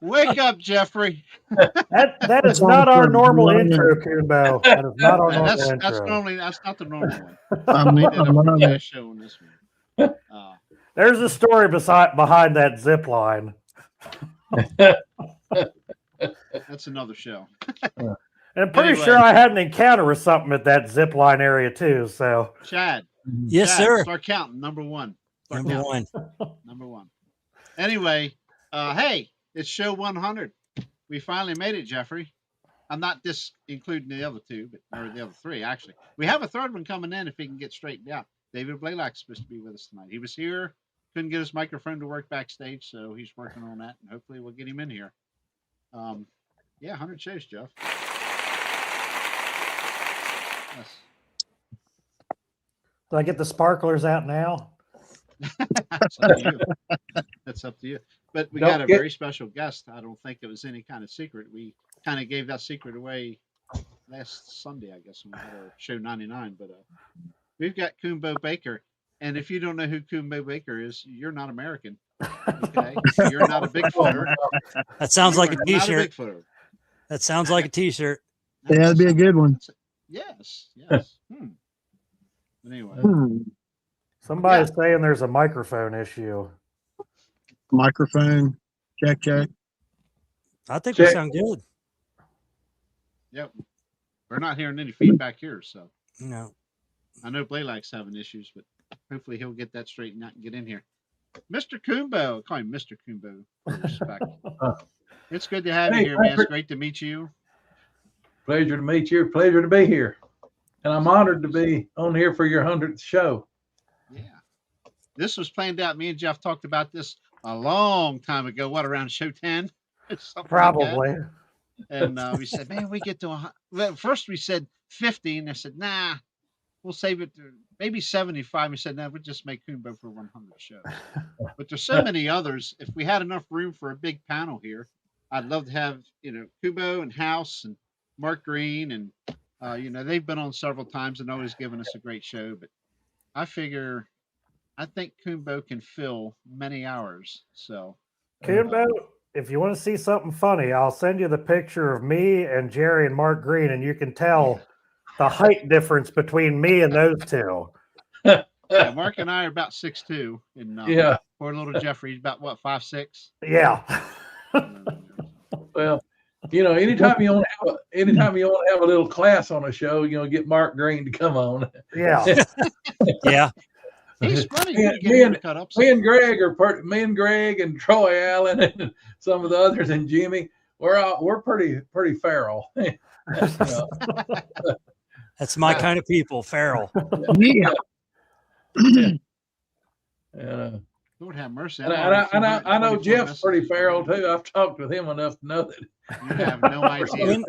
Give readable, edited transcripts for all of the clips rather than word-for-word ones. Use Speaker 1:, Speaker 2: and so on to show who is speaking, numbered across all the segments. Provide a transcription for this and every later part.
Speaker 1: Wake up, Jeffrey.
Speaker 2: That is not our normal intro, Coonbo. That is not our normal intro.
Speaker 1: That's not the normal one.
Speaker 3: I'm
Speaker 1: We did a
Speaker 3: learning
Speaker 1: pretty
Speaker 3: it.
Speaker 1: nice show on this one.
Speaker 2: There's a story behind that zip line.
Speaker 1: That's another show.
Speaker 2: And I'm pretty sure I had an encounter with something at that zip line area too. So,
Speaker 1: Chad.
Speaker 4: Yes,
Speaker 1: Chad,
Speaker 4: sir.
Speaker 1: Start counting. Number one.
Speaker 4: Number one.
Speaker 1: Number one. Anyway, hey, it's show 100. We finally made it, Jeffrey. I'm not including the other two, or the other three, actually. We have a third one coming in if he can get straightened out. David Blaylock's supposed to be with us tonight. He was here, couldn't get his microphone to work backstage, so he's working on that, and hopefully we'll get him in here. 100 shows, Jeff. Yes.
Speaker 2: do I get the sparklers out now?
Speaker 1: That's up to you. That's up to you. But we got a very special guest. I don't think it was any kind of secret. We kind of gave that secret away last Sunday, I guess, when we had our show 99. But we've got Coonbo Baker. And if you don't know who Coonbo Baker is, you're not American. Okay? You're not a Bigfooter.
Speaker 4: That sounds like a t-shirt.
Speaker 1: That
Speaker 4: sounds like a t-shirt.
Speaker 3: Yeah, that'd be a good one.
Speaker 1: Yes. Anyway.
Speaker 2: Somebody's saying there's a microphone issue.
Speaker 3: Microphone. Check.
Speaker 4: I think we sound good.
Speaker 1: Yep. We're not hearing any feedback here, so.
Speaker 4: No.
Speaker 1: I know Blaylock's having issues, but hopefully he'll get that straightened out and get in here. Mr. Coonbo. I call him Mr. Coonbo for respect. It's good to have you here, man. It's great to meet you.
Speaker 5: Pleasure to meet you. Pleasure to be here. And I'm honored to be on here for your 100th show.
Speaker 1: Yeah. This was planned out. Me and Jeff talked about this a long time ago. What, around show 10?
Speaker 2: Probably.
Speaker 1: Like and we said, man, we get to first we said 50, and I said, nah, we'll save it to maybe 75. We said, no, we'll just make Coonbo for 100 shows. But there's so many others. If we had enough room for a big panel here, I'd love to have, Coonbo and House and Mark Green, and they've been on several times and always given us a great show. But I think Coonbo can fill many hours. So,
Speaker 2: Coonbo, if you want to see something funny, I'll send you the picture of me and Jerry and Mark Green, and you can tell the height difference between me and those two.
Speaker 1: Yeah, Mark and I are about 6'2", and poor little Jeffrey's about what, 5'6".
Speaker 2: Yeah.
Speaker 5: Well, anytime you want to have a little class on a show, get Mark Green to come on.
Speaker 2: Yeah.
Speaker 4: Yeah.
Speaker 1: He's funny.
Speaker 5: Me and Greg and Troy Allen and some of the others and Jimmy, we're pretty feral.
Speaker 4: That's my kind of people, feral.
Speaker 1: Lord have mercy.
Speaker 5: And I know Jeff's pretty feral too. I've talked with him enough to know that.
Speaker 1: You have no idea.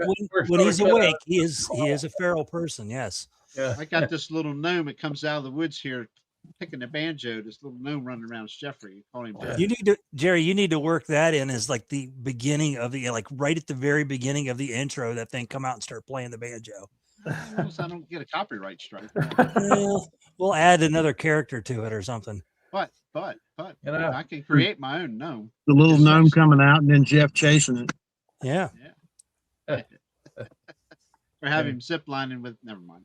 Speaker 4: When he's awake, he is a feral person. Yes.
Speaker 5: Yeah.
Speaker 1: I got this little gnome that comes out of the woods here, picking the banjo. This little gnome running around. It's Jeffrey. Call him Jeffrey.
Speaker 4: Jerry. You need to work that in as like the beginning of the right at the very beginning of the intro. That thing come out and start playing the banjo.
Speaker 1: I don't get a copyright strike.
Speaker 4: We'll add another character to it or something.
Speaker 1: But I can create my own gnome.
Speaker 3: The little gnome coming out and then Jeff chasing it.
Speaker 4: Yeah.
Speaker 1: Or have him zip lining with. Never mind.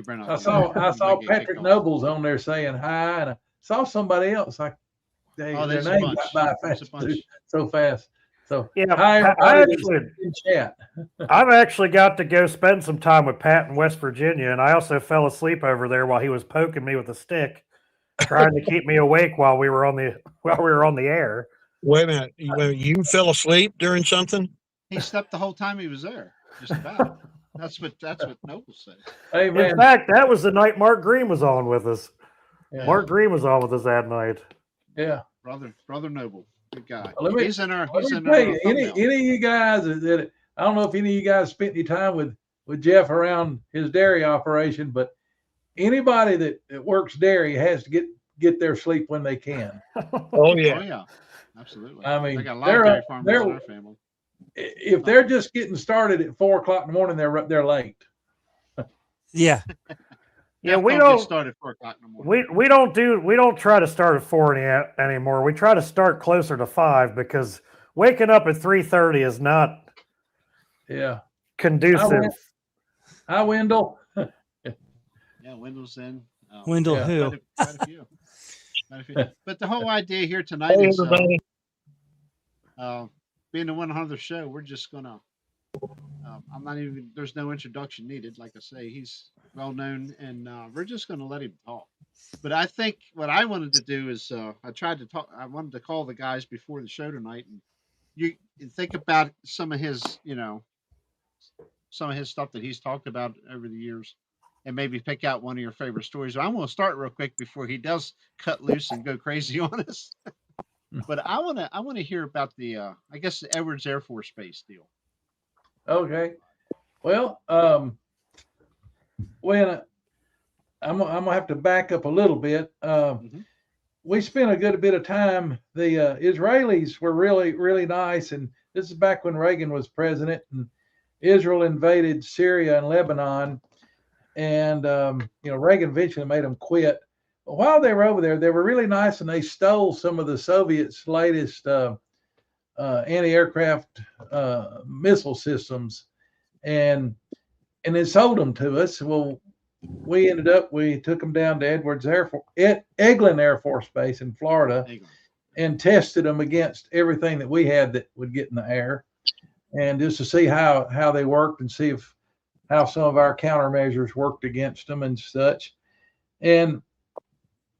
Speaker 5: I saw Patrick Nobles on there saying hi, and I saw somebody else. Their name got by so fast. So
Speaker 2: yeah,
Speaker 5: I've
Speaker 2: actually got to go spend some time with Pat in West Virginia, and I also fell asleep over there while he was poking me with a stick, trying to keep me awake while we were on the air.
Speaker 3: Wait a minute, you fell asleep during something?
Speaker 1: He slept the whole time he was there. Just about. That's what Noble said.
Speaker 5: Hey, man.
Speaker 2: In fact, that was the night Mark Green was on with us.
Speaker 5: Yeah.
Speaker 2: Mark Green was on with us that night.
Speaker 5: Yeah,
Speaker 1: brother Noble, good guy.
Speaker 5: Well,
Speaker 1: he's in our.
Speaker 5: Any of you guys that I don't know if any of you guys spent any time with Jeff around his dairy operation, but anybody that works dairy has to get their sleep when they can.
Speaker 3: Oh yeah.
Speaker 1: Oh yeah, absolutely.
Speaker 5: I mean,
Speaker 1: I got a lot of dairy farmers in our family.
Speaker 5: If they're just getting started at 4 o'clock in the morning, they're late.
Speaker 4: Yeah.
Speaker 2: Yeah, we don't
Speaker 1: start at 4 o'clock in the morning.
Speaker 2: We don't try to start at 4 anymore. We try to start closer to 5 because waking up at 3:30 is not
Speaker 5: Yeah.
Speaker 2: conducive.
Speaker 5: Hi, Wendell.
Speaker 1: Yeah, Wendell's in.
Speaker 4: Wendell
Speaker 5: Yeah.
Speaker 4: who?
Speaker 1: Quite a few. Quite a few. But the whole idea here tonight
Speaker 3: Hey,
Speaker 1: is
Speaker 3: everybody.
Speaker 1: being the 100th show. We're just gonna. I'm not even. There's no introduction needed. Like I say, he's well known, and we're just gonna let him talk. But I think what I wanted to do is I tried to talk. I wanted to call the guys before the show tonight, and you think about some of his, some of his stuff that he's talked about over the years, and maybe pick out one of your favorite stories. I'm going to start real quick before he does cut loose and go crazy on us. But I want to hear about the I guess the Edwards Air Force Base deal.
Speaker 5: Okay. Well, when I'm gonna have to back up a little bit. We spent a good bit of time. The Israelis were really nice, and this is back when Reagan was president, and Israel invaded Syria and Lebanon, and Reagan eventually made them quit. But while they were over there, they were really nice, and they stole some of the Soviets' latest anti-aircraft missile systems, and they sold them to us. Well, we took them down to Eglin Air Force Base in Florida, and tested them against everything that we had that would get in the air, and just to see how they worked and see how some of our countermeasures worked against them and such. And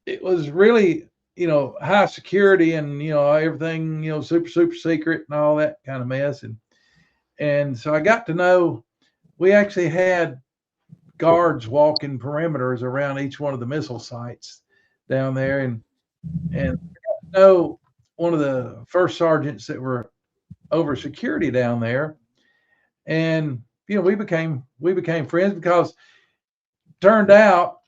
Speaker 5: it was really, high security and, everything, super secret and all that kind of mess. And so I got to know, we actually had guards walking perimeters around each one of the missile sites down there. And I got to know one of the first sergeants that were over security down there. And, we became friends, because turned out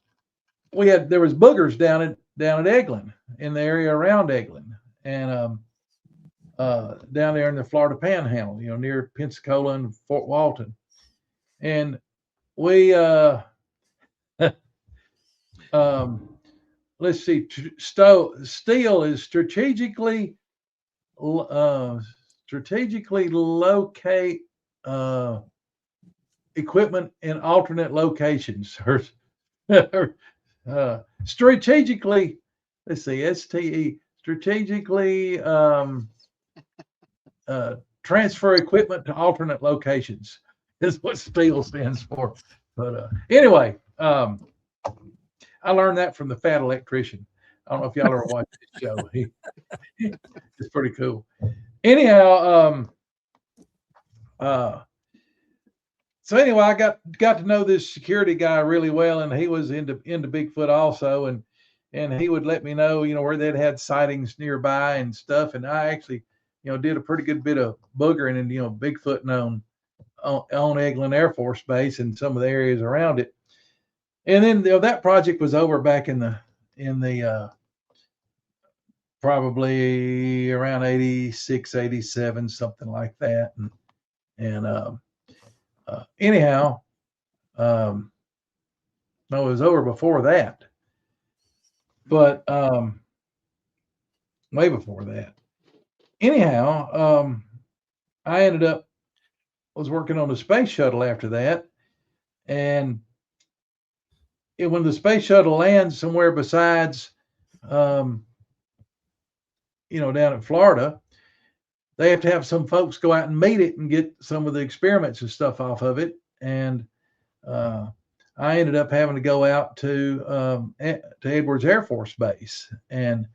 Speaker 5: there was boogers down at Eglin, in the area around Eglin, and down there in the Florida Panhandle, near Pensacola and Fort Walton. And we let's see, steel is strategically locate equipment in alternate locations. Strategically, let's see, STE, strategically transfer equipment to alternate locations is what STEEL stands for. But anyway, I learned that from the Fat Electrician. I don't know if y'all ever watched this show. It's pretty cool. Anyhow, so anyway, I got to know this security guy really well, and he was into Bigfoot also, and he would let me know, where they'd had sightings nearby and stuff. And I actually, did a pretty good bit of boogering and Bigfoot on Eglin Air Force Base and some of the areas around it. And then that project was over back in the probably around 86, 87, something like that. And anyhow, no, it was over before that, but way before that. Anyhow, I ended up was working on the space shuttle after that, and when the space shuttle lands somewhere besides, down in Florida, they have to have some folks go out and meet it and get some of the experiments and stuff off of it. And I ended up having to go out to Edwards Air Force Base and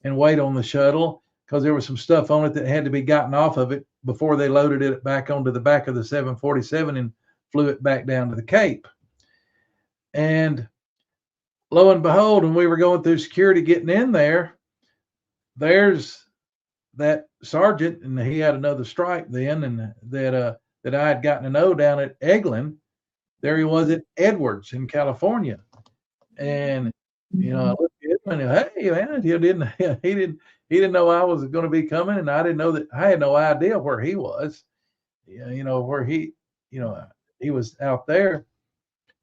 Speaker 5: wait on the shuttle, because there was some stuff on it that had to be gotten off of it before they loaded it back onto the back of the 747 and flew it back down to the Cape. And lo and behold, when we were going through security getting in there, there's that sergeant, and he had another stripe then, and that I had gotten to know down at Eglin. There he was at Edwards in California, and I looked at him and, hey man, he didn't know I was going to be coming, and I didn't know that. I had no idea where he was, where he was out there.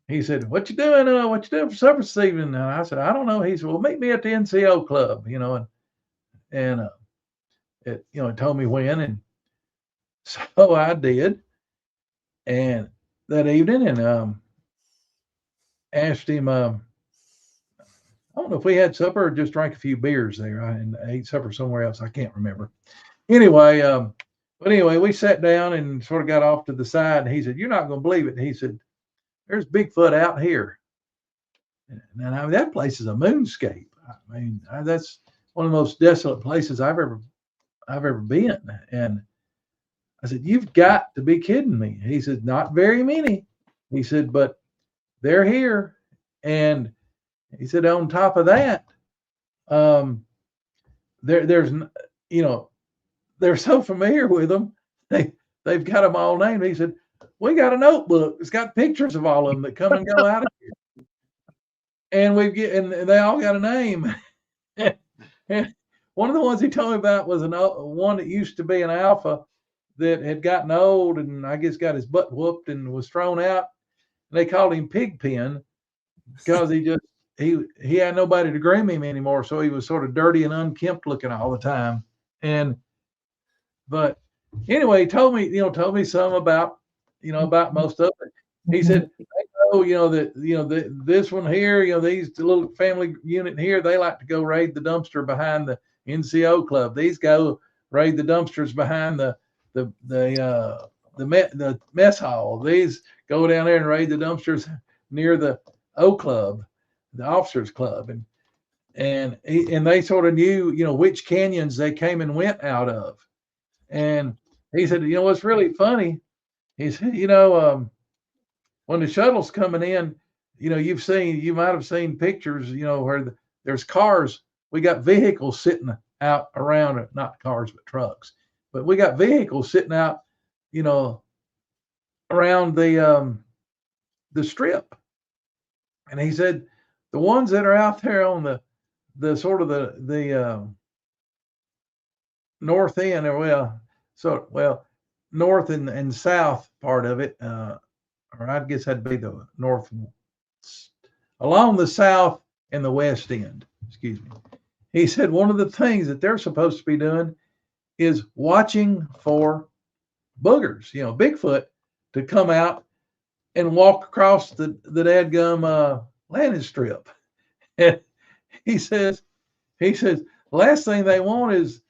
Speaker 5: He said, what you doing for supper this evening? And I said, I don't know. He said, well, meet me at the NCO club, and it told me when, and so I did. And that evening, and asked him. I don't know if we had supper or just drank a few beers there. And ate supper somewhere else. I can't remember. Anyway, but anyway, we sat down and sort of got off to the side. And he said, "You're not going to believe it." He said, "There's Bigfoot out here." And I mean, that place is a moonscape. I mean, that's one of the most desolate places I've ever been. And I said, "You've got to be kidding me." He said, "Not very many." He said, "But they're here." And he said, on top of that, there's, they're so familiar with them. They've got them all named. He said, "We got a notebook. It's got pictures of all of them that come and go out of here. And and they all got a name." And one of the ones he told me about was one that used to be an alpha that had gotten old and I guess got his butt whooped and was thrown out. And they called him Pigpen because he had nobody to groom him anymore, so he was sort of dirty and unkempt looking all the time. But anyway, he told me some about about most of it. He said, this one here, these little family unit here, they like to go raid the dumpster behind the NCO club. These go raid the dumpsters behind the mess hall. These go down there and raid the dumpsters near the O club, the officers club, and they sort of knew which canyons they came and went out of. And he said, what's really funny, he said, when the shuttle's coming in, you might have seen pictures, where there's cars. We got vehicles sitting out around it, not cars, but trucks. But we got vehicles sitting out, around the strip. And he said, the ones that are out there on the sort of the north end, or north and south part of it, or I guess that'd be the north, along the south and the west end. Excuse me. He said one of the things that they're supposed to be doing is watching for boogers, Bigfoot, to come out and walk across the dadgum landing strip. And he says, last thing they want is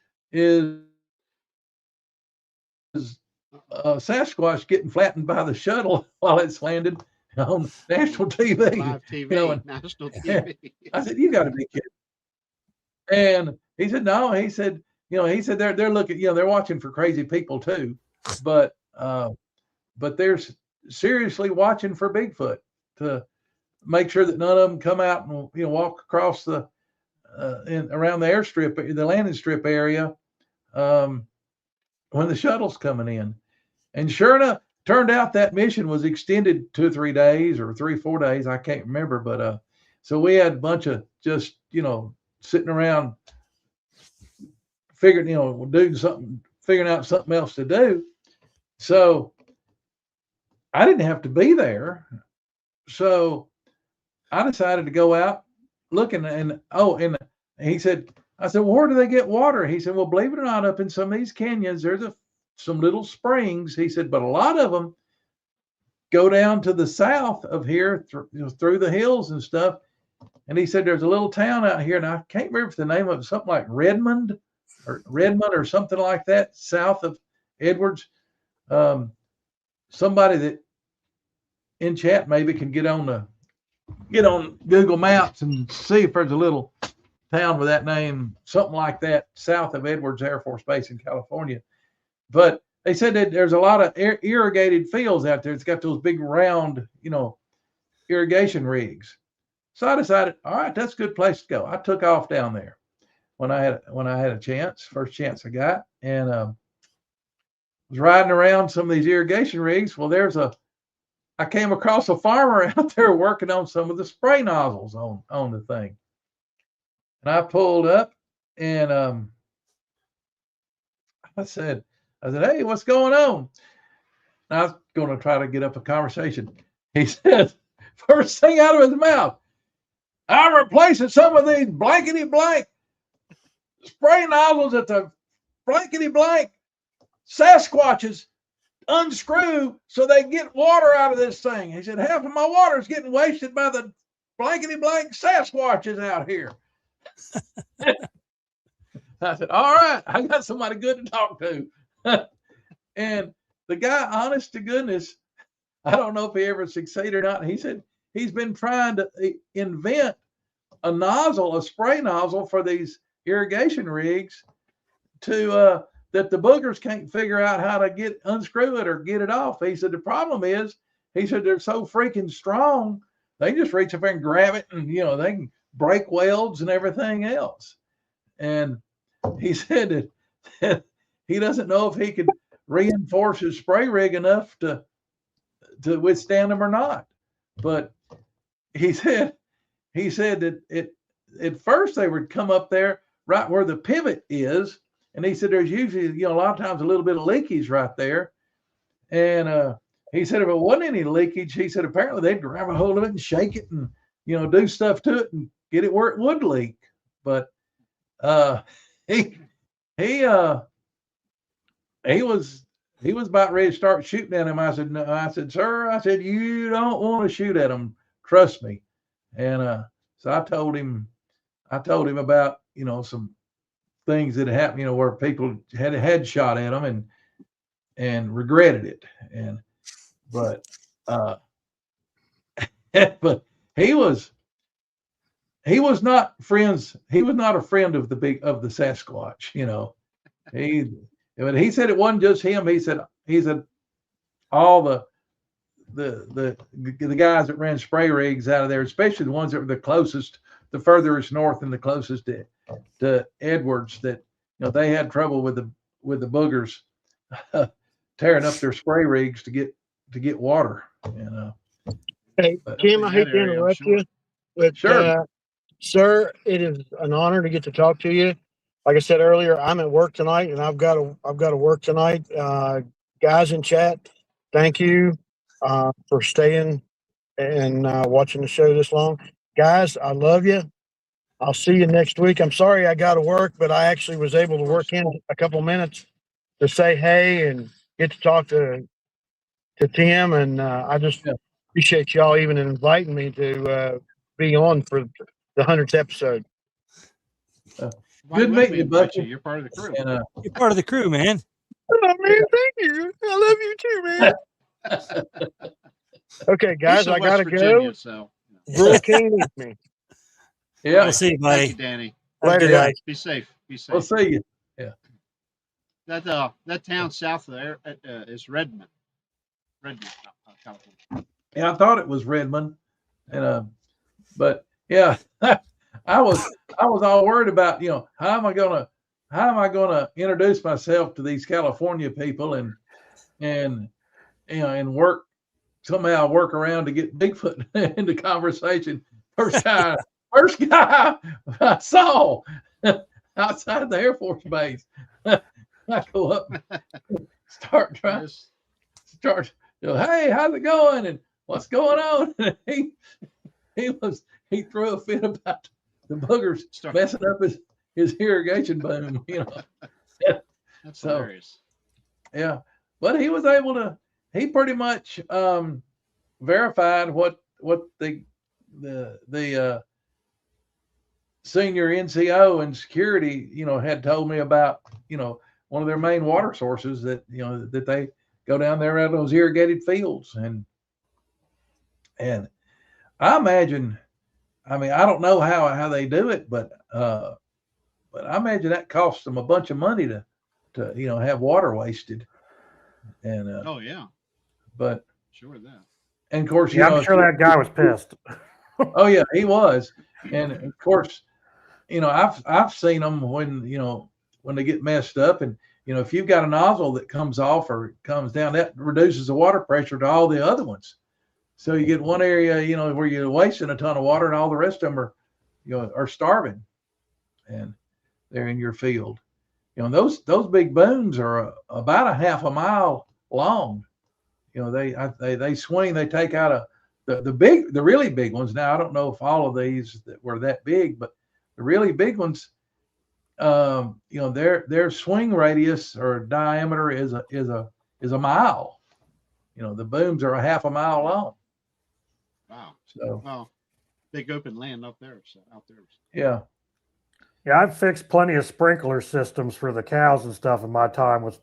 Speaker 5: Sasquatch getting flattened by the shuttle while it's landed on national TV.
Speaker 1: Live TV, national TV.
Speaker 5: I said, "You got to be kidding." And he said, "No." He said, they're looking, they're watching for crazy people too, but they're seriously watching for Bigfoot to make sure that none of them come out and walk across the around the airstrip, the landing strip area, when the shuttle's coming in. And sure enough, turned out that mission was extended 2 or 3 days or 3 or 4 days. I can't remember, but so we had a bunch of just sitting around figuring out something else to do. So I didn't have to be there. So I decided to go out looking, and he said, I said, "Well, where do they get water?" He said, "Well, believe it or not, up in some of these canyons, there's some little springs." He said, "But a lot of them go down to the south of here through the hills and stuff." And he said, "There's a little town out here, and I can't remember if the name of it, something like Redmond or something like that, south of Edwards." Somebody that in chat maybe can get on Google Maps and see if there's a little town with that name, something like that, south of Edwards Air Force Base in California. But they said that there's a lot of irrigated fields out there. It's got those big round, irrigation rigs. So I decided, all right, that's a good place to go. I took off down there when I had a chance, first chance I got, and was riding around some of these irrigation rigs. Well, I came across a farmer out there working on some of the spray nozzles on the thing. And I pulled up and I said, "Hey, what's going on?" And I was going to try to get up a conversation. He said, first thing out of his mouth, "I'm replacing some of these blankety blank spray nozzles at the blankety blank Sasquatches unscrew so they get water out of this thing. He said, half of my water is getting wasted by the blankety blank Sasquatches out here. I said, all right, I got somebody good to talk to. And the guy, honest to goodness, I don't know if he ever succeeded or not. He said he's been trying to invent a nozzle, a spray nozzle for these irrigation rigs to that the boogers can't figure out how to unscrew it or get it off. He said the problem is, he said they're so freaking strong, they just reach up there and grab it, and they can break welds and everything else. And he said that he doesn't know if he could reinforce his spray rig enough to withstand them or not. But he said that at first they would come up there right where the pivot is, and he said there's usually a lot of times a little bit of leakage right there. And he said if it wasn't any leakage, he said apparently they'd grab a hold of it and shake it and do stuff to it and get it where it would leak. But he was about ready to start shooting at him. I said, no. I said, sir, I said, you don't want to shoot at him. Trust me. And so I told him about some things that happened, where people had shot at him and regretted it. But but he was not friends. He was not a friend of the Sasquatch. He said it wasn't just him. He said all the guys that ran spray rigs out of there, especially the ones that were the closest, the furthest north and the closest to Edwards, that they had trouble with the boogers tearing up their spray rigs to get water.
Speaker 3: Hey, Tim, I hate to interrupt you, but
Speaker 5: sure.
Speaker 3: Sir, it is an honor to get to talk to you. Like I said earlier, I'm at work tonight, and I've got to work tonight. Guys in chat, thank you for staying and watching the show this long. Guys, I love you. I'll see you next week. I'm sorry I got to work, but I actually was able to work in a couple minutes to say hey and get to talk to Tim, and I just appreciate y'all even inviting me to be on for the 100th episode.
Speaker 5: Good meeting you, Bucky.
Speaker 1: You're part of the crew.
Speaker 4: You're part of the crew, man.
Speaker 3: Oh, man, thank you. I love you too, man. Okay, guys, I gotta go.
Speaker 1: So.
Speaker 3: Brewer King needs me.
Speaker 5: Yeah,
Speaker 4: we'll see you, buddy.
Speaker 1: Thank you, Danny.
Speaker 3: Later, guys.
Speaker 1: Be safe. Be safe.
Speaker 5: We'll see you. Yeah.
Speaker 1: That town south of there is Redmond. California.
Speaker 5: Yeah, I thought it was Redmond, but yeah, I was all worried about how am I gonna introduce myself to these California people and somehow work around to get Bigfoot into conversation. First guy I saw outside the Air Force Base. I go up, start, hey, how's it going? And what's going on? And he threw a fit about the boogers messing up his irrigation boom,
Speaker 1: That's hilarious.
Speaker 5: Yeah. But he was able to, he pretty much verified what the senior NCO and security, had told me about, one of their main water sources that, that they go down there around those irrigated fields. And I imagine, I don't know how they do it, but I imagine that costs them a bunch of money to have water wasted. And
Speaker 1: oh yeah,
Speaker 5: but
Speaker 1: sure that.
Speaker 5: And of course,
Speaker 2: I'm sure that guy was pissed.
Speaker 5: Oh yeah, he was. And of course, I've seen them when they get messed up, and if you've got a nozzle that comes off or comes down, that reduces the water pressure to all the other ones. So you get one area, where you're wasting a ton of water, and all the rest of them are starving, and they're in your field. Those big booms are about a half a mile long. They swing. They take out the really big ones. Now I don't know if all of these that were that big, but the really big ones, their swing radius or diameter is a mile. The booms are a half a mile long.
Speaker 1: Wow.
Speaker 5: So
Speaker 1: Well, big open land up there. So out there.
Speaker 5: yeah.
Speaker 2: Yeah, I've fixed plenty of sprinkler systems for the cows and stuff in my time with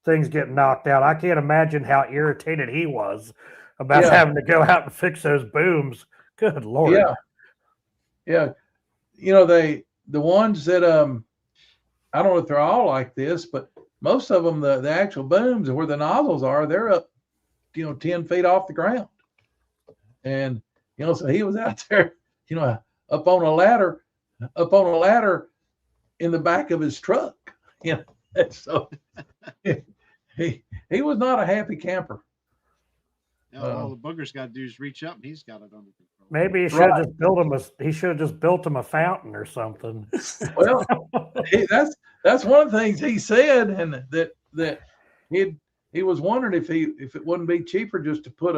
Speaker 2: things getting knocked out. I can't imagine how irritated he was about having to go out and fix those booms. Good Lord.
Speaker 5: Yeah. Yeah. The ones that I don't know if they're all like this, but most of them, the actual booms where the nozzles are, they're up, 10 feet off the ground. And, so he was out there, up on a ladder in the back of his truck. So he was not a happy camper.
Speaker 1: All the booger's got to do is reach up, and he's got it under control.
Speaker 2: Maybe he should have just built him he should have just built him a fountain or something.
Speaker 5: Well, that's one of the things he said, and that he was wondering if it wouldn't be cheaper just to put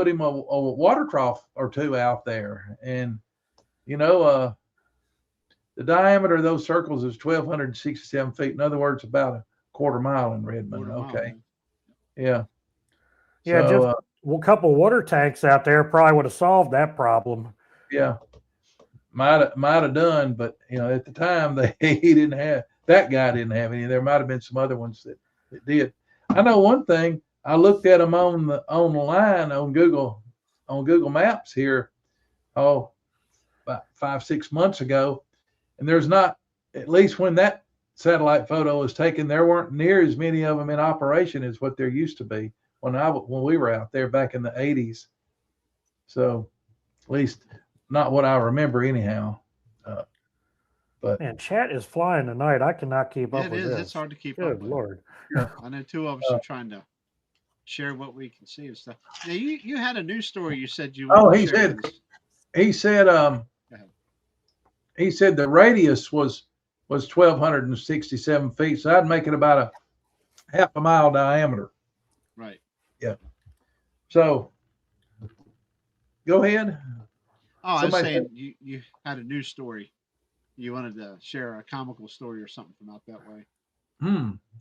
Speaker 5: him a water trough or two out there. And the diameter of those circles is 1,267 feet. In other words, about a quarter mile in Redmond. Okay. Yeah.
Speaker 2: Yeah,
Speaker 5: so,
Speaker 2: just a couple water tanks out there probably would have solved that problem.
Speaker 5: Yeah, might have done, but at the time that guy didn't have any. There might have been some other ones that did. I know one thing. I looked at them on the line on Google Maps here, about 5-6 months ago, and there's not, at least when that satellite photo was taken, there weren't near as many of them in operation as what there used to be when we were out there back in the 80s. So at least not what I remember anyhow. But
Speaker 2: man, chat is flying tonight. I cannot keep up with this.
Speaker 1: It's hard to keep
Speaker 2: up.
Speaker 1: Good
Speaker 2: Lord.
Speaker 1: Yeah. I know two of us are trying to share what we can see and stuff. Now you had a news story you said you
Speaker 5: he said the radius was 1,267 feet, so I'd make it about a half a mile diameter.
Speaker 1: Right.
Speaker 5: Yeah. So go ahead.
Speaker 1: Oh, I was saying you had a news story. You wanted to share a comical story or something from out that way.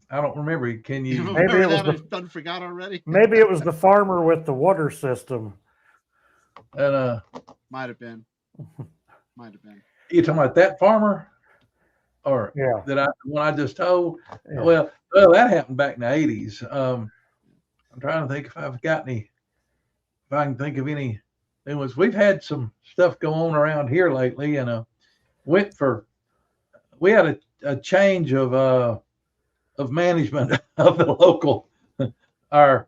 Speaker 5: I don't remember. Can you?
Speaker 2: Maybe it was
Speaker 1: done forgot already.
Speaker 2: Maybe it was the farmer with the water system.
Speaker 5: And
Speaker 1: might have been.
Speaker 5: You talking about that farmer, or when I just told? Yeah. Well, that happened back in the 80s. I'm trying to think if I can think of any new ones. We've had some stuff go on around here lately, and we had a change of management of the local, our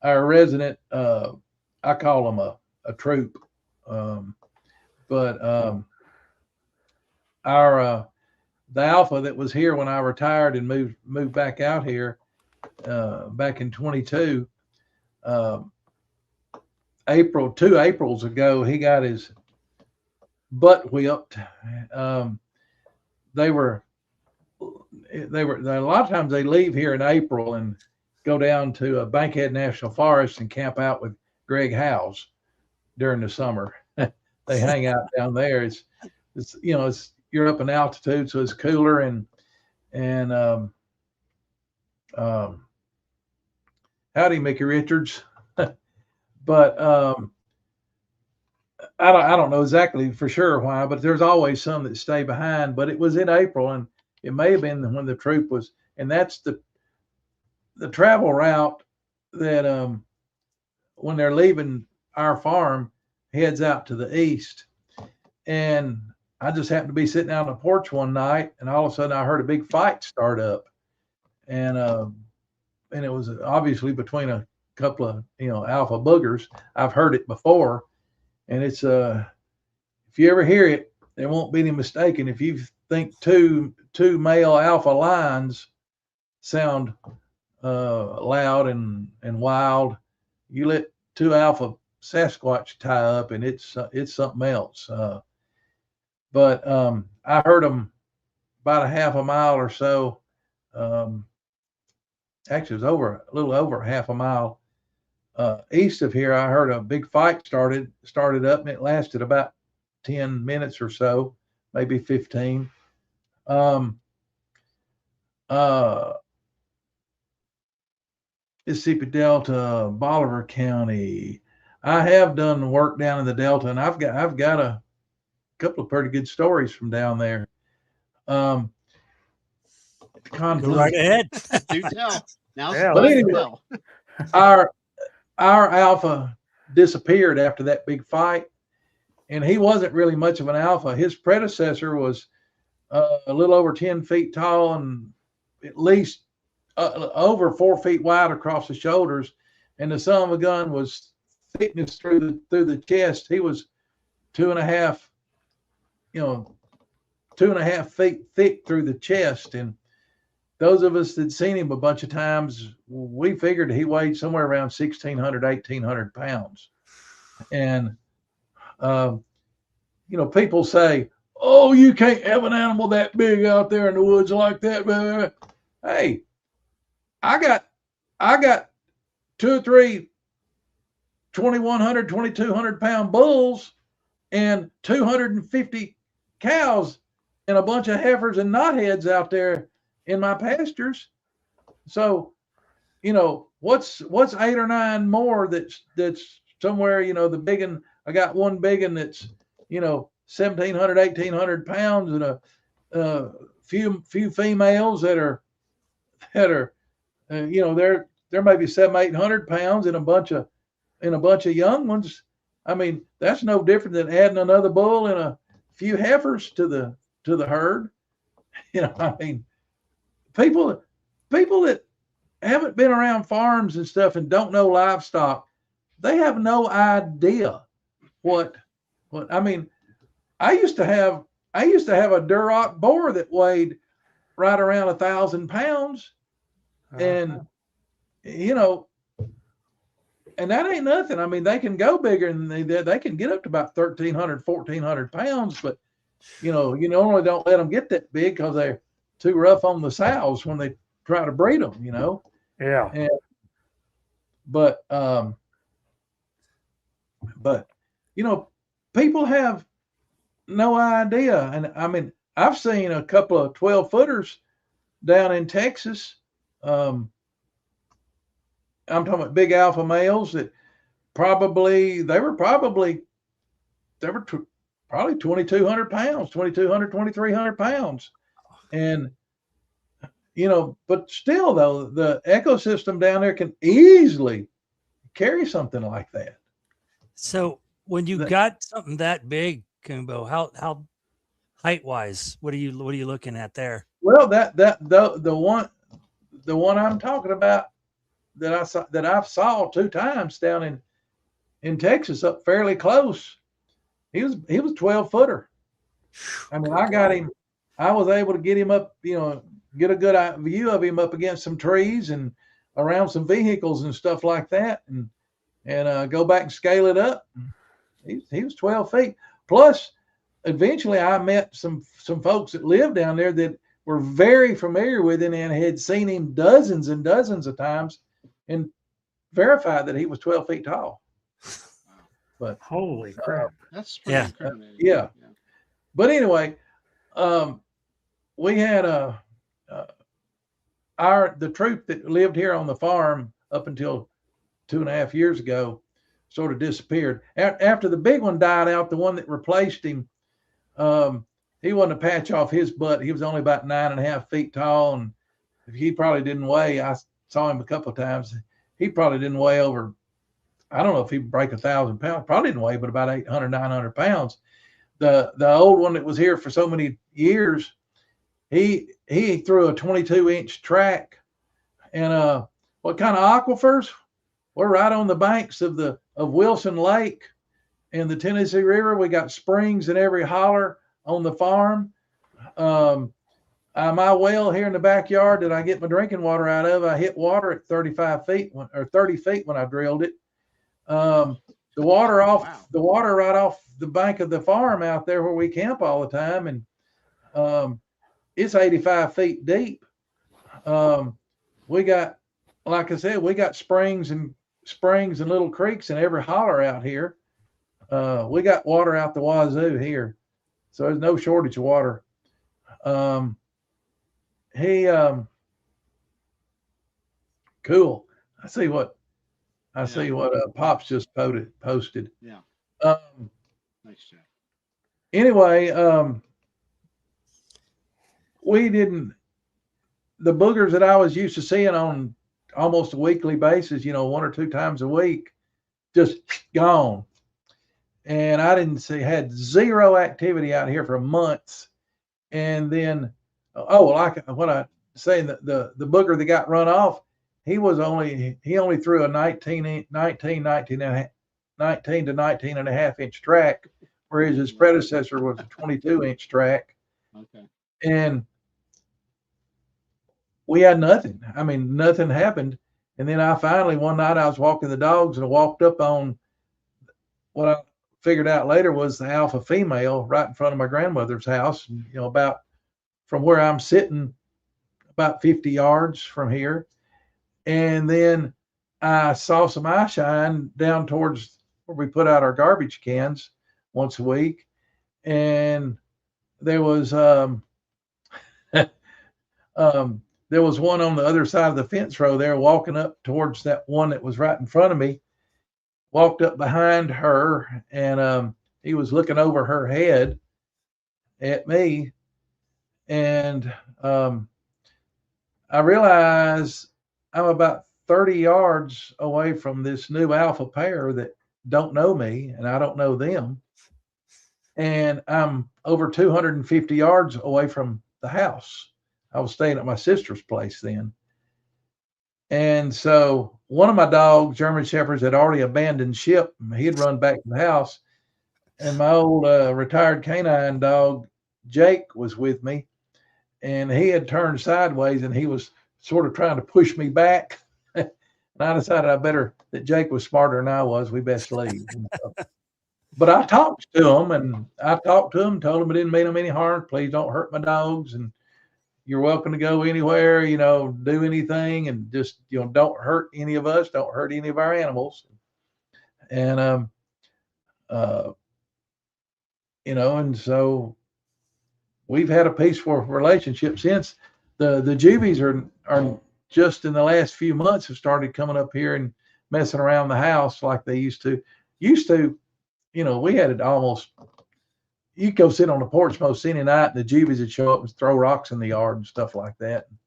Speaker 5: resident, I call them a troop, but the Alpha that was here when I retired and moved back out here back in 22, 2 Aprils ago, he got his butt whipped. They were a lot of times they leave here in April and go down to Bankhead National Forest and camp out with Greg Howes during the summer. They hang out down there. It's you're up in altitude, so it's cooler and howdy, Mickey Richards. But I don't know exactly for sure why, but there's always some that stay behind. But it was in April, and it may have been when the troop was, and that's the travel route that when they're leaving our farm heads out to the east. And I just happened to be sitting out on the porch one night, and all of a sudden I heard a big fight start up, and it was obviously between a couple of alpha boogers. I've heard it before, and it's if you ever hear it, there won't be any mistaking. If you think two male alpha lions sound loud and wild, you let two alpha Sasquatch tie up, and it's something else. But I heard them about a half a mile or so. Actually, it was a little over half a mile east of here. I heard a big fight started up, and it lasted about 10 minutes or so, maybe 15. Um, uh, Mississippi Delta, Bolivar County. I have done work down in the Delta, and I've got a couple of pretty good stories from down there.
Speaker 4: Go right ahead.
Speaker 1: Do tell. Now's
Speaker 2: Yeah,
Speaker 1: the time to
Speaker 5: anyway.
Speaker 1: tell.
Speaker 5: our alpha disappeared after that big fight, and he wasn't really much of an alpha. His predecessor was a little over 10 feet tall and at least over 4 feet wide across the shoulders, and the son of a gun was thickness through the chest. He was 2.5, 2.5 feet thick through the chest. And those of us that seen him a bunch of times, we figured he weighed somewhere around 1,600, 1,800 pounds. And people say, "Oh, you can't have an animal that big out there in the woods like that." Hey, I got 2 or 3 2,100, 2,200 pound bulls and 250 cows and a bunch of heifers and knotheads out there in my pastures. So, what's 8 or 9 more that's somewhere, the big one. I got one big one that's 1,700, 1,800 pounds, and a few females that are they're maybe 700, 800 pounds, and a bunch of young ones. I mean, that's no different than adding another bull and a few heifers to the herd. I mean, people that haven't been around farms and stuff and don't know livestock, they have no idea what I mean. I used to have a Duroc boar that weighed right around 1,000 pounds, and and that ain't nothing. I mean, they can go bigger than they can get up to about 1,300, 1,400 pounds, but you normally don't let them get that big because they're too rough on the sows when they try to breed them.
Speaker 2: Yeah.
Speaker 5: But people have no idea. And I mean, I've seen a couple of 12-footers down in Texas. I'm talking about big alpha males that probably 2,200 pounds, 2,200, 2,300 pounds. And, but still though, the ecosystem down there can easily carry something like that.
Speaker 4: So when you got something that big, Coonbo, how height wise, what are you looking at there?
Speaker 5: Well, the one I'm talking about that I've saw 2 times down in Texas, up fairly close. He was 12-footer. I mean, I got him. I was able to get him up, get a good view of him up against some trees and around some vehicles and stuff like that, and go back and scale it up. He was 12 feet. Plus, eventually, I met some folks that lived down there that were very familiar with him and had seen him dozens and dozens of times, and verified that he was 12 feet tall. But
Speaker 2: holy crap,
Speaker 1: that's pretty incriminating.
Speaker 5: Yeah. But anyway, we had the troop that lived here on the farm up until 2.5 years ago sort of disappeared. After the big one died out, the one that replaced him, he wasn't a patch off his butt. He was only about 9.5 feet tall, and he probably didn't weigh. I saw him a couple of times. He probably didn't weigh over, I don't know if he'd break 1,000 pounds. Probably didn't weigh but about 800, 900 pounds. The old one that was here for so many years, he threw a 22-inch track. And what kind of aquifers? We're right on the banks of Wilson Lake and the Tennessee River. We got springs in every holler on the farm. My well here in the backyard that I get my drinking water out of, I hit water at 35 feet or 30 feet when I drilled it. The water right off the bank of the farm out there where we camp all the time, and it's 85 feet deep. We got, like I said, we got springs and little creeks in every holler out here. We got water out the wazoo here, so there's no shortage of water. He cool. I see what Pops just posted.
Speaker 1: Yeah.
Speaker 5: Um,
Speaker 1: Nice, Jack.
Speaker 5: anyway, we didn't the boogers that I was used to seeing on almost a weekly basis, 1 or 2 times a week, just gone. And I didn't see had zero activity out here for months. And then, like what I saying, the booger that got run off, he only threw a 19 to 19 and a half inch track, whereas his predecessor was a 22-inch track.
Speaker 1: Okay.
Speaker 5: And we had nothing. I mean, nothing happened. And then one night I was walking the dogs and I walked up on what I figured out later was the alpha female right in front of my grandmother's house, about from where I'm sitting, about 50 yards from here. And then I saw some eye shine down towards where we put out our garbage cans once a week. And there was there was one on the other side of the fence row there walking up towards that one that was right in front of me. Walked up behind her, and he was looking over her head at me. And I realized I'm about 30 yards away from this new alpha pair that don't know me, and I don't know them. And I'm over 250 yards away from the house. I was staying at my sister's place then. And so one of my dogs, German Shepherds, had already abandoned ship. He had run back to the house. And my old retired canine dog, Jake, was with me. And he had turned sideways and he was sort of trying to push me back. And I decided that Jake was smarter than I was. We best leave. But I talked to him told him it didn't mean him any harm. Please don't hurt my dogs. And you're welcome to go anywhere, do anything, and just, don't hurt any of us, don't hurt any of our animals. And, and so we've had a peaceful relationship since. The juvies are just in the last few months have started coming up here and messing around the house like they used to. We had it almost, you could go sit on the porch most any night and the juvies would show up and throw rocks in the yard and stuff like that, and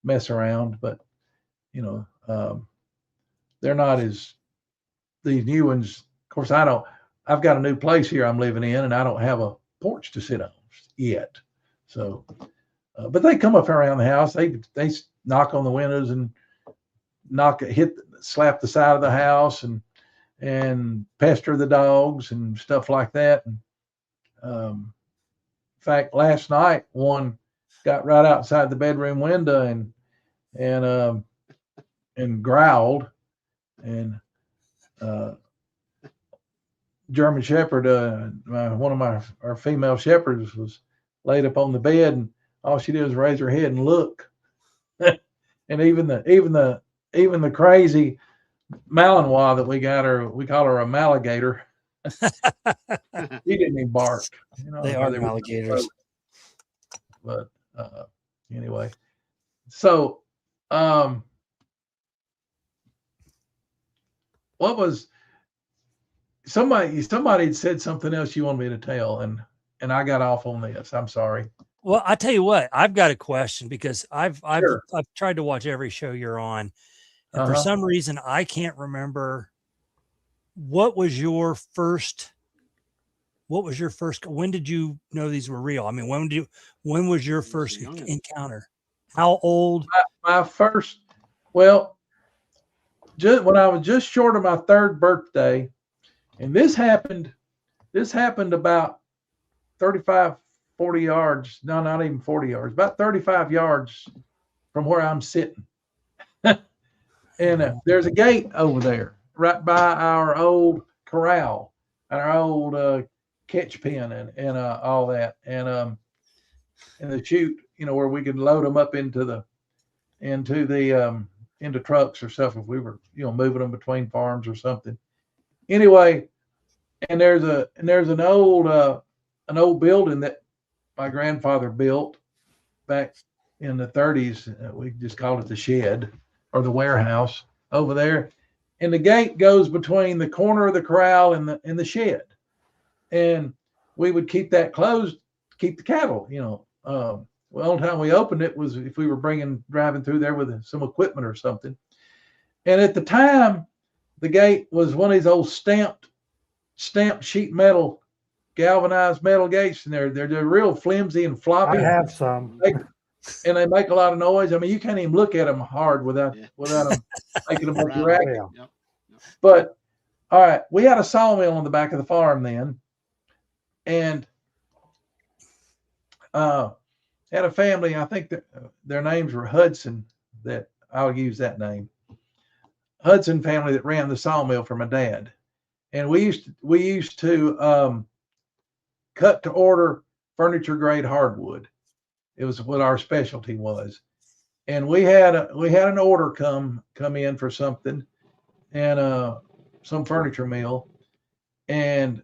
Speaker 5: mess around. But, they're not as these new ones. Of course, I've got a new place here I'm living in and I don't have a porch to sit on yet. So, but they come up around the house. They knock on the windows and slap the side of the house and pester the dogs and stuff like that. And, in fact, last night one got right outside the bedroom window and growled, and German Shepherd, one of our female shepherds, was laid up on the bed, and all she did was raise her head and look. And even the crazy Malinois that we call her a Maligator. He didn't even bark.
Speaker 4: They are alligators.
Speaker 5: But anyway, so what was somebody had said something else you want me to tell, and I got off on this. I'm sorry.
Speaker 4: Well, I tell you what, I've got a question because I've
Speaker 5: Sure.
Speaker 4: tried to watch every show you're on, and for some reason I can't remember what was your first. When did you know these were real? I mean, when was your first encounter? How old?
Speaker 5: My first, just when I was just short of my 3rd birthday, and this happened about 35, 40 yards. No, not even 40 yards, about 35 yards from where I'm sitting. And there's a gate over there right by our old corral and our old catch pen and all that, and the chute, where we could load them up into trucks or stuff if we were, moving them between farms or something. Anyway, and there's an old building that my grandfather built, back in the 30s. We just called it the shed or the warehouse over there. And the gate goes between the corner of the corral and the shed. And we would keep that closed, keep the cattle, Well, the only time we opened it was if we were driving through there with some equipment or something. And at the time, the gate was one of these old stamped sheet metal, galvanized metal gates, and they're real flimsy and floppy.
Speaker 2: I have some.
Speaker 5: And they make a lot of noise. I mean, you can't even look at them hard without them making a bunch of racket.
Speaker 2: Yeah.
Speaker 1: Yep.
Speaker 5: But all right, we had a sawmill on the back of the farm then, and had a family. I think that their names were Hudson. That I'll use that name. Hudson family that ran the sawmill for my dad, and we used to cut to order furniture grade hardwood. It was what our specialty was, and we had an order come in for something, and some furniture mill, and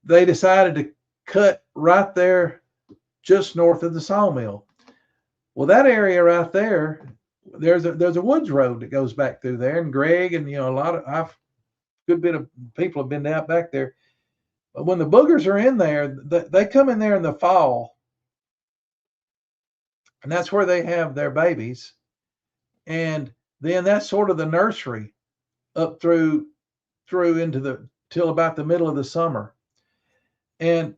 Speaker 5: they decided to cut right there, just north of the sawmill. Well, that area right there, there's a woods road that goes back through there, and Greg and a good bit of people have been out back there. But when the boogers are in there, they come in there in the fall, and that's where they have their babies, and then that's sort of the nursery up through into till about the middle of the summer, and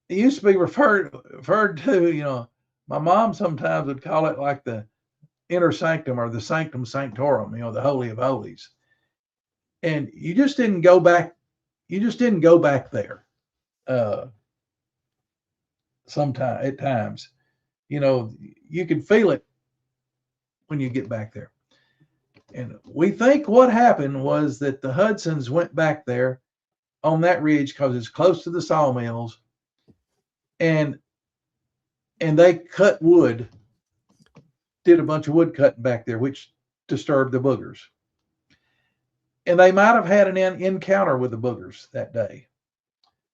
Speaker 5: it used to be referred to. My mom sometimes would call it like the inner sanctum or the sanctum sanctorum, the holy of holies. And you just didn't go back. You just didn't go back there. Sometimes at times, you can feel it when you get back there. And we think what happened was that the Hudsons went back there on that ridge because it's close to the sawmills, and they cut wood, did a bunch of wood cutting back there, which disturbed the boogers. And they might have had an encounter with the boogers that day.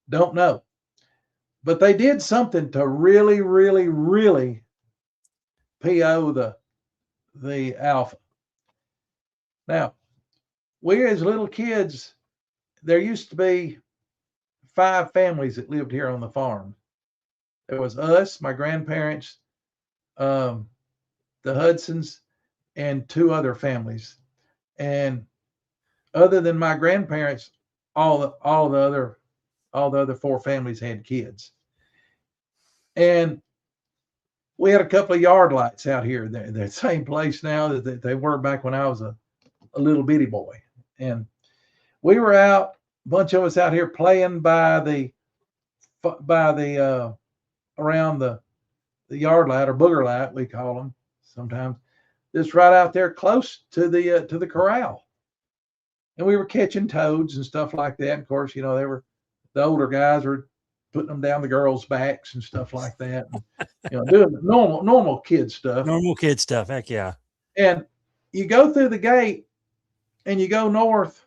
Speaker 5: Don't know. But they did something to really, really, really PO the alpha. Now, we as little kids, there used to be 5 families that lived here on the farm. There was us, my grandparents, the Hudsons, and 2 other families. And other than my grandparents, all the other 4 families had kids. And we had a couple of yard lights out here. They're the same place now that they were back when I was a little bitty boy. And we were out, a bunch of us out here playing by the around the yard light, or booger light, we call them sometimes. Just right out there close to the corral. And we were catching toads and stuff like that. Of course, the older guys were putting them down the girls' backs and stuff like that. And, doing the normal kid stuff.
Speaker 4: Normal kid stuff. Heck yeah.
Speaker 5: And you go through the gate and you go north,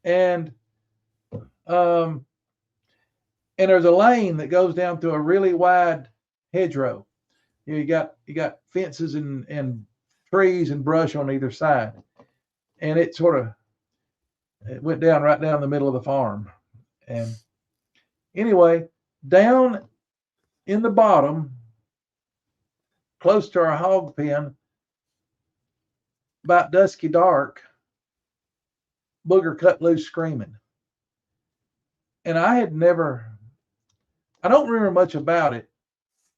Speaker 5: and there's a lane that goes down through a really wide hedgerow. You got fences and trees and brush on either side. And it went right down the middle of the farm. And anyway, down in the bottom, close to our hog pen, about dusky dark, booger cut loose screaming. And I don't remember much about it,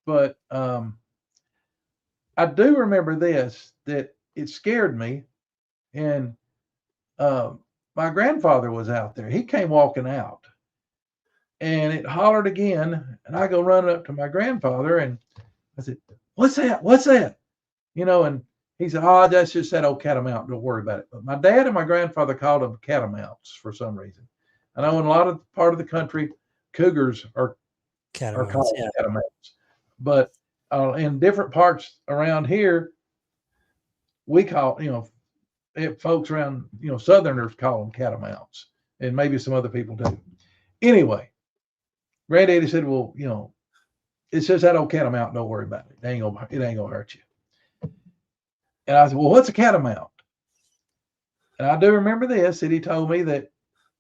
Speaker 5: but I do remember this, that it scared me. And my grandfather was out there. He came walking out, and it hollered again. And I go running up to my grandfather, and I said, "What's that? What's that?" And he said, "Oh, that's just that old catamount. Don't worry about it." But my dad and my grandfather called them catamounts for some reason. I know in a lot of part of the country, cougars are called catamounts. But in different parts around here, we call, folks around, Southerners call them catamounts, and maybe some other people do. Anyway, Granddaddy said, "Well, It's just that old catamount. Don't worry about it. It ain't gonna hurt you. And I said, well, what's a catamount? And I do remember this, that he told me that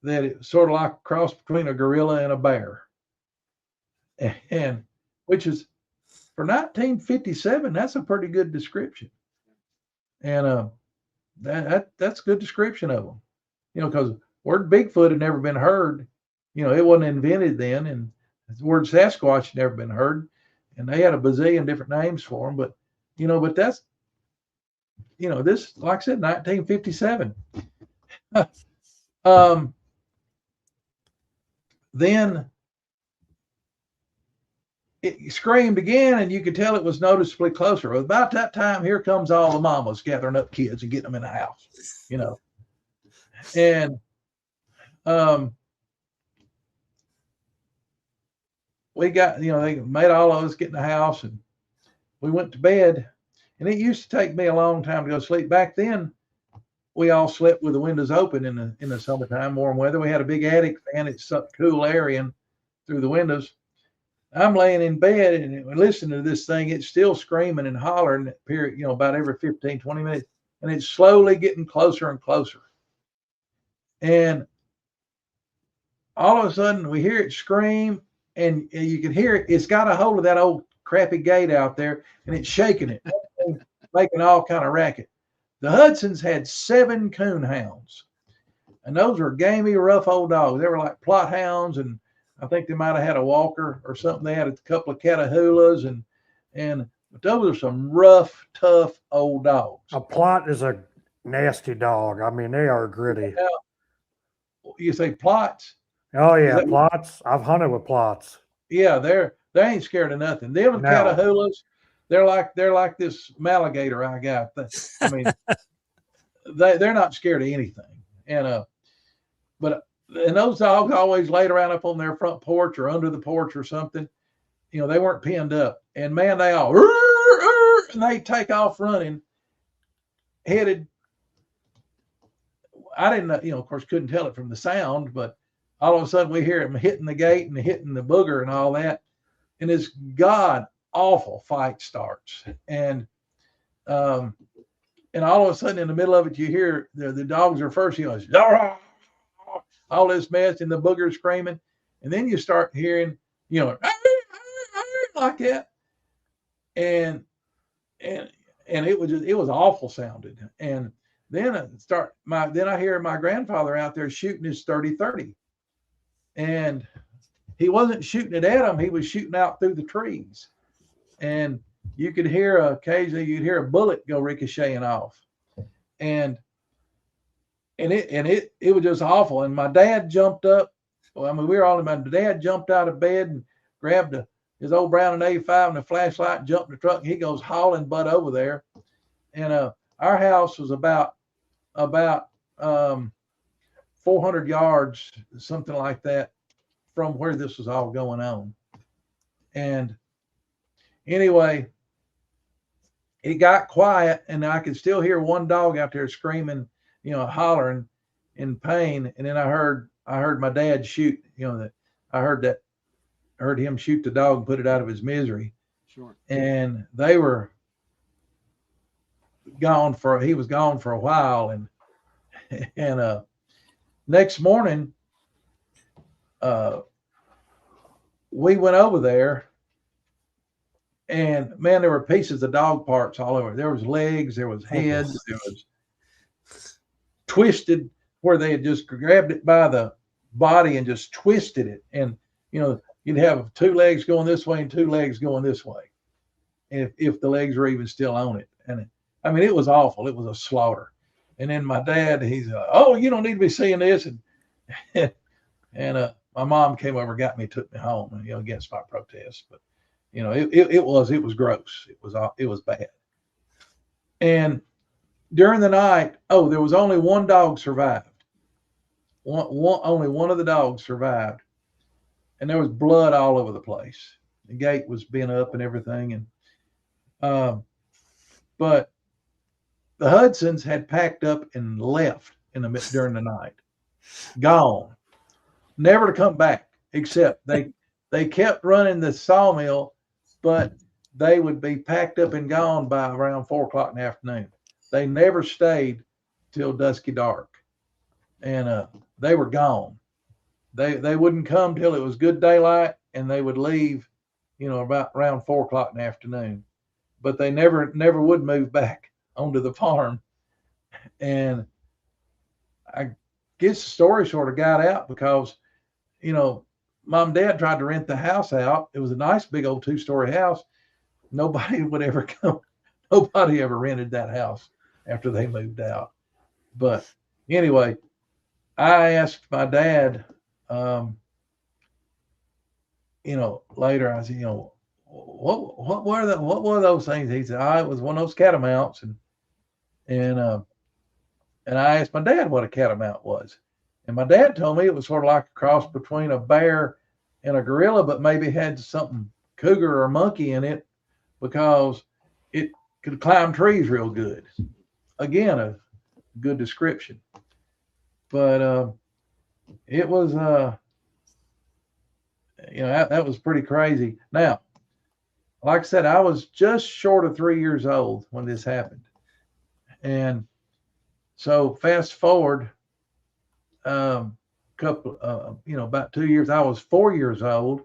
Speaker 5: it's sort of like a cross between a gorilla and a bear. And which is, for 1957, that's a pretty good description. And that's a good description of them. Because word Bigfoot had never been heard. It wasn't invented then, and the word Sasquatch had never been heard. And they had a bazillion different names for them, but that's, this, like I said, 1957. Then it screamed again, and you could tell it was noticeably closer. About that time, here comes all the mamas gathering up kids and getting them in the house, And we got, they made all of us get in the house, and we went to bed. And it used to take me a long time to go to sleep. Back then, we all slept with the windows open in the summertime, warm weather. We had a big attic fan. It sucked cool air in through the windows. I'm laying in bed and listening to this thing. It's still screaming and hollering period, about every 15, 20 minutes. And it's slowly getting closer and closer. And all of a sudden we hear it scream, and you can hear it. It's got a hold of that old crappy gate out there, and it's shaking it, making all kind of racket. The Hudsons had 7 coon hounds, and those were gamey, rough old dogs. They were like plot hounds, and I think they might have had a walker or something. They had a couple of Catahoulas, but those are some rough, tough old dogs.
Speaker 2: A plot is a nasty dog. I mean, they are gritty.
Speaker 5: Now, you say plots?
Speaker 2: Oh yeah, plots. I've hunted with plots.
Speaker 5: Yeah, they ain't scared of nothing. Them Catahoulas, they're like this Maligator I got. I mean, they're not scared of anything. And those dogs always laid around up on their front porch or under the porch or something. They weren't pinned up. And man, they all and they take off running, headed. I didn't, of course, couldn't tell it from the sound, but all of a sudden we hear them hitting the gate and hitting the booger and all that. And this god awful fight starts. And all of a sudden in the middle of it, you hear the dogs are first, all this mess and the booger screaming. And then you start hearing, like that. And it was awful sounding. And then I hear my grandfather out there shooting his 30-30. And he wasn't shooting it at him. He was shooting out through the trees. And you could hear occasionally you'd hear a bullet go ricocheting off. And it was just awful. And my dad jumped up. Well, I mean, we were all in my dad jumped out of bed and grabbed his old Brown and A5 and a flashlight, jumped in the truck, and he goes hauling butt over there. And our house was about 400 yards, something like that, from where this was all going on. And anyway, it got quiet, and I could still hear one dog out there screaming, hollering in pain. And then I heard my dad shoot, I heard him shoot the dog and put it out of his misery.
Speaker 1: Sure.
Speaker 5: And they were gone he was gone for a while. And next morning, we went over there, and man, there were pieces of dog parts all over. There was legs, there was heads, there was twisted where they had just grabbed it by the body and just twisted it. And, you'd have 2 legs going this way and 2 legs going this way, if the legs were even still on it. And it was awful. It was a slaughter. And then my dad, he's oh, you don't need to be seeing this. And my mom came over, got me, took me home, against my protest. But it was gross. It was bad. And during the night, there was only one dog survived. Only one of the dogs survived. And there was blood all over the place. The gate was bent up and everything. And but the Hudsons had packed up and left during the night, gone, never to come back. Except they kept running the sawmill but they would be packed up and gone by around 4 o'clock in the afternoon. They never stayed till dusky dark, and they were gone. They wouldn't come till it was good daylight, and they would leave, about around 4 o'clock in the afternoon. But they never would move back onto the farm. And I guess the story sort of got out because, mom and dad tried to rent the house out. It was a nice big old 2-story house. Nobody would ever come. Nobody ever rented that house after they moved out. But anyway, I asked my dad, later, I said, what were those things? He said, it was one of those catamounts. And I asked my dad what a catamount was. And my dad told me it was sort of like a cross between a bear and a gorilla, but maybe had something cougar or monkey in it because it could climb trees real good. Again, a good description. But it was, that was pretty crazy. Now, like I said, I was just short of 3 years old when this happened. And so fast forward about 2 years, I was 4 years old.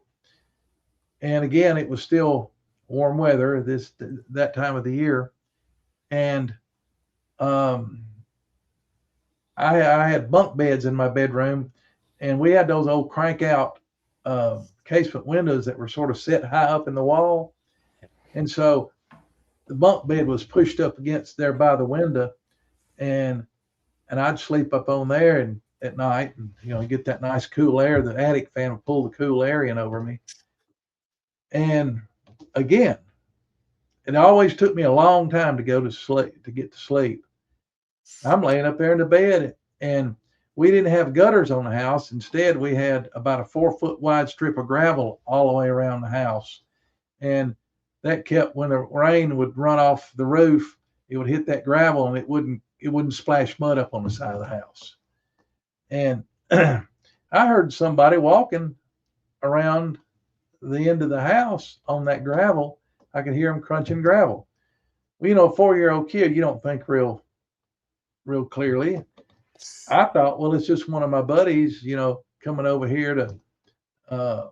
Speaker 5: And again, it was still warm weather that time of the year. And I had bunk beds in my bedroom, and we had those old crank out casement windows that were sort of set high up in the wall. And so the bunk bed was pushed up against there by the window, and I'd sleep up on there and at night and get that nice cool air. The attic fan would pull the cool air in over me. And again, it always took me a long time to get to sleep. I'm laying up there in the bed, and we didn't have gutters on the house. Instead, we had about a 4-foot wide strip of gravel all the way around the house. And that kept, when the rain would run off the roof, it would hit that gravel and it wouldn't splash mud up on the side of the house. And I heard somebody walking around the end of the house on that gravel. I could hear them crunching gravel. Well, a 4-year-old kid, you don't think real clearly. I thought, well, it's just one of my buddies, coming over here to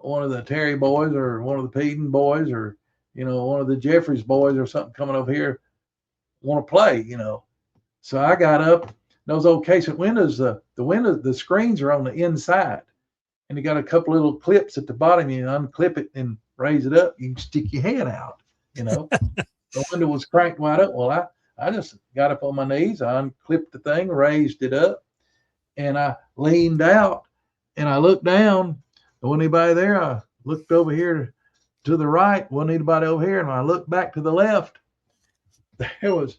Speaker 5: one of the Terry boys or one of the Peden boys or, one of the Jeffries boys or something coming over here, want to play, So I got up. Those old casement windows, the screens are on the inside, and you got a couple little clips at the bottom. You unclip it and raise it up. You can stick your head out, The window was cranked wide up. Well, I just got up on my knees. I unclipped the thing, raised it up, and I leaned out, and I looked down. There wasn't anybody there. I looked over here to the right. Wasn't anybody over here. And when I looked back to the left, there was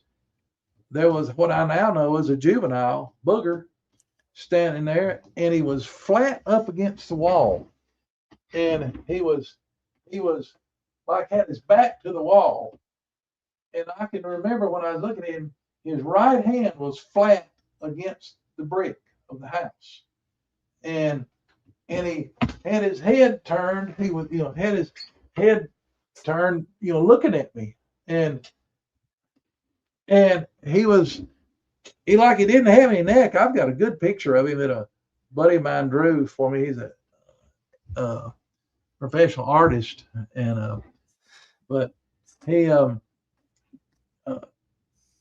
Speaker 5: what I now know as a juvenile booger standing there, and he was flat up against the wall, and he was like had his back to the wall. And I can remember when I was looking at him, his right hand was flat against the brick of the house, and he had his head turned. He was had his head turned, looking at me, and he didn't have any neck. I've got a good picture of him that a buddy of mine drew for me. He's a professional artist, and but he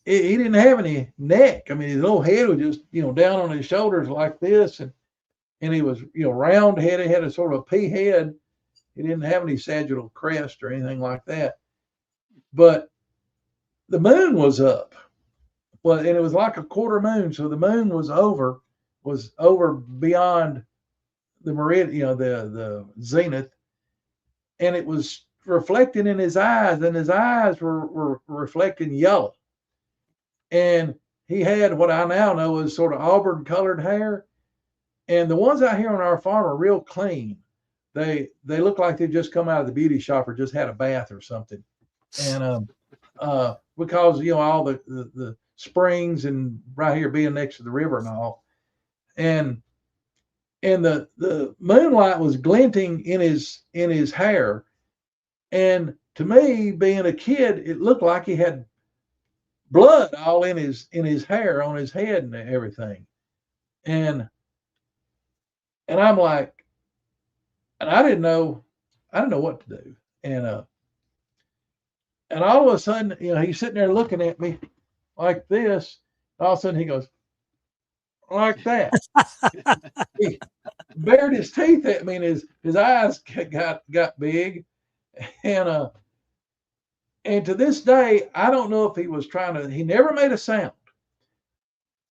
Speaker 5: didn't have any neck. I mean, his little head was just down on his shoulders like this, and he was round headed, had a sort of a pea head. He didn't have any sagittal crest or anything like that, but the moon was up. Well, and it was like a quarter moon. So the moon was over beyond the meridian, the zenith. And it was reflecting in his eyes, and his eyes were reflecting yellow. And he had what I now know is sort of auburn colored hair. And the ones out here on our farm are real clean. They look like they just come out of the beauty shop or just had a bath or something. And because all the springs and right here being next to the river and all, and the moonlight was glinting in his hair, and to me, being a kid, it looked like he had blood all in his hair, on his head and everything. And I'm like, and I didn't know what to do. And all of a sudden, he's sitting there looking at me like this. All of a sudden he goes like that. He bared his teeth at me, and his eyes got big. And to this day, I don't know if he was trying to. He never made a sound.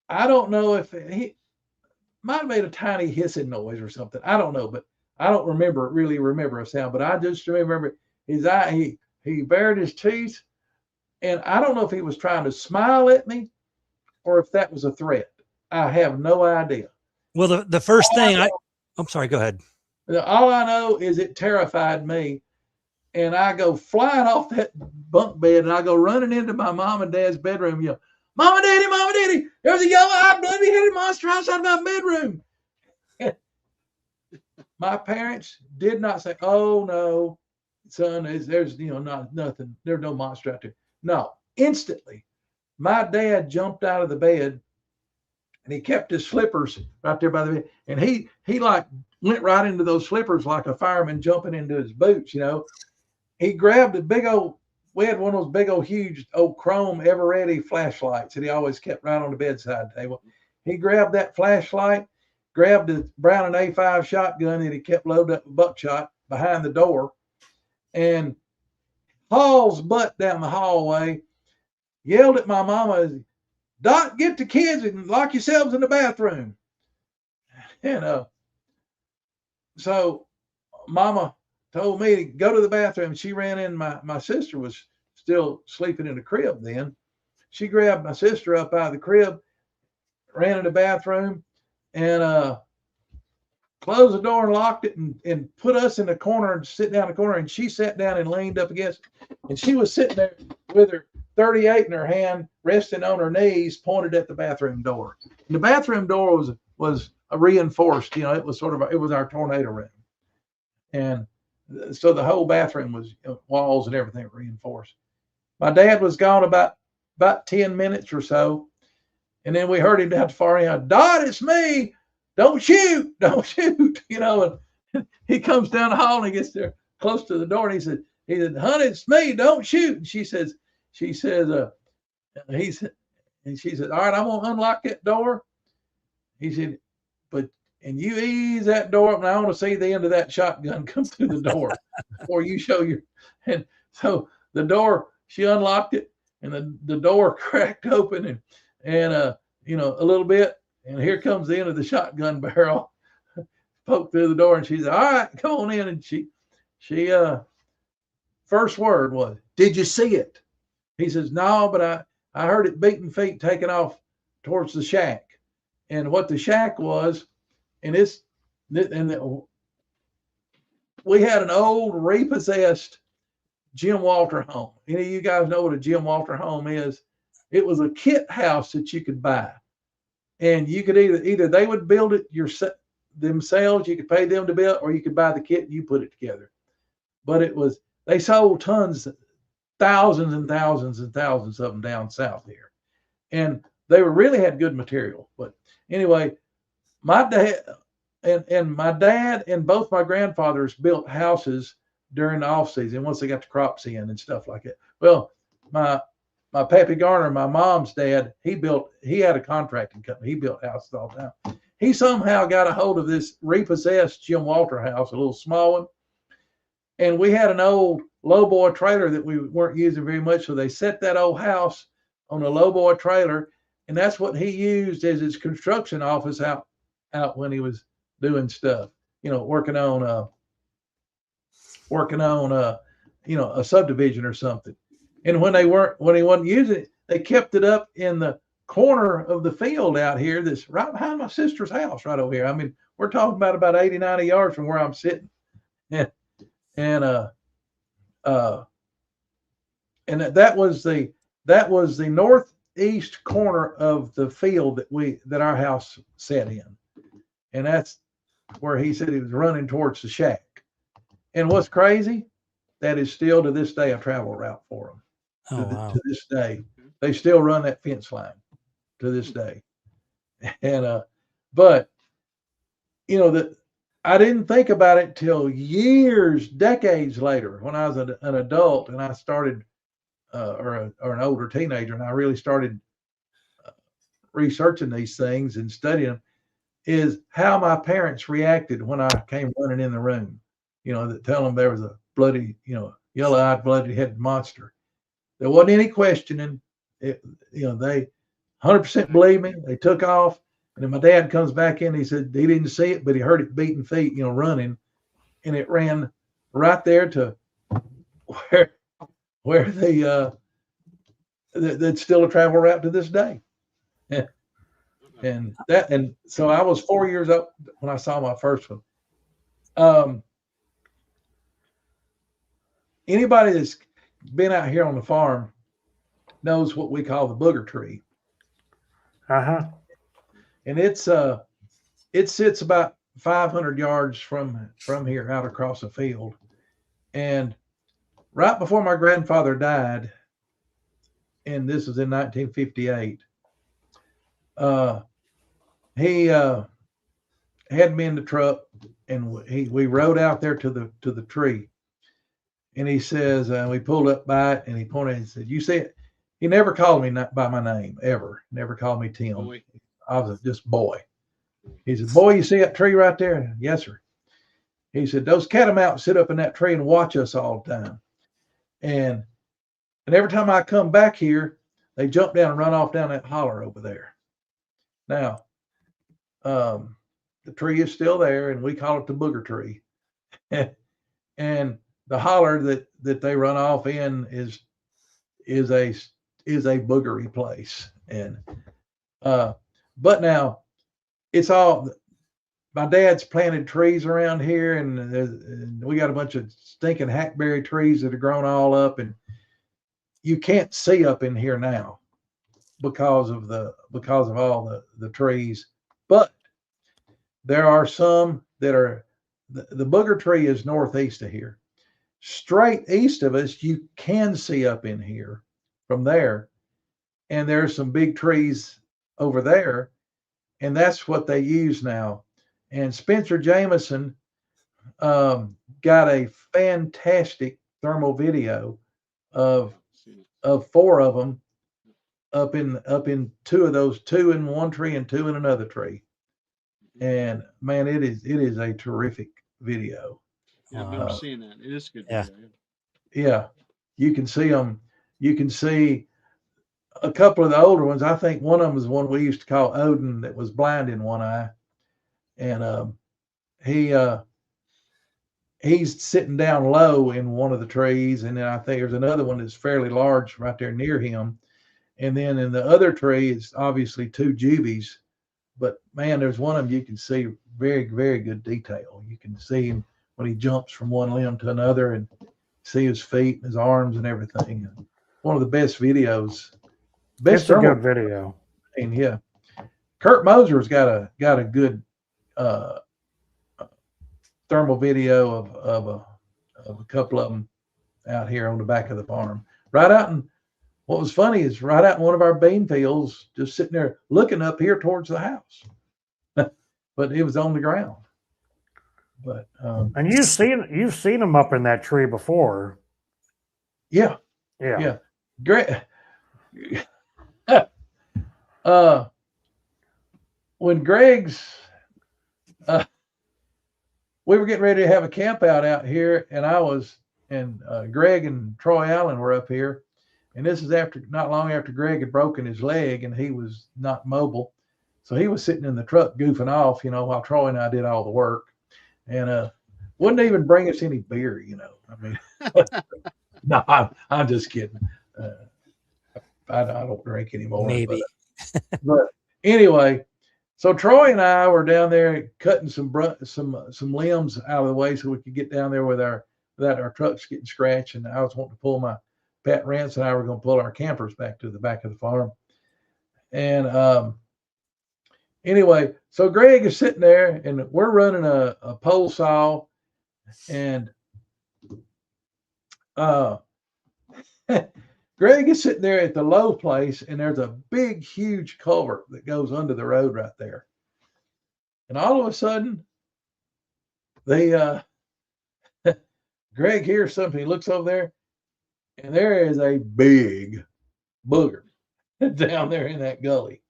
Speaker 5: I don't know if he might have made a tiny hissing noise or something. I don't know, but I don't really remember a sound. But I just remember his eye. He bared his teeth, and I don't know if he was trying to smile at me or if that was a threat. I have no idea.
Speaker 4: Well, the first thing I'm sorry, go ahead.
Speaker 5: All I know is it terrified me. And I go flying off that bunk bed, and I go running into my mom and dad's bedroom. Mama, Daddy, there's a yellow-eyed, bloody-headed monster outside my bedroom. My parents did not say, "Oh no, son, there's not nothing. There's no monster out there." No, instantly, my dad jumped out of the bed, and he kept his slippers right there by the bed, and he like went right into those slippers like a fireman jumping into his boots, He grabbed a big old, we had one of those big old, huge old chrome ever-ready flashlights that he always kept right on the bedside table. He grabbed that flashlight, grabbed the Brown and A5 shotgun that he kept loaded up with buckshot behind the door, and hauls butt down the hallway, yelled at my mama, "Doc, get the kids and lock yourselves in the bathroom." And so mama told me to go to the bathroom. She ran in. My sister was still sleeping in the crib then. She grabbed my sister up out of the crib, ran in the bathroom, and closed the door and locked it, and put us in the corner and sit down in the corner. And she sat down and leaned up against, and she was sitting there with her 38 in her hand, resting on her knees, pointed at the bathroom door. And the bathroom door was a reinforced. It was it was our tornado room, and so the whole bathroom was walls and everything reinforced. My dad was gone about 10 minutes or so. And then we heard him down the far end, "Dot, it's me. Don't shoot. Don't shoot." And he comes down the hall and he gets there close to the door, and he said, "Honey, it's me. Don't shoot." And she says, "All right, I'm going to unlock that door." He said, "And you ease that door up, and I want to see the end of that shotgun come through the door before you show your." And so the door, she unlocked it, and the door cracked open, and a little bit, and here comes the end of the shotgun barrel, poked through the door, and she said, "All right, come on in." And she first word was, "Did you see it?" He says, "No, but I heard it beating feet taking off towards the shack." And what the shack was, and we had an old repossessed Jim Walter home. Any of you guys know what a Jim Walter home is? It was a kit house that you could buy, and you could either they would build it themselves. You could pay them to build, or you could buy the kit and you put it together. But they sold tons, thousands and thousands and thousands of them down south here, and they really had good material. But anyway, my dad and both my grandfathers built houses during the off season once they got the crops in and stuff like that. Well, my Pappy Garner, my mom's dad, he had a contracting company. He built houses all the time. He somehow got a hold of this repossessed Jim Walter house, a little small one. And we had an old lowboy trailer that we weren't using very much. So they set that old house on a lowboy trailer, and that's what he used as his construction office out when he was doing stuff, working on a subdivision or something. And when he wasn't using it, they kept it up in the corner of the field out here that's right behind my sister's house right over here. I mean, we're talking about 80, 90 yards from where I'm sitting. And that was the northeast corner of the field that our house sat in. And that's where he said he was running towards the shack. And what's crazy, that is still to this day a travel route for them.
Speaker 4: Oh, wow.
Speaker 5: To this day, they still run that fence line to this day. And but you know that I didn't think about it till years, decades later, when I was an adult and I started, or an older teenager, and I really started researching these things and studying them, is how my parents reacted when I came running in the room. You know, that tell them there was a bloody, yellow-eyed, bloody-headed monster. There wasn't any questioning. They 100% believed me. They took off. And then my dad comes back in. He said he didn't see it, but he heard it beating feet, running, and it ran right there to where that's still a travel route to this day. And so I was 4 years old when I saw my first one. Anybody that's been out here on the farm knows what we call the booger tree. And it sits about 500 yards from here out across the field. And right before my grandfather died, and this was in 1958, he had me in the truck, and we rode out there to the tree. And he says, we pulled up by it, and he pointed and said, "You see it?" He never called me by my name, ever. Never called me Tim. Boy. I was just boy. He said, "Boy, you see that tree right there?" "Yes, sir." He said, "Those catamounts sit up in that tree and watch us all the time. And every time I come back here, they jump down and run off down that holler over there." Now, the tree is still there, and we call it the booger tree. And the holler that they run off in is a boogery place. And but now it's all, my dad's planted trees around here, and we got a bunch of stinking hackberry trees that are grown all up, and you can't see up in here now because of all the trees. But there are some that are, the booger tree is northeast of here. Straight east of us, you can see up in here from there. And there's some big trees over there, and that's what they use now. And Spencer Jameson got a fantastic thermal video of 4 of them up in 2 of those, 2 in one tree and 2 in another tree. And man, it is a terrific video.
Speaker 1: Yeah, I've never seen that. It is good.
Speaker 4: Yeah.
Speaker 1: Video.
Speaker 5: Yeah, you can see them. You can see a couple of the older ones. I think one of them is one we used to call Odin, that was blind in one eye, and he's sitting down low in one of the trees, and then I think there's another one that's fairly large right there near him, and then in the other tree is obviously 2 juvies. But man, there's one of them you can see very, very good detail. You can see him when he jumps from one limb to another, and see his feet and his arms and everything. One of the best videos.
Speaker 2: It's a good video.
Speaker 5: And yeah, Kurt Moser's got a good thermal video of a couple of them out here on the back of the farm. Right out in, what was funny is right out in one of our bean fields, just sitting there looking up here towards the house. But it was on the ground. But
Speaker 2: and you've seen them up in that tree before.
Speaker 5: Yeah. Great. When Greg's we were getting ready to have a camp out here, and Greg and Troy Allen were up here, and this is not long after Greg had broken his leg and he was not mobile, so he was sitting in the truck goofing off, while Troy and I did all the work. And wouldn't even bring us any beer, I mean, no, I'm just kidding. I don't drink anymore.
Speaker 4: Maybe.
Speaker 5: But anyway, so Troy and I were down there cutting some limbs out of the way so we could get down there without our trucks getting scratched. And I was wanting to pull Pat Rance and I were going to pull our campers back to the back of the farm. And anyway, so Greg is sitting there, and we're running a pole saw, and uh, Greg is sitting there at the low place, and there's a big, huge culvert that goes under the road right there. And all of a sudden, they Greg hears something. He looks over there, and there is a big booger down there in that gully.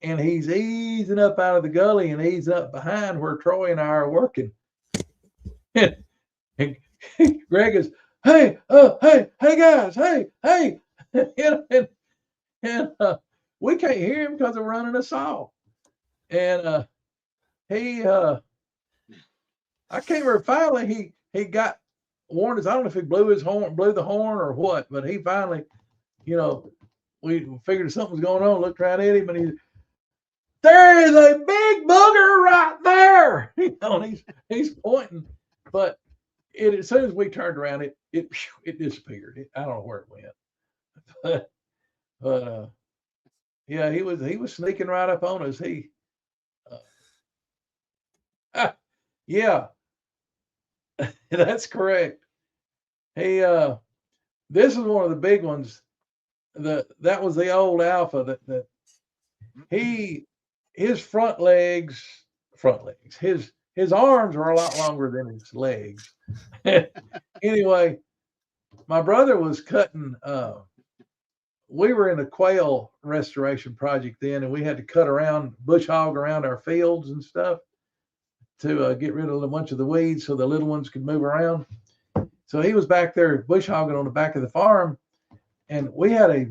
Speaker 5: And he's easing up out of the gully and easing up behind where Troy and I are working. And Greg is, hey, guys, hey. and we can't hear him because we're running a saw. And I can't remember. Finally, he got warned us. I don't know if he blew the horn or what, but he finally, we figured something was going on. Looked right at him, and there is a big booger right there. And he's pointing, but as soon as we turned around, it disappeared. I don't know where it went, but yeah, he was sneaking right up on us. Yeah, that's correct. This is one of the big ones. That was the old Alpha that his front legs, his arms were a lot longer than his legs. Anyway, my brother was cutting, we were in a quail restoration project then, and we had to cut bush hog around our fields and stuff to get rid of a bunch of the weeds so the little ones could move around. So he was back there bush hogging on the back of the farm, and we had a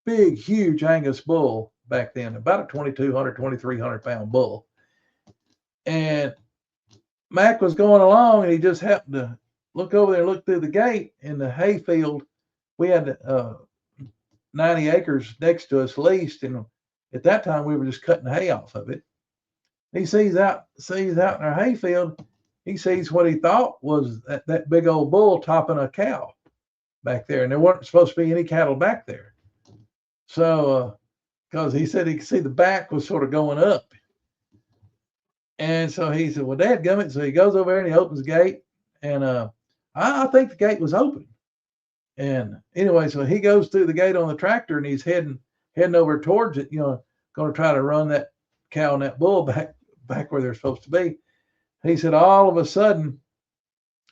Speaker 5: big, huge Angus bull back then, about a 2,200, 2,300 pound bull. And Mac was going along, and he just happened to look over there and look through the gate in the hay field. We had 90 acres next to us leased, and at that time we were just cutting hay off of it. He sees out in our hay field, he sees what he thought was that big old bull topping a cow back there, and there weren't supposed to be any cattle back there. So, because he said he could see the back was sort of going up. And so he said, well, dadgummit. So he goes over there and he opens the gate, and I think the gate was open. And anyway, so he goes through the gate on the tractor, and he's heading over towards it, going to try to run that cow and that bull back where they're supposed to be. He said all of a sudden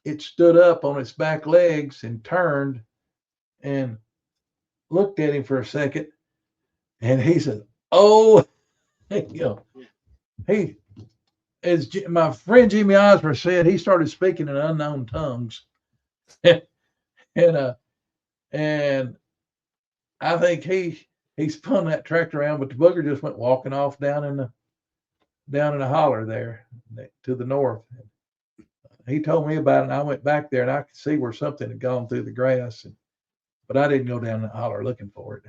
Speaker 5: it stood up on its back legs and turned and looked at him for a second. And he said, oh, he, as my friend Jimmy Osmer said, he started speaking in unknown tongues. and I think he spun that tractor around, but the booger just went walking off down in the holler there to the north. He told me about it, and I went back there, and I could see where something had gone through the grass, but I didn't go down the holler looking for it.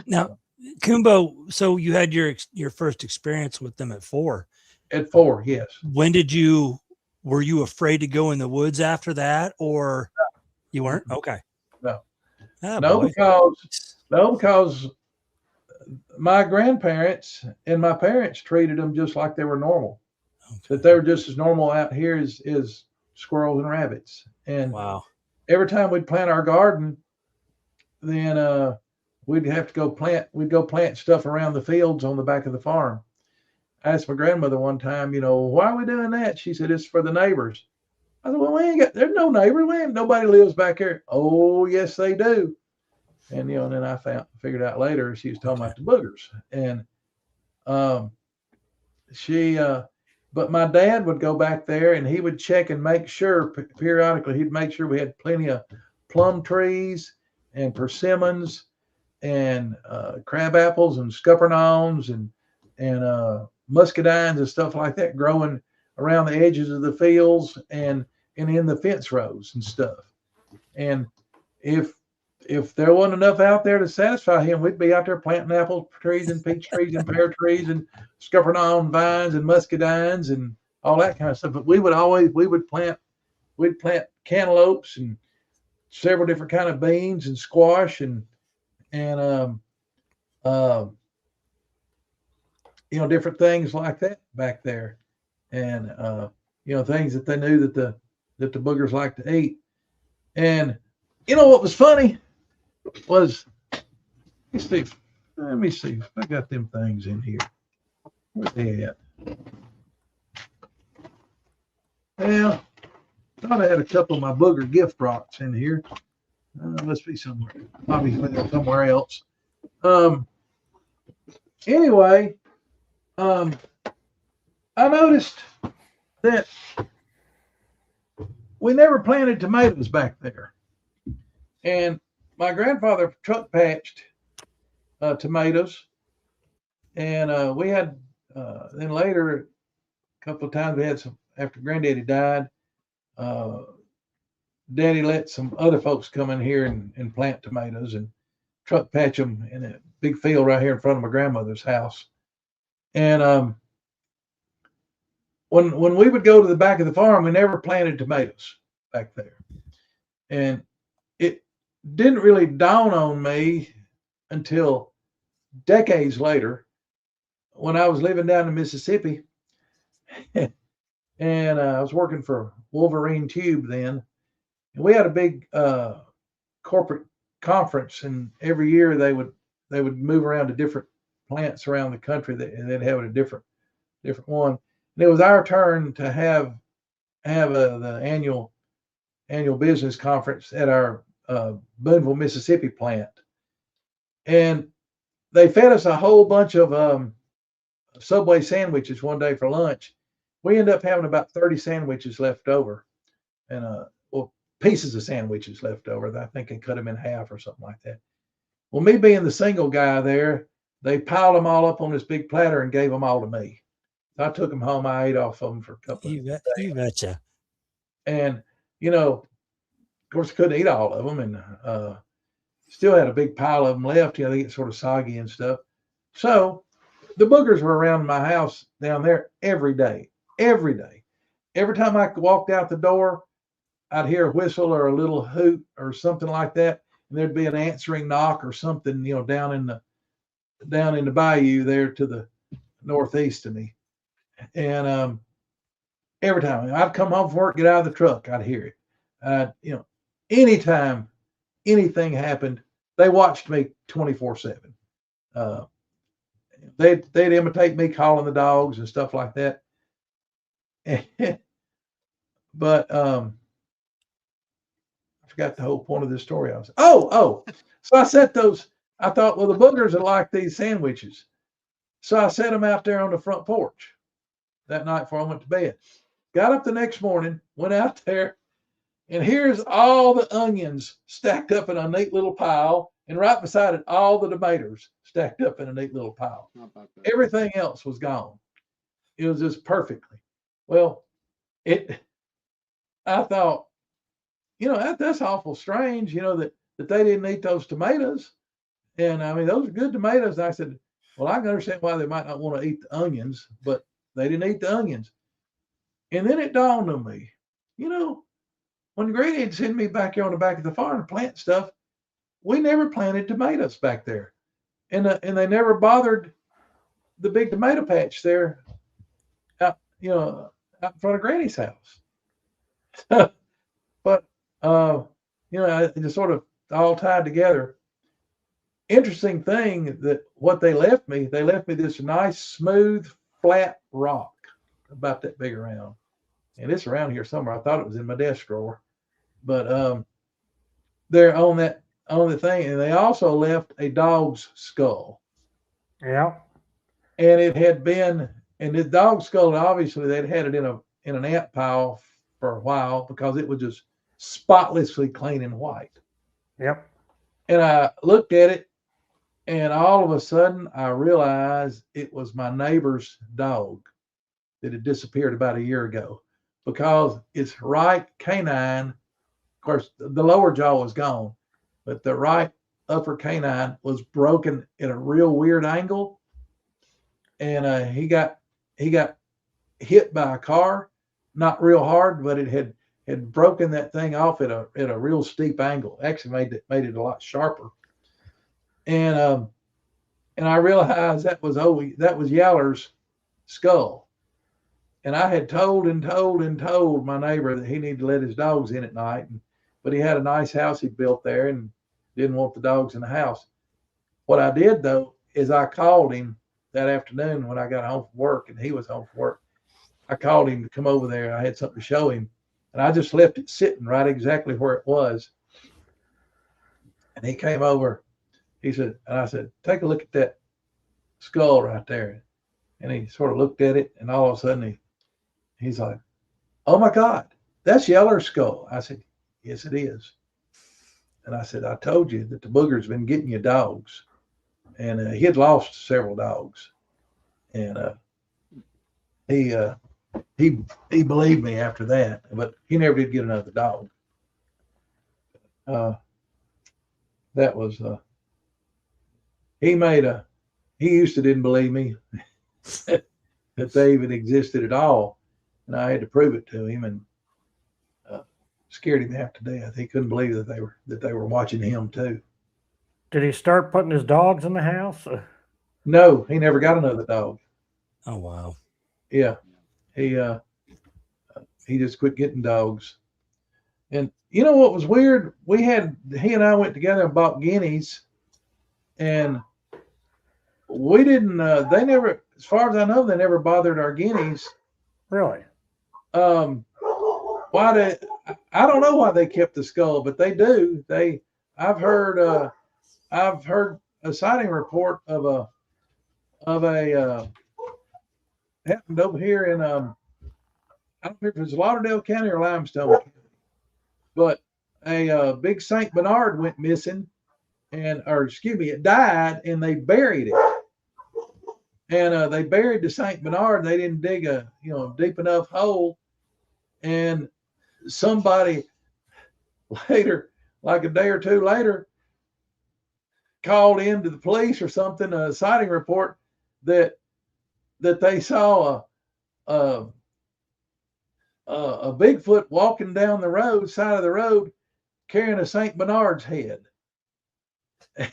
Speaker 4: Now, Coonbo, so you had your first experience with them at 4.
Speaker 5: At 4, yes.
Speaker 4: Were you afraid to go in the woods after that, or you weren't? Okay.
Speaker 5: No.
Speaker 4: Oh,
Speaker 5: no,
Speaker 4: boy.
Speaker 5: because my grandparents and my parents treated them just like they were normal. Okay. That they were just as normal out here as squirrels and rabbits. And
Speaker 4: wow.
Speaker 5: Every time we'd plant our garden, then we'd have to go plant stuff around the fields on the back of the farm. I asked my grandmother one time, why are we doing that? She said, it's for the neighbors. I said, well, there's no neighbors. Nobody lives back here. Oh, yes, they do. And, and then I figured out later she was talking about the boogers. And but my dad would go back there, and he would check and make sure periodically, he'd make sure we had plenty of plum trees and persimmons and crab apples and scuppernawns and muscadines and stuff like that growing around the edges of the fields and in the fence rows and stuff. And if there wasn't enough out there to satisfy him, we'd be out there planting apple trees and peach trees and pear trees and scuppernong vines and muscadines and all that kind of stuff. But we'd plant cantaloupes and several different kind of beans and squash and different things like that back there, and things that they knew that the boogers like to eat. And You know what was funny was, let me see if I got them things in here. Where they at? Well, thought I had a couple of my booger gift rocks in here. Must be somewhere. Obviously, they're somewhere else. Anyway, I noticed that we never planted tomatoes back there. And my grandfather truck patched tomatoes. And we had, then later, a couple of times we had some, after Granddaddy died, Daddy let some other folks come in here and plant tomatoes and truck patch them in a big field right here in front of my grandmother's house. And when we would go to the back of the farm, we never planted tomatoes back there. And it didn't really dawn on me until decades later when I was living down in Mississippi. And I was working for Wolverine Tube then. And we had a big corporate conference, and every year they would move around to different plants around the country, and they'd have a different one. And it was our turn to have the annual business conference at our Booneville, Mississippi plant. And they fed us a whole bunch of Subway sandwiches one day for lunch. We ended up having about 30 sandwiches left over, and pieces of sandwiches left over. I think they cut them in half or something like that. Well, me being the single guy there, they piled them all up on this big platter and gave them all to me. So I took them home. I ate off of them for a couple of days.
Speaker 4: You betcha.
Speaker 5: And, of course, I couldn't eat all of them, and still had a big pile of them left. They get sort of soggy and stuff. So the boogers were around my house down there every day. Every day. Every time I walked out the door, I'd hear a whistle or a little hoot or something like that, and there'd be an answering knock or something, down in the bayou there to the northeast of me. And every time I'd come home from work, get out of the truck, I'd hear it. Anytime anything happened, they watched me 24/7. They'd imitate me calling the dogs and stuff like that. But I forgot the whole point of this story. So I set those. I thought, well, the boogers are like these sandwiches, so I set them out there on the front porch that night before I went to bed. Got up the next morning, went out there, and here's all the onions stacked up in a neat little pile, and right beside it, all the tomatoes stacked up in a neat little pile. Everything else was gone. It was just perfectly. Well, I thought, that's awful strange, that they didn't eat those tomatoes. And I mean, those are good tomatoes. And I said, well, I can understand why they might not want to eat the onions, but they didn't eat the onions. And then it dawned on me, when Granny had sent me back here on the back of the farm to plant stuff, we never planted tomatoes back there. And they never bothered the big tomato patch there out in front of Granny's house. But it just sort of all tied together. Interesting thing that what they left me this nice, smooth, flat rock about that big around. And it's around here somewhere. I thought it was in my desk drawer. But they're on the thing. And they also left a dog's skull.
Speaker 2: Yeah.
Speaker 5: And it had been, and the dog skull, obviously they'd had it in an ant pile for a while because it was just spotlessly clean and white.
Speaker 2: Yep.
Speaker 5: And I looked at it, and all of a sudden I realized it was my neighbor's dog that had disappeared about a year ago, because its right canine, of course, the lower jaw was gone, but the right upper canine was broken at a real weird angle. And he got hit by a car, not real hard, but it had broken that thing off at a real steep angle. Actually made it a lot sharper. And I realized that was Yaller's skull. And I had told my neighbor that he needed to let his dogs in at night. but he had a nice house he built there and didn't want the dogs in the house. What I did though is I called him that afternoon when I got home from work and he was home from work. I called him to come over there. I had something to show him, and I just left it sitting right exactly where it was. And he came over. He said, and I said, take a look at that skull right there. And he sort of looked at it, and all of a sudden he's like, oh my God, that's Yeller's skull. I said, yes, it is. And I said, I told you that the booger's been getting you dogs. And he had lost several dogs. And he believed me after that, but he never did get another dog. That was he used to didn't believe me that they even existed at all, and I had to prove it to him, and scared him half to death. He couldn't believe that they were watching him too.
Speaker 2: Did he start putting his dogs in the house?
Speaker 5: No, he never got another dog.
Speaker 4: Oh wow.
Speaker 5: Yeah, he just quit getting dogs. And you know what was weird? He and I went together and bought guineas, and we didn't. They never, as far as I know, they never bothered our guineas.
Speaker 2: Really?
Speaker 5: Why did I don't know why they kept the skull, but they do. I've heard a sighting report of a happened over here in I don't know if it was Lauderdale County or Limestone County, but a big Saint Bernard went missing, it died, and they buried it. And they buried the Saint Bernard. They didn't dig a deep enough hole, and somebody later, like a day or two later, called into the police or something, a sighting report that they saw a Bigfoot walking down the side of the road, carrying a Saint Bernard's head. And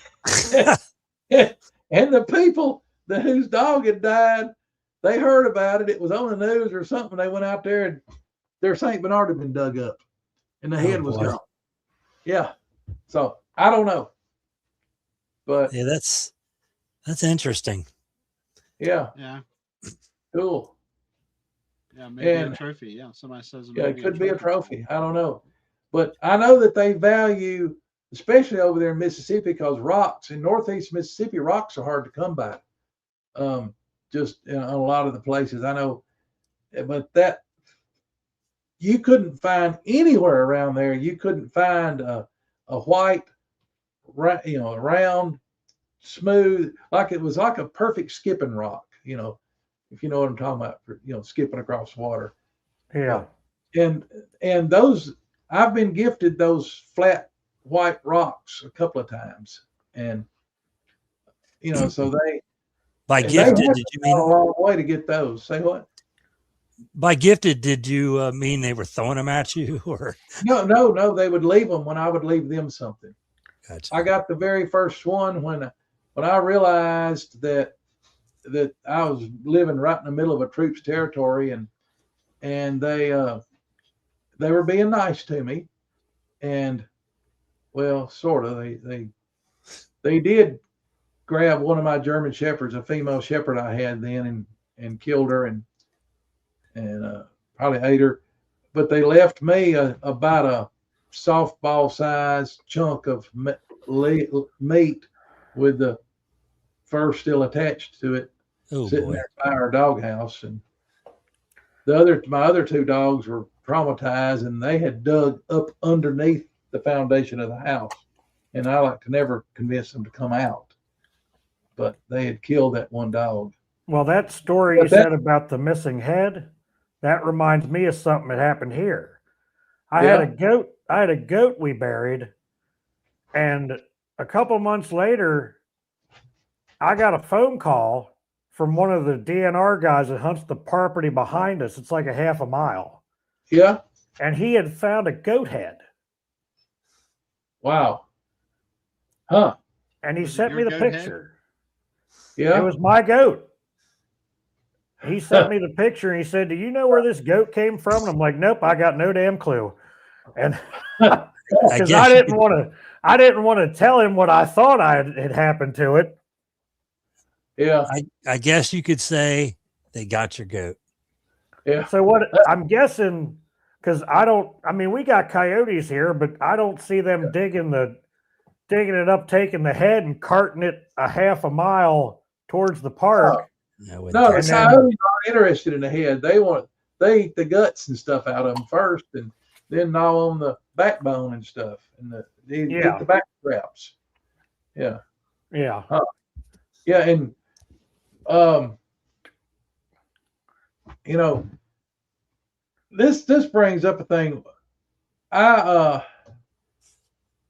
Speaker 5: the people whose dog had died, they heard about it. It was on the news or something. They went out there, and their Saint Bernard had been dug up, and the head was gone. Yeah. So I don't know, but
Speaker 4: yeah, that's interesting.
Speaker 5: Yeah.
Speaker 1: Yeah.
Speaker 5: Cool.
Speaker 1: Yeah, maybe a trophy. Yeah, somebody says
Speaker 5: it could be a trophy. I don't know, but I know that they value, especially over there in Mississippi, because rocks in Northeast Mississippi, rocks are hard to come by. Just in a lot of the places I know, but that you couldn't find anywhere around there. You couldn't find a white, round, smooth, like it was like a perfect skipping rock. If you know what I'm talking about, skipping across water.
Speaker 2: Yeah.
Speaker 5: And those, I've been gifted those flat white rocks a couple of times, and so
Speaker 4: by gifted, did you mean
Speaker 5: a long way to get those? Say what?
Speaker 4: By gifted, did you mean they were throwing them at you, or
Speaker 5: no? They would leave them when I would leave them something.
Speaker 4: Gotcha.
Speaker 5: I got the very first one when I realized that I was living right in the middle of a troops territory, and they were being nice to me, and well, sort of. They did grab one of my German shepherds, a female shepherd I had then, and killed her and probably ate her, but they left me about a softball sized chunk of meat with the fur still attached to it, sitting there by our doghouse. And my other two dogs were traumatized, and they had dug up underneath the foundation of the house, and I like to never convince them to come out, but they had killed that one dog.
Speaker 2: Well, that story you said about the missing head, that reminds me of something that happened here. I had a goat we buried, and a couple months later, I got a phone call from one of the DNR guys that hunts the property behind us. It's like a half a mile.
Speaker 5: Yeah.
Speaker 2: And he had found a goat head.
Speaker 5: Wow. Huh.
Speaker 2: And he sent me the picture.
Speaker 5: Yeah.
Speaker 2: It was my goat. He sent me the picture, and he said, "Do you know where this goat came from?" And I'm like, "Nope, I got no damn clue." And
Speaker 4: I
Speaker 2: because
Speaker 4: guess
Speaker 2: I didn't want to tell him what I thought had happened to it.
Speaker 5: Yeah,
Speaker 4: I guess you could say they got your goat.
Speaker 5: yeah.
Speaker 2: So what I'm guessing, because I mean, we got coyotes here, but I don't see them digging it up, taking the head and carting it a half a mile towards the park.
Speaker 4: I wouldn't
Speaker 5: No, the
Speaker 4: think so.
Speaker 2: then-
Speaker 5: coyotes aren't interested in the head. They eat the guts and stuff out of them first, and then gnaw on the backbone and stuff, and they
Speaker 2: Yeah.
Speaker 5: eat the back straps. Yeah,
Speaker 2: Yeah.
Speaker 5: yeah, and um, you know, this brings up a thing. I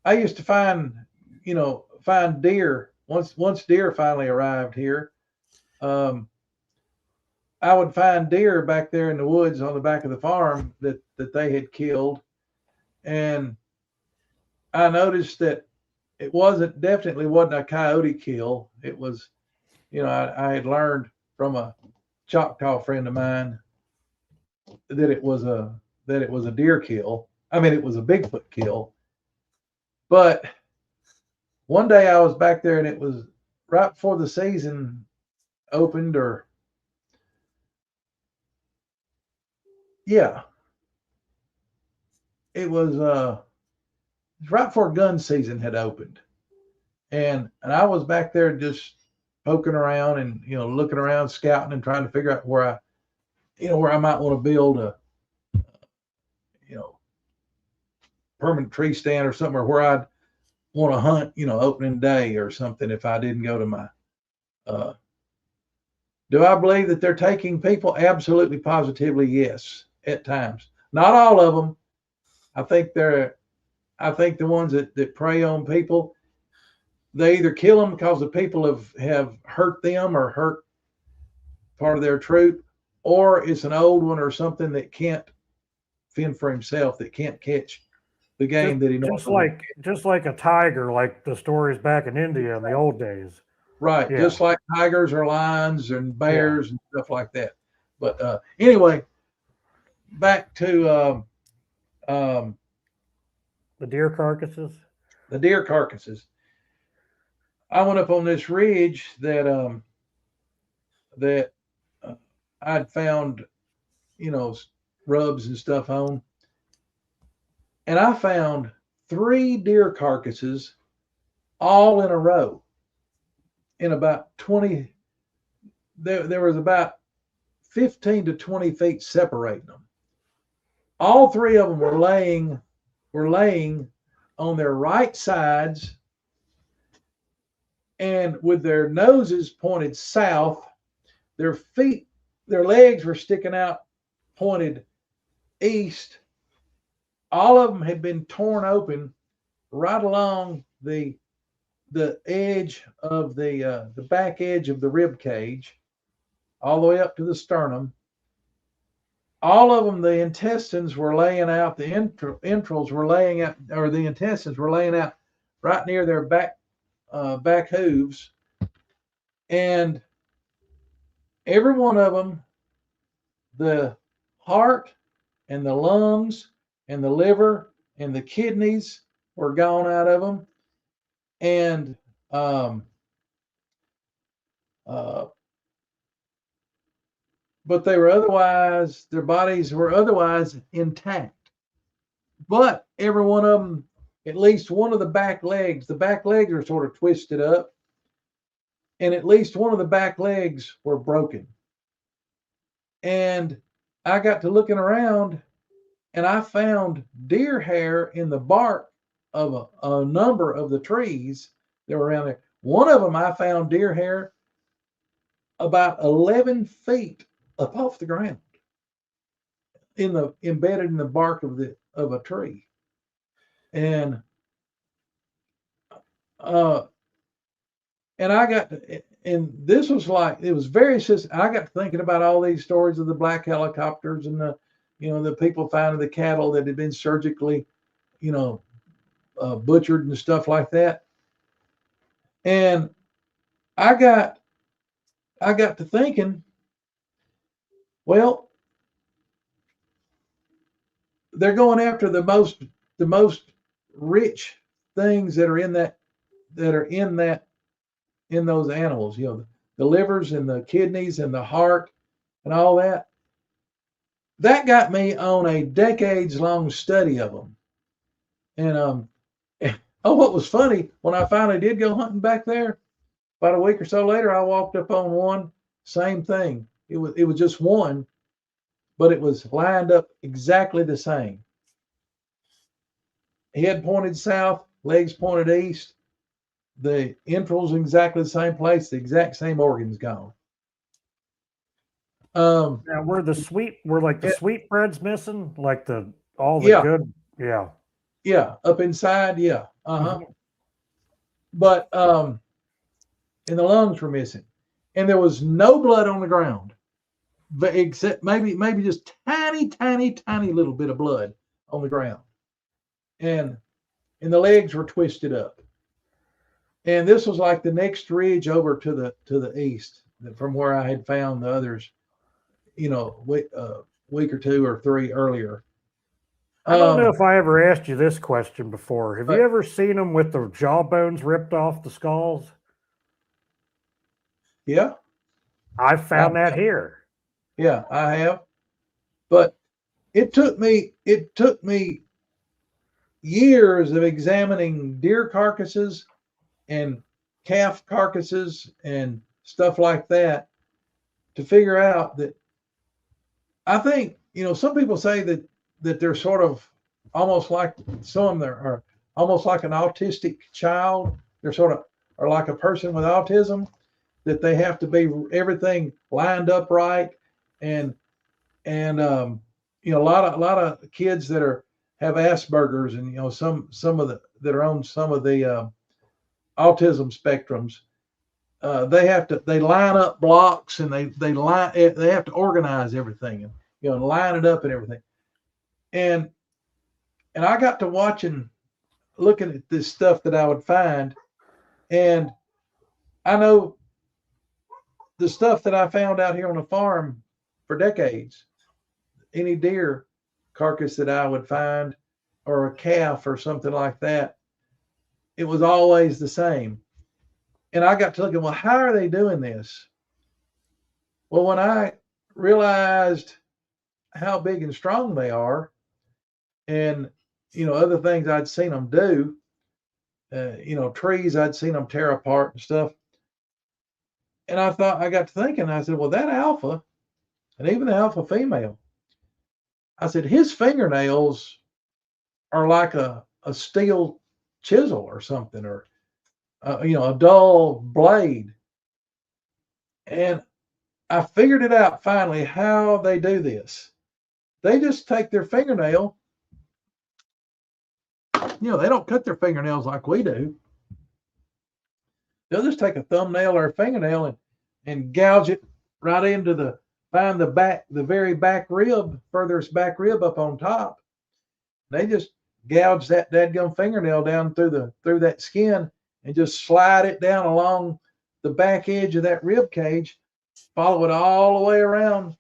Speaker 5: used to find deer once deer finally arrived here. I would find deer back there in the woods on the back of the farm that they had killed, and I noticed that it definitely wasn't a coyote kill. It was, I had learned from a Choctaw friend of mine that it was a deer kill. I mean, it was a Bigfoot kill. But one day I was back there, and it was right before the season opened, or yeah, it was right before gun season had opened, and I was back there just poking around and looking around, scouting, and trying to figure out where I might want to build a permanent tree stand or something, or where I'd want to hunt opening day or something if I didn't go to my do I believe that they're taking people? Absolutely, positively, yes, at times. Not all of them. I think the ones that prey on people, they either kill them because the people have hurt them or hurt part of their troop, or it's an old one or something that can't fend for himself, that can't catch the game that he knows.
Speaker 2: Just like a tiger, like the stories back in India in the old days.
Speaker 5: Right,
Speaker 2: Yeah.
Speaker 5: just like tigers or lions and bears and stuff like that. But anyway, back to
Speaker 2: The deer carcasses.
Speaker 5: the deer carcasses. I went up on this ridge that I'd found, rubs and stuff on, and I found 3 deer carcasses all in a row. In about 20, there was about 15 to 20 feet separating them. All 3 of them were laying on their right sides, and with their noses pointed south. Their legs were sticking out, pointed east. All of them had been torn open right along the edge of the back edge of the rib cage, all the way up to the sternum. All of them, the intestines were laying out, the entrails were laying out, or the intestines were laying out right near their back hooves, and every one of them, the heart and the lungs and the liver and the kidneys were gone out of them, and but their bodies were otherwise intact. But every one of them, at least one of the back legs are sort of twisted up, and at least one of the back legs were broken. And I got to looking around, and I found deer hair in the bark of a number of the trees that were around there. One of them, I found deer hair about 11 feet up off the ground, embedded in the bark of a tree. And and this was like, it was very I got thinking about all these stories of the black helicopters and the people finding the cattle that had been surgically butchered and stuff like that. And I got to thinking, well, they're going after the most rich things that are in those animals. The livers and the kidneys and the heart and all that. That got me on a decades-long study of them. And what was funny, when I finally did go hunting back there, about a week or so later, I walked up on one, same thing. It was just one, but it was lined up exactly the same. Head pointed south, legs pointed east. The entrails in exactly the same place, the exact same organs gone.
Speaker 2: Now, were the sweetbreads missing? Like all the
Speaker 5: Yeah.
Speaker 2: good, yeah.
Speaker 5: Yeah, up inside, yeah. But and the lungs were missing. And there was no blood on the ground. But except maybe just tiny little bit of blood on the ground. And the legs were twisted up. And this was like the next ridge over to the east from where I had found the others, week or two or three earlier.
Speaker 2: I don't know if I ever asked you this question before. Have you ever seen them with the jawbones ripped off the skulls?
Speaker 5: Yeah.
Speaker 2: I found that here.
Speaker 5: Yeah, I have. But it took me years of examining deer carcasses and calf carcasses and stuff like that to figure out that I think, some people say that they're sort of almost like some of them are almost like an autistic child. They're sort of are like a person with autism, that they have to be everything lined up right. And a lot of kids that have Asperger's and, some of the that are on some of the autism spectrums, they line up blocks and they have to organize everything and line it up and everything. And I got to looking at this stuff that I would find, and I know the stuff that I found out here on the farm for decades. Any deer carcass that I would find, or a calf or something like that, it was always the same. And I got to looking, well, how are they doing this? Well, when I realized how big and strong they are, and other things I'd seen them do, trees I'd seen them tear apart and stuff, and I got to thinking, I said, well, that alpha, and even the alpha female, I said, his fingernails are like a steel chisel or something, or a dull blade. And I figured it out finally how they do this. They just take their fingernail. They don't cut their fingernails like we do. They'll just take a thumbnail or a fingernail and gouge it right into find the very back rib, furthest back rib up on top. They just gouge that dadgum fingernail down through that skin and just slide it down along the back edge of that rib cage, follow it all the way around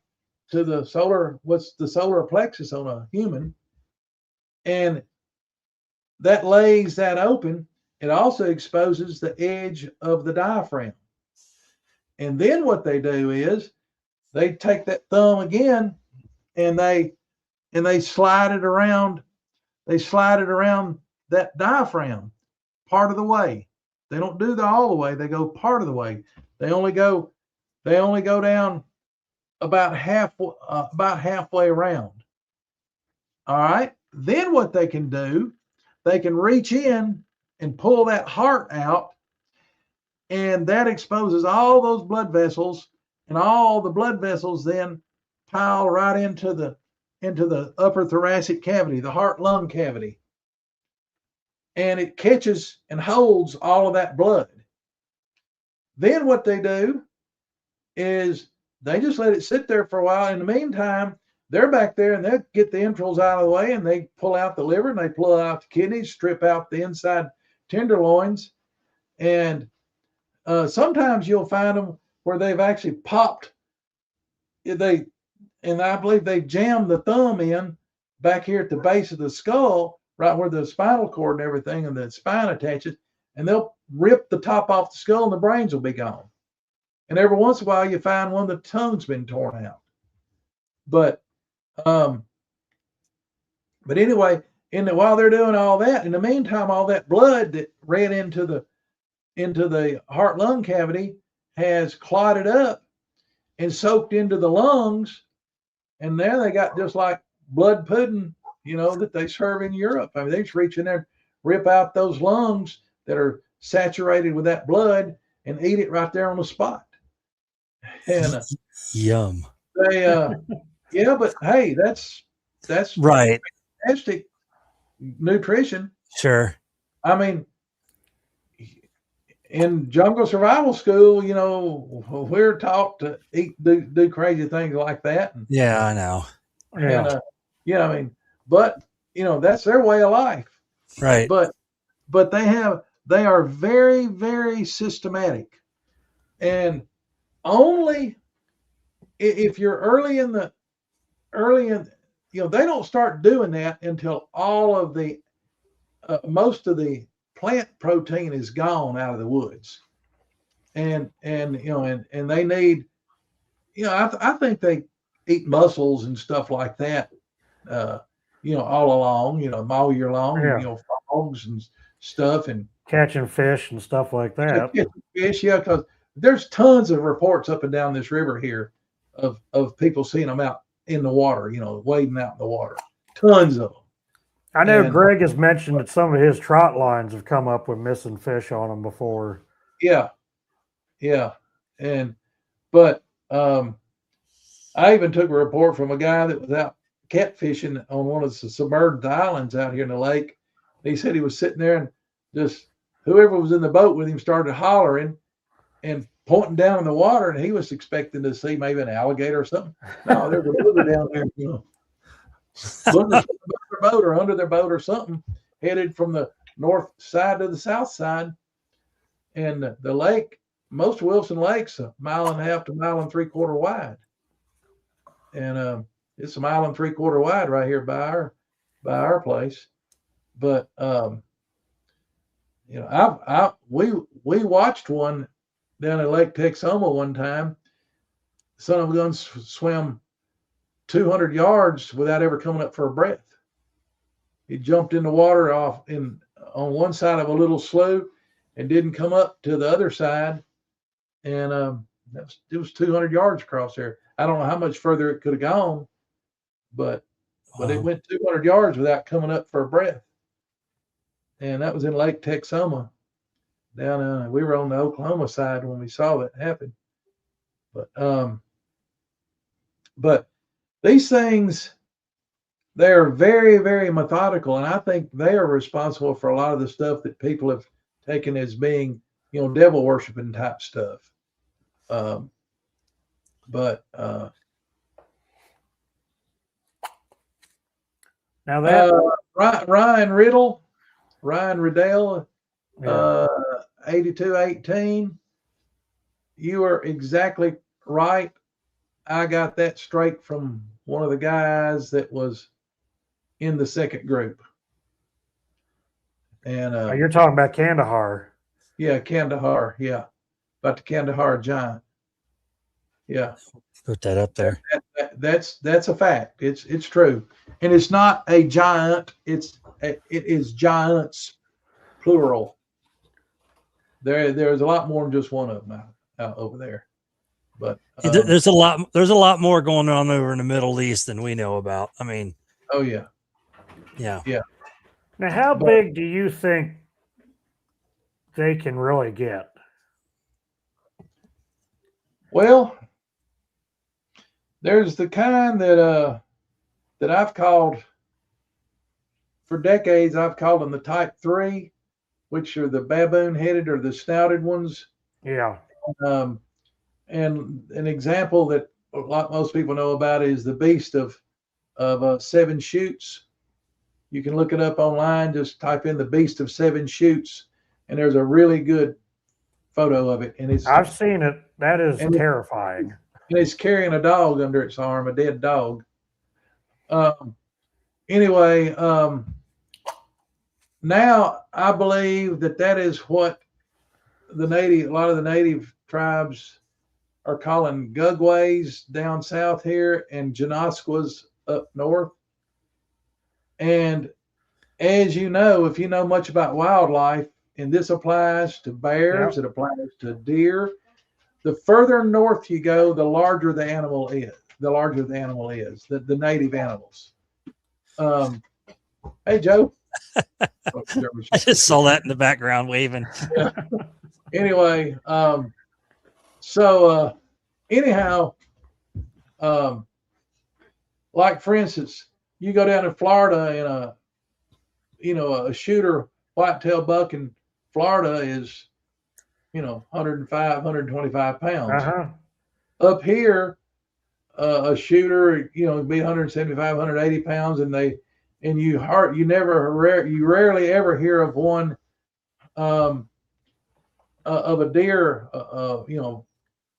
Speaker 5: to the solar plexus on a human, and that lays that open. It also exposes the edge of the diaphragm. And then what they do is they take that thumb again and they slide it around. They slide it around that diaphragm part of the way. They don't do all the way. They go part of the way. They only go down about halfway around. All right. Then what they can do, they can reach in and pull that heart out, and that exposes all those blood vessels, and all the blood vessels then pile right into the upper thoracic cavity, the heart-lung cavity. And it catches and holds all of that blood. Then what they do is they just let it sit there for a while. In the meantime, they're back there and they'll get the entrails out of the way, and they pull out the liver and they pull out the kidneys, strip out the inside tenderloins. And sometimes you'll find them where they've actually popped. And I believe they jammed the thumb in back here at the base of the skull right where the spinal cord and everything and the spine attaches, and they'll rip the top off the skull and the brains will be gone. And every once in a while you find one the tongue's been torn out. But anyway, while they're doing all that, in the meantime, all that blood that ran into the heart lung cavity has clotted up and soaked into the lungs, and now they got just like blood pudding, that they serve in Europe. I mean, they just reach in there, rip out those lungs that are saturated with that blood, and eat it right there on the spot. And
Speaker 4: yum.
Speaker 5: they, yeah, but hey, that's
Speaker 4: right.
Speaker 5: Fantastic nutrition.
Speaker 4: Sure.
Speaker 5: I mean, in jungle survival school, we're taught to do crazy things like that. And,
Speaker 4: yeah, I know.
Speaker 5: And, I mean, but that's their way of life.
Speaker 4: Right.
Speaker 5: But they are very, very systematic, and only if you're early in, they don't start doing that until all of the most of the plant protein is gone out of the woods, and they need, I think they eat mussels and stuff like that, all along, all year long, frogs and stuff, and
Speaker 2: catching fish and stuff like that.
Speaker 5: Fish, because there's tons of reports up and down this river here of people seeing them out in the water, wading out in the water. Tons of them.
Speaker 2: I know Greg has mentioned that some of his trot lines have come up with missing fish on them before.
Speaker 5: Yeah. But I even took a report from a guy that was out catfishing on one of the submerged islands out here in the lake. He said he was sitting there and just whoever was in the boat with him started hollering and pointing down in the water, and he was expecting to see maybe an alligator or something. No, there was a looker down there, looking for their boat or under their boat or something, headed from the north side to the south side. And the lake, most Wilson Lake's 1.5 miles to 1.75 miles wide. And it's 1.75 miles wide right here by our place. But we watched one down at Lake Texoma one time. Son of a gun swam 200 yards without ever coming up for a breath. He jumped in the water on one side of a little slough and didn't come up to the other side. And it was 200 yards across there. I don't know how much further it could have gone, but it went 200 yards without coming up for a breath. And that was in Lake Texoma. Down, we were on the Oklahoma side when we saw that happen. But these things, they are very, very methodical, and I think they are responsible for a lot of the stuff that people have taken as being, devil worshiping type stuff. Now that Ryan Riddell, 8218. You are exactly right. I got that straight from one of the guys that was in the second group. And
Speaker 2: you're talking about Kandahar.
Speaker 5: Yeah, Kandahar. Yeah, about the Kandahar giant. Yeah,
Speaker 4: put that up there.
Speaker 5: That's a fact. It's true, and it's not a giant. It is giants, plural. There's a lot more than just one of them out over there. But
Speaker 4: there's a lot more going on over in the Middle East than we know about. I mean,
Speaker 5: oh yeah.
Speaker 2: Now, how big do you think they can really get?
Speaker 5: Well, there's the kind that I've called for decades. I've called them the type 3, which are the baboon-headed or the snouted ones.
Speaker 2: Yeah.
Speaker 5: And an example that most people know about is the beast of 7 shoots. You can look it up online. Just type in the beast of 7 shoots, and there's a really good photo of it. And
Speaker 2: I've seen it. That is terrifying.
Speaker 5: And it's carrying a dog under its arm, a dead dog. Anyway, now I believe that is what a lot of the native tribes are calling gugways down south here and Janasquas up north. And as you know, if you know much about wildlife, and this applies to bears, it applies to deer. The further north you go, the larger the animal is. The native animals. Hey, Joe.
Speaker 4: I just saw that in the background waving.
Speaker 5: Yeah. Anyway, anyhow, like for instance, you go down to Florida and a shooter whitetail buck in Florida is 105, 125 pounds. Up here, a shooter would be 175, 180 pounds, and you rarely ever hear of one of a deer,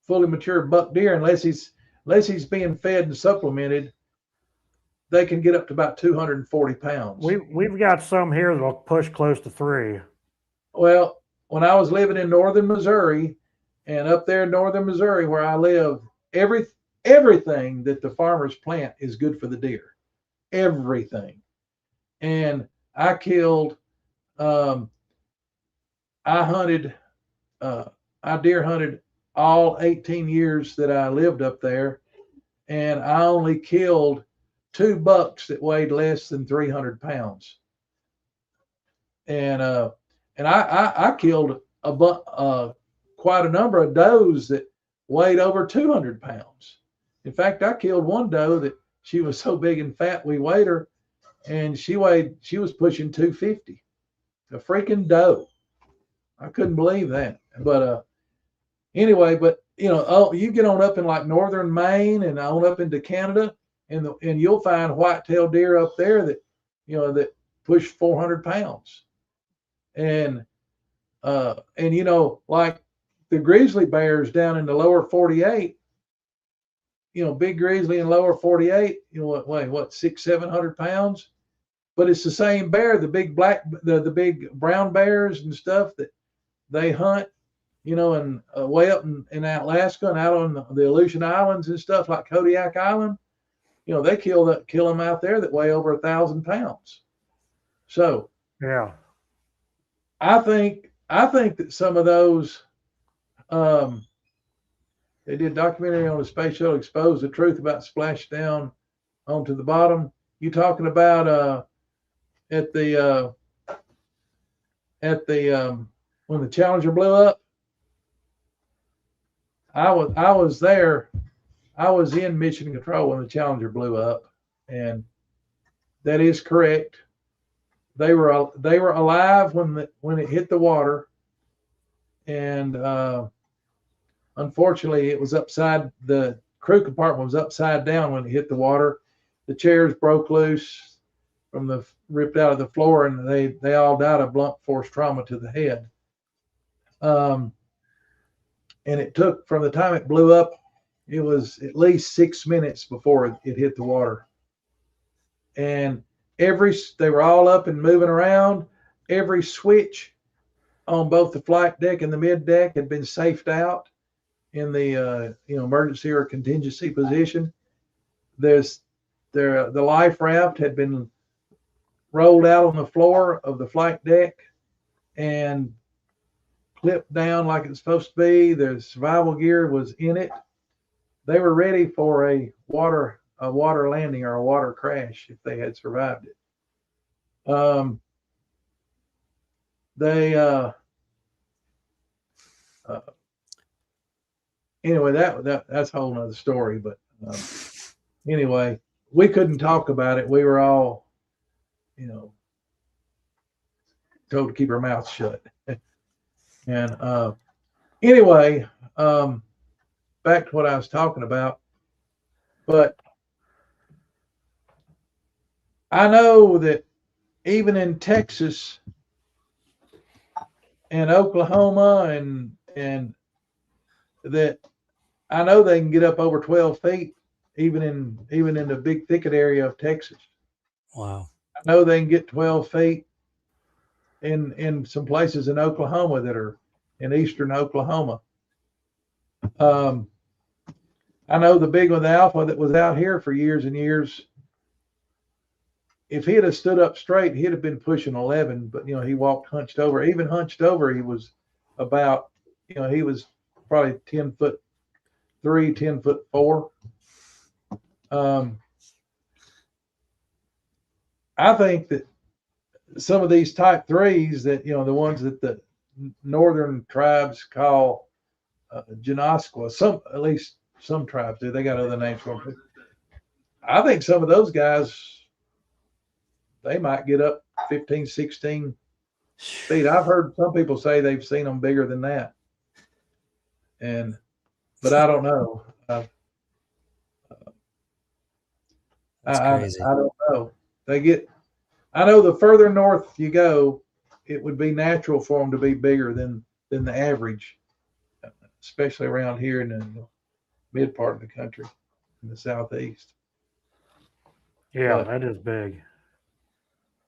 Speaker 5: fully mature buck deer, unless he's being fed and supplemented. They can get up to about 240 pounds.
Speaker 2: We've got some here that'll push close to 3.
Speaker 5: Well, when I was living in northern Missouri, and up there in northern Missouri where I live, everything that the farmers plant is good for the deer. Everything. And I killed, I deer hunted all 18 years that I lived up there, and I only killed 2 bucks that weighed less than 300 pounds. And I killed quite a number of does that weighed over 200 pounds. In fact, I killed one doe that she was so big and fat we weighed her, and she was pushing 250. A freaking doe. I couldn't believe that. But anyway, you get on up in like northern Maine and on up into Canada, and you'll find white-tailed deer up there that push 400 pounds. And like the grizzly bears down in the lower 48, big grizzly in lower 48, what 600-700 pounds, but it's the same bear, the big the big brown bears and stuff that they hunt, and way up in Alaska and out on the Aleutian Islands and stuff like Kodiak Island, they kill them out there that weigh over 1,000 pounds. So
Speaker 2: yeah,
Speaker 5: I think that some of those, they did a documentary on the space shuttle, exposed the truth about splashdown onto the bottom. You talking about at the when the Challenger blew up? I was there. I was in mission control when the Challenger blew up, and that is correct. They were alive when it hit the water, and unfortunately, it was upside. The crew compartment was upside down when it hit the water. The chairs broke loose ripped out of the floor, and they all died of blunt force trauma to the head. And it took, from the time it blew up, it was at least 6 minutes before it hit the water. And they were all up and moving around. Every switch on both the flight deck and the mid deck had been safed out in the emergency or contingency position. The life raft had been rolled out on the floor of the flight deck and clipped down like it's supposed to be. The survival gear was in it. They were ready for a water landing or a water crash if they had survived it. Anyway, that's a whole nother story. But anyway, we couldn't talk about it. We were all, told to keep our mouths shut. And anyway, back to what I was talking about. But I know that even in Texas and Oklahoma and that I know they can get up over 12 feet, even in the big thicket area of Texas.
Speaker 4: Wow.
Speaker 5: I know they can get 12 feet. in some places in Oklahoma that are in eastern Oklahoma. I know the big one, the alpha that was out here for years and years. If he'd have stood up straight, he'd have been pushing 11. But he walked hunched over. Even hunched over, he was about, he was probably 10'3", 10'4". I think that some of these type 3s that the ones that the northern tribes call Janoskwa, at least some tribes do. They got other names for them. I think some of those guys, they might get up 15, 16 feet. I've heard some people say they've seen them bigger than that, but I don't know.
Speaker 4: That's crazy.
Speaker 5: I don't know. I know the further north you go, it would be natural for them to be bigger than the average, especially around here in the mid part of the country, in the southeast.
Speaker 2: Yeah, that is big.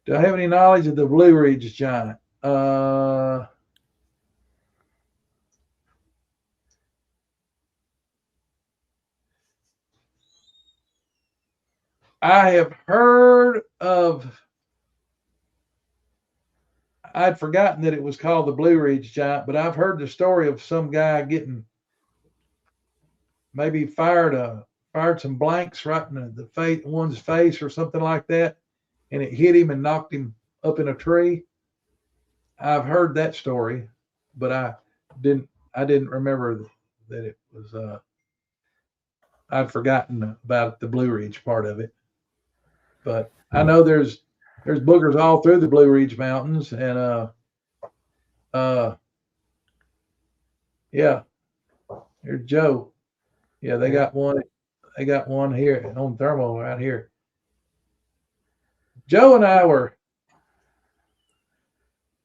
Speaker 5: Do I have any knowledge of the Blue Ridge giant? I have heard of, I'd forgotten that it was called the Blue Ridge giant, but I've heard the story of some guy getting maybe fired some blanks right in the one's face or something like that, and it hit him and knocked him up in a tree. I've heard that story, but I didn't remember that it was. I'd forgotten about the Blue Ridge part of it, but I know there's boogers all through the Blue Ridge Mountains, and yeah, here's Joe. Yeah, they got one. They got one here on thermal right here. Joe and I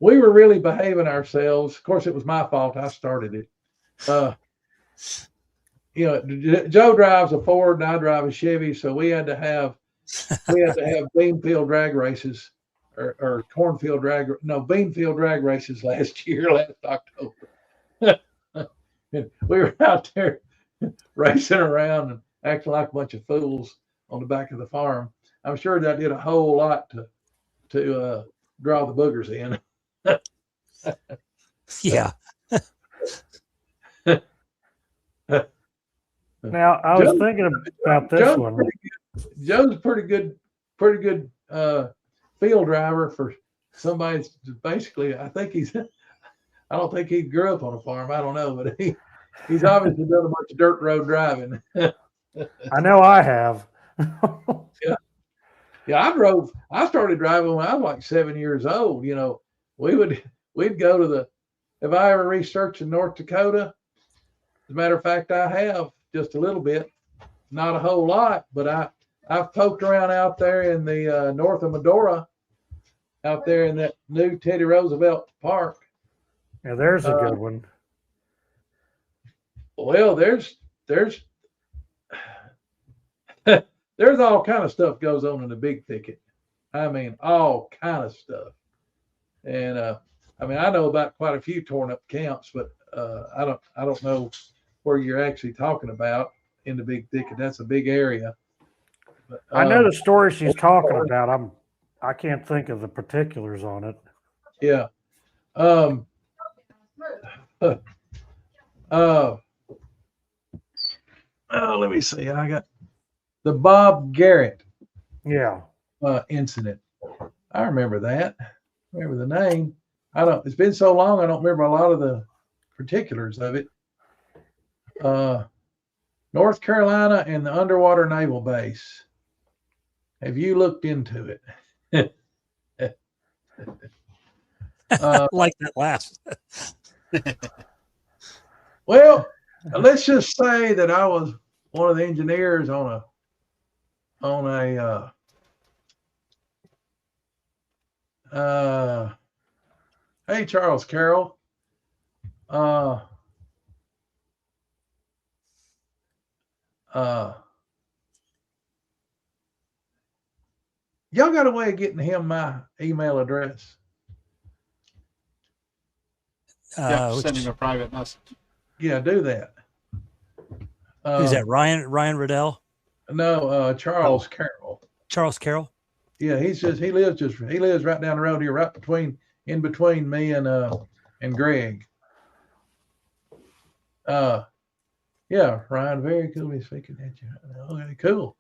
Speaker 5: we were really behaving ourselves. Of course, it was my fault. I started it. Joe drives a Ford and I drive a Chevy, so we had to have beanfield drag races or beanfield drag races last October. We were out there racing around and acting like a bunch of fools on the back of the farm. I'm sure that did a whole lot to draw the boogers in.
Speaker 4: Yeah.
Speaker 2: Now I was thinking about this one.
Speaker 5: Joe's pretty good field driver for somebody that's basically, I don't think he grew up on a farm. I don't know, but he's obviously done a bunch of dirt road driving.
Speaker 2: I know I have.
Speaker 5: Yeah, I started driving when I was like 7 years old. We'd go to have I ever researched in North Dakota? As a matter of fact, I have just a little bit, not a whole lot, but I've poked around out there in the north of Medora, out there in that new Teddy Roosevelt Park.
Speaker 2: Yeah, there's a good one.
Speaker 5: Well, there's there's all kind of stuff goes on in the big thicket. I mean, all kind of stuff. And I know about quite a few torn up camps, but I don't know where you're actually talking about in the big thicket. That's a big area. But,
Speaker 2: I know the story she's talking about. I can't think of the particulars on it.
Speaker 5: Yeah. Let me see. I got the Bob Garrett incident. I remember that. Remember the name. It's been so long I don't remember a lot of the particulars of it. North Carolina and the underwater naval base. Have you looked into it?
Speaker 4: Like that last.
Speaker 5: Well, let's just say that I was one of the engineers on a hey Charles Carroll. Y'all got a way of getting him my email address?
Speaker 1: Send him a private message.
Speaker 5: Yeah, do that.
Speaker 4: Who's that? Ryan Riddell?
Speaker 5: No, Charles Carroll.
Speaker 4: Charles Carroll?
Speaker 5: Yeah, he lives right down the road here, right in between me and Greg. Yeah, Ryan, very cool. He's speaking at you. Okay, cool.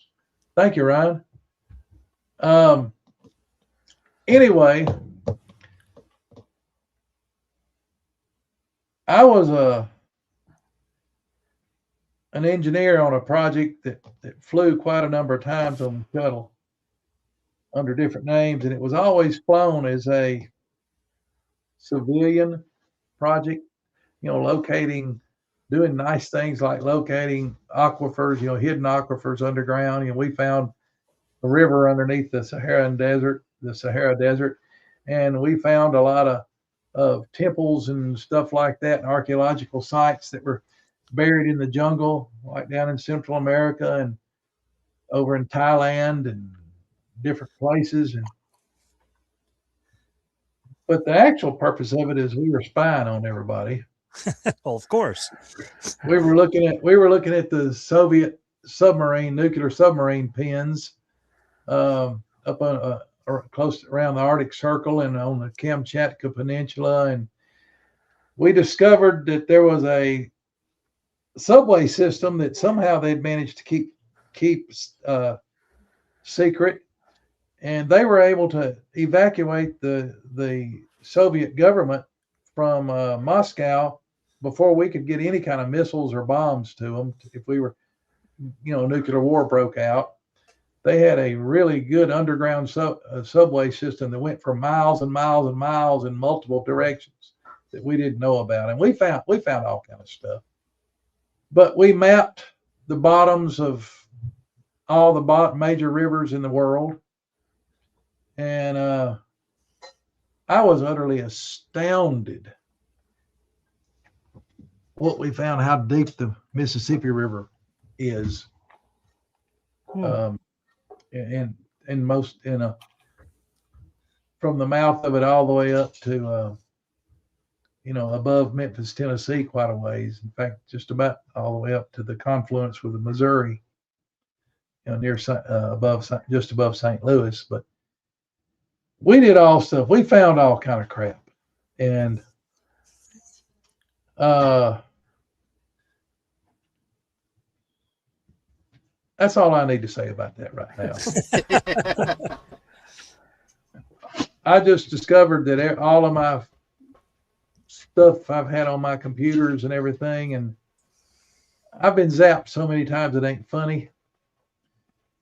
Speaker 5: Thank you, Ryan. Anyway, I was an engineer on a project that flew quite a number of times on the shuttle under different names, and it was always flown as a civilian project, doing nice things like locating aquifers, hidden aquifers underground. We found a river underneath the Sahara Desert, and we found a lot of temples and stuff like that, and archaeological sites that were buried in the jungle, like down in Central America and over in Thailand and different places. But the actual purpose of it is we were spying on everybody.
Speaker 4: Well, of course.
Speaker 5: We were looking at the Soviet nuclear submarine pins up on close around the Arctic Circle and on the Kamchatka Peninsula, and we discovered that there was a subway system that somehow they'd managed to keep secret, and they were able to evacuate the Soviet government from Moscow before we could get any kind of missiles or bombs to them. If we were, nuclear war broke out, they had a really good underground subway system that went for miles and miles and miles in multiple directions that we didn't know about, and we found all kind of stuff. But we mapped the bottoms of all the major rivers in the world, and I was utterly astounded what we found, how deep the Mississippi River is. From the mouth of it all the way up to above Memphis, Tennessee, quite a ways. In fact, just about all the way up to the confluence with the Missouri, near just above St. Louis. But we did all stuff. We found all kind of crap, and that's all I need to say about that right now. I just discovered that all of my stuff I've had on my computers and everything, and I've been zapped so many times it ain't funny.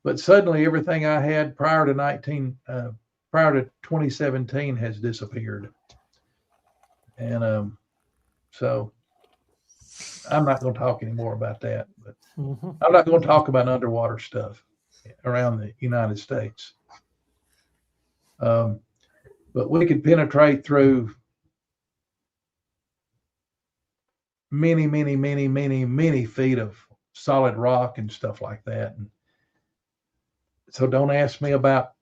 Speaker 5: But suddenly everything I had prior to 2017 has disappeared. And so I'm not going to talk anymore about that. But I'm not going to talk about underwater stuff around the United States. But we could penetrate through many, many, many, many, many feet of solid rock and stuff like that. And so don't ask me about.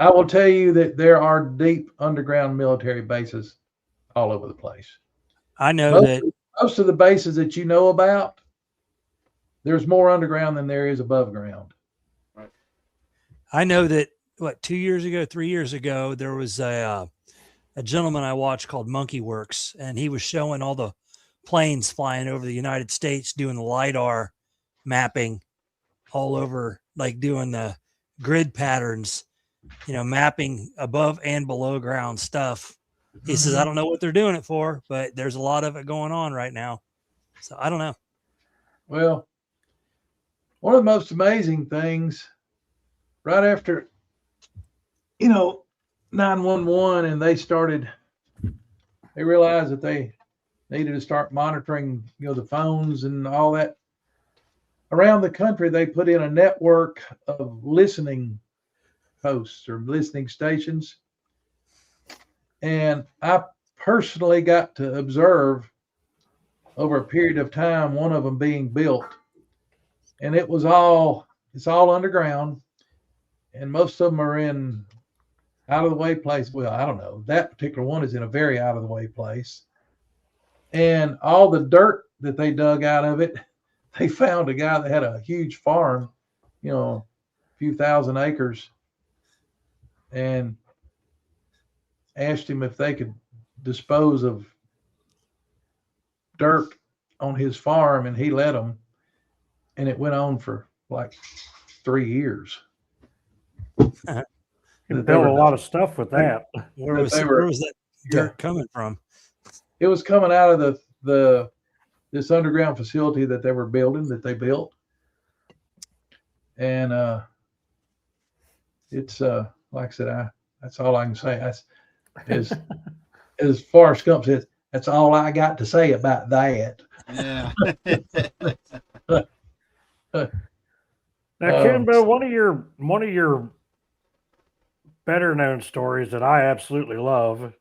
Speaker 5: I will tell you that there are deep underground military bases all over the place.
Speaker 4: I know that
Speaker 5: most of the bases that you know about, there's more underground than there is above ground.
Speaker 1: Right.
Speaker 4: I know that 3 years ago, there was a gentleman I watched called Monkey Works, and he was showing all the planes flying over the United States doing the LiDAR mapping all over, like doing the grid patterns, mapping above and below ground stuff. He says, I don't know what they're doing it for, but there's a lot of it going on right now. So I don't know.
Speaker 5: Well, one of the most amazing things, right after 911, and they realized that they needed to start monitoring, the phones and all that. Around the country, they put in a network of listening posts or listening stations. And I personally got to observe over a period of time one of them being built. And it's all underground. And most of them are in out of the way place. Well, I don't know. That particular one is in a very out of the way place. And all the dirt that they dug out of it, they found a guy that had a huge farm, a few thousand acres, and asked him if they could dispose of dirt on his farm, and he let them. And it went on for like 3 years.
Speaker 2: You built a lot of stuff with that.
Speaker 4: Where was that dirt coming from?
Speaker 5: It was coming out of this underground facility that they were building, that they built. And it's like I said, that's all I can say. As far as Scump says, that's all I got to say about that.
Speaker 1: Yeah.
Speaker 2: Now, Coonbo, one of your better known stories that I absolutely love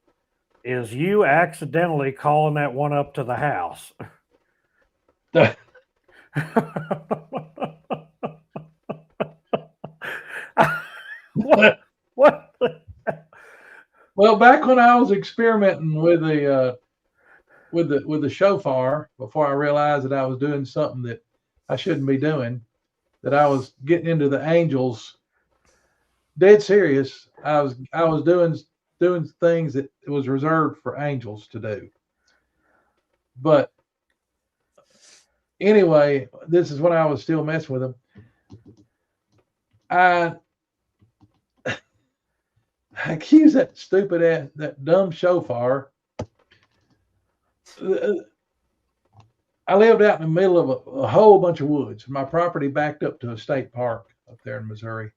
Speaker 2: is you accidentally calling that one up to the house. What?
Speaker 5: Well, back when I was experimenting with the shofar, before I realized that I was doing something that I shouldn't be doing, that I was getting into the angels. Dead serious. I was doing things that it was reserved for angels to do. But anyway, this is when I was still messing with them. I accused that stupid ass, that dumb shofar. I lived out in the middle of a whole bunch of woods. My property backed up to a state park up there in Missouri.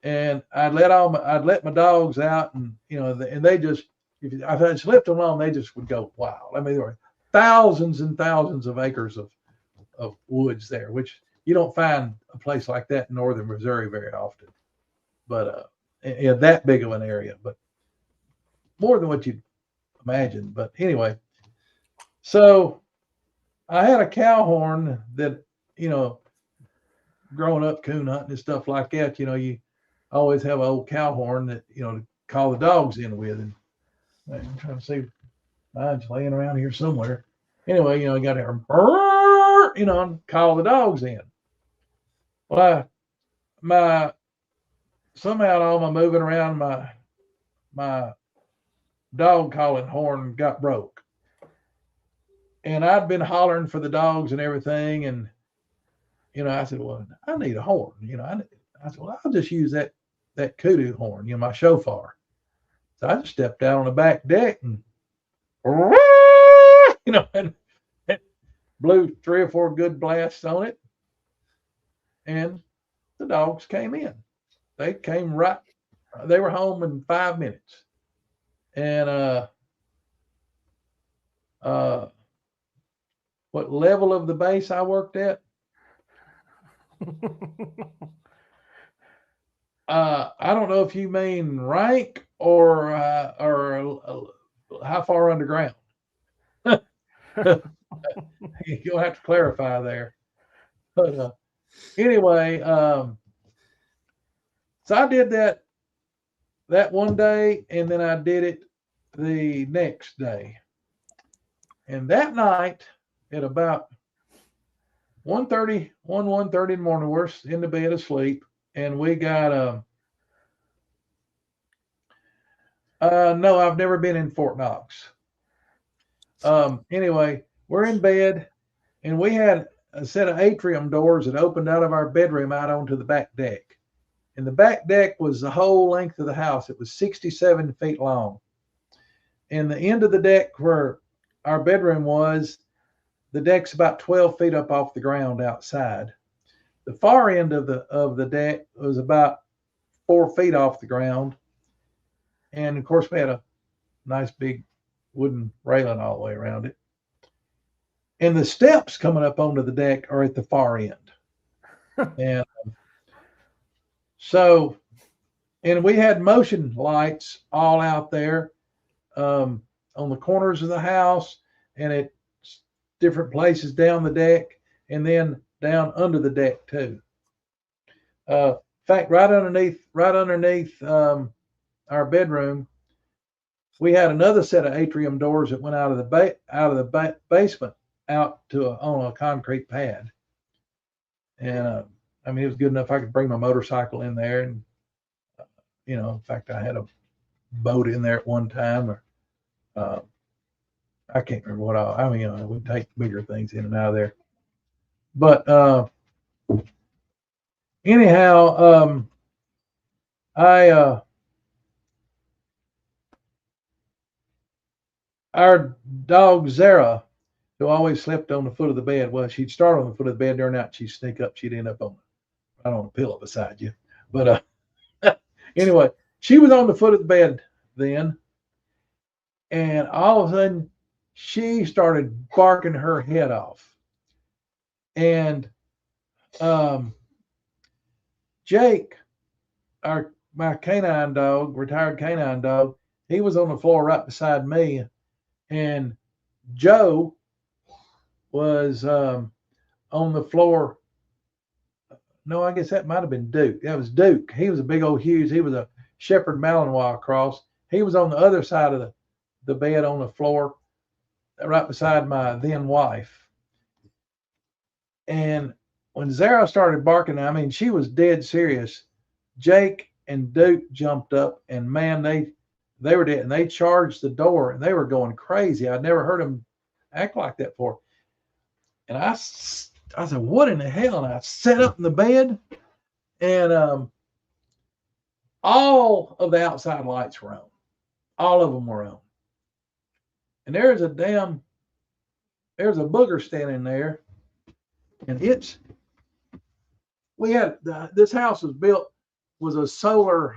Speaker 5: And I'd let my dogs out, and and they just, if I just left them alone, they just would go wild. I mean, there were thousands and thousands of acres of woods there, which you don't find a place like that in northern Missouri very often. But that big of an area, but more than what you'd imagine. But anyway, so I had a cow horn that, growing up coon hunting and stuff like that, you always have an old cow horn that, to call the dogs in with. And I'm trying to see, mine's laying around here somewhere. Anyway, I got to and call the dogs in. Well, somehow all my moving around, my dog calling horn got broke. And I'd been hollering for the dogs and everything. And, I said, well, I need a horn. I said, well, I'll just use that kudu horn, my shofar. So I just stepped out on the back deck and, and blew 3 or 4 good blasts on it. And the dogs came in. They came right. They were home in 5 minutes. And what level of the base I worked at? I don't know if you mean rank or how far underground. You'll have to clarify there. But anyway, so I did that one day, and then I did it the next day. And that night at about 1:30 in the morning, we're in the bed asleep, and we got no, I've never been in Fort Knox. Anyway, we're in bed, and we had a set of atrium doors that opened out of our bedroom out onto the back deck. And the back deck was the whole length of the house. It was 67 feet long. And the end of the deck where our bedroom was, the deck's about 12 feet up off the ground outside. The far end of the deck was about 4 feet off the ground. And of course, we had a nice big wooden railing all the way around it. And the steps coming up onto the deck are at the far end. And so, and we had motion lights all out there on the corners of the house and at different places down the deck, and then down under the deck too. In fact, right underneath our bedroom, we had another set of atrium doors that went out of the basement out to on a concrete pad. And I mean, it was good enough. I could bring my motorcycle in there, and in fact, I had a boat in there at one time. Or I can't remember what I mean. We take bigger things in and out of there. But anyhow, our dog Zara, who always slept on the foot of the bed. Well, she'd start on the foot of the bed during the night. She'd sneak up. She'd end up right on a pillow beside you. But anyway, she was on the foot of the bed then, and all of a sudden, she started barking her head off. And Jake, my canine dog, retired canine dog, he was on the floor right beside me, and Joe was on the floor. No, I guess that might have been Duke. That was Duke. He was a big old Hughes. He was a Shepherd Malinois cross. He was on the other side of the bed on the floor, right beside my then wife. And when Zara started barking, I mean, she was dead serious. Jake and Duke jumped up, and man, they were dead, and they charged the door, and they were going crazy. I'd never heard them act like that before. And I said, what in the hell? And I sat up in the bed, and all of the outside lights were on. All of them were on. And there's a booger standing there, and this house was a solar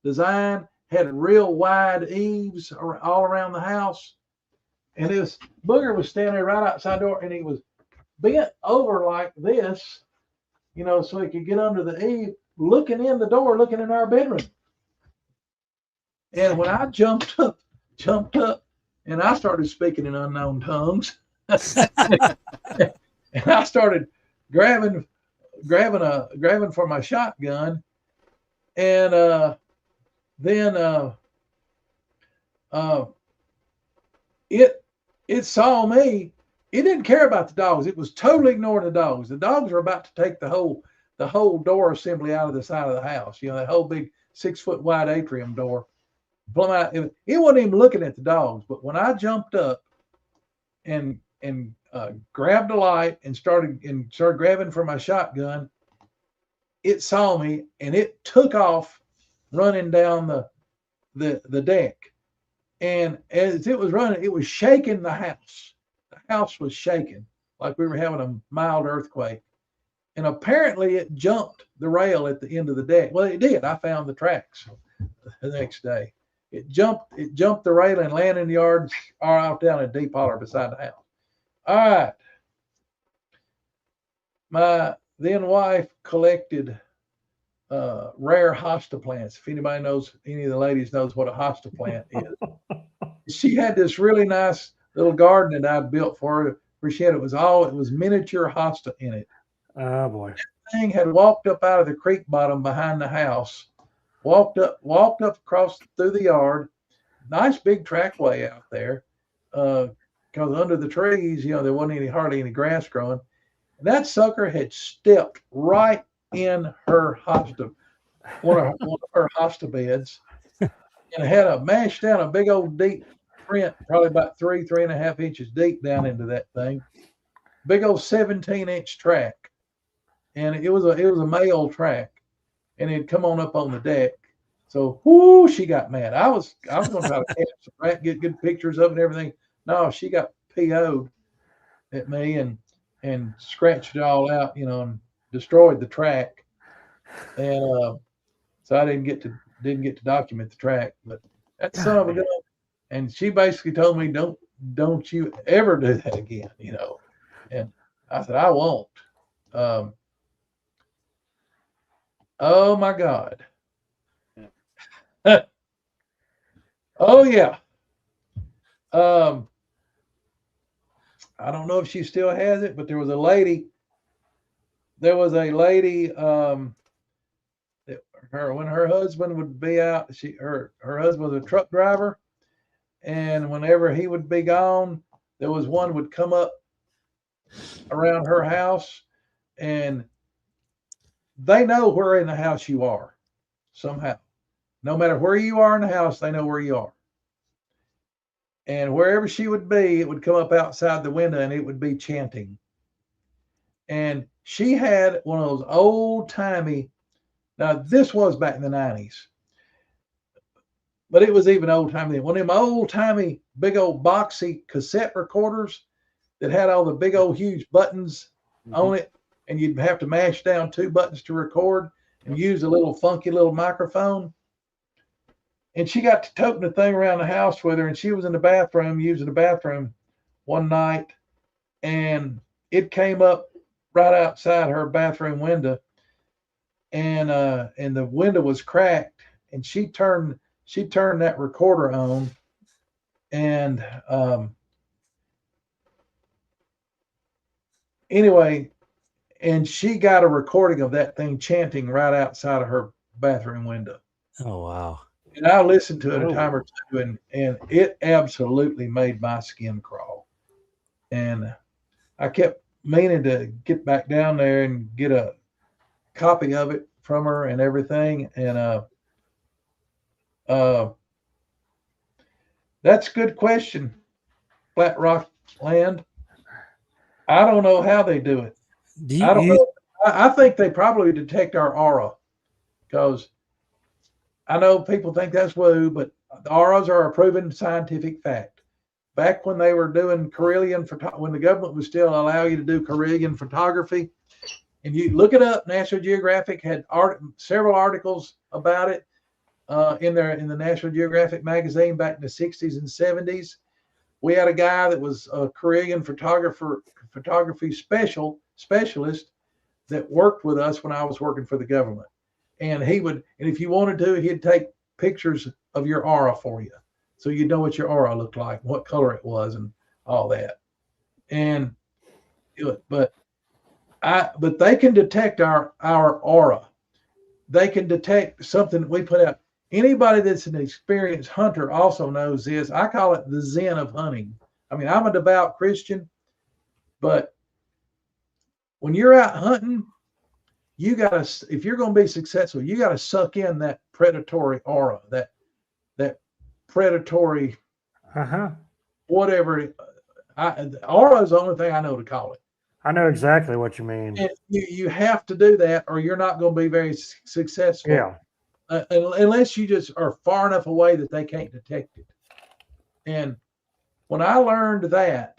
Speaker 5: design, had real wide eaves all around the house. And this booger was standing there right outside the door, and he was bent over like this, so he could get under the eave, looking in the door, looking in our bedroom. And when I jumped up, and I started speaking in unknown tongues, and I started grabbing for my shotgun, and then it saw me. It didn't care about the dogs. It was totally ignoring the dogs. The dogs were about to take the whole door assembly out of the side of the house. That whole big 6 foot wide atrium door. It wasn't even looking at the dogs. But when I jumped up and grabbed a light and started grabbing for my shotgun, it saw me, and it took off running down the deck. And as it was running, it was shaking the house. The house was shaking like we were having a mild earthquake. And apparently it jumped the rail at the end of the deck. Well, it did. I found the tracks the next day. It jumped the rail and landed in the yard or out down a deep holler beside the house. All right. My then wife collected rare hosta plants. If any of the ladies knows what a hosta plant is. She had this really nice little garden that I built for her. It was miniature hosta in it.
Speaker 2: Oh boy.
Speaker 5: That thing had walked up out of the creek bottom behind the house, walked up across through the yard. Nice big trackway out there. Because under the trees, there wasn't hardly any grass growing. And that sucker had stepped right in her hosta, one of her hosta beds, and had mashed down a big old deep print, probably about 3.5 inches deep down into that thing. Big old 17-inch track. And it was a male track, and it had come on up on the deck. So, she got mad. I was going to try to catch the track, get good pictures of it and everything. No, she got PO'd at me and scratched it all out, and destroyed the track. And so I didn't get to document the track. But that son of a gun. And she basically told me, don't you ever do that again, And I said, I won't. Oh my God. Oh yeah. I don't know if she still has it, but there was a lady. Her when her husband would be out, her husband was a truck driver, and whenever he would be gone, there was one would come up around her house, and they know where in the house you are somehow. No matter where you are in the house, they know where you are. And wherever she would be, it would come up outside the window and it would be chanting. And she had one of those old timey, now this was back in the 90s, but it was even old timey. One of them old timey, big old boxy cassette recorders that had all the big old huge buttons on it. And you'd have to mash down 2 buttons to record and use a little funky little microphone. And she got to toting the thing around the house with her, and she was in the bathroom, using the bathroom one night, and it came up right outside her bathroom window, and the window was cracked, and she turned that recorder on, and anyway, and she got a recording of that thing chanting right outside of her bathroom window.
Speaker 4: Oh, wow.
Speaker 5: And I listened to it a time or two, and it absolutely made my skin crawl. And I kept meaning to get back down there and get a copy of it from her and everything. And that's a good question, Flat Rock Land. I don't know how they do it. I don't know. I think they probably detect our aura, because I know people think that's woo, but the auras are a proven scientific fact. Back when they were doing when the government was still allow you to do Carillion photography, and you look it up, National Geographic had several articles about it in the National Geographic magazine back in the 60s and 70s. We had a guy that was a Carillion photography specialist that worked with us when I was working for the government. And if you wanted to, he'd take pictures of your aura for you, so you'd know what your aura looked like, what color it was, and all that. And but they can detect our aura. They can detect something that we put out. Anybody that's an experienced hunter also knows this. I call it the Zen of hunting. I mean, I'm a devout Christian, but when you're out hunting, if you're going to be successful, you got to suck in that predatory aura, that predatory, whatever. Aura is the only thing I know to call it.
Speaker 2: I know exactly what you mean.
Speaker 5: And you have to do that, or you're not going to be very successful.
Speaker 2: Yeah.
Speaker 5: Unless you just are far enough away that they can't detect it. And when I learned that,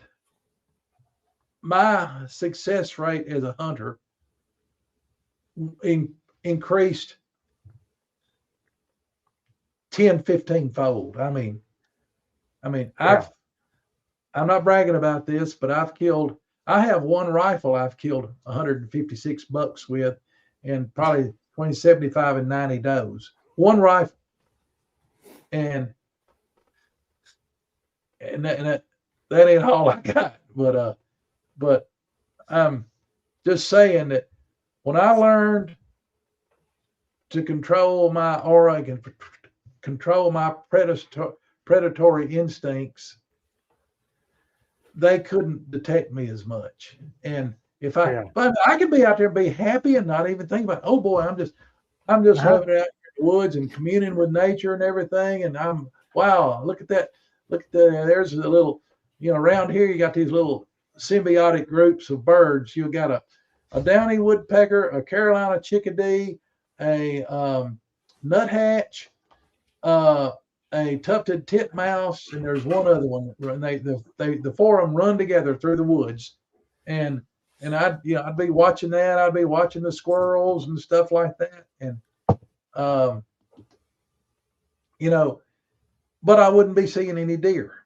Speaker 5: my success rate as a hunter increased 10, 15 fold. I mean, I'm not bragging about this, but I have one rifle I've killed 156 bucks with, and probably between 75 and 90 does. One rifle. And that ain't all I got. But I'm just saying that when I learned to control my aura and control my predatory instincts, they couldn't detect me as much. And but I could be out there and be happy and not even think about, oh boy, I'm just living out in the woods and communing with nature and everything. And wow, look at that. There's a little, around here you got these little symbiotic groups of birds. You got a downy woodpecker, a Carolina chickadee, a nuthatch, a tufted titmouse, and there's one other one. And the four of them run together through the woods, and I'd be watching that. I'd be watching the squirrels and stuff like that, and but I wouldn't be seeing any deer.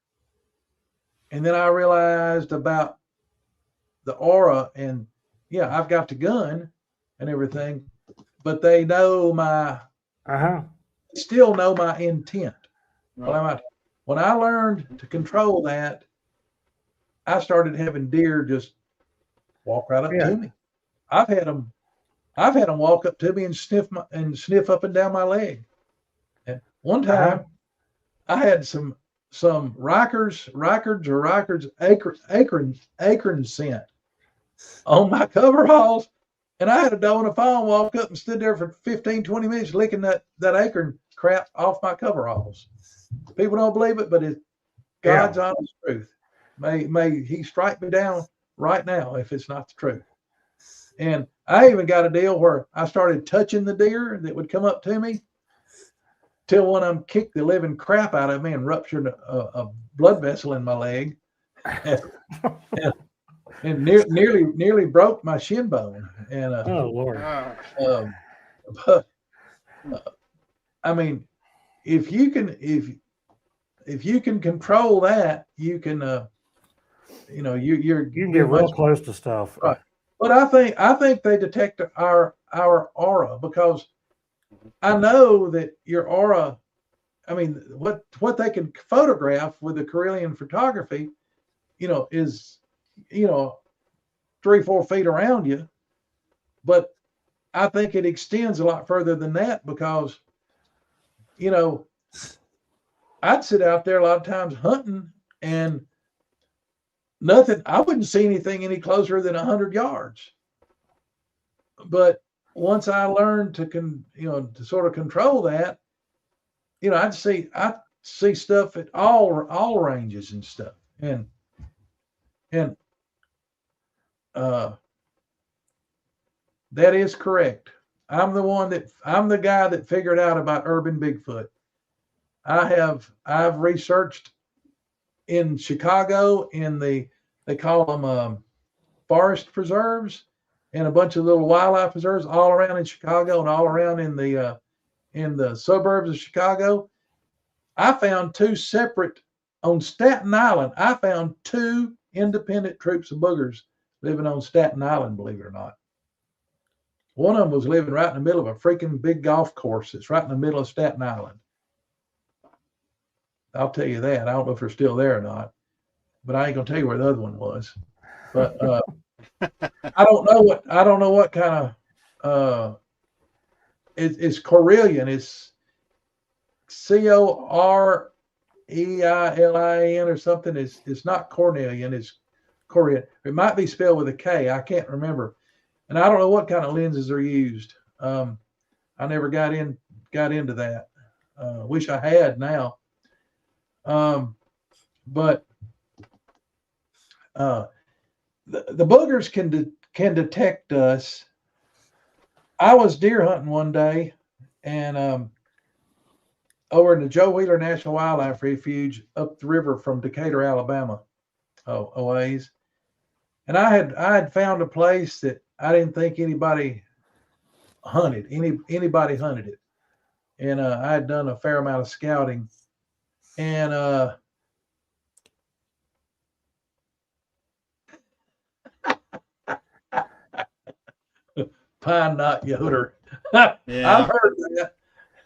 Speaker 5: And then I realized about the aura, and I've got the gun and everything, but they know still know my intent. Right. When I learned to control that, I started having deer just walk right up to me. I've had them I've had them walk up to me and sniff up and down my leg. And one time, I had some Riker's acorn scent on my coveralls, and I had a doe on the phone walk up and stood there for 15, 20 minutes licking that acorn crap off my coveralls. People don't believe it, but it's God's honest truth. May he strike me down right now if it's not the truth. And I even got a deal where I started touching the deer that would come up to me, till one of them kicked the living crap out of me and ruptured a blood vessel in my leg, and nearly broke my shin bone. And
Speaker 2: oh Lord.
Speaker 5: But I mean, if you can control that, you can you
Speaker 2: can get real close to stuff.
Speaker 5: Right. But I think they detect our aura, because I know that your aura, I mean, what they can photograph with the Correllian photography, is 3-4 feet around you. But I think it extends a lot further than that, because I'd sit out there a lot of times hunting, and I wouldn't see anything any closer than 100 yards. But once I learned to sort of control that, I see stuff at all ranges and stuff. And that is correct. I'm the guy that figured out about urban Bigfoot. I've researched in Chicago they call them forest preserves, and a bunch of little wildlife preserves all around in Chicago and all around in the suburbs of Chicago. I found two separate on Staten Island. I found two independent troops of boogers living on Staten Island, believe it or not. One of them was living right in the middle of a freaking big golf course that's right in the middle of Staten Island. I'll tell you that. I don't know if they're still there or not, but I ain't gonna tell you where the other one was. But I don't know what kind of it's Correllian. It's Coreilin or something. It's not Cornelian. It's Correllian. It might be spelled with a K. I can't remember. And I don't know what kind of lenses are used. I never got into that. Wish I had now. But the boogers can detect us. I was deer hunting one day, and over in the Joe Wheeler National Wildlife Refuge up the river from Decatur, Alabama, a ways. And I had found a place that I didn't think anybody hunted. Anybody hunted it, and I had done a fair amount of scouting, and pine knot yoder. Yeah. I've heard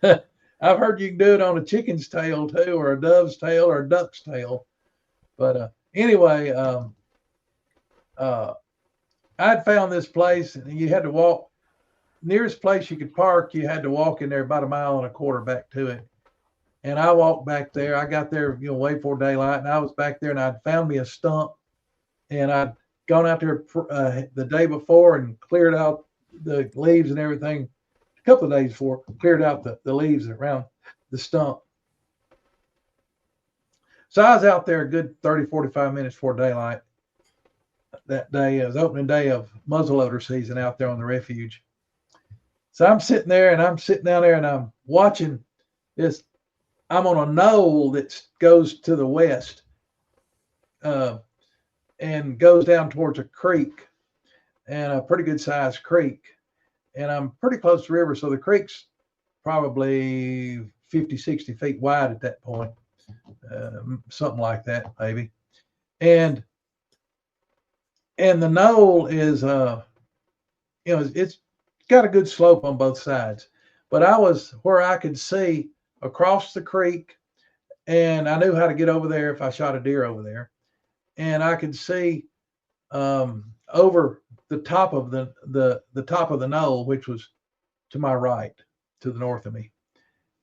Speaker 5: that. I've heard you can do it on a chicken's tail too, or a dove's tail, or a duck's tail. But anyway, I'd found this place, and you had to walk. Nearest place you could park, you had to walk in there about 1.25 miles back to it. And I walked back there. I got there, way before daylight, and I was back there, and I'd found me a stump, and I'd gone out there the day before and cleared out the leaves and everything. A couple of days before, cleared out the leaves around the stump. So I was out there a good 30, 45 minutes before daylight that day. It was opening day of muzzleloader season out there on the refuge. So I'm sitting there, and I'm sitting down there, and I'm watching this. I'm on a knoll that goes to the west and goes down towards a creek, and a pretty good sized creek. And I'm pretty close to the river, so the creek's probably 50, 60 feet wide at that point, something like that, maybe. And the knoll is, it's got a good slope on both sides. But I was where I could see across the creek, and I knew how to get over there if I shot a deer over there. And I could see over the top of the top of the knoll, which was to my right, to the north of me.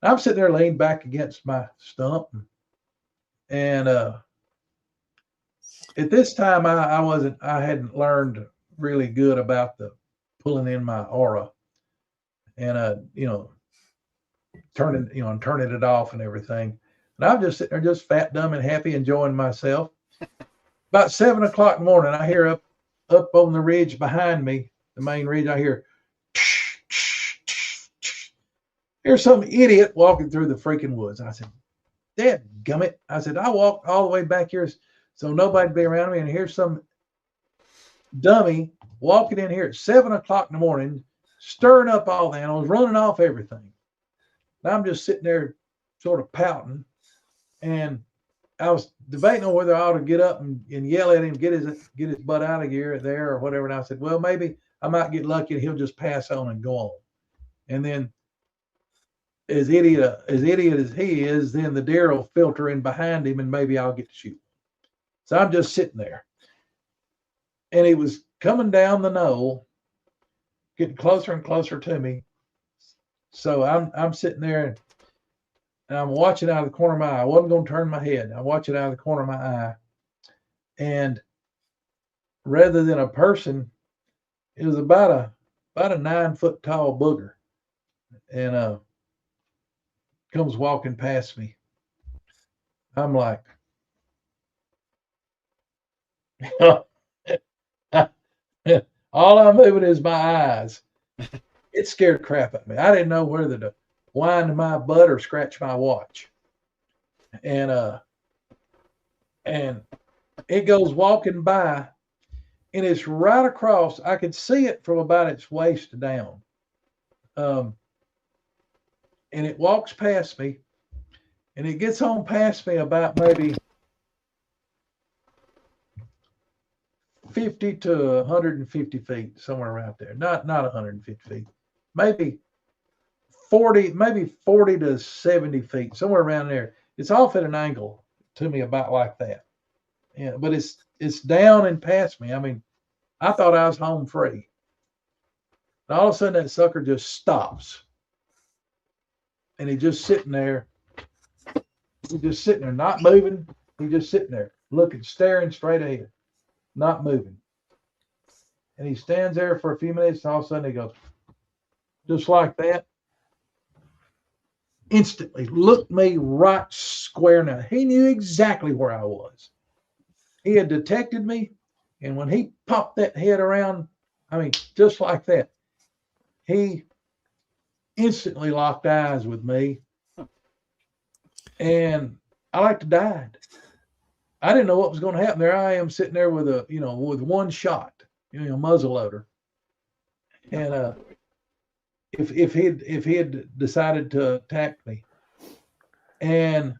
Speaker 5: I'm sitting there leaned back against my stump, and at this time I hadn't learned really good about the pulling in my aura, and turning it off and everything. And I'm just sitting there, just fat, dumb, and happy, enjoying myself. About 7 o'clock in the morning, I hear up on the ridge behind me, the main ridge. I hear, here's some idiot walking through the freaking woods. I said, dadgummit. I said, I walked all the way back here so nobody'd be around me, and here's some dummy walking in here at 7 o'clock in the morning, stirring up all the animals, running off everything. And I'm just sitting there sort of pouting, and I was debating on whether I ought to get up and yell at him, get his butt out of here there or whatever. And I said, well, maybe I might get lucky and he'll just pass on and go on. And then as idiot as he is, then the deer will filter in behind him and maybe I'll get to shoot. So I'm just sitting there. And he was coming down the knoll, getting closer and closer to me. So I'm sitting there and I'm watching out of the corner of my eye. I wasn't going to turn my head. I watch it out of the corner of my eye. And rather than a person, it was about a 9 foot tall booger. And comes walking past me. I'm like, all I'm moving is my eyes. It scared crap at me. I didn't know whether to wind my butt or scratch my watch. And it goes walking by, and it's right across. I could see it from about its waist down. And it walks past me, and it gets on past me about maybe 50 to 150 feet, somewhere around there. Not 150 feet, maybe 40 to 70 feet, somewhere around there. It's off at an angle to me about like that. Yeah, but it's down and past me. I mean, I thought I was home free. And all of a sudden that sucker just stops. And he's just sitting there. He's just sitting there, not moving. He's just sitting there, looking, staring straight ahead, not moving. And he stands there for a few minutes, and all of a sudden he goes, just like that. Instantly looked me right square now. He knew exactly where I was. He had detected me, and when he popped that head around, I mean, just like that, he instantly locked eyes with me, and I like to died. I didn't know what was going to happen. There I am sitting there with with one shot, muzzle loader, and if he had decided to attack me, and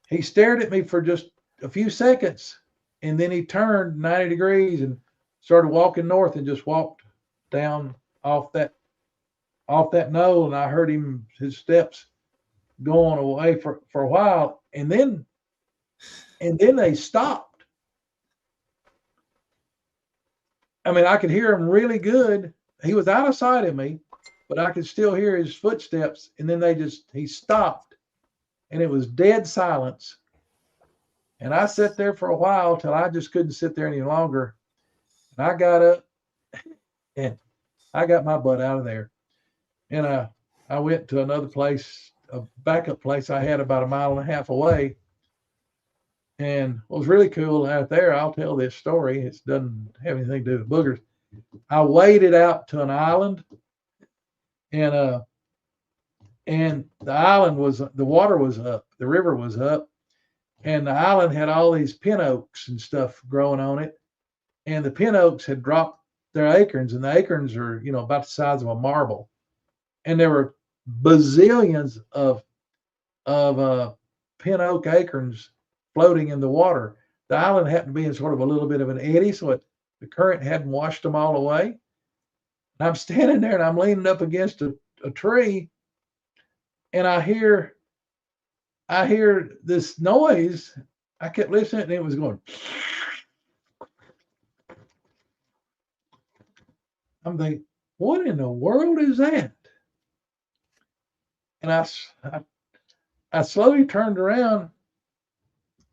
Speaker 5: he stared at me for just a few seconds, and then he turned 90 degrees and started walking north and just walked down off that knoll, and I heard his steps going away for a while, and then they stopped. I mean, I could hear him really good. He was out of sight of me, but I could still hear his footsteps, and then he stopped, and it was dead silence. And I sat there for a while till I just couldn't sit there any longer. And I got up and I got my butt out of there. And I went to another place, a backup place I had about 1.5 miles away. And what was really cool out there, I'll tell this story. It doesn't have anything to do with boogers. I waded out to an island, and the island the water was up, the river was up, and the island had all these pin oaks and stuff growing on it. And the pin oaks had dropped their acorns, and the acorns are, about the size of a marble. And there were bazillions of pin oak acorns floating in the water. The island happened to be in sort of a little bit of an eddy, so the current hadn't washed them all away. And I'm standing there and I'm leaning up against a tree, and I hear this noise. I kept listening, and it was going. I'm thinking, what in the world is that? And I slowly turned around,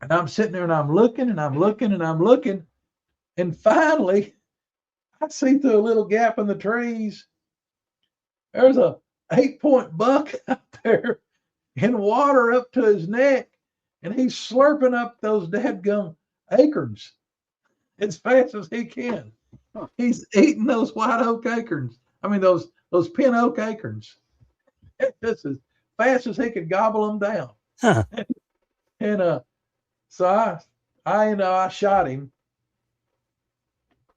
Speaker 5: and I'm sitting there and I'm looking and I'm looking and I'm looking. And finally, I see through a little gap in the trees, there's a 8-point buck out there in water up to his neck. And he's slurping up those dadgum acorns as fast as he can.
Speaker 1: Huh.
Speaker 5: He's eating those white oak acorns. I mean, those pin oak acorns. Just as fast as he could gobble them down.
Speaker 4: Huh.
Speaker 5: And so I shot him,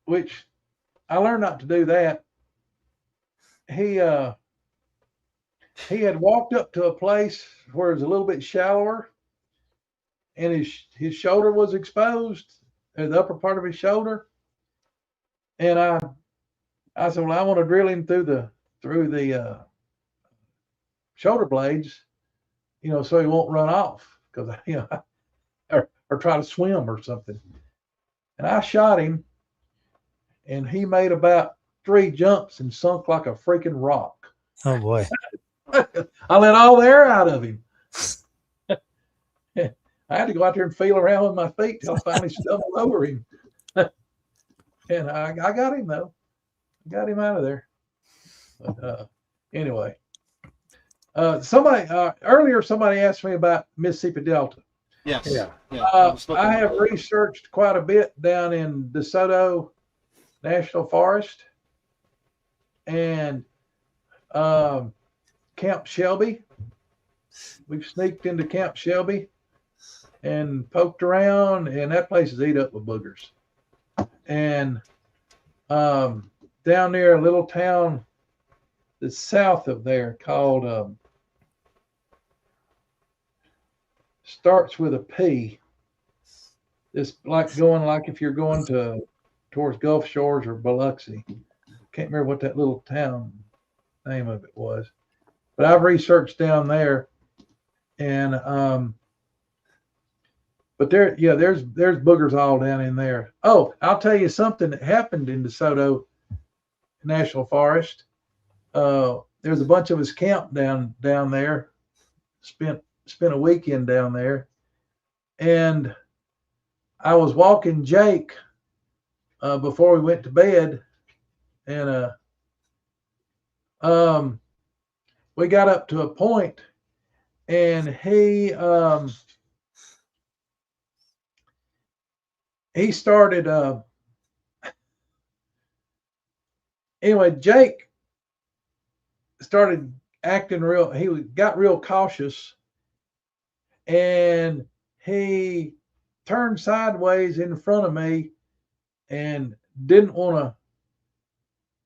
Speaker 5: which I learned not to do that. He had walked up to a place where it was a little bit shallower, and his shoulder was exposed, the upper part of his shoulder. And I said, well, I want to drill him through the shoulder blades, so he won't run off, because or try to swim or something. And I shot him, and he made about 3 jumps and sunk like a freaking rock.
Speaker 4: Oh boy.
Speaker 5: I let all the air out of him. I had to go out there and feel around with my feet till I finally stumbled over him. And I got him, though. I got him out of there. But anyway, earlier somebody asked me about Mississippi Delta.
Speaker 1: Yes.
Speaker 2: Yeah.
Speaker 5: I have researched quite a bit down in DeSoto National Forest and Camp Shelby. We've sneaked into Camp Shelby and poked around, and that place is eat up with boogers. And down near a little town that's south of there called starts with a P. It's like if you're going towards Gulf Shores or Biloxi. Can't remember what that little town name of it was, but I've researched down there, and but there's boogers all down in there. Oh, I'll tell you something that happened in DeSoto National Forest. There's a bunch of us camped down there, spent a weekend down there, and I was walking Jake before we went to bed, and we got up to a point, and he started anyway, Jake started acting he got real cautious, and he turned sideways in front of me and didn't want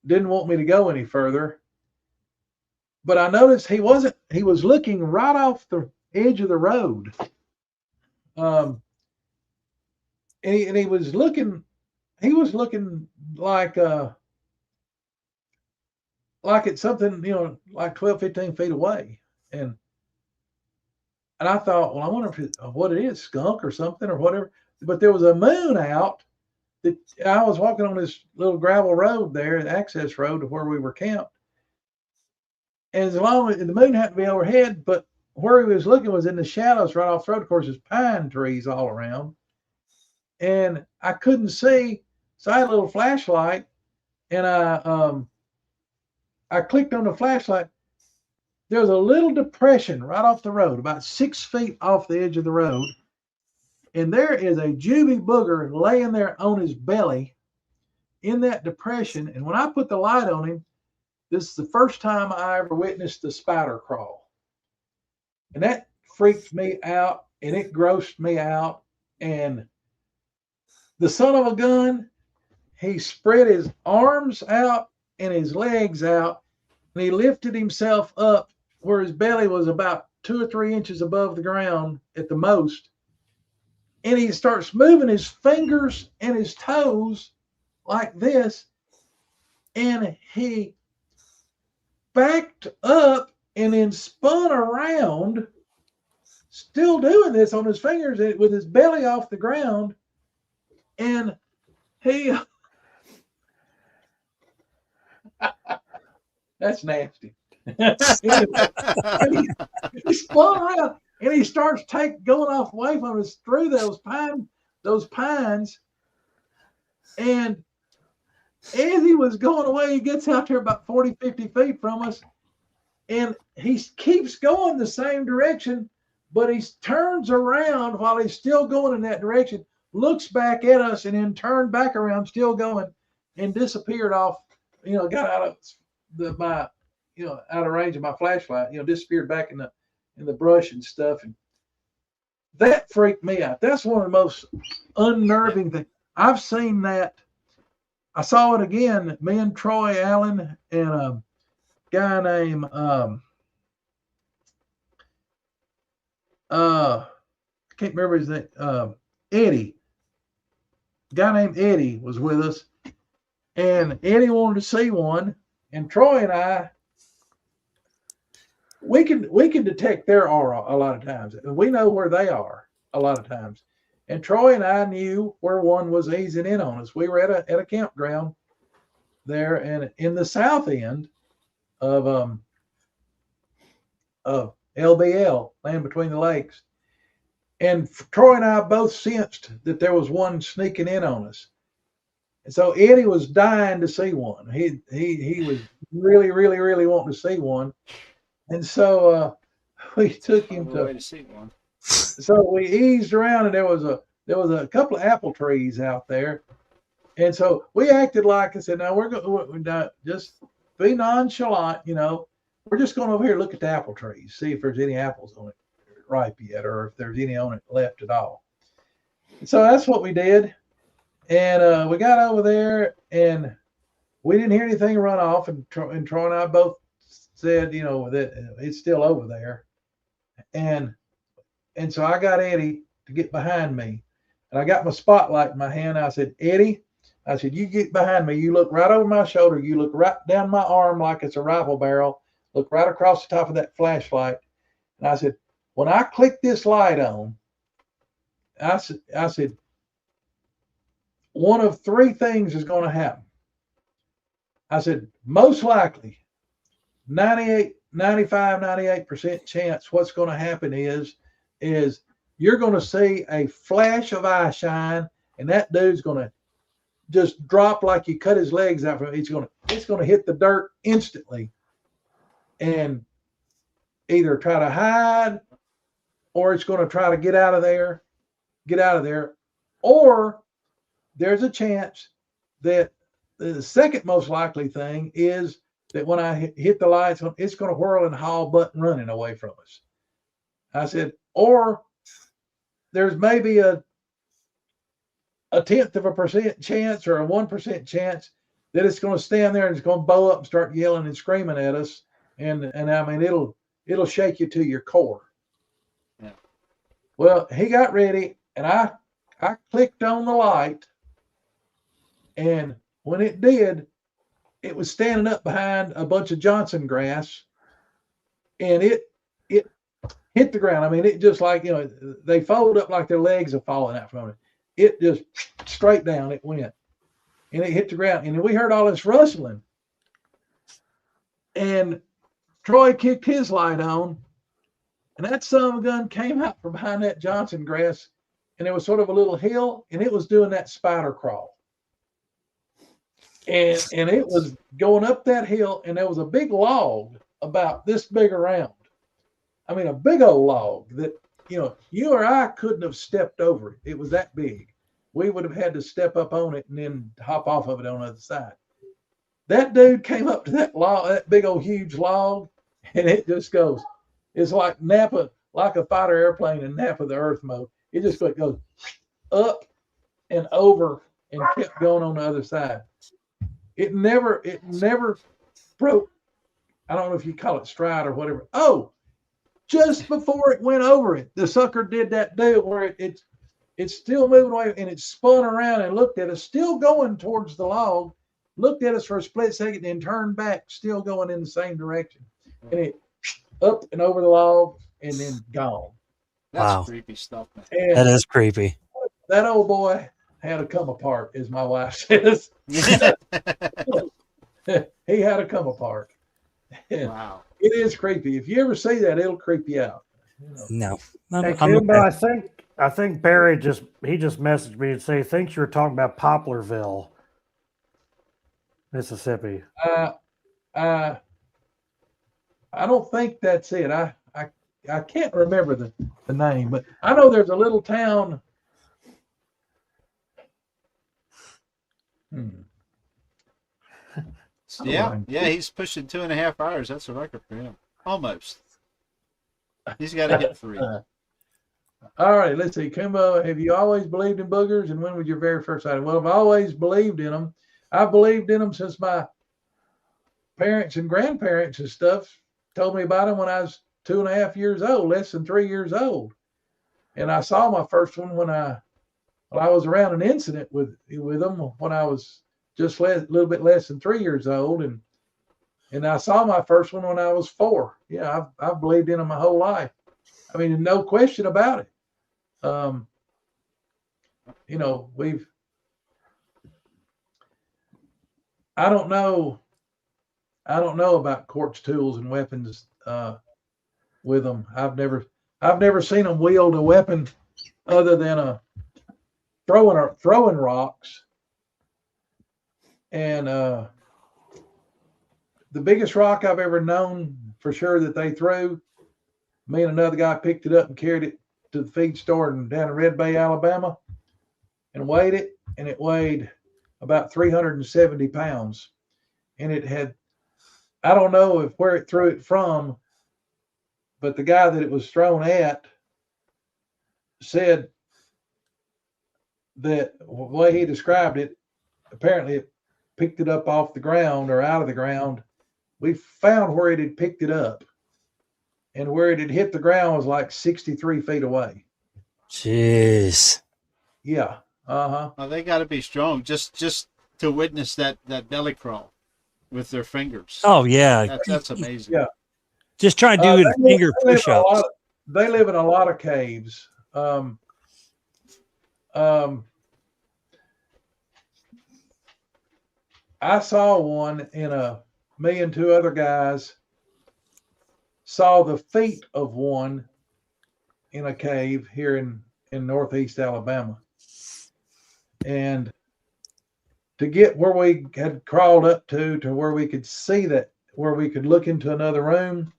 Speaker 5: me to go any further. But I noticed he was looking right off the edge of the road. And he was looking like it's something, like 12, 15 feet away. And I thought, well, I wonder what it is, skunk or something or whatever. But there was a moon out that I was walking on this little gravel road there, an access road to where we were camped. And as long as the moon happened to be overhead, but where he was looking was in the shadows right off the road. Of course, there's pine trees all around. And I couldn't see, so I had a little flashlight, and I clicked on the flashlight. There was a little depression right off the road, about 6 feet off the edge of the road. And there is a juvie booger laying there on his belly in that depression. And when I put the light on him, this is the first time I ever witnessed the spider crawl. And that freaked me out, and it grossed me out. And the son of a gun, he spread his arms out and his legs out, and he lifted himself up where his belly was about 2 or 3 inches above the ground at the most. And he starts moving his fingers and his toes like this. And he backed up and then spun around, still doing this on his fingers with his belly off the ground. And That's nasty. Anyway, he spun around and he starts going off away from us through those pines. And as he was going away, he gets out there about 40, 50 feet from us, and he keeps going the same direction, but he turns around while he's still going in that direction, looks back at us, and then turned back around, still going, and disappeared off. Got out of out of range of my flashlight. Disappeared back in the brush and stuff, and that freaked me out. That's one of the most unnerving things I've seen. That I saw it again. Me and Troy Allen and a guy named I can't remember his name. Eddie. A guy named Eddie was with us, and Eddie wanted to see one, and Troy and I, we can detect their aura a lot of times. We know where they are a lot of times. And Troy and I knew where one was easing in on us. We were at a campground there, and in the south end of LBL, Land Between the Lakes. And Troy and I both sensed that there was one sneaking in on us. And so Eddie was dying to see one. He was really, really, really wanting to see one. And so we took him to see one. So we eased around, and there was a couple of apple trees out there. And so we acted like, I said, now we're going to just be nonchalant, we're just going over here look at the apple trees, see if there's any apples on it ripe yet, or if there's any on it left at all. And so that's what we did. And we got over there, and we didn't hear anything run off. And Troy and I both said, that it's still over there. And so I got Eddie to get behind me, and I got my spotlight in my hand. I said, Eddie, I said, you get behind me. You look right over my shoulder. You look right down my arm like it's a rifle barrel. Look right across the top of that flashlight. And I said, when I click this light on, I said, one of three things is going to happen. I said, most likely, 98% chance what's going to happen is you're going to see a flash of eye shine, and that dude's going to just drop like you cut his legs out from it. It's going to hit the dirt instantly, and either try to hide, or it's going to try to get out of there, or there's a chance that the second most likely thing is that when I hit the lights, it's going to whirl and haul butt and running away from us. I said, or there's maybe a 0.1% chance or a 1% chance that it's going to stand there and it's going to bow up and start yelling and screaming at us. And I mean, it'll shake you to your core. Yeah. Well, he got ready, and I clicked on the light, and when it did, it was standing up behind a bunch of Johnson grass, and it hit the ground. I mean, it just like, they fold up like their legs are falling out from it. It just straight down it went, and it hit the ground. And we heard all this rustling, and Troy kicked his light on, and that son of a gun came out from behind that Johnson grass, and there was sort of a little hill, and it was doing that spider crawl. And it was going up that hill, and there was a big log about this big around. I mean, a big old log that, you or I couldn't have stepped over it. It was that big. We would have had to step up on it and then hop off of it on the other side. That dude came up to that log, that big old huge log, and it just goes. It's like Napa, like a fighter airplane in Napa the Earth mode. It just goes up and over and kept going on the other side. It never broke. I don't know if you call it stride or whatever. Oh, just before it went over it, the sucker did that deal where it's still moving away, and it spun around and looked at us, still going towards the log, looked at us for a split second, then turned back, still going in the same direction. And it up and over the log and then gone.
Speaker 1: That's creepy stuff, man.
Speaker 4: And that is creepy.
Speaker 5: That old boy had to come apart, as my wife says. He he had to come apart.
Speaker 1: Wow.
Speaker 5: It is creepy. If you ever see that, it'll creep you out.
Speaker 4: No.
Speaker 2: Hey,
Speaker 4: I'm
Speaker 2: Coonbo, I think Barry just messaged me and say he thinks you were talking about Poplarville, Mississippi.
Speaker 5: I don't think that's it. I can't remember the name, but I know there's a little town.
Speaker 1: Yeah, he's pushing 2.5 hours. That's a record for him. Almost. He's got to hit 3.
Speaker 5: All right, let's see. Coonbo, have you always believed in boogers, and when was your very first sighting? Well, I've always believed in them. I've believed in them since my parents and grandparents and stuff told me about them when I was 2.5 years old, less than 3 years old. And I saw my first one when I was around an incident with them when I was just a little bit less than 3 years old, and I saw my first one when I was 4. Yeah, I've believed in them my whole life. I mean, no question about it. You know, I don't know about quartz tools and weapons with them. I've never seen them wield a weapon other than throwing rocks. And the biggest rock I've ever known for sure that they threw, me and another guy picked it up and carried it to the feed store down in Red Bay, Alabama, and weighed it, and it weighed about 370 pounds. And it had, I don't know where it threw it from, but the guy that it was thrown at said that the way he described it, apparently it picked it up off the ground or out of the ground. We found where it had picked it up, and where it had hit the ground was like 63 feet away.
Speaker 4: Jeez.
Speaker 5: Yeah.
Speaker 1: Well, they got to be strong just to witness that belly crawl with their fingers.
Speaker 4: Oh yeah,
Speaker 1: that's amazing.
Speaker 5: Yeah.
Speaker 4: Just try doing finger push-ups.
Speaker 5: They live in a lot of caves. I saw one me and 2 other guys saw the feet of one in a cave here in northeast Alabama. And to get where we had crawled up to where we could see that, where we could look into another room,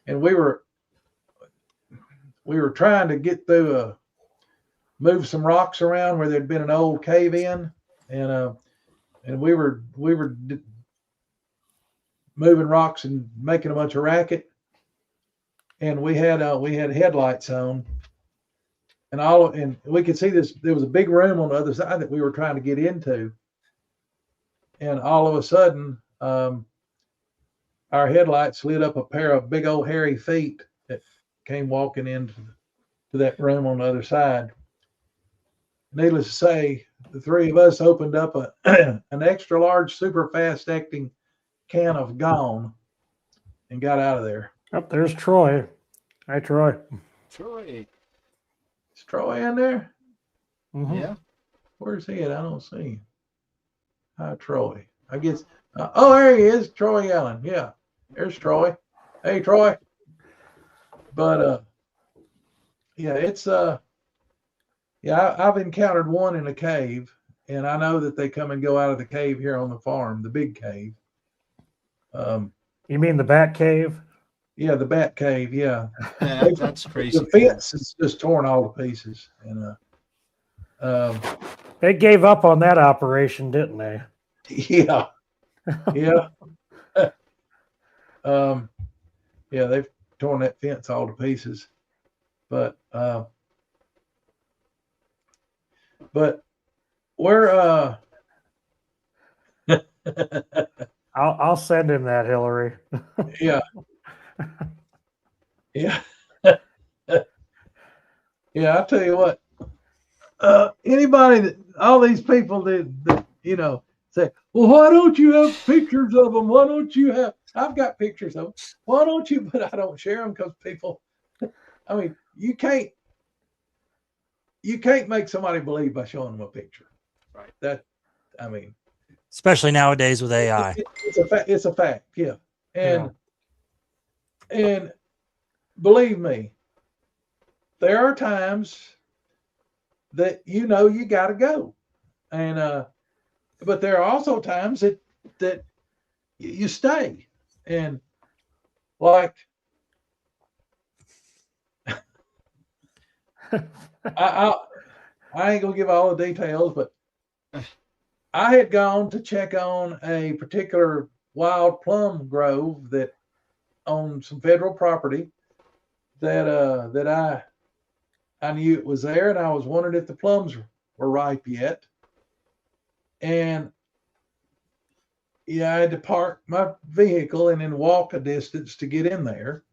Speaker 5: and we were trying to get through move some rocks around where there'd been an old cave in, and we were moving rocks and making a bunch of racket, and we had headlights on, and we could see this. There was a big room on the other side that we were trying to get into, and all of a sudden, our headlights lit up a pair of big old hairy feet that came walking into that room on the other side. Needless to say, the 3 of us opened up an extra large, super fast acting can of Gone and got out of there.
Speaker 2: Oh, there's Troy. Hi, Troy.
Speaker 1: Troy.
Speaker 5: Is Troy in there?
Speaker 2: Mm-hmm.
Speaker 1: Yeah.
Speaker 5: Where's he at? I don't see him. Hi, Troy. I guess. Oh, there he is, Troy Allen. Yeah, there's Troy. Hey, Troy. But yeah, it's yeah, I've encountered one in a cave, and I know that they come and go out of the cave here on the farm, the big cave.
Speaker 2: You mean the Bat Cave?
Speaker 5: Yeah, the Bat Cave. Yeah,
Speaker 1: that's crazy.
Speaker 5: The fence is just torn all to pieces, and
Speaker 2: they gave up on that operation, didn't they?
Speaker 5: Yeah, yeah, yeah. They've torn that fence all to pieces, but we're
Speaker 2: I'll send him that, Hillary.
Speaker 5: yeah. Yeah. Yeah, I'll tell you what. Anybody all these people that say, well, why don't you have pictures of them? Why don't you have? I've got pictures of them. Why don't you? But I don't share them because people. I mean, you can't make somebody believe by showing them a picture.
Speaker 1: Right.
Speaker 5: That, I mean,
Speaker 4: especially nowadays with AI.
Speaker 5: It's a fact. It's a fact. Yeah. And believe me, there are times that you got to go, and but there are also times that you stay, and like I ain't gonna give all the details, but I had gone to check on a particular wild plum grove that on some federal property that I knew it was there, and I was wondering if the plums were ripe yet. And yeah, I had to park my vehicle and then walk a distance to get in there.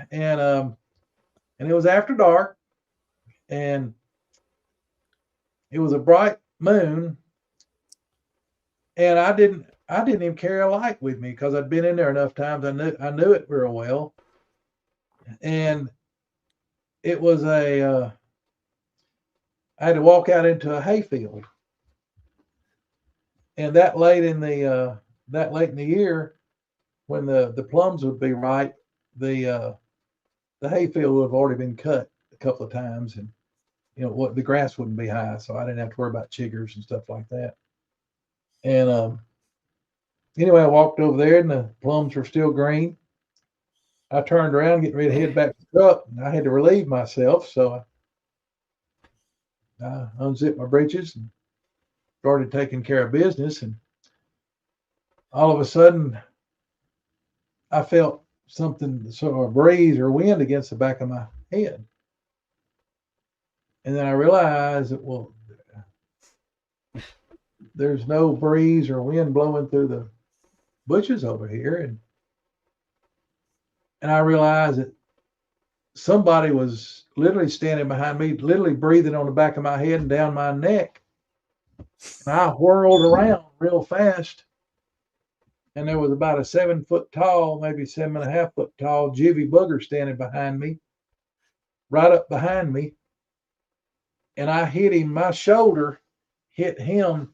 Speaker 5: And it was after dark, and it was a bright moon, and I didn't even carry a light with me because I'd been in there enough times. I knew it real well, and it was I had to walk out into a hayfield, and that late in the year, when the plums would be ripe, the hayfield would have already been cut a couple of times, and what the grass wouldn't be high, so I didn't have to worry about chiggers and stuff like that. And anyway, I walked over there, and the plums were still green. I turned around, getting ready to head back to the truck, and I had to relieve myself, so I unzipped my breeches and started taking care of business. And all of a sudden, I felt something, sort of a breeze or wind against the back of my head. And then I realized that, well, there's no breeze or wind blowing through the bushes over here. And I realized that somebody was literally standing behind me, literally breathing on the back of my head and down my neck. And I whirled around real fast. And there was about a 7 foot tall, maybe 7.5 foot tall jivvy booger standing behind me, right up behind me. And I hit him, my shoulder hit him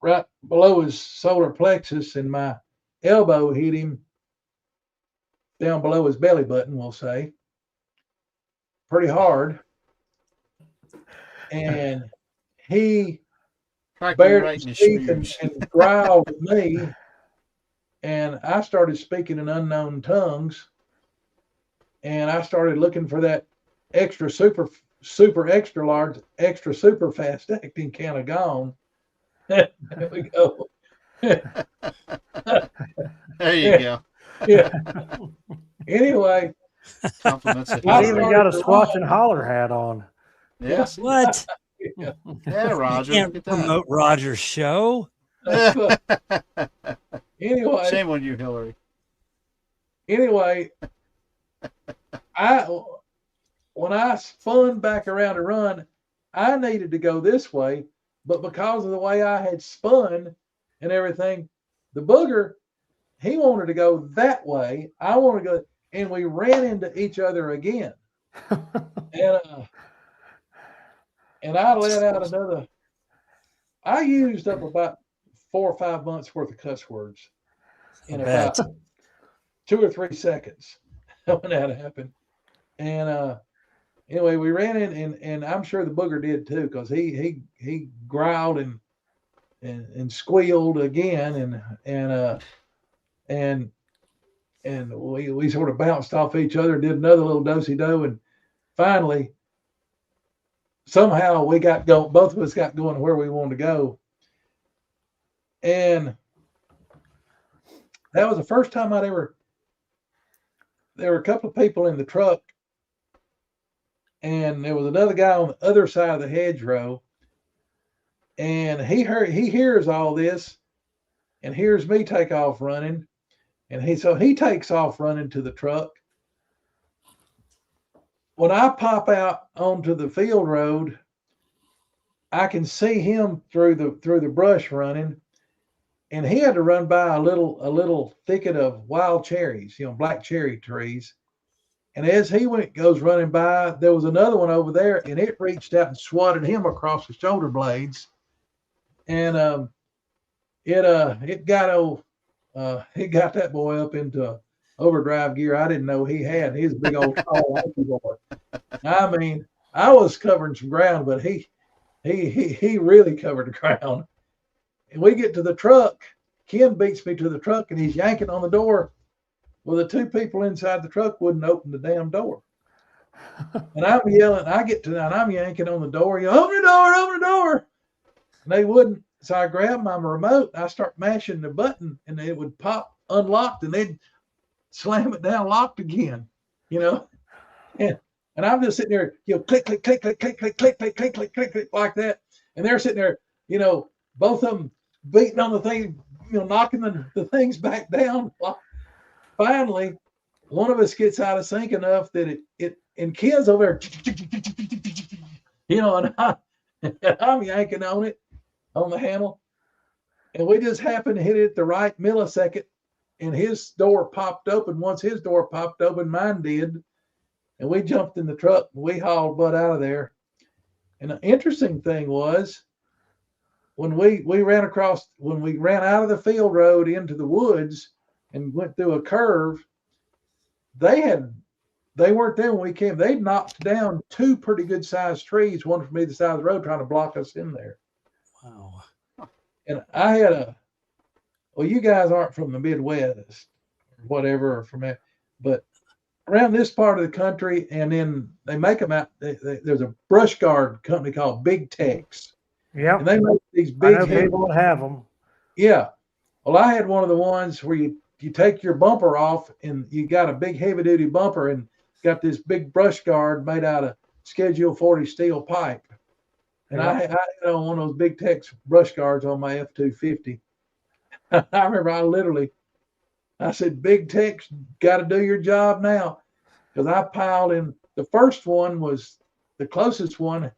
Speaker 5: right below his solar plexus, and my elbow hit him down below his belly button, we'll say, pretty hard. And he bared his teeth and growled at me, and I started speaking in unknown tongues, and I started looking for that extra super extra large, extra super fast acting can of gone. There we go.
Speaker 1: There you go.
Speaker 5: Yeah. Anyway,
Speaker 1: compliments.
Speaker 2: He's even got a squatch and holler hat on.
Speaker 1: Yes.
Speaker 4: What?
Speaker 5: Yeah,
Speaker 1: Roger.
Speaker 4: You can't promote Roger's show.
Speaker 5: Anyway,
Speaker 1: shame on you, Hillary.
Speaker 5: Anyway, when I spun back around to run, I needed to go this way, but because of the way I had spun and everything, the booger, he wanted to go that way. I wanted to go, and we ran into each other again. And I let out another. I used up about 4 or 5 months worth of cuss words in about 2 or 3 seconds when that happened. And anyway, we ran in, and I'm sure the booger did too, because he growled and squealed again, and we sort of bounced off each other, did another little do-si-do, and finally, somehow we got going. Both of us got going where we wanted to go, and that was the first time I'd ever. There were a couple of people in the truck, and there was another guy on the other side of the hedgerow, and he hears all this, and hears me take off running, and he takes off running to the truck. When I pop out onto the field road, I can see him through the brush running, and he had to run by a little thicket of wild cherries, black cherry trees. And as he goes running by, there was another one over there, and it reached out and swatted him across the shoulder blades. And it got that boy up into overdrive gear I didn't know he had. He's a big old tall lanky boy. I mean, I was covering some ground, but he really covered the ground. And we get to the truck. Ken beats me to the truck, and he's yanking on the door. Well, the two people inside the truck wouldn't open the damn door. And I'm yelling. I get to that, and I'm yanking on the door. You open the door, open the door. And they wouldn't. So I grab my remote. And I start mashing the button, and it would pop unlocked, and they'd slam it down locked again. You know, and I'm just sitting there, click, click, click, click, click, click, click, click, click, click, click, click, like that. And they're sitting there, both of them beating on the thing, knocking the things back down. Finally, one of us gets out of sync enough that and Ken's over there, and I'm yanking on it, on the handle. And we just happened to hit it at the right millisecond, and his door popped open. Once his door popped open, mine did. And we jumped in the truck and we hauled Bud out of there. And the interesting thing was when we ran out of the field road into the woods and went through a curve, they weren't there when we came. They'd knocked down two pretty good sized trees, one from either side of the road, trying to block us in there.
Speaker 4: Wow.
Speaker 5: And I had you guys aren't from the Midwest or whatever, or from that, but around this part of the country, and then they make them out. There's a brush guard company called Big Tex.
Speaker 2: Yeah.
Speaker 5: And they make these big
Speaker 2: people that have them.
Speaker 5: Yeah. Well, I had one of the ones where you take your bumper off and you got a big heavy duty bumper and got this big brush guard made out of Schedule 40 steel pipe. And I had on one of those Big Tex brush guards on my F-250. I remember I said, Big Tex, got to do your job now. Because I piled in. The first one was the closest one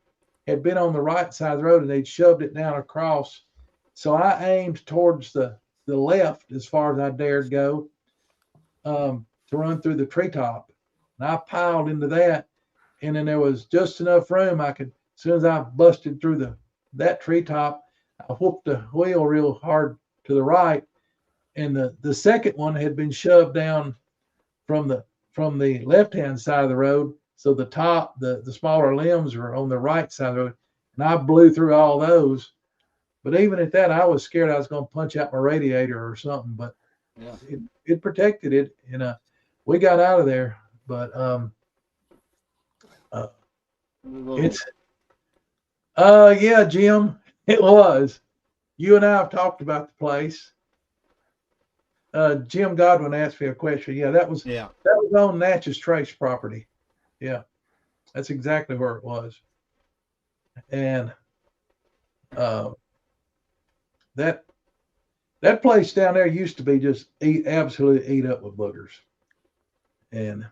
Speaker 5: had been on the right side of the road, and they'd shoved it down across. So I aimed towards the left as far as I dared go to run through the treetop. And I piled into that, and then there was just enough room I could, as soon as I busted through that treetop, I whooped the wheel real hard to the right. And the second one had been shoved down from the left-hand side of the road. So the smaller limbs were on the right side of the road. And I blew through all those. But even at that, I was scared I was going to punch out my radiator or something. But it protected it. And we got out of there. But yeah, Jim, it was. You and I have talked about the place. Jim Godwin asked me a question. Yeah, that was on Natchez Trace property. Yeah, that's exactly where it was. And that place down there used to be just absolutely eat up with boogers. And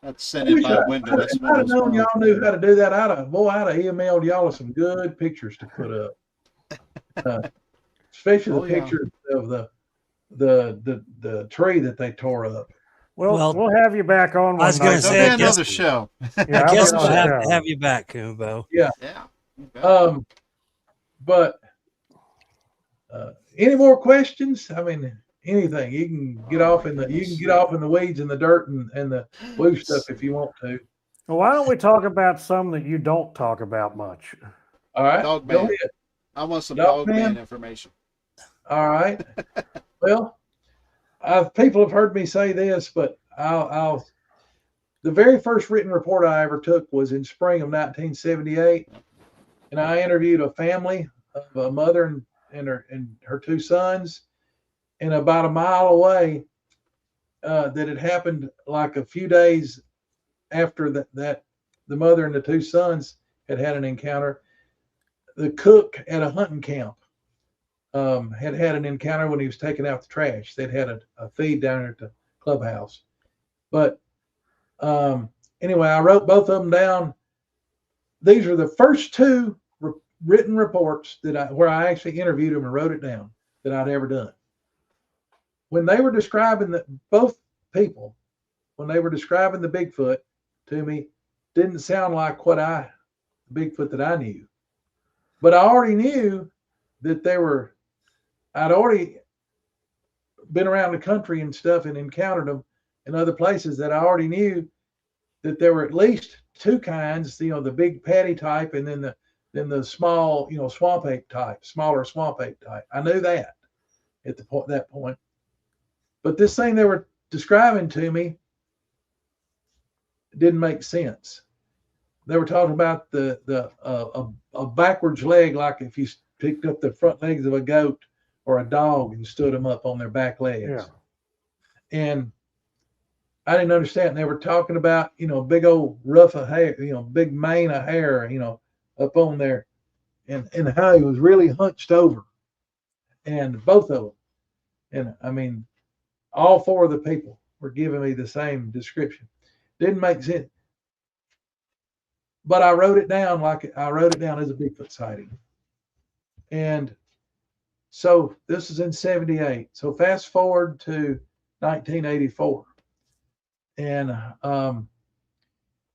Speaker 1: that's sitting by the window. That's
Speaker 5: I'd have known y'all knew how to do that. I'd have emailed y'all some good pictures to put up. Especially the pictures of the tree that they tore up.
Speaker 2: Well, we'll have you back on one
Speaker 4: I was going to say
Speaker 1: another show.
Speaker 4: I guess we'll have you back, Coonbo.
Speaker 5: Yeah. But any more questions? I mean, anything. You can get off in the weeds and the dirt and the blue stuff if you want to.
Speaker 2: Well, why don't we talk about some that you don't talk about much?
Speaker 5: All right.
Speaker 1: Dog
Speaker 5: Go
Speaker 1: man.
Speaker 5: ahead.
Speaker 1: I want some dog man information.
Speaker 5: All right. Well, people have heard me say this, but the very first written report I ever took was in spring of 1978, and I interviewed a family of a mother and her two sons, and about a mile away, that had happened like a few days after that the mother and the two sons had an encounter. The cook at a hunting camp had an encounter when he was taking out the trash. They'd had a feed down there at the clubhouse. But anyway, I wrote both of them down. These are the first two written reports where I actually interviewed them and wrote it down that I'd ever done. When they were describing both people, when they were describing the Bigfoot to me, didn't sound like the Bigfoot that I knew. But I already knew that I'd already been around the country and stuff and encountered them in other places, that I already knew that there were at least two kinds, the big patty type, and then the small, swamp ape type, smaller swamp ape type. I knew that at that point. But this thing they were describing to me didn't make sense. They were talking about a backwards leg, like if you picked up the front legs of a goat or a dog and stood them up on their back legs.
Speaker 2: Yeah.
Speaker 5: And I didn't understand. They were talking about, big old ruff of hair, big mane of hair, up on there, and how he was really hunched over. And both of them. And I mean, all four of the people were giving me the same description. Didn't make sense. But I wrote it down as a Bigfoot sighting. And so this is in 78. So fast forward to 1984. And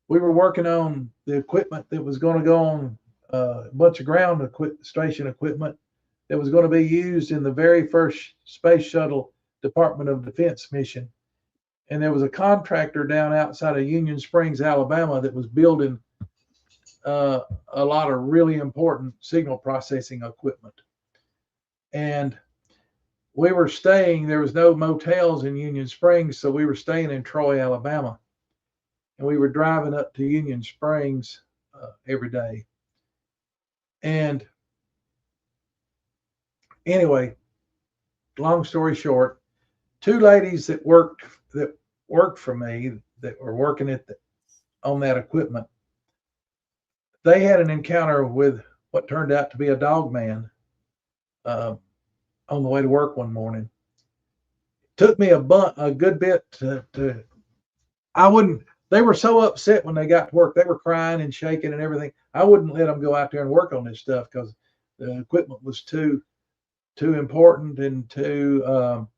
Speaker 5: we were working on the equipment that was going to go on a bunch of ground station equipment that was going to be used in the very first Space Shuttle Department of Defense mission. And there was a contractor down outside of Union Springs, Alabama, that was building a lot of really important signal processing equipment. And we were staying, there was no motels in Union Springs, so we were staying in Troy, Alabama. And we were driving up to Union Springs every day. And anyway, long story short, two ladies that worked for me, that were working on that equipment, they had an encounter with what turned out to be a dog man on the way to work one morning. Took me a good bit to they were so upset when they got to work. They were crying and shaking and everything. I wouldn't let them go out there and work on this stuff because the equipment was too important and too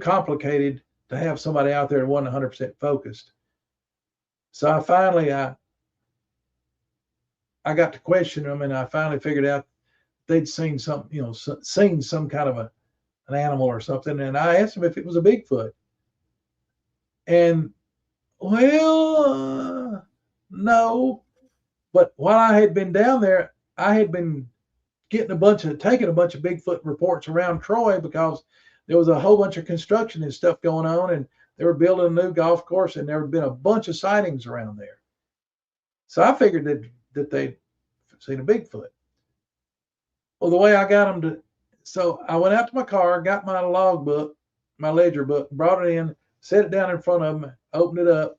Speaker 5: complicated to have somebody out there that wasn't 100% focused. So I got to question them, and I finally figured out they'd seen some kind of an animal or something. And I asked them if it was a Bigfoot. And no. But while I had been down there, I had been taking a bunch of Bigfoot reports around Troy because there was a whole bunch of construction and stuff going on, and they were building a new golf course, and there had been a bunch of sightings around there. So I figured that they'd seen a Bigfoot. Well, the way I got them so I went out to my car, got my log book, my ledger book, brought it in, set it down in front of them, opened it up,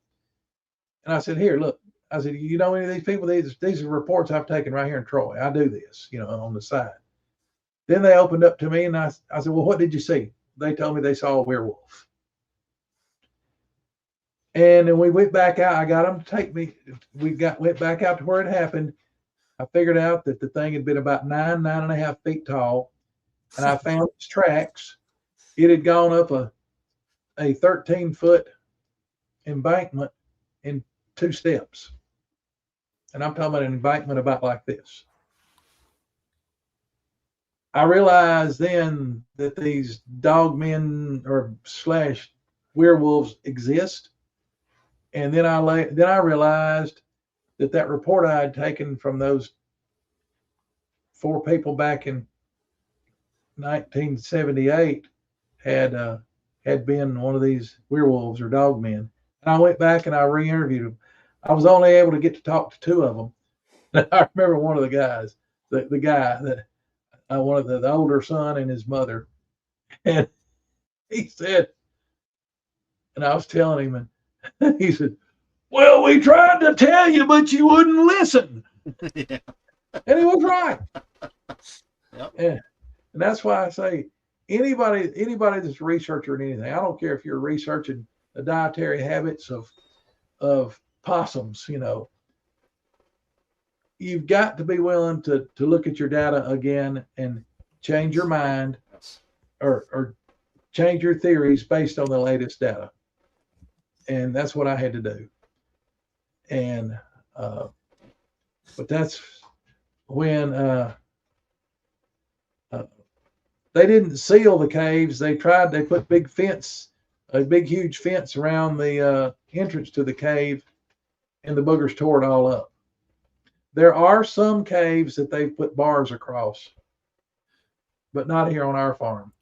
Speaker 5: and I said, "Here, look." I said, "You know any of these people? These are reports I've taken right here in Troy. I do this, on the side." Then they opened up to me, and I said, "Well, what did you see?" They told me they saw a werewolf. And then we went back out. I got them to take me. Went back out to where it happened. I figured out that the thing had been about 9.5 feet tall, and I found its tracks. It had gone up a 13-foot embankment in 2 steps. And I'm talking about an embankment about like this. I realized then that these dog men or / werewolves exist. And then I realized that report I had taken from those 4 people back in 1978 had been one of these werewolves or dog men. And I went back and I re-interviewed them. I was only able to get to talk to 2 of them. I remember one of the guys, the guy that one of the older son and his mother, and he said, and I was telling him, and he said, "Well, we tried to tell you, but you wouldn't listen."
Speaker 1: Yeah.
Speaker 5: And he was right.
Speaker 1: Yep.
Speaker 5: And that's why I say anybody that's a researcher in anything, I don't care if you're researching the dietary habits of possums, you've got to be willing to look at your data again and change your mind or change your theories based on the latest data. And that's what I had to do. And but that's when they didn't seal the caves. They put a big huge fence around the entrance to the cave, and the boogers tore it all up. There are some caves that they've put bars across, but not here on our farm.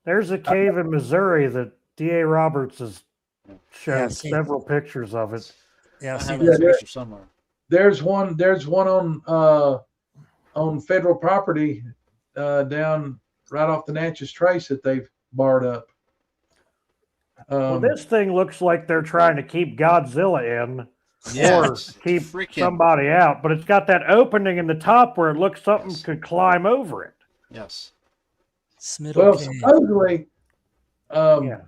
Speaker 2: There's a cave in Missouri that D.A. Roberts has shown
Speaker 4: Yeah, I've seen it.
Speaker 2: several pictures of it.
Speaker 4: Yeah,
Speaker 6: I
Speaker 4: I've
Speaker 6: have
Speaker 4: seen
Speaker 6: that
Speaker 4: that.
Speaker 6: picture somewhere.
Speaker 5: There's one on federal property down right off the Natchez Trace that they've barred up.
Speaker 2: Well, this thing looks like they're trying to keep Godzilla in
Speaker 6: Yeah,
Speaker 2: or
Speaker 6: it's
Speaker 2: keep
Speaker 6: freaking.
Speaker 2: somebody out, but it's got that opening in the top where it looks something could climb over it.
Speaker 6: Yes.
Speaker 4: Smiddle
Speaker 5: Well,
Speaker 4: Cave.
Speaker 5: supposedly,
Speaker 2: Yeah.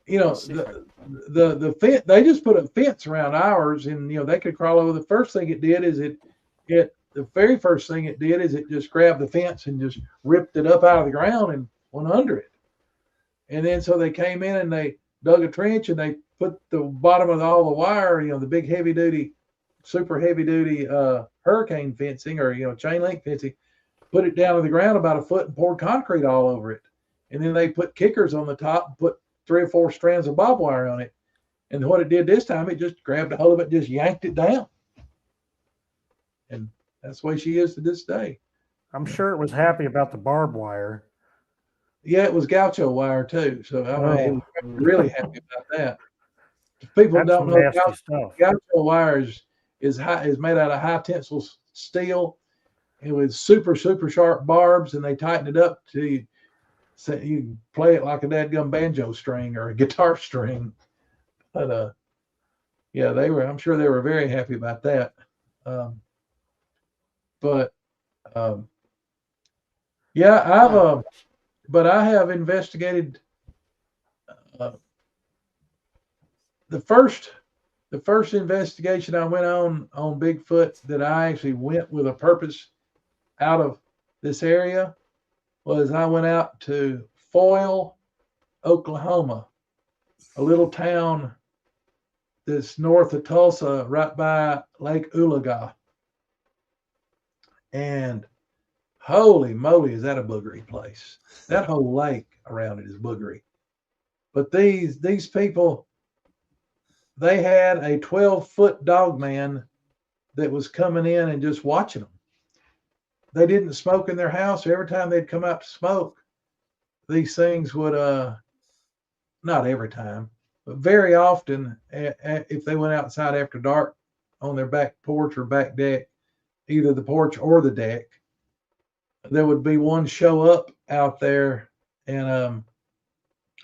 Speaker 5: you know, the fence, they just put a fence around ours, and they could crawl over. The first thing it did is the very first thing it did is it just grabbed the fence and just ripped it up out of the ground and went under it. And then so they came in and they dug a trench and they put the bottom of all the wire, the big super heavy duty hurricane fencing or chain link fencing, put it down to the ground about a foot and poured concrete all over it. And then they put kickers on the top and put 3 or 4 strands of barbed wire on it. And what it did this time, it just grabbed a hold of it, just yanked it down. And that's the way she is to this day.
Speaker 2: I'm sure it was happy about the barbed wire.
Speaker 5: Yeah, it was gaucho wire too. So I mean, it was really happy about that. If people
Speaker 2: That's
Speaker 5: don't
Speaker 2: some
Speaker 5: know,
Speaker 2: nasty stuff.
Speaker 5: gaucho wire is made out of high tensile steel, and with super sharp barbs, and they tighten it up to so you can play it like a dadgum banjo string or a guitar string. But yeah, I'm sure they were very happy about that. Yeah, but I have investigated the first investigation I went on Bigfoot that I actually went with a purpose out of this area was I went out to Foyle, Oklahoma, a little town that's north of Tulsa, right by Lake Ulaga. And holy moly, is that a boogery place? That whole lake around it is boogery. But these people, they had a 12-foot dog man that was coming in and just watching them. They didn't smoke in their house. Every time they'd come out to smoke, these things would, not every time, but very often, if they went outside after dark on their back porch or back deck, either the porch or the deck, there would be one show up out there, and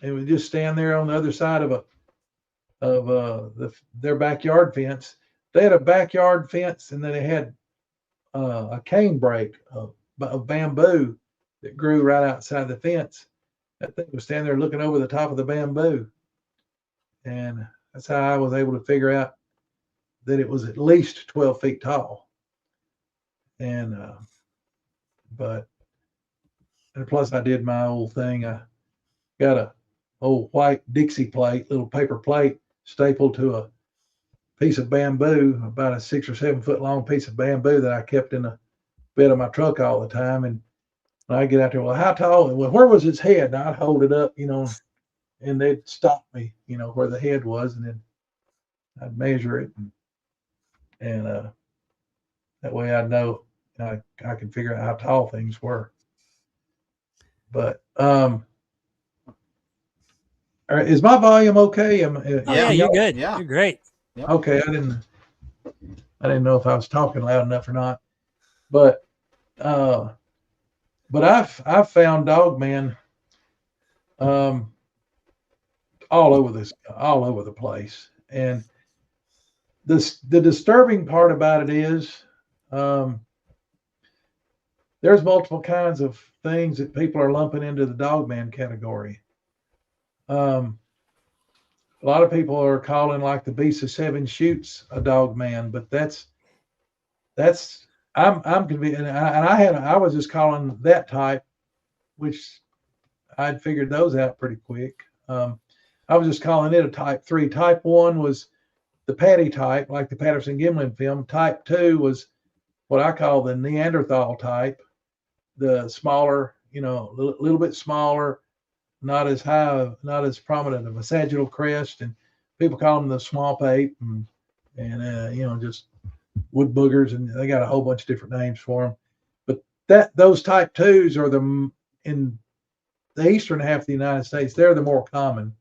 Speaker 5: it would just stand there on the other side of their backyard fence. They had a backyard fence, and then they had a cane brake of bamboo that grew right outside the fence. That thing was standing there looking over the top of the bamboo, and that's how I was able to figure out that it was at least 12 feet tall. And plus I did my old thing. I got a old white Dixie plate, little paper plate stapled to a piece of bamboo, about a 6 or 7 foot long piece of bamboo that I kept in the bed of my truck all the time. And I get out there, well, how tall? Well, where was its head? And I'd hold it up, and they'd stop me, where the head was, and then I'd measure it, and that way I'd know I could figure out how tall things were. But is my volume okay?
Speaker 4: Yeah, you're good.
Speaker 6: Yeah.
Speaker 4: You're great.
Speaker 5: Okay, I didn't know if I was talking loud enough or not, but I've found dogmen all over the place, and the disturbing part about it is there's multiple kinds of things that people are lumping into the dogman category. A lot of people are calling like the Beast of Seven Shoots a dog man, but I'm convinced, and I was just calling that type, which I'd figured those out pretty quick. I was just calling it a type 3. Type 1 was the Patty type, like the Patterson Gimlin film. Type 2 was what I call the Neanderthal type, the smaller, you know, a little bit smaller, not as high, not as prominent of a sagittal crest, and people call them the small pape, and you know, just wood boogers, and they got a whole bunch of different names for them. But those type twos are in the eastern half of the United States, they're the more common,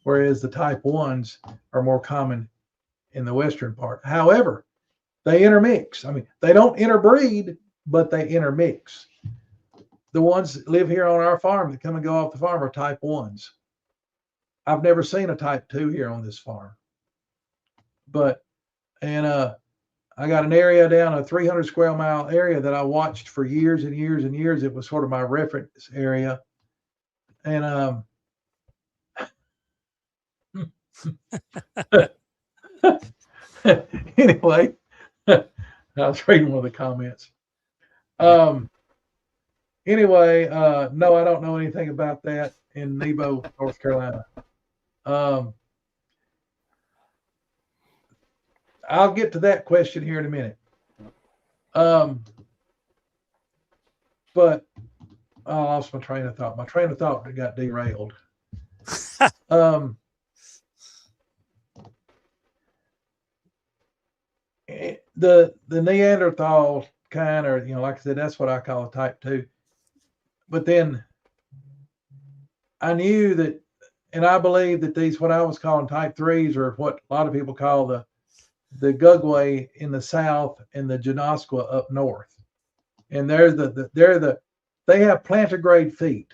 Speaker 5: whereas the type ones are more common in the western part. However, they intermix. I mean, they don't interbreed, but they intermix. The ones that live here on our farm that come and go off the farm are type ones. I've never seen a type two here on this farm. But, and I got an area down a 300 square mile area that I watched for years and years and years. It was sort of my reference area. And anyway, I was reading one of the comments. Anyway, no, I don't know anything about that in Nebo, North Carolina. I'll get to that question here in a minute. But I lost my train of thought. My train of thought got derailed. The Neanderthal kind, or, you know, like I said, that's what I call a type two. But then I knew that, and I believe that these, what I was calling type threes, are what a lot of people call the Gugway in the south and the Janoskwa up north. And they have plantigrade feet.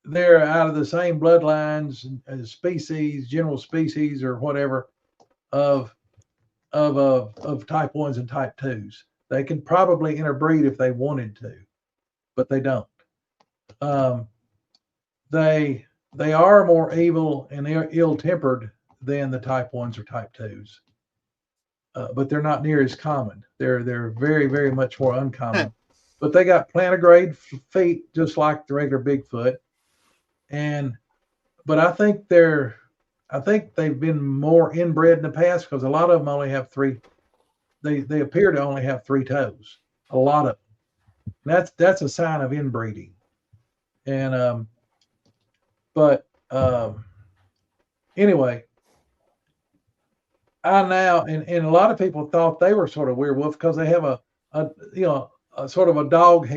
Speaker 5: They're out of the same bloodlines as species, general species, or whatever of type ones and type twos. They can probably interbreed if they wanted to, but they don't. They are more evil and ill-tempered than the type ones or type twos, but they're not near as common. They're very, very much more uncommon. But they got plantigrade feet, just like the regular Bigfoot. But I think they've been more inbred in the past, because a lot of them only have three. They appear to only have three toes. A lot of them. That's a sign of inbreeding. And anyway, and a lot of people thought they were sort of werewolf because they have a sort of a dog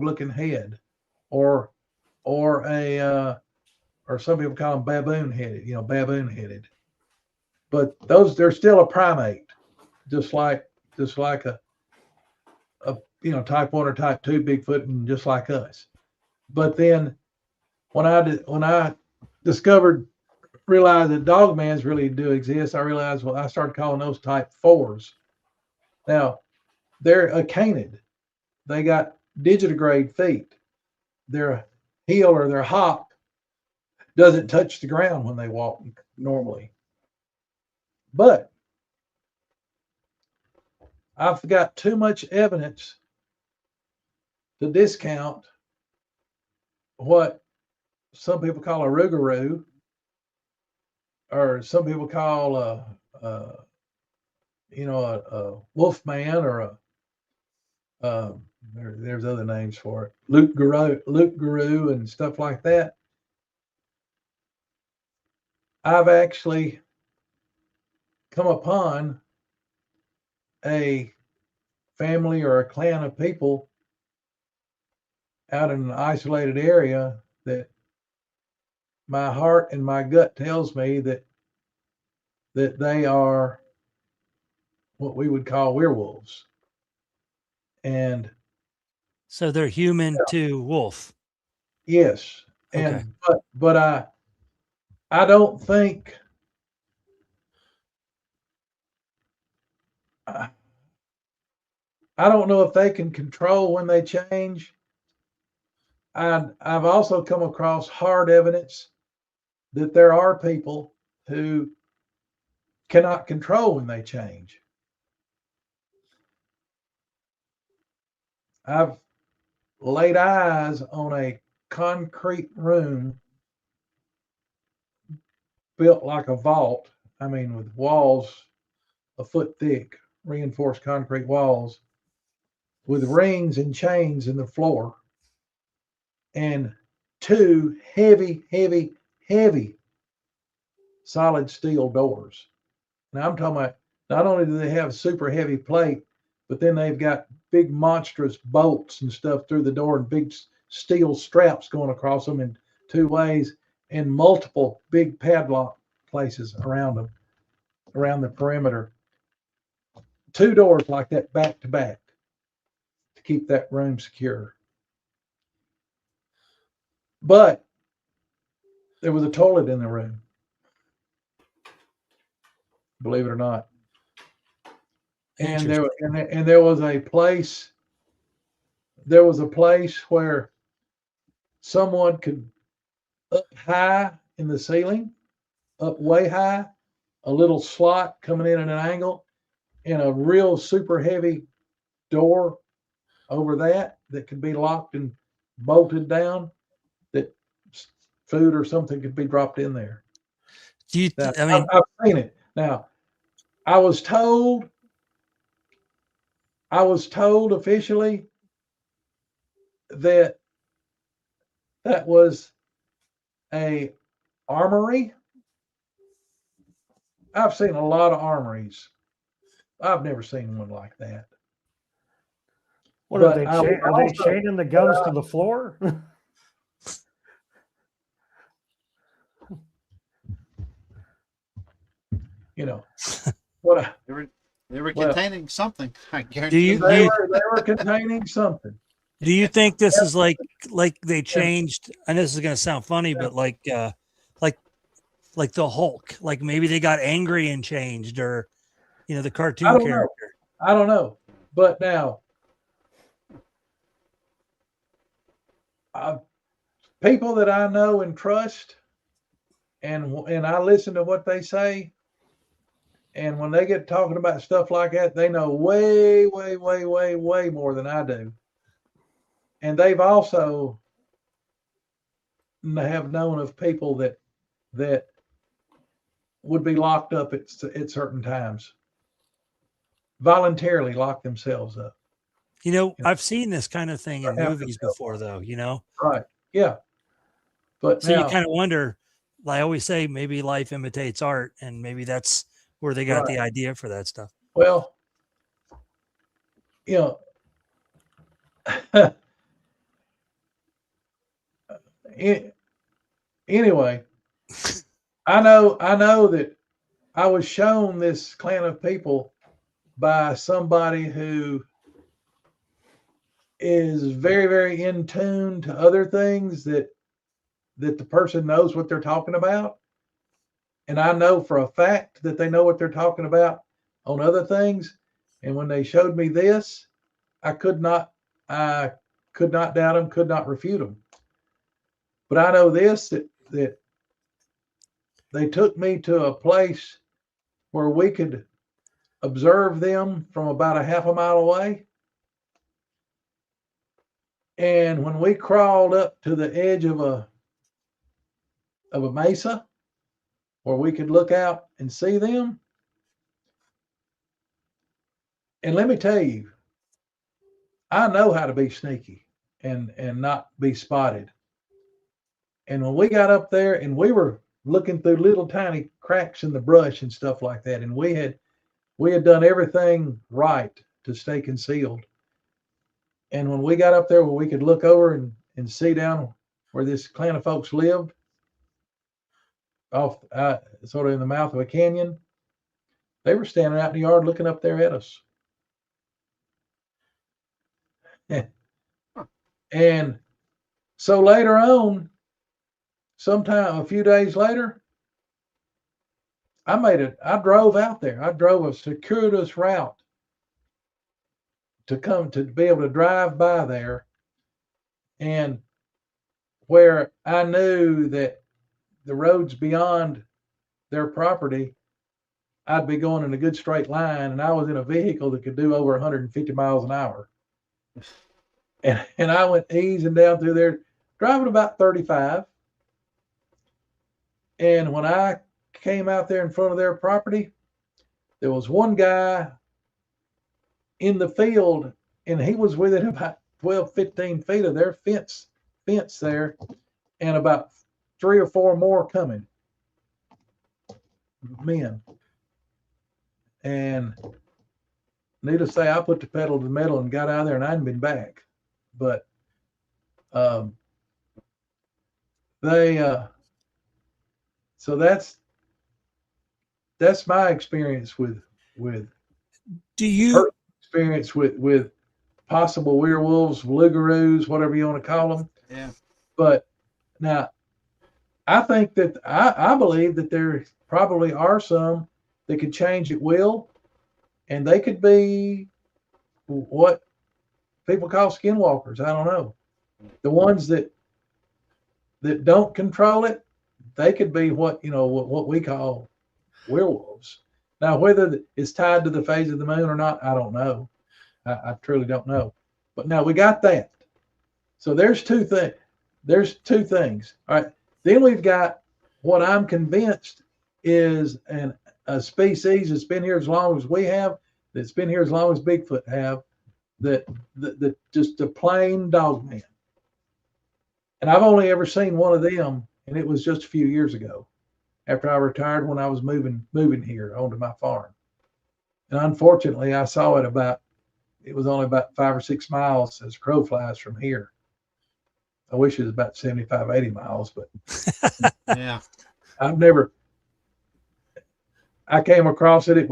Speaker 5: looking head, or some people call them baboon headed. But they're still a primate, just like a type one or type two Bigfoot, and just like us. But then when I realized that dogmans really do exist, I realized, well, I started calling those type fours. Now, they're acanid. They got digitigrade feet. Their heel or their hop doesn't touch the ground when they walk normally. But I've got too much evidence to discount what some people call a rougarou, or some people call a wolf man, or there's other names for it, Luke Guru and stuff like that. I've actually come upon a family or a clan of people out in an isolated area that my heart and my gut tells me that they are what we would call werewolves. And
Speaker 4: so they're human to wolf.
Speaker 5: Yes.
Speaker 4: Okay.
Speaker 5: And but I don't think I don't know if they can control when they change. I've also come across hard evidence that there are people who cannot control when they change. I've laid eyes on a concrete room built like a vault. I mean, with walls a foot thick, reinforced concrete walls. with rings and chains in the floor, and 2 heavy, heavy, heavy solid steel doors. Now I'm talking about not only do they have super heavy plate, but then they've got big monstrous bolts and stuff through the door and big steel straps going across them in 2 ways and multiple big padlock places around them, around the perimeter. 2 doors like that back to back to keep that room secure. But there was a toilet in the room, believe it or not. And there was a place. There was a place where someone could up high in the ceiling, up way high, a little slot coming in at an angle, and a real super heavy door over that could be locked and bolted down, that food or something could be dropped in there.
Speaker 4: Do you?
Speaker 5: Now,
Speaker 4: I mean,
Speaker 5: I've seen it. Now, I was told officially that was a armory. I've seen a lot of armories. I've never seen one like that.
Speaker 2: What are
Speaker 5: But
Speaker 2: they?
Speaker 5: I was
Speaker 2: Are they
Speaker 5: also-
Speaker 2: chaining the guns to the floor?
Speaker 5: You know, what I,
Speaker 1: They were
Speaker 5: Well,
Speaker 1: containing something. I guarantee
Speaker 4: you-
Speaker 1: you.
Speaker 5: they were containing something.
Speaker 4: do you think this is like they changed? And this is going to sound funny, but like the Hulk, like maybe they got angry and changed, or the
Speaker 5: I
Speaker 4: cartoon
Speaker 5: don't know.
Speaker 4: character.
Speaker 5: I don't know. But now, people that I know and trust, and I listen to what they say, and when they get talking about stuff like that, they know way, way, way, way, way more than I do. And they've also have known of people that would be locked up at certain times, voluntarily lock themselves up.
Speaker 4: I've seen this kind of thing in movies before, though.
Speaker 5: Right? Yeah. But
Speaker 4: So
Speaker 5: now,
Speaker 4: you kind of wonder. I always say maybe life imitates art, and maybe that's where they got the idea for that stuff.
Speaker 5: well, anyway, I know that I was shown this clan of people by somebody who is very, very in tune to other things, that the person knows what they're talking about. And I know for a fact that they know what they're talking about on other things. And when they showed me this, I could not doubt them, could not refute them. But I know this, that they took me to a place where we could observe them from about a half a mile away. And when we crawled up to the edge of a mesa where we could look out and see them, and let me tell you, I know how to be sneaky and not be spotted. And when we got up there and we were looking through little tiny cracks in the brush and stuff like that, and we had done everything right to stay concealed. And when we got up there where we could look over and see down where this clan of folks lived, off sort of in the mouth of a canyon, they were standing out in the yard looking up there at us. And so later on, sometime a few days later, I drove out there. I drove a circuitous route to be able to drive by there, and where I knew that the roads beyond their property, I'd be going in a good straight line, and I was in a vehicle that could do over 150 miles an hour. And I went easing down through there, driving about 35. And when I came out there in front of their property, there was one guy in the field, and he was within about 12, 15 feet of their fence there, and about 3 or 4 more coming, men. And needless to say, I put the pedal to the metal and got out of there, and I hadn't been back. But so that's my experience with
Speaker 4: Do you
Speaker 5: experience with possible werewolves, lugaroos, whatever you want to call them.
Speaker 1: Yeah.
Speaker 5: But now, I think that I believe that there probably are some that could change at will, and they could be what people call skinwalkers. I don't know. The ones that don't control it, they could be what we call werewolves. Now, whether it's tied to the phase of the moon or not, I don't know. I truly don't know. But now we got that. So there's two things. All right. Then we've got what I'm convinced is a species that's been here as long as we have, that's been here as long as Bigfoot have, that just a plain dog man. And I've only ever seen one of them, and it was just a few years ago, after I retired, when I was moving here onto my farm. And unfortunately, I saw it was only about 5 or 6 miles as crow flies from here. I wish it was about 75, 80 miles, but
Speaker 1: Yeah.
Speaker 5: I came across it.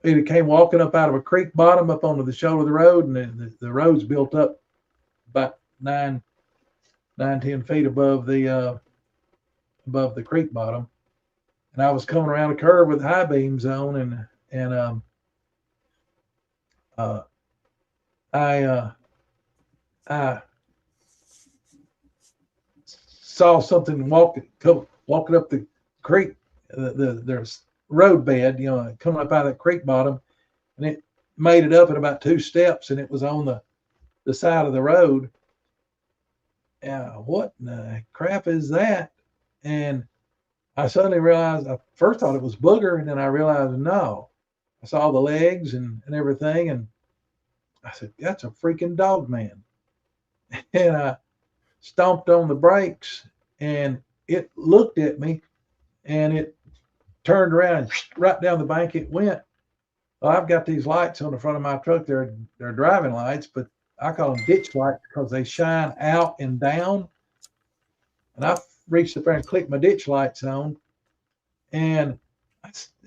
Speaker 5: It came walking up out of a creek bottom up onto the shoulder of the road, and the road's built up about 9, 10 feet above the creek bottom. And I was coming around a curve with high beams on, and I saw something walking up the creek, there's road bed, coming up out of the creek bottom, and it made it up in about 2 steps, and it was on the side of the road. What in the crap is that? And I suddenly realized, I first thought it was booger, and then I realized, no. I saw the legs and everything, and I said, that's a freaking dog man. And I stomped on the brakes, and it looked at me, and it turned around and right down the bank it went. Well, I've got these lights on the front of my truck. They're driving lights, but I call them ditch lights because they shine out and down. And I reached up there and clicked my ditch lights on. And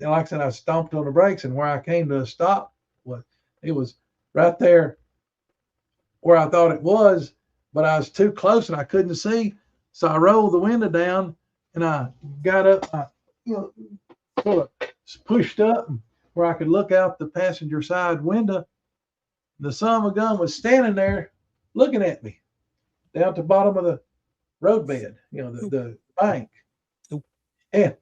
Speaker 5: like I said, I stomped on the brakes, and where I came to a stop, it was right there where I thought it was, but I was too close and I couldn't see. So I rolled the window down, and I got up, sort of pushed up where I could look out the passenger side window. The son of a gun was standing there looking at me down at the bottom of the roadbed, the bank. And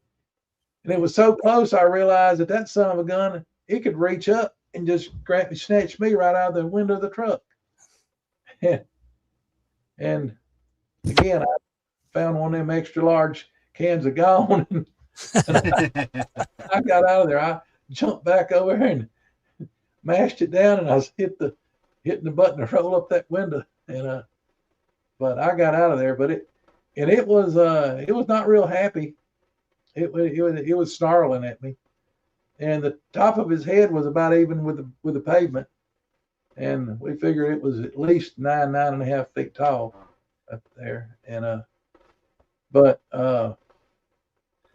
Speaker 5: it was so close, I realized that son of a gun, he could reach up and just snatch me right out of the window of the truck. And again, I found one of them extra large cans of Gone. And I got out of there. I jumped back over here and mashed it down, and I was hitting the button to roll up that window. And but I got out of there. But it was not real happy. It was snarling at me, and the top of his head was about even with the pavement, and we figured it was at least 9.5 feet tall up there. And but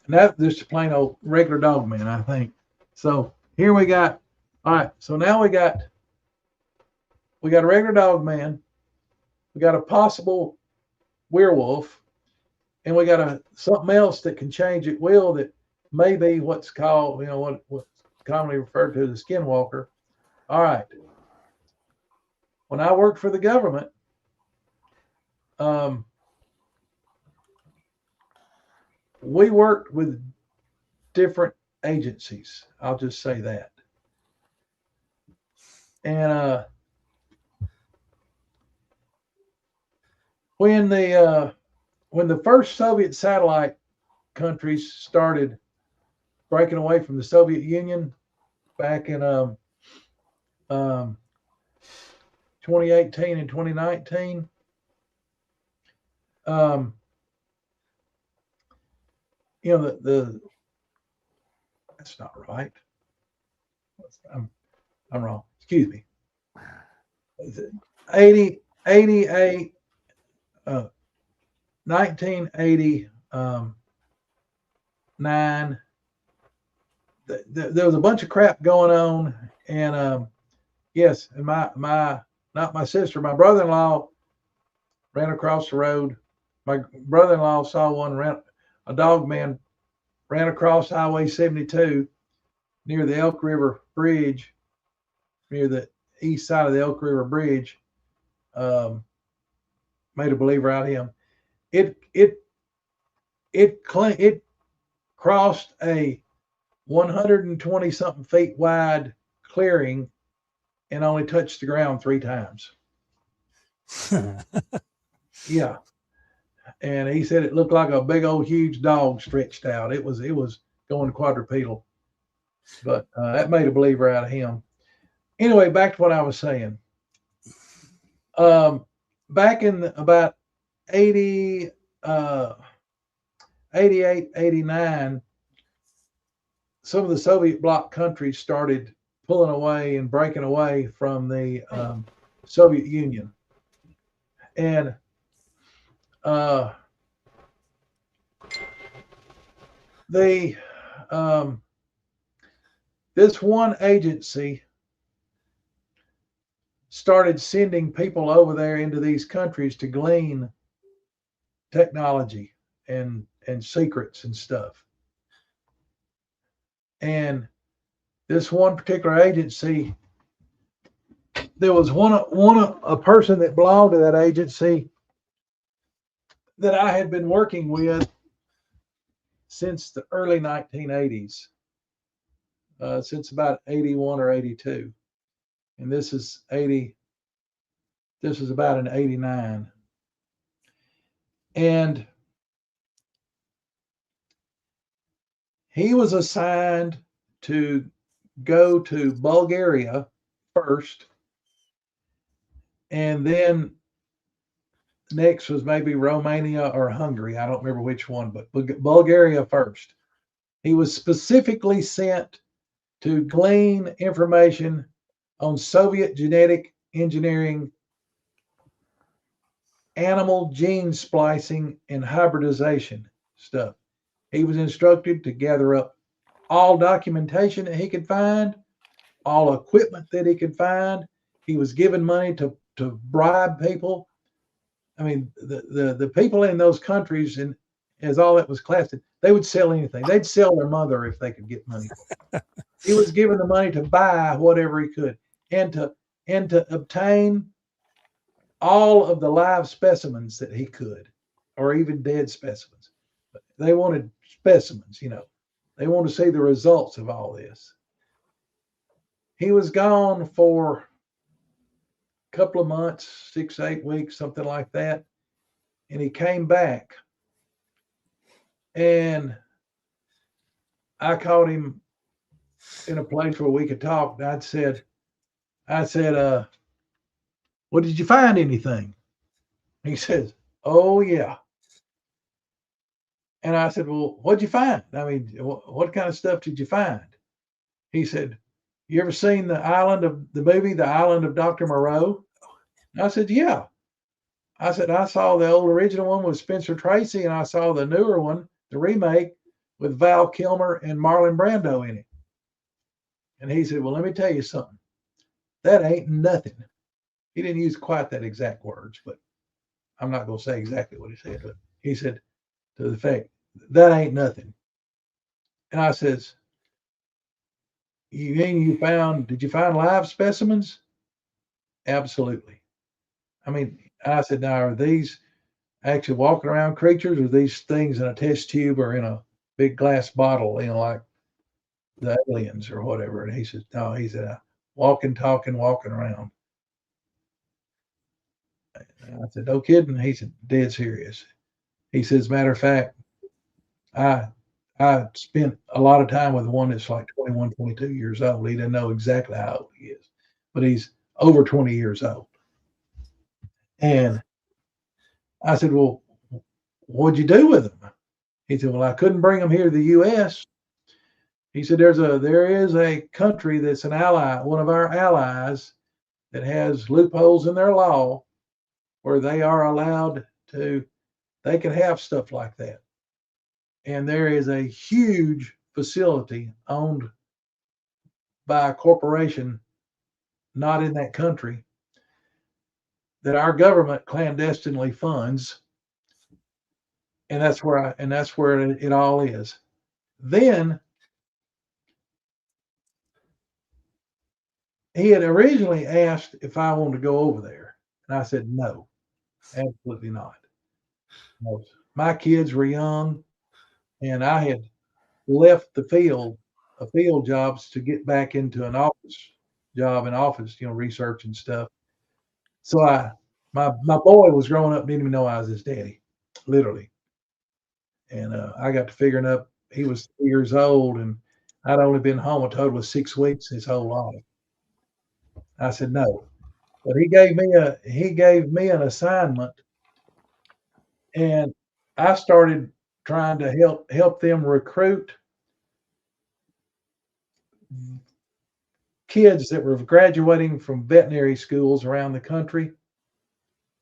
Speaker 5: that just a plain old regular dog man, I think. So here we got. All right, so now we got a regular dog man, we got a possible werewolf, and we got something else that can change at will that may be what's called, what's commonly referred to as a skinwalker. All right. When I worked for the government, we worked with different agencies. I'll just say that. And when the first Soviet satellite countries started breaking away from the Soviet Union back in 2018 and 2019. You know, the that's not right. I'm wrong. Excuse me. 88, 1989. There was a bunch of crap going on, and yes, and my not my sister, my brother-in-law ran across the road. My brother-in-law saw a dog man ran across Highway 72 near the Elk River Bridge, near the east side of the Elk River Bridge. Made a believer out of him. It crossed a 120 something feet wide clearing and only touched the ground 3 times. Yeah. And he said it looked like a big old huge dog stretched out. It was going quadrupedal. But that made a believer out of him. Anyway, back to what I was saying. Back in about 88, 89, some of the Soviet bloc countries started pulling away and breaking away from the Soviet Union. And this one agency started sending people over there into these countries to glean technology and secrets and stuff. And this one particular agency, there was a person that belonged to that agency that I had been working with since the early 1980s, since about 81 or 82. And this is about in 89. And he was assigned to go to Bulgaria first, and then next was maybe Romania or Hungary. I don't remember which one, but Bulgaria first. He was specifically sent to glean information on Soviet genetic engineering, animal gene splicing, and hybridization stuff. He was instructed to gather up all documentation that he could find, all equipment that he could find. He was given money to bribe people. I mean, the people in those countries, and as all that was classed, they would sell anything. They'd sell their mother if they could get money for it. He was given the money to buy whatever he could, and to obtain all of the live specimens that he could, or even dead specimens. But they wanted specimens, you know. They wanted to see the results of all this. He was gone for a couple of months, 6, 8 weeks, something like that. And he came back. And I caught him in a place where we could talk. And I said, well, did you find anything? He says, oh, yeah. And I said, well, what'd you find? I mean, what kind of stuff did you find? He said, you ever seen the movie, The Island of Dr. Moreau? And I said, yeah. I said, I saw the old original one with Spencer Tracy, and I saw the newer one, the remake, with Val Kilmer and Marlon Brando in it. And he said, well, let me tell you something. That ain't nothing. He didn't use quite that exact words, but I'm not going to say exactly what he said. But he said, to the effect, that ain't nothing. And I says, did you find live specimens? Absolutely. I mean, I said, now, are these actually walking around creatures, or are these things in a test tube or in a big glass bottle, you know, like the aliens or whatever? And he said, no, he said, walking, talking, walking around. And I said, no kidding. He said, dead serious. He says, as a matter of fact, I spent a lot of time with one that's like 21, 22 years old. He doesn't know exactly how old he is, but he's over 20 years old. And I said, well, what'd you do with them? He said, well, I couldn't bring them here to the U.S. He said, there is a country that's an ally, one of our allies, that has loopholes in their law where they are allowed to, they can have stuff like that. And there is a huge facility owned by a corporation not in that country that our government clandestinely funds. And that's where it all is. Then he had originally asked if I wanted to go over there. And I said, no, absolutely not. My kids were young and I had left the field jobs to get back into an office job in office, research and stuff. So my boy was growing up, didn't even know I was his daddy, literally. And I got to figuring up he was 3 years old and I'd only been home a total of 6 weeks his whole life. I said no, but he gave me an assignment, and I started trying to help them recruit kids that were graduating from veterinary schools around the country.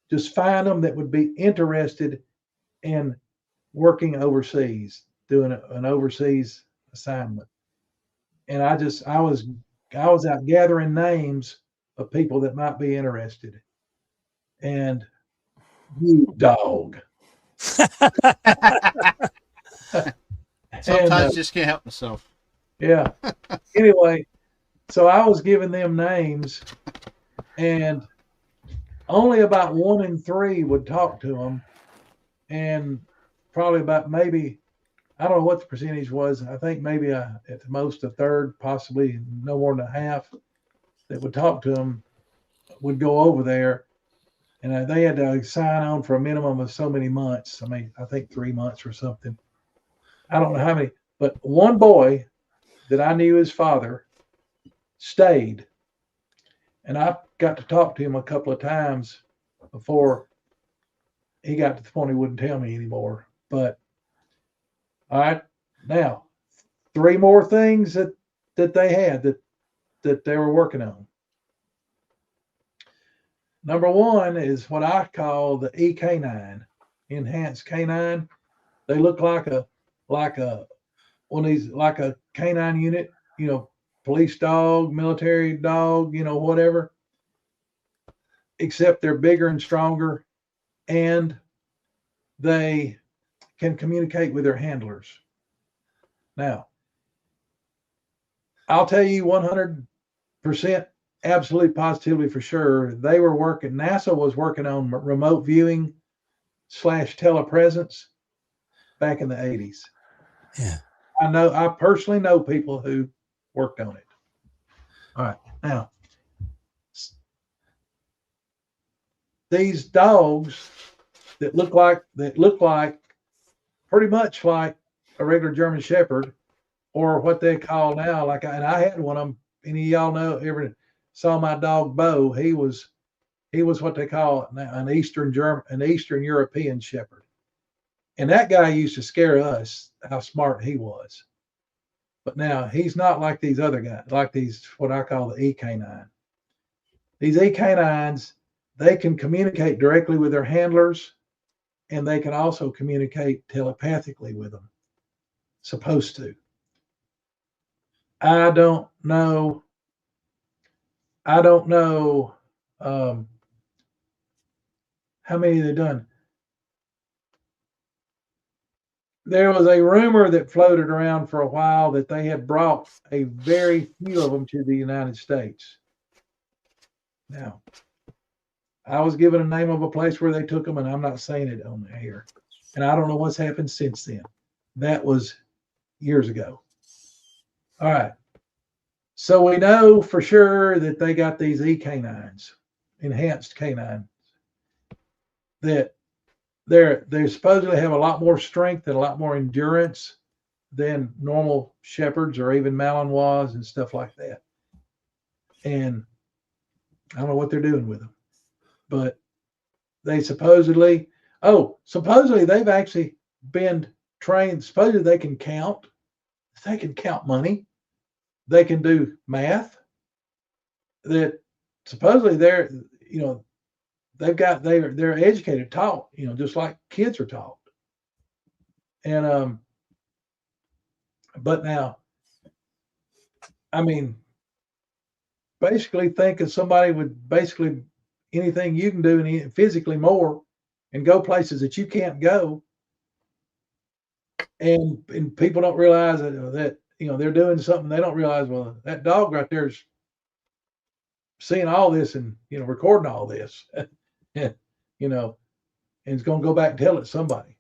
Speaker 5: Just find them that would be interested in working overseas, doing an overseas assignment. And I was out gathering names of people that might be interested. And you dog.
Speaker 1: Sometimes just can't help myself.
Speaker 5: Yeah. Anyway, so I was giving them names, and only about 1 in 3 would talk to them, and probably about maybe, I don't know what the percentage was. I think maybe at the most a third, possibly no more than a half, that would talk to them would go over there, and they had to sign on for a minimum of so many months. I mean, I think 3 months or something. I don't know how many, but one boy that I knew his father stayed, and I got to talk to him a couple of times before he got to the point he wouldn't tell me anymore. But all right, now 3 more things that they had that they were working on. Number 1 is what I call the E-canine, enhanced canine. They look like a one of these, like a canine unit, police dog, military dog, whatever. Except they're bigger and stronger, and they can communicate with their handlers. Now, I'll tell you 100% absolutely positively for sure, NASA was working on remote viewing / telepresence back in the 80s.
Speaker 4: Yeah.
Speaker 5: I personally know people who worked on it. All right. Now, these dogs that look like pretty much like a regular German Shepherd, or what they call now, and I had one of them. Any of y'all know, ever saw my dog Bo? He was what they call an Eastern European Shepherd. And that guy used to scare us, how smart he was. But now he's not like these other guys, like these, what I call the E-canine. These E-canines, they can communicate directly with their handlers, and they can also communicate telepathically with them. Supposed to. I don't know how many they've done. There was a rumor that floated around for a while that they had brought a very few of them to the United States. Now, I was given a name of a place where they took them, and I'm not saying it on here. And I don't know what's happened since then. That was years ago. All right. So we know for sure that they got these E-canines, enhanced canines, that they supposedly have a lot more strength and a lot more endurance than normal shepherds or even Malinois and stuff like that. And I don't know what they're doing with them, but they supposedly they've actually been trained. Supposedly they can count. They can count money. They can do math. That supposedly they're educated, taught, just like kids are taught. And but now, I mean, basically think of somebody with basically anything you can do and physically more and go places that you can't go. And people don't realize that they're doing something. They don't realize, well, that dog right there is seeing all this and recording all this. And and it's going to go back and tell it to somebody.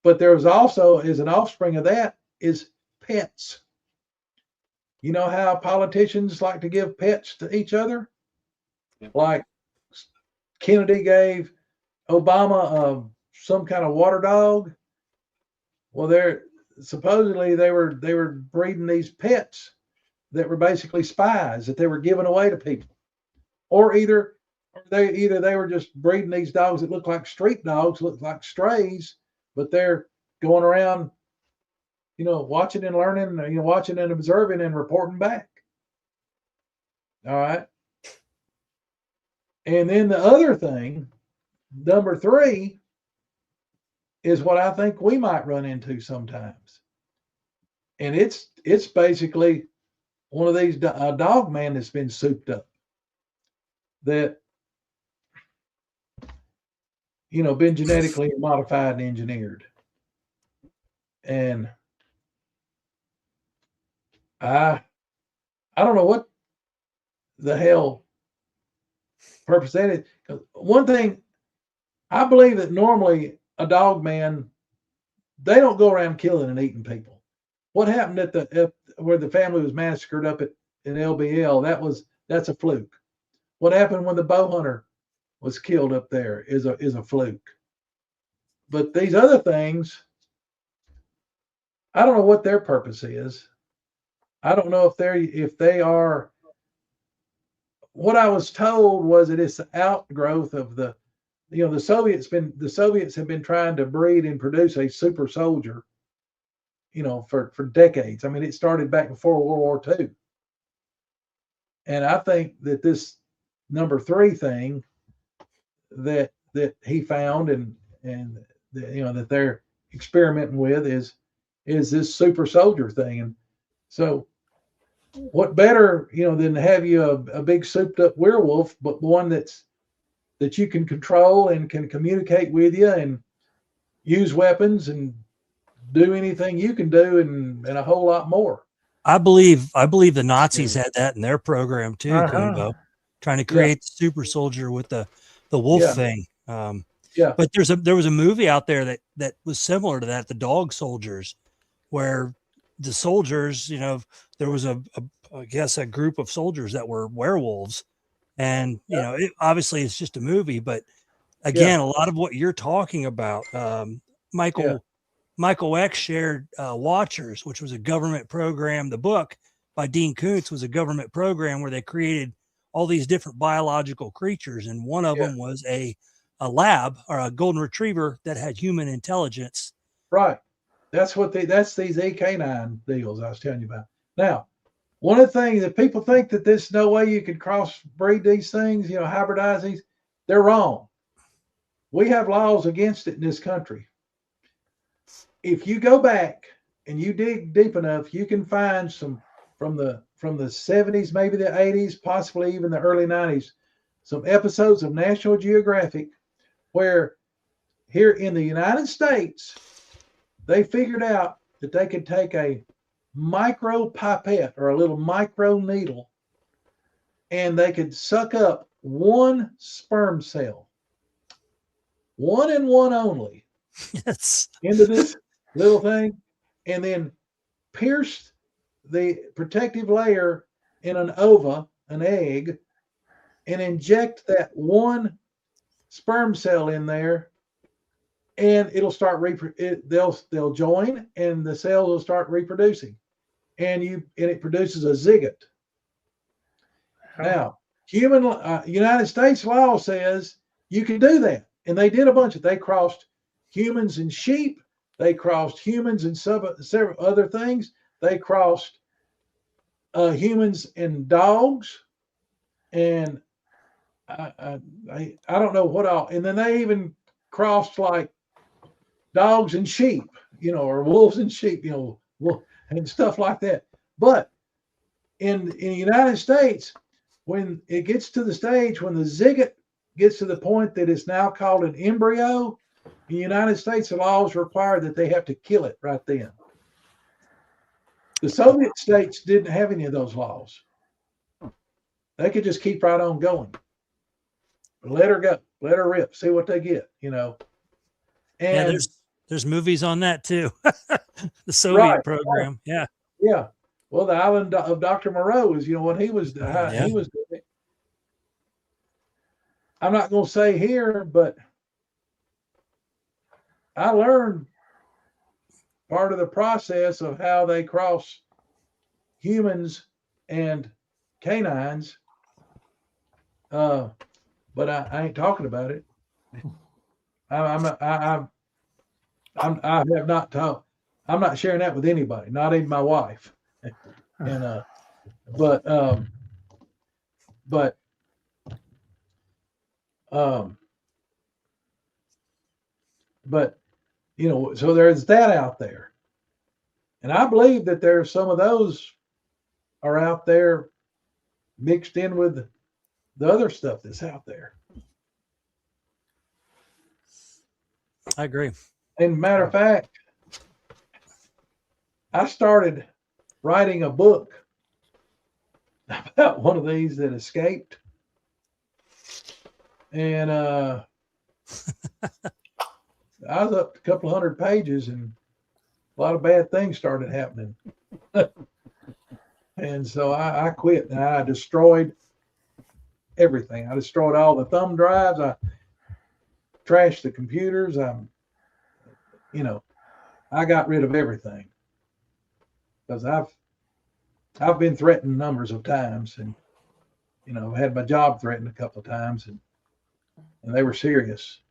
Speaker 5: But there was also, as an offspring of that, is pets. You know how politicians like to give pets to each other?
Speaker 1: Yep.
Speaker 5: Like Kennedy gave Obama some kind of water dog. Well, supposedly they were breeding these pets that were basically spies that they were giving away to people, or either they were just breeding these dogs that look like street dogs, look like strays, but they're going around, watching and learning, watching and observing and reporting back. All right. And then the other thing, number 3, is what I think we might run into sometimes. And it's basically one of these dog man that's been souped up, that been genetically modified and engineered. And I don't know what the hell purpose that is. 'Cause one thing, I believe that normally a dog man, they don't go around killing and eating people. What happened at where the family was massacred up at LBL? That's a fluke. What happened when the bow hunter was killed up there is a fluke. But these other things, I don't know what their purpose is. I don't know if they are. What I was told was that it's the outgrowth of the Soviets have been trying to breed and produce a super soldier, for decades. I mean, it started back before World War II. And I think that this number 3 thing that he found and that they're experimenting with is this super soldier thing. And so what better, than to have you a big souped up werewolf, but one that you can control and can communicate with you and use weapons and do anything you can do and a whole lot more.
Speaker 4: I believe the Nazis had that in their program too, Coonbo, trying to create the super soldier with the wolf thing. But there was a movie out there that was similar to that, The Dog Soldiers, where the soldiers, there was I guess a group of soldiers that were werewolves, and obviously it's just a movie, but again, a lot of what you're talking about, Michael X shared Watchers, which was a government program. The book by Dean Koontz was a government program where they created all these different biological creatures, and one of them was a lab or a golden retriever that had human intelligence.
Speaker 5: Right. That's these E-canine deals I was telling you about. Now, one of the things that people think that there's no way you could crossbreed these things, hybridize these, they're wrong. We have laws against it in this country. If you go back and you dig deep enough, you can find some from the 70s, maybe the 80s, possibly even the early 90s, some episodes of National Geographic where here in the United States, they figured out that they could take a micro pipette or a little micro needle and they could suck up one sperm cell, one and one only, into this little thing, and then pierce the protective layer in an ova, an egg, and inject that one sperm cell in there, and it'll start they'll join, and the cells will start reproducing, and it produces a zygote. Now, United States law says you can do that. And they did a bunch of, they crossed humans and sheep. They crossed humans and several other things. They crossed humans and dogs. And I don't know what all. And then they even crossed like dogs and sheep, or wolves and sheep, and stuff like that. But in the United States, when it gets to the stage, when the zygote gets to the point that it's now called an embryo, in the United States, the laws require that they have to kill it right then. The Soviet states didn't have any of those laws. They could just keep right on going. Let her go, let her rip, see what they get, And
Speaker 4: yeah, there's movies on that too. The Soviet program. Yeah.
Speaker 5: Yeah. Well, the Island of Dr. Moreau is, when he was doing it. I'm not going to say here, but I learned part of the process of how they cross humans and canines. But I ain't talking about it. I have not talked. I'm not sharing that with anybody, not even my wife. And but so there's that out there, and I believe that there's some of those are out there mixed in with the other stuff that's out there.
Speaker 4: I agree.
Speaker 5: And matter of fact, I started writing a book about one of these that escaped. And I was up to a couple of 100 pages, and a lot of bad things started happening. And so I quit, and I destroyed everything. I destroyed all the thumb drives. I trashed the computers. I got rid of everything because I've been threatened numbers of times, and I've had my job threatened a couple of times, and they were serious.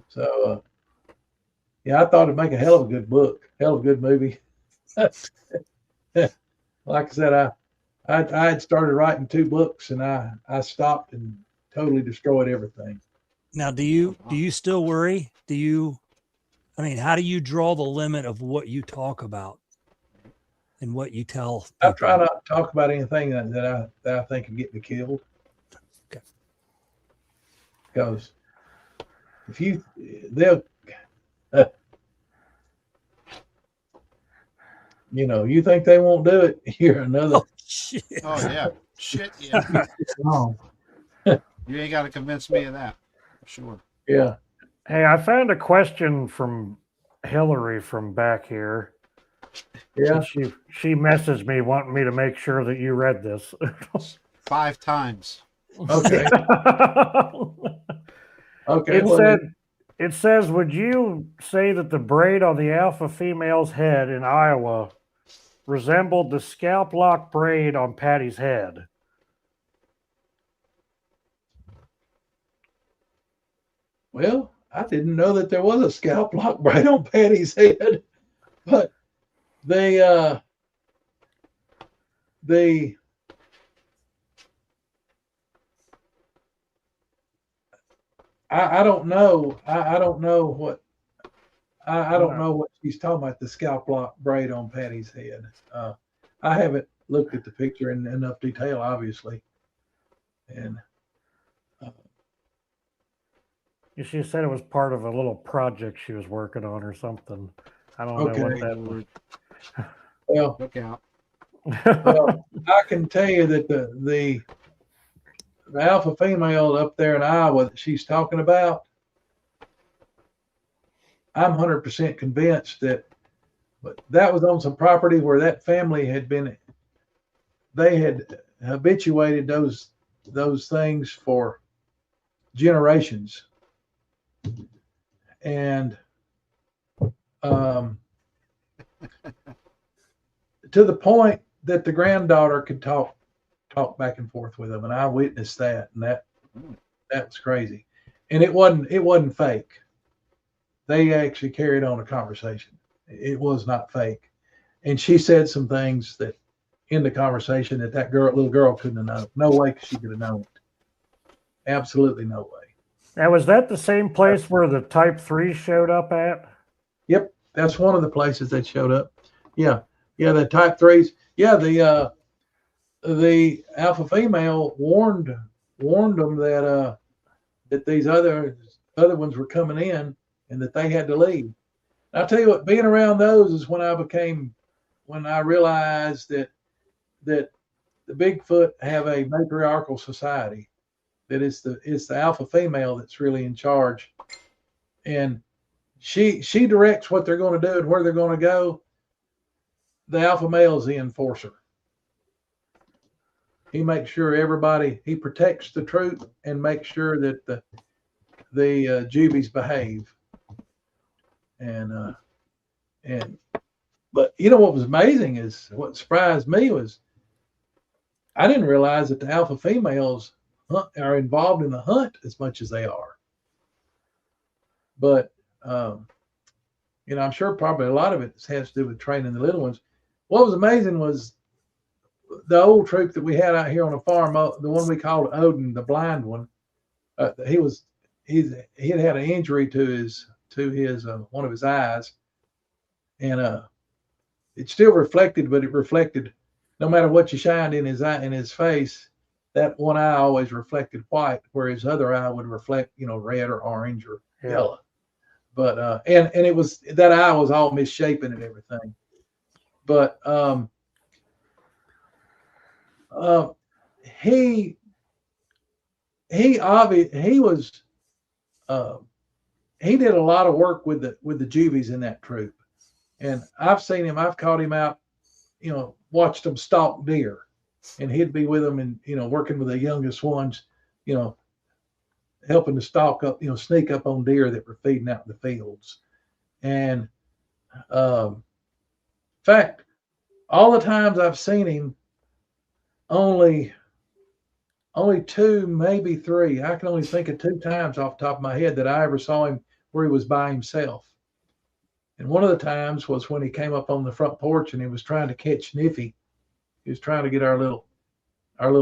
Speaker 5: So I thought it'd make a hell of a good book, hell of a good movie. Like I said, I had started writing 2 books, and I stopped and totally destroyed everything.
Speaker 4: Now, do you still worry? How do you draw the limit of what you talk about and what you tell people?
Speaker 5: I try not to talk about anything that I think can get me killed.
Speaker 4: Okay.
Speaker 5: Because you think they won't do it, you're another.
Speaker 4: Oh, shit.
Speaker 1: Oh yeah, shit, yeah. You ain't got to convince me of that, for sure.
Speaker 5: Yeah.
Speaker 2: Hey, I found a question from Hillary from back here.
Speaker 5: Yeah.
Speaker 2: She messaged me wanting me to make sure that you read this.
Speaker 1: 5 times.
Speaker 5: Okay. Okay.
Speaker 2: It says, would you say that the braid on the alpha female's head in Iowa resembled the scalp lock braid on Patty's head?
Speaker 5: Well, I didn't know that there was a scalp lock braid on Patty's head, but I don't know. I don't know what I don't know what she's talking about, the scalp lock braid on Patty's head. I haven't looked at the picture in enough detail, obviously. And
Speaker 2: she said it was part of a little project she was working on or something. I don't know what that was.
Speaker 5: Well,
Speaker 1: look out.
Speaker 5: Well, I can tell you that the alpha female up there in Iowa that she's talking about, I'm 100% convinced that was on some property where that family they had habituated those things for generations. And to the point that the granddaughter could talk back and forth with them, and I witnessed that, and that That was crazy, and it wasn't fake. They actually carried on a conversation. It was not fake, and she said some things that in the conversation that little girl couldn't have known. No way she could have known it. Absolutely no way.
Speaker 2: Now, was that the same place where the Type 3 showed up at?
Speaker 5: Yep, that's one of the places that showed up. Yeah, the Type 3s. Yeah, the alpha female warned them that that these other ones were coming in and that they had to leave. And I'll tell you what, being around those is when I realized that the Bigfoot have a matriarchal society, that it's the alpha female that's really in charge, and she directs what they're going to do and where they're going to go. The alpha male is the enforcer. He makes sure he protects the troop and makes sure that the juvies behave. But you know what was amazing is what surprised me was I didn't realize that the alpha females are involved in the hunt as much as they are. But I'm sure probably a lot of it has to do with training the little ones. What was amazing was the old troop that we had out here on the farm, the one we called Odin, the blind one. He had had an injury to his one of his eyes, and it still reflected, but it reflected no matter what you shined in his face. That one eye always reflected white, where his other eye would reflect, red or orange or yellow. But and it was that eye was all misshapen and everything. But he did a lot of work with the juvies in that troop, and I've seen him. I've caught him out, watched him stalk deer, and he'd be with them and working with the youngest ones, helping to stalk up, sneak up on deer that were feeding out in the fields. And in fact, all the times I've seen him, only two, maybe three. I can only think of 2 times off the top of my head that I ever saw him where he was by himself. And one of the times was when he came up on the front porch and he was trying to catch Niffy. He was trying to get our little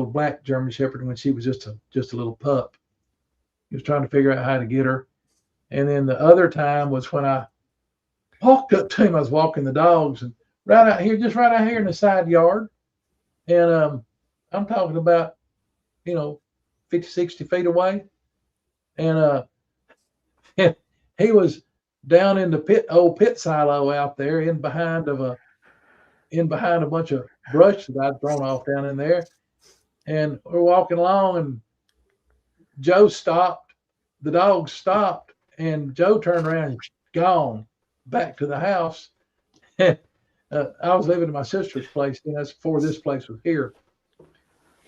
Speaker 5: black German Shepherd when she was just a little pup. He was trying to figure out how to get her. And then the other time was when I walked up to him. I was walking the dogs, and right out here in the side yard. And I'm talking about, 50, 60 feet away. And he was down in the old pit silo out there in behind a bunch of brush that I'd thrown off down in there. And we're walking along, and Joe stopped. The dogs stopped, and Joe turned around and gone back to the house. I was living in my sister's place, and that's before this place was here.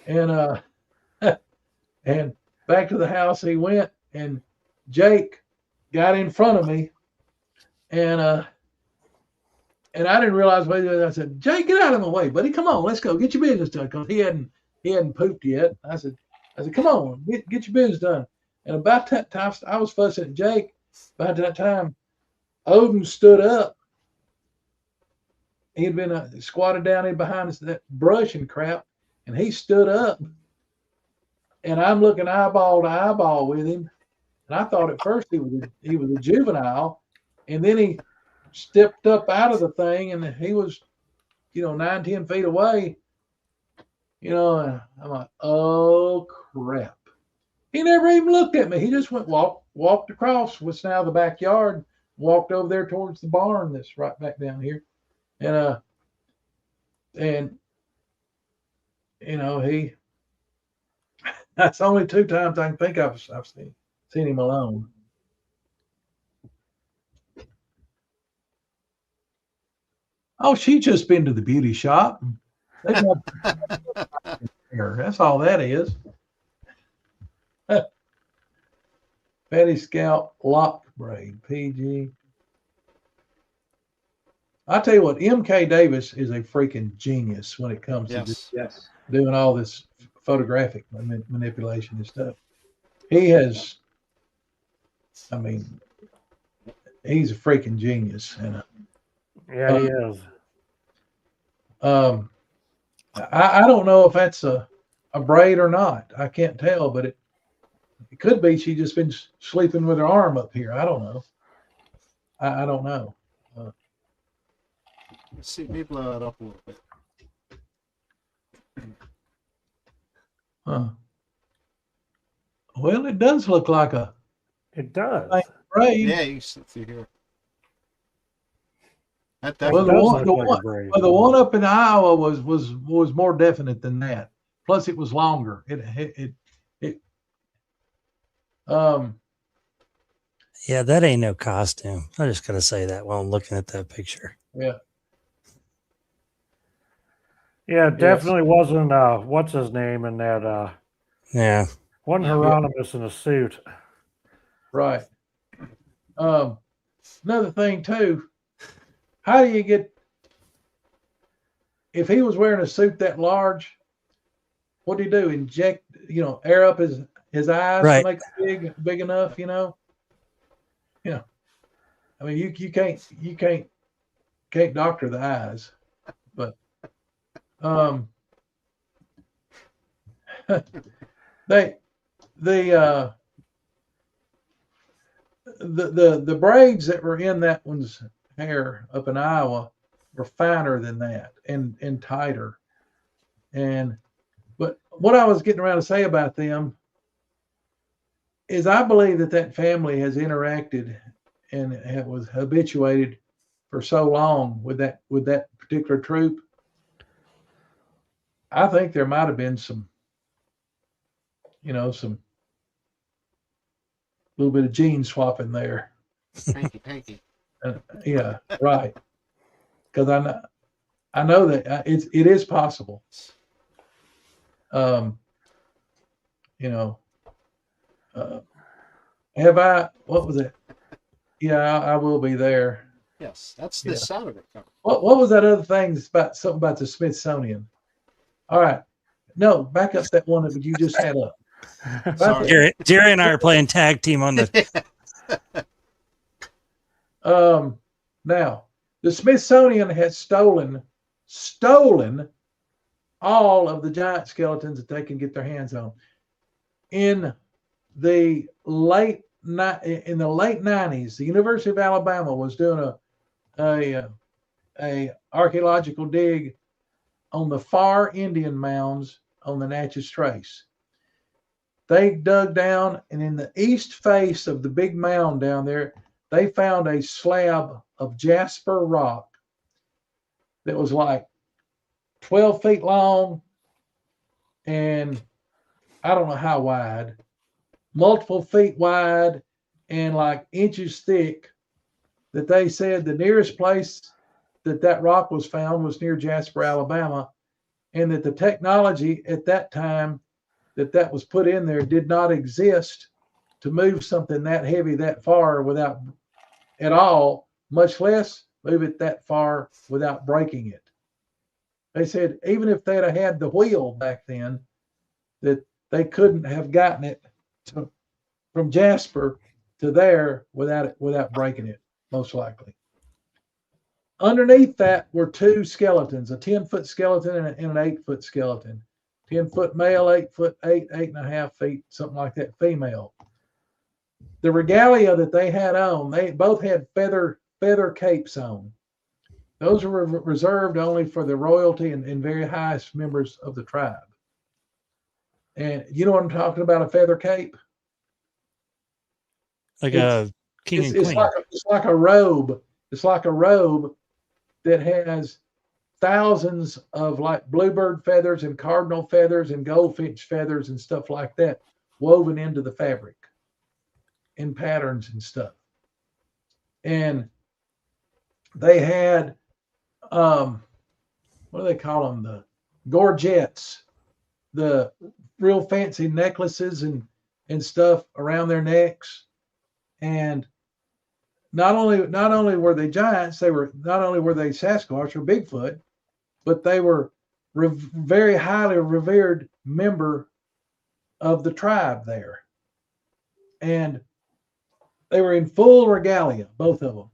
Speaker 5: And and back to the house he went, and Jake got in front of me, and I didn't realize what he did. I said, "Jake, get out of my way, buddy. Come on, let's go. Get your business done." Because he hadn't pooped yet. I said, "Come on, get your business done." And about that time, I was fussing at Jake. About that time, Odin stood up. He'd been squatted down in behind that brush and crap, and he stood up. And I'm looking eyeball to eyeball with him, and I thought at first he was a juvenile, and then he stepped up out of the thing, and he was, 9, 10 feet away. And I'm like, oh crap! He never even looked at me. He just walked across what's now the backyard, walked over there towards the barn that's right back down here, and he. That's only 2 times I can think I've seen him alone. Oh, she just been to the beauty shop. That's all that is. Fatty Scalp Lock Braid, PG. I tell you what, MK Davis is a freaking genius when it comes to doing all this photographic manipulation and stuff. he has. I mean, he's a freaking genius, and
Speaker 2: Yeah, he is.
Speaker 5: I don't know if that's a braid or not. I can't tell, but it could be she just been sleeping with her arm up here. I don't know. I don't know.
Speaker 1: Let's see, let me blow it up a little bit.
Speaker 5: Well, it does look like a
Speaker 2: It does.
Speaker 5: braid.
Speaker 1: Yeah, you can see through here. That
Speaker 2: Well,
Speaker 5: Well,
Speaker 2: it
Speaker 5: the
Speaker 2: does
Speaker 5: one,
Speaker 2: look like a braid.
Speaker 5: the one up in Iowa was more definite than that. Plus, it was longer.
Speaker 4: Yeah, that ain't no costume. I just gotta say that while I'm looking at that picture.
Speaker 5: Yeah.
Speaker 2: Yeah, it definitely wasn't what's his name in that
Speaker 4: Yeah.
Speaker 2: wasn't Hieronymus in a suit.
Speaker 5: Right. Another thing too, how do you get, if he was wearing a suit that large, what do you do? Inject, air up his eyes
Speaker 4: Right.
Speaker 5: to make it big enough, I mean, you can't doctor the eyes, but they the braids that were in that one's hair up in Iowa were finer than that and tighter. But what I was getting around to say about them is I believe that family has interacted and was habituated for so long with that particular troop. I think there might have been some little bit of gene swapping there.
Speaker 1: Hanky.
Speaker 5: Yeah, right. Because I know that it is possible. Have I? What was it? Yeah, I will be there.
Speaker 1: Yes, that's this side of it.
Speaker 5: What was that other thing? About something about the Smithsonian. All right, no, back up that one that you just had up.
Speaker 1: Sorry.
Speaker 4: Jerry and I are playing tag team on the.
Speaker 5: Now the Smithsonian has stolen all of the giant skeletons that they can get their hands on. In the late 90s, the University of Alabama was doing a archaeological dig on the far Indian mounds on the Natchez Trace. They dug down, and in the east face of the big mound down there, they found a slab of jasper rock that was like 12 feet long and I don't know how wide, multiple feet wide and like inches thick, that they said the nearest place that rock was found was near Jasper, Alabama, and that the technology at that time that was put in there did not exist to move something that heavy that far without at all, much less move it that far without breaking it. They said even if they'd have had the wheel back then, that they couldn't have gotten it from Jasper to there without breaking it, most likely. Underneath that were two skeletons, a 10-foot skeleton and an 8-foot skeleton. 10-foot male, 8-foot, 8.5 feet, something like that, female. The regalia that they had on, they both had feather capes on. Those were reserved only for the royalty and very highest members of the tribe. And you know what I'm talking about, a feather cape?
Speaker 4: Like a king and queen.
Speaker 5: It's like a robe. It's like a robe that has thousands of like bluebird feathers and cardinal feathers and goldfinch feathers and stuff like that woven into the fabric in patterns and stuff. And they had what do they call them? The gorgets, the real fancy necklaces and stuff around their necks. And not only were they giants, not only were they Sasquatch or Bigfoot, but they were very highly revered member of the tribe there. and they were in full regalia, both of them.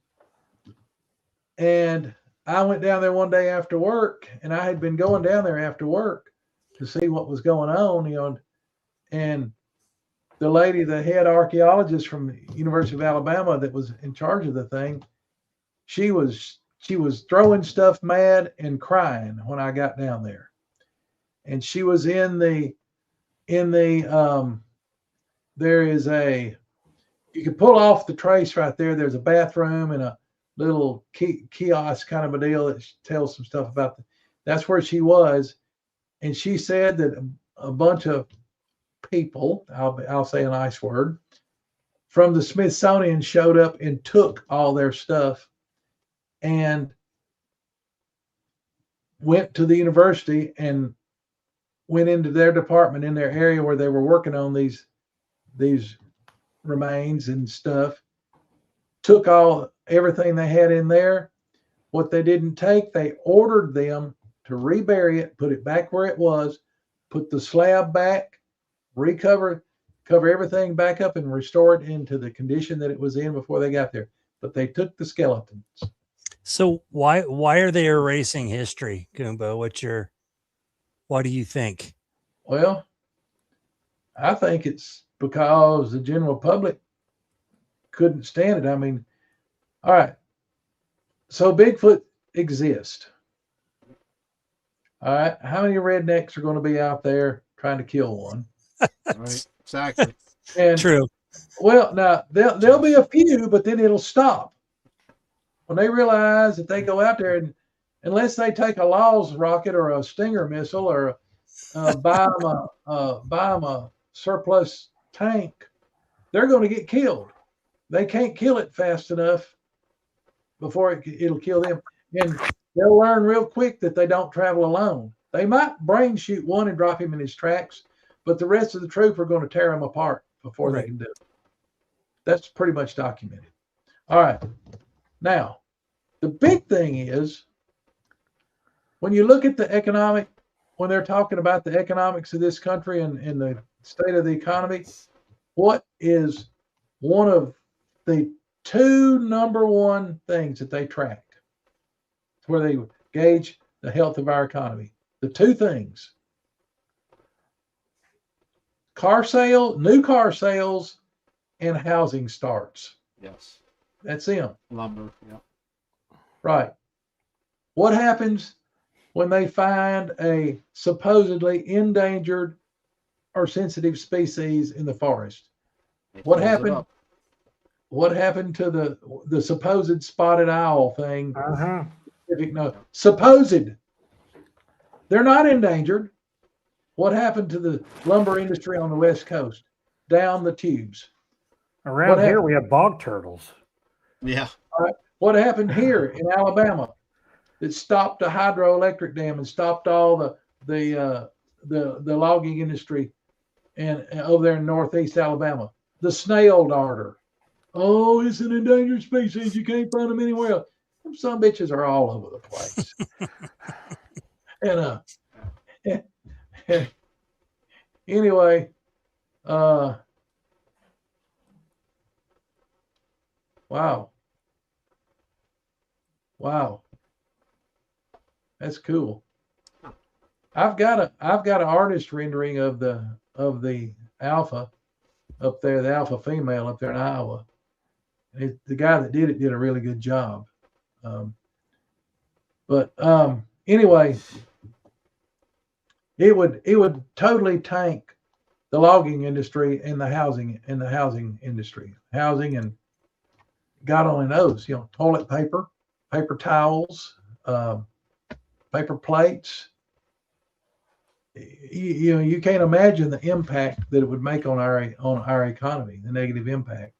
Speaker 5: And I went down there one day after work, and I had been going down there after work to see what was going on, and the lady, the head archaeologist from the University of Alabama that was in charge of the thing, she was throwing stuff mad and crying when I got down there. And she was in the there is you can pull off the trace right there. There's a bathroom and a little kiosk kind of a deal that tells some stuff about that's where she was. And she said that a bunch of people, I'll say a nice word, from the Smithsonian showed up and took all their stuff and went to the university and went into their department in their area where they were working on these remains and stuff, took everything they had in there. What they didn't take, they ordered them to rebury it, put it back where it was, put the slab back, cover everything back up, and restore it into the condition that it was in before they got there. But they took the skeletons.
Speaker 4: So why are they erasing history, Coonbo? Why do you think?
Speaker 5: Well, I think it's because the general public couldn't stand it. I mean, all right. So Bigfoot exists. All right. How many rednecks are going to be out there trying to kill one?
Speaker 1: Right. Exactly.
Speaker 5: And
Speaker 4: True.
Speaker 5: well, now there'll be a few, but then it'll stop when they realize that they go out there, and unless they take a Laws rocket or a Stinger missile or buy them a surplus tank, they're going to get killed. They can't kill it fast enough before it'll kill them. And they'll learn real quick that they don't travel alone. They might brain shoot one and drop him in his tracks, but the rest of the troop are going to tear him apart before they can do it. That's pretty much documented. All right. Now, the big thing is when you look at when they're talking about the economics of this country and the state of the economy, what is one of the two number one things that they track where they gauge the health of our economy? The two things: new car sales, and housing starts.
Speaker 1: Yes.
Speaker 5: That's them.
Speaker 1: Lumber. Yeah.
Speaker 5: Right. What happens when they find a supposedly endangered or sensitive species in the forest? What happened? What happened to the supposed spotted owl thing? No, supposed. They're not endangered. What happened to the lumber industry on the West Coast? Down the tubes.
Speaker 2: Around here, we have bog turtles.
Speaker 1: Yeah.
Speaker 5: All right. What happened here in Alabama? It stopped the hydroelectric dam and stopped all the logging industry and over there in northeast Alabama. The snail darter. Oh, it's an endangered species. You can't find them anywhere else. Some bitches are all over the place. And anyway, wow, that's cool. I've got an artist rendering of the alpha up there, the alpha female up there in Iowa. The guy that did it did a really good job. Anyway, it would totally tank the logging industry and the housing industry. Housing, and God only knows, toilet paper, paper towels, paper plates. You can't imagine the impact that it would make on our economy, the negative impact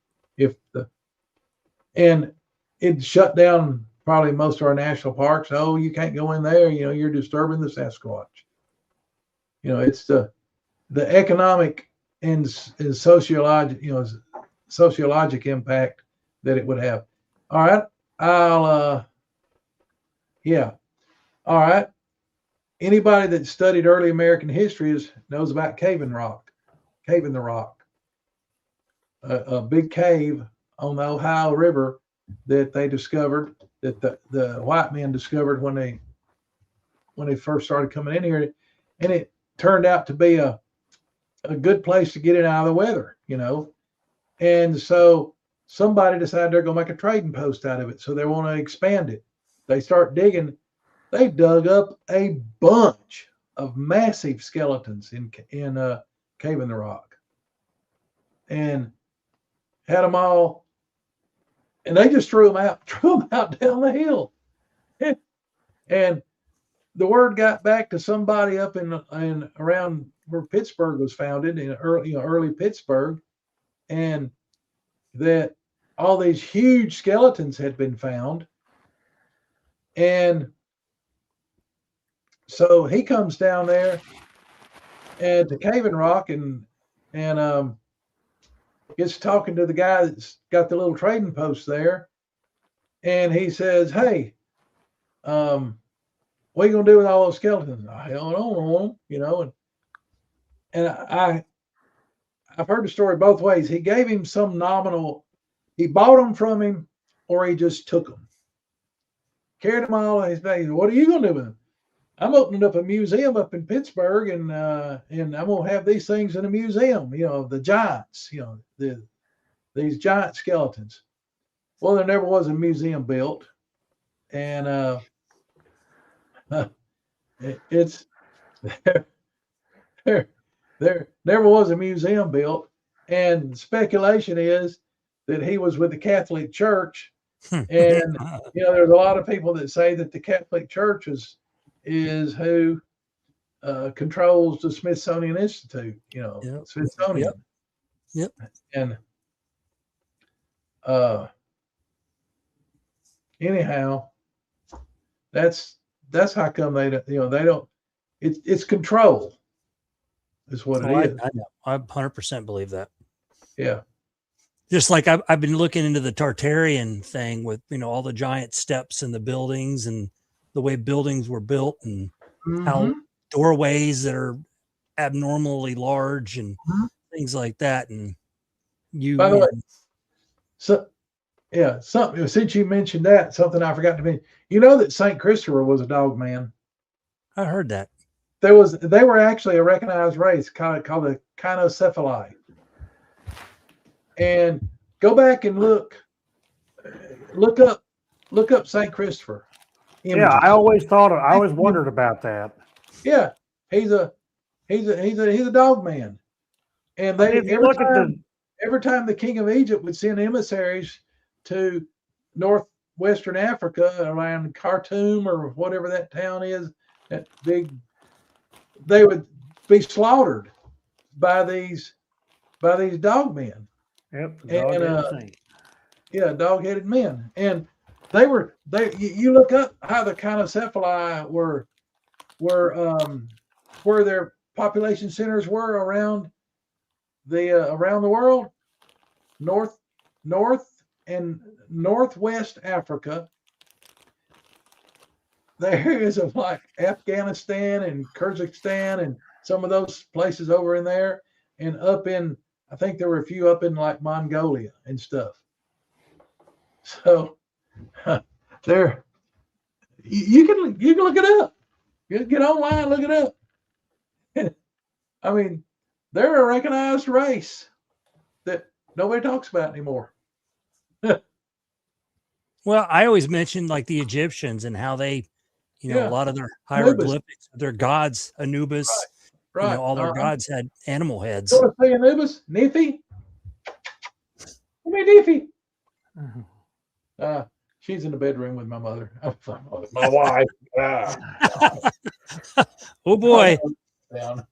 Speaker 5: and it shut down probably most of our national parks. Oh, you can't go in there. You're disturbing the Sasquatch. It's the economic and sociologic impact that it would have. All right. All right. Anybody that studied early American history knows about Cave in the Rock. a big cave on the Ohio River that they discovered, that the white men discovered when they first started coming in here, and it turned out to be a good place to get in out of the weather, And so somebody decided they're going to make a trading post out of it, so they want to expand it. They start digging. They dug up a bunch of massive skeletons in Cave in the Rock, and had them all, and they just threw them out down the hill, and the word got back to somebody up in around where Pittsburgh was founded, in early Pittsburgh, and that all these huge skeletons had been found. And so he comes down there and to Cave in Rock and gets talking to the guy that's got the little trading post there, and he says, "Hey, what are you gonna do with all those skeletons?" I don't know, and I've heard the story both ways. He gave him some nominal, he bought them from him, or he just took them, carried them all in his bag. What are you gonna do with them? I'm opening up a museum up in Pittsburgh, and I'm gonna have these things in a museum. The giants. These giant skeletons. Well, there never was a museum built, and it's there never was a museum built, and speculation is that he was with the Catholic Church, and there's a lot of people that say that the Catholic Church is who controls the Smithsonian Institute,
Speaker 4: Yep.
Speaker 5: Smithsonian.
Speaker 4: Yep.
Speaker 5: And anyhow, that's how come they don't. It's control. Is what it is.
Speaker 4: I know. I 100% believe that.
Speaker 5: Yeah.
Speaker 4: Just like I've been looking into the Tartarian thing with all the giant steps in the buildings and the way buildings were built and how doorways that are abnormally large and things like that. And
Speaker 5: by the way, since you mentioned that, something I forgot to mention, that St. Christopher was a dog man.
Speaker 4: I heard that.
Speaker 5: They were actually a recognized race called the Cynocephali. And go back and look up St. Christopher. Images.
Speaker 2: Yeah, I always wondered about that.
Speaker 5: Yeah, he's a dog man, and every time the king of Egypt would send emissaries to northwestern Africa around Khartoum or whatever that town is, that big, they would be slaughtered by these dog men.
Speaker 2: Yep,
Speaker 5: dog-headed men, and you look up how the Cynocephali were where their population centers were around the world, north and northwest Africa, the areas of like Afghanistan and Kyrgyzstan and some of those places over in there, and up in, I think there were a few up in like Mongolia and stuff. So there, you can look it up. You get online, look it up. I mean, they're a recognized race that nobody talks about anymore.
Speaker 4: Well, I always mention like the Egyptians and how they, a lot of their hieroglyphics, their gods, Anubis,
Speaker 5: right.
Speaker 4: All their gods had animal heads.
Speaker 5: You want to say Anubis? Nephi? Give me Nephi. She's in the bedroom with my mother. My wife.
Speaker 4: Oh boy.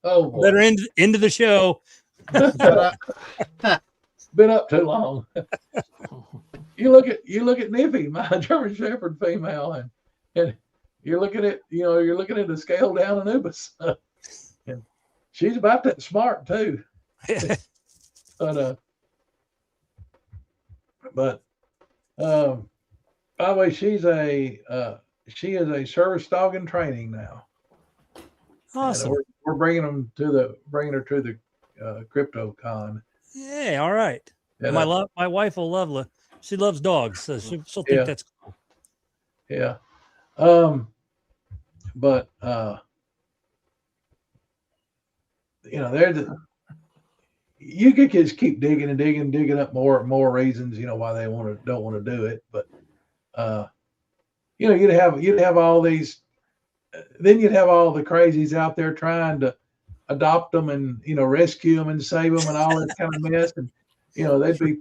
Speaker 5: Oh boy.
Speaker 4: Better end of the show.
Speaker 5: Been up too long. You look at Niffy, my German Shepherd female, and you're looking at the scale down Anubis. And she's about that smart too. But by the way, she is a service dog in training now.
Speaker 4: Awesome.
Speaker 5: We're bringing her to the CryptoCon.
Speaker 4: Yeah. All right.
Speaker 5: And,
Speaker 4: My wife will love it. She loves dogs, so she'll think
Speaker 5: Yeah.
Speaker 4: that's cool.
Speaker 5: yeah. But you know, you could just keep digging and digging up more reasons, you know, why they don't want to do it. But you know, you'd have all these, then you'd have all the crazies out there trying to adopt them and, you know, rescue them and save them and all that kind of mess. And, you know, they'd be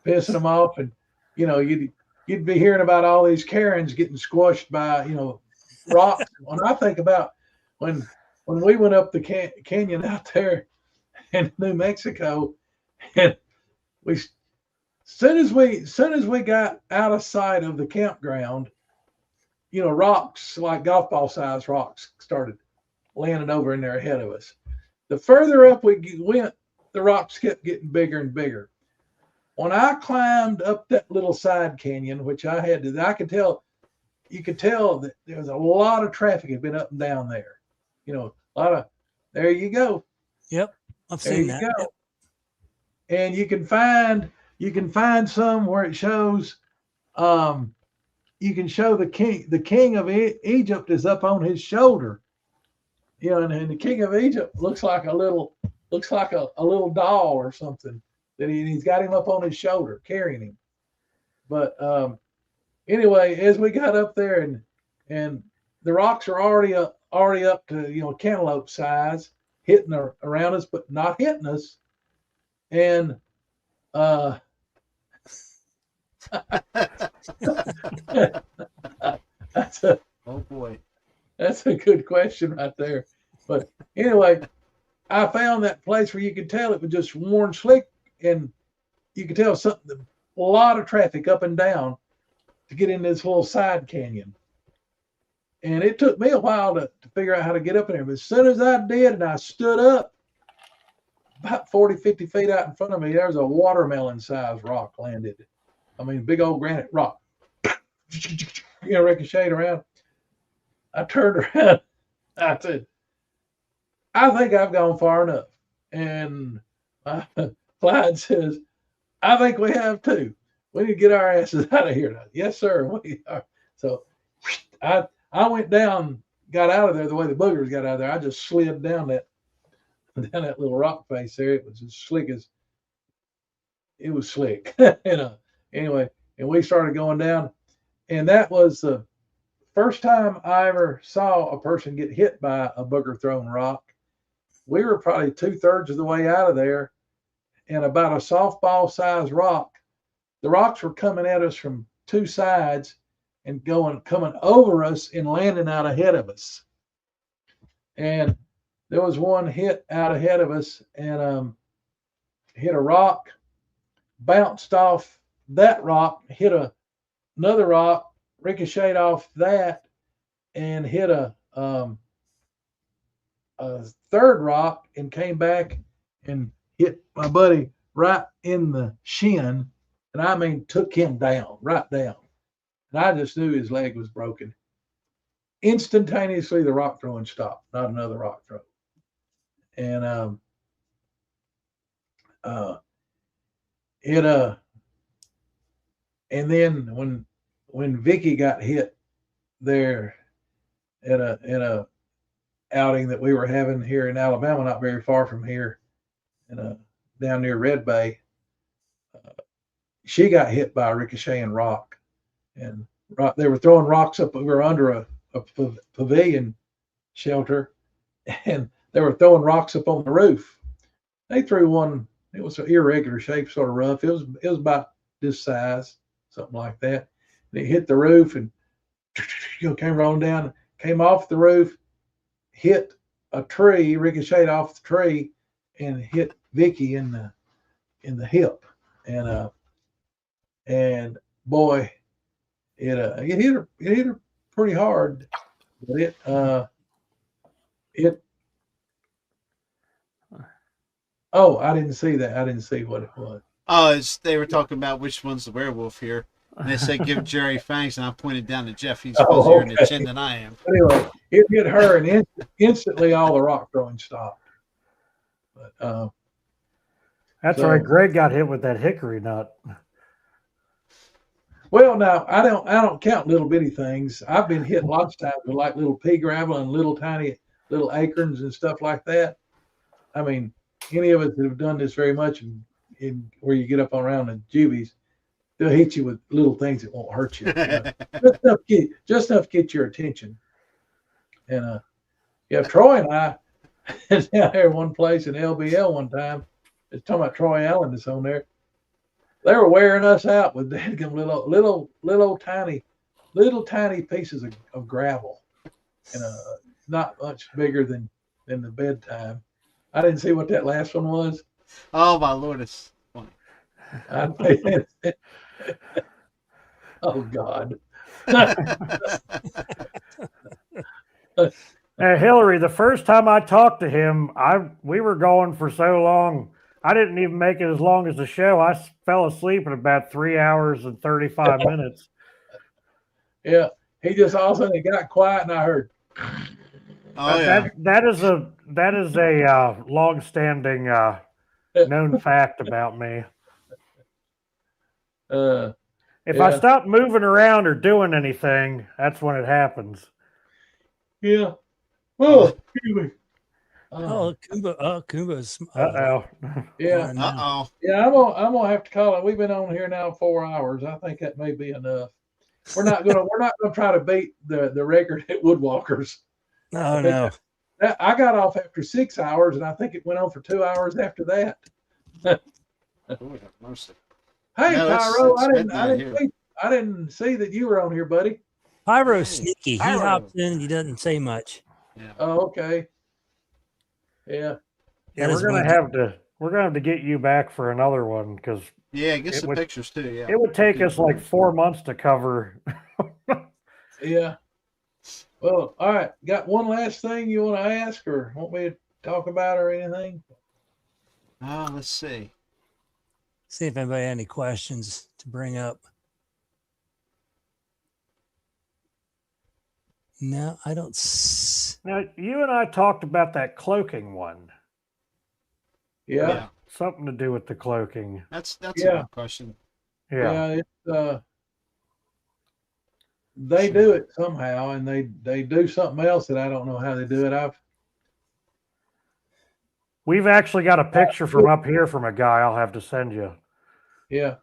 Speaker 5: pissing them off. And, you know, you'd be hearing about all these Karens getting squashed by, you know, rocks. When I think about when we went up the canyon out there in New Mexico, and soon as we got out of sight of the campground, you know, rocks like golf ball size rocks started landing over in there ahead of us. The further up we went, the rocks kept getting bigger and bigger. When I climbed up that little side canyon, which I could tell, you could tell that there was a lot of traffic had been up and down there. You know, a lot of, there you go.
Speaker 4: Yep, I've
Speaker 5: There
Speaker 4: seen
Speaker 5: you
Speaker 4: that.
Speaker 5: go. And you can find some where it shows, you can show the king of Egypt is up on his shoulder. You know, and the king of Egypt looks like a little doll or something that he's got him up on his shoulder carrying him. But anyway, as we got up there and the rocks are already up to, you know, cantaloupe size, hitting around us but not hitting us. And
Speaker 1: Oh boy.
Speaker 5: That's a good question right there. But anyway, I found that place where you could tell it was just worn slick, and you could tell a lot of traffic up and down to get in this little side canyon. And it took me a while to figure out how to get up in there. But as soon as I did and I stood up, about 40, 50 feet out in front of me, there was a watermelon-sized rock landed. I mean, big old granite rock. You know, ricocheted around. I turned around. I said, I think I've gone far enough. And Clyde says, I think we have too. We need to get our asses out of here now. Yes, sir. We are. So I went down, got out of there the way the boogers got out of there. I just slid down that little rock face there. It was as slick as it was slick. You know. Anyway, and we started going down. And that was the first time I ever saw a person get hit by a booger thrown rock. We were probably 2/3 of the way out of there, and about a softball sized rock. The rocks were coming at us from two sides and coming over us and landing out ahead of us. And there was one hit out ahead of us and hit a rock, bounced off that rock, hit another rock, ricocheted off that, and hit a third rock and came back and hit my buddy right in the shin. And I mean, took him down, right down. And I just knew his leg was broken. Instantaneously, the rock throwing stopped, not another rock throw. And and then when Vicky got hit there at a outing that we were having here in Alabama, not very far from here, down near Red Bay, she got hit by a ricocheting rock, and they were throwing rocks up. We were under a pavilion shelter, and they were throwing rocks up on the roof. They threw one. It was an irregular shape, sort of rough. It was about this size, something like that. And it hit the roof and came rolling down, came off the roof, hit a tree, ricocheted off the tree, and hit Vicky in the hip. And boy, it hit her pretty hard, but I didn't see that. I didn't see what it was.
Speaker 1: Oh, they were talking about which one's the werewolf here. And they said, give Jerry fangs. And I pointed down to Jeff. He's fuzzier in the chin than I am.
Speaker 5: Anyway, it hit her, and instantly all the rock throwing stopped. But
Speaker 2: That's
Speaker 5: So-
Speaker 2: right. Greg got hit with that hickory nut.
Speaker 5: Well, now I don't count little bitty things. I've been hit lots of times with like little pea gravel and little tiny little acorns and stuff like that. I mean, any of us that have done this very much in where you get up around the juvies, they'll hit you with little things that won't hurt you. Just enough to get your attention. And yeah, Troy and I down there one place in LBL one time. It's talking about Troy Allen that's on there. They were wearing us out with dadgum little tiny pieces of gravel, and not much bigger than the bedtime. I didn't see what that last one was.
Speaker 1: Oh my Lord, it's funny.
Speaker 5: Oh God.
Speaker 2: Hey, Hillary, the first time I talked to him, we were going for so long. I didn't even make it as long as the show. I fell asleep in about 3 hours and 35 minutes.
Speaker 5: Yeah, he just all of a sudden it got quiet, and I heard.
Speaker 1: Oh yeah.
Speaker 2: That is a long-standing known fact about me. If I
Speaker 5: Yeah.
Speaker 2: stop moving around or doing anything, that's when it happens.
Speaker 5: Yeah. Oh, excuse me.
Speaker 4: Oh, Coonbo's.
Speaker 2: Uh-oh.
Speaker 5: Yeah.
Speaker 1: Uh-oh.
Speaker 5: Yeah, I'm gonna have to call it. We've been on here now 4 hours. I think that may be enough. We're not gonna try to beat the record at Woodwalkers.
Speaker 4: Oh no.
Speaker 5: I got off after 6 hours, and I think it went on for 2 hours after that.
Speaker 1: Lord have mercy.
Speaker 5: Hey,
Speaker 1: No,
Speaker 5: Pyro,
Speaker 1: it's
Speaker 5: I didn't see that you were on here, buddy.
Speaker 4: Pyro's sneaky. He
Speaker 1: Pyro.
Speaker 4: hops in. He doesn't say much.
Speaker 1: Yeah.
Speaker 5: Oh, okay. Yeah.
Speaker 2: Yeah,
Speaker 4: That is
Speaker 2: we're gonna
Speaker 4: one-
Speaker 2: have to get you back for another one because
Speaker 1: Yeah, get
Speaker 2: It
Speaker 1: some
Speaker 2: would-
Speaker 1: pictures too. Yeah.
Speaker 2: it would take us like 4 months to cover.
Speaker 5: Yeah. Well, all right. Got one last thing you want to ask or want me to talk about or anything?
Speaker 1: Let's see.
Speaker 4: See if anybody had any questions to bring up. No, I don't.
Speaker 2: Now, you and I talked about that cloaking one.
Speaker 5: Yeah.
Speaker 2: Something to do with the cloaking.
Speaker 1: That's
Speaker 5: Yeah.
Speaker 1: a good question.
Speaker 2: Yeah.
Speaker 5: It's they do it somehow, and they do something else that I don't know how they do it.
Speaker 2: We've actually got a picture from up here from a guy I'll have to send you.
Speaker 5: Yeah.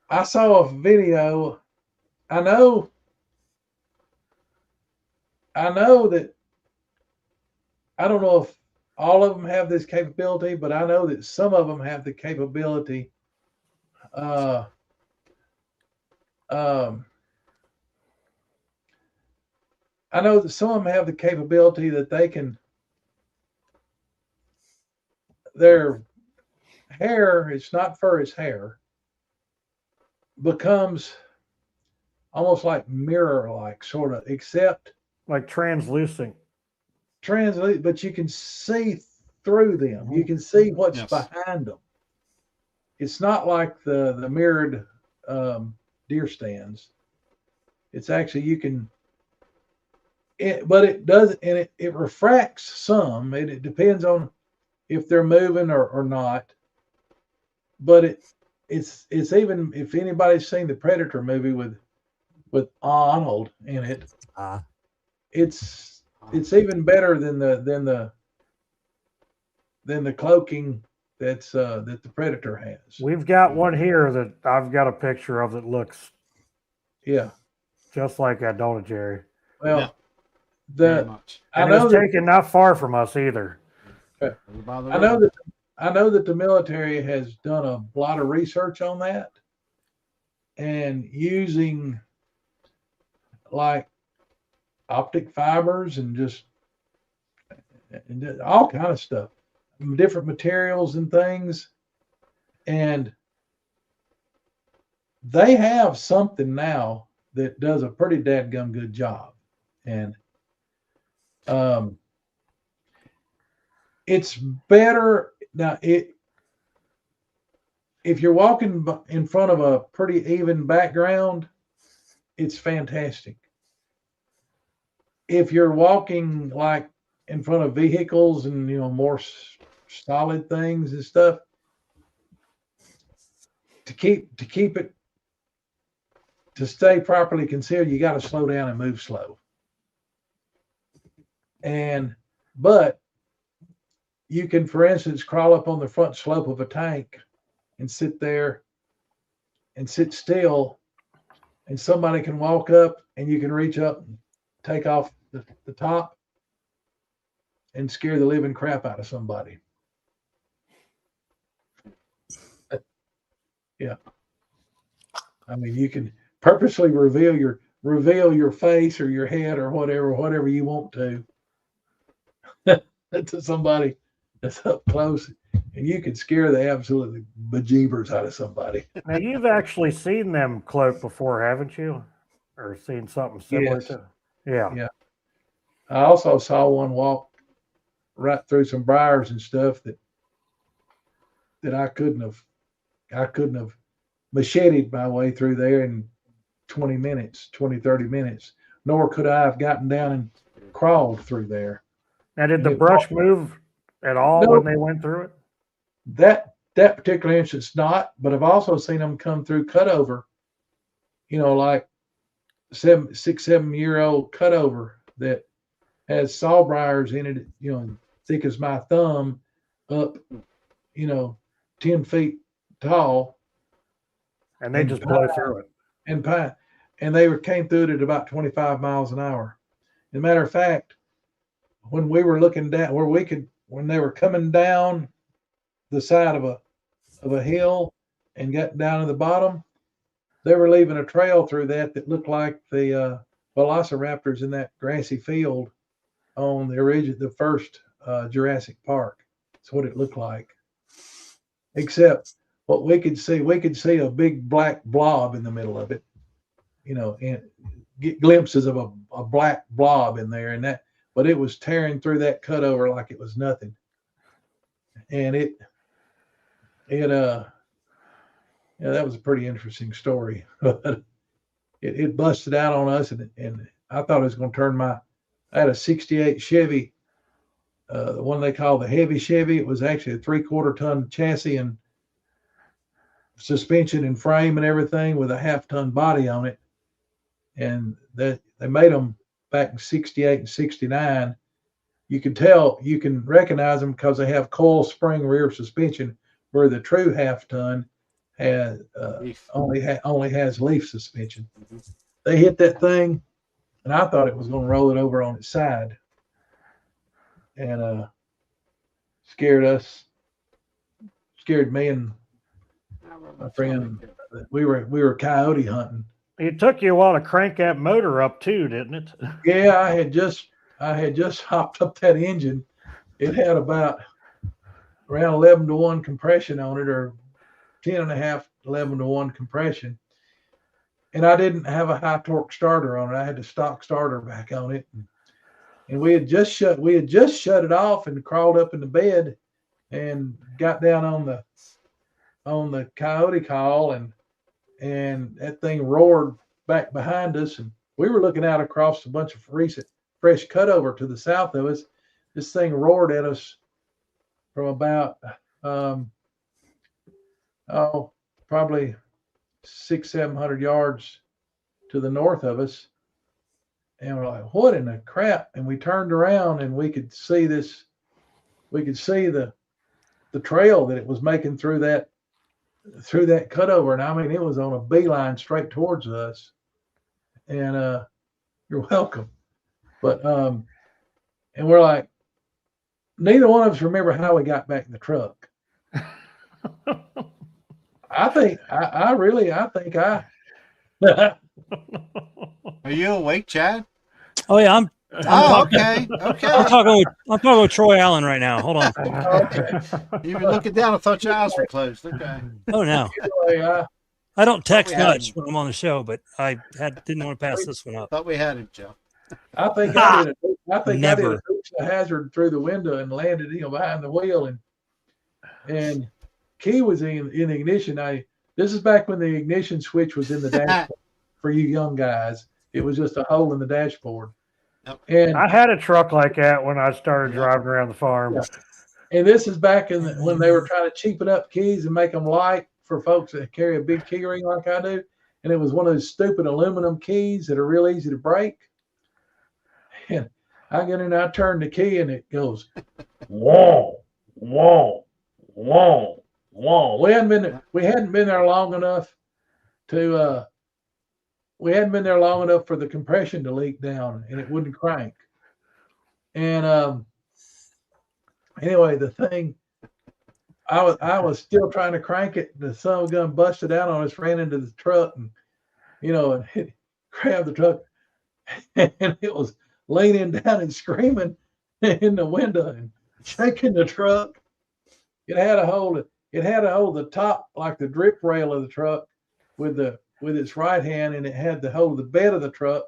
Speaker 5: I saw a video. I know that I don't know if all of them have this capability, but I know that some of them have the capability. I know that some of them have the capability that their hair, it's not fur, it's hair, becomes almost like mirror-like, sort of, except
Speaker 2: Like translucent.
Speaker 5: translate, but you can see through them. You can see what's
Speaker 1: Yes.
Speaker 5: behind them. It's not like the mirrored deer stands. It's actually but it does, and it refracts some. It depends on if they're moving or not. But it's even, if anybody's seen the Predator movie with Arnold in it, it's even better than the cloaking that the Predator has.
Speaker 2: We've got one here that I've got a picture of that looks
Speaker 5: Yeah.
Speaker 2: just like that, don't it, Jerry?
Speaker 5: Well,
Speaker 1: Yeah. Very
Speaker 5: the
Speaker 1: much.
Speaker 5: I
Speaker 2: And
Speaker 5: know
Speaker 2: it's
Speaker 5: that
Speaker 2: taken not far from us either.
Speaker 1: Over by the
Speaker 5: I know
Speaker 1: river.
Speaker 5: that the military has done a lot of research on that, and using like optic fibers and just all kind of stuff, different materials and things, and they have something now that does a pretty dadgum good job, and it's better now. If you're walking in front of a pretty even background, it's fantastic. If you're walking like in front of vehicles and more solid things and stuff, to keep it to stay properly concealed, you got to slow down and move slow. But you can, for instance, crawl up on the front slope of a tank and sit there and sit still, and somebody can walk up and you can reach up and take off the top and scare the living crap out of somebody. Yeah. I mean, you can purposely reveal your face or your head or whatever you want to to somebody that's up close, and you could scare the absolutely bejeebers out of somebody.
Speaker 2: Now you've actually seen them cloak before, haven't you? Or seen something similar
Speaker 5: Yes.
Speaker 2: to? Yeah.
Speaker 5: Yeah. I also saw one walk right through some briars and stuff that I couldn't have macheted my way through there in 20 minutes, 30 minutes, nor could I have gotten down and crawled through there.
Speaker 2: Now, did the brush move at all
Speaker 5: No.
Speaker 2: when they went through it?
Speaker 5: That particular instance, not, but I've also seen them come through cutover, like 6-7-year-old cutover that has sawbriars in it, thick as my thumb, up, 10 feet tall.
Speaker 2: And they just blow through it.
Speaker 5: And they came through it at about 25 miles an hour. As a matter of fact, when we were looking down when they were coming down the side of a hill and got down to the bottom, they were leaving a trail through that looked like the velociraptors in that grassy field on the first Jurassic Park. That's what it looked like. Except what we could see a big black blob in the middle of it, and get glimpses of a black blob in there, but it was tearing through that cutover like it was nothing. And that was a pretty interesting story. it busted out on us, and I thought it was going to turn I had a 68 Chevy, the one they call the heavy Chevy. It was actually a 3/4 ton chassis and suspension and frame and everything with a 1/2 ton body on it. And they made them back in 68 and 69. You can recognize them because they have coil spring rear suspension, where the true 1/2 ton has only has leaf suspension. Mm-hmm. They hit that thing, and I thought it was going to roll it over on its side, and scared me and my friend. We were coyote hunting.
Speaker 2: It took you a while to crank that motor up too, didn't it?
Speaker 5: Yeah, I had just hopped up that engine. It had about around 11-to-1 compression on it, or 10.5, 11-to-1 compression. And I didn't have a high torque starter on it. I had the stock starter back on it. And we had just shut it off and crawled up in the bed and got down on the coyote call, and that thing roared back behind us, and we were looking out across a bunch of recent fresh cutover to the south of us. This thing roared at us from about probably 600-700 yards to the north of us, and we're like, what in the crap? And we turned around, and we could see the trail that it was making through that cutover. And I mean, it was on a beeline straight towards us. And you're welcome. But and we're like, neither one of us remember how we got back in the truck. I think
Speaker 1: Are you awake, Chad?
Speaker 4: Oh yeah, I'm
Speaker 1: okay.
Speaker 4: I'm talking with Troy Allen right now. Hold on.
Speaker 5: Okay.
Speaker 1: You were looking down. I thought your eyes were closed. Okay.
Speaker 4: Oh no.
Speaker 5: Anyway,
Speaker 4: I don't text
Speaker 1: we had
Speaker 4: much
Speaker 1: him.
Speaker 4: when I'm on the show, but I didn't want to pass this one up.
Speaker 1: Thought we had him, Joe.
Speaker 5: I think I did a
Speaker 4: Never.
Speaker 5: Dukes of Hazzard through the window and landed, behind the wheel, and key was in the ignition. This is back when the ignition switch was in the dashboard. For you young guys, it was just a hole in the dashboard.
Speaker 1: Yep.
Speaker 5: And
Speaker 2: I had a truck like that when I started driving around the farm.
Speaker 5: And this is back in when they were trying to cheapen up keys and make them light for folks that carry a big key ring like I do. And it was one of those stupid aluminum keys that are real easy to break. And I get in, I turn the key, and it goes, whoa, whoa, whoa, whoa. We hadn't been there long enough to for the compression to leak down, and it wouldn't crank. And anyway, the thing, I was still trying to crank it. The son of a gun busted out on us, ran into the truck, and and it grabbed the truck, and it was leaning down and screaming in the window and shaking the truck. It had a hold of the top, like the drip rail of the truck, with its right hand, and it had the hold of the bed of the truck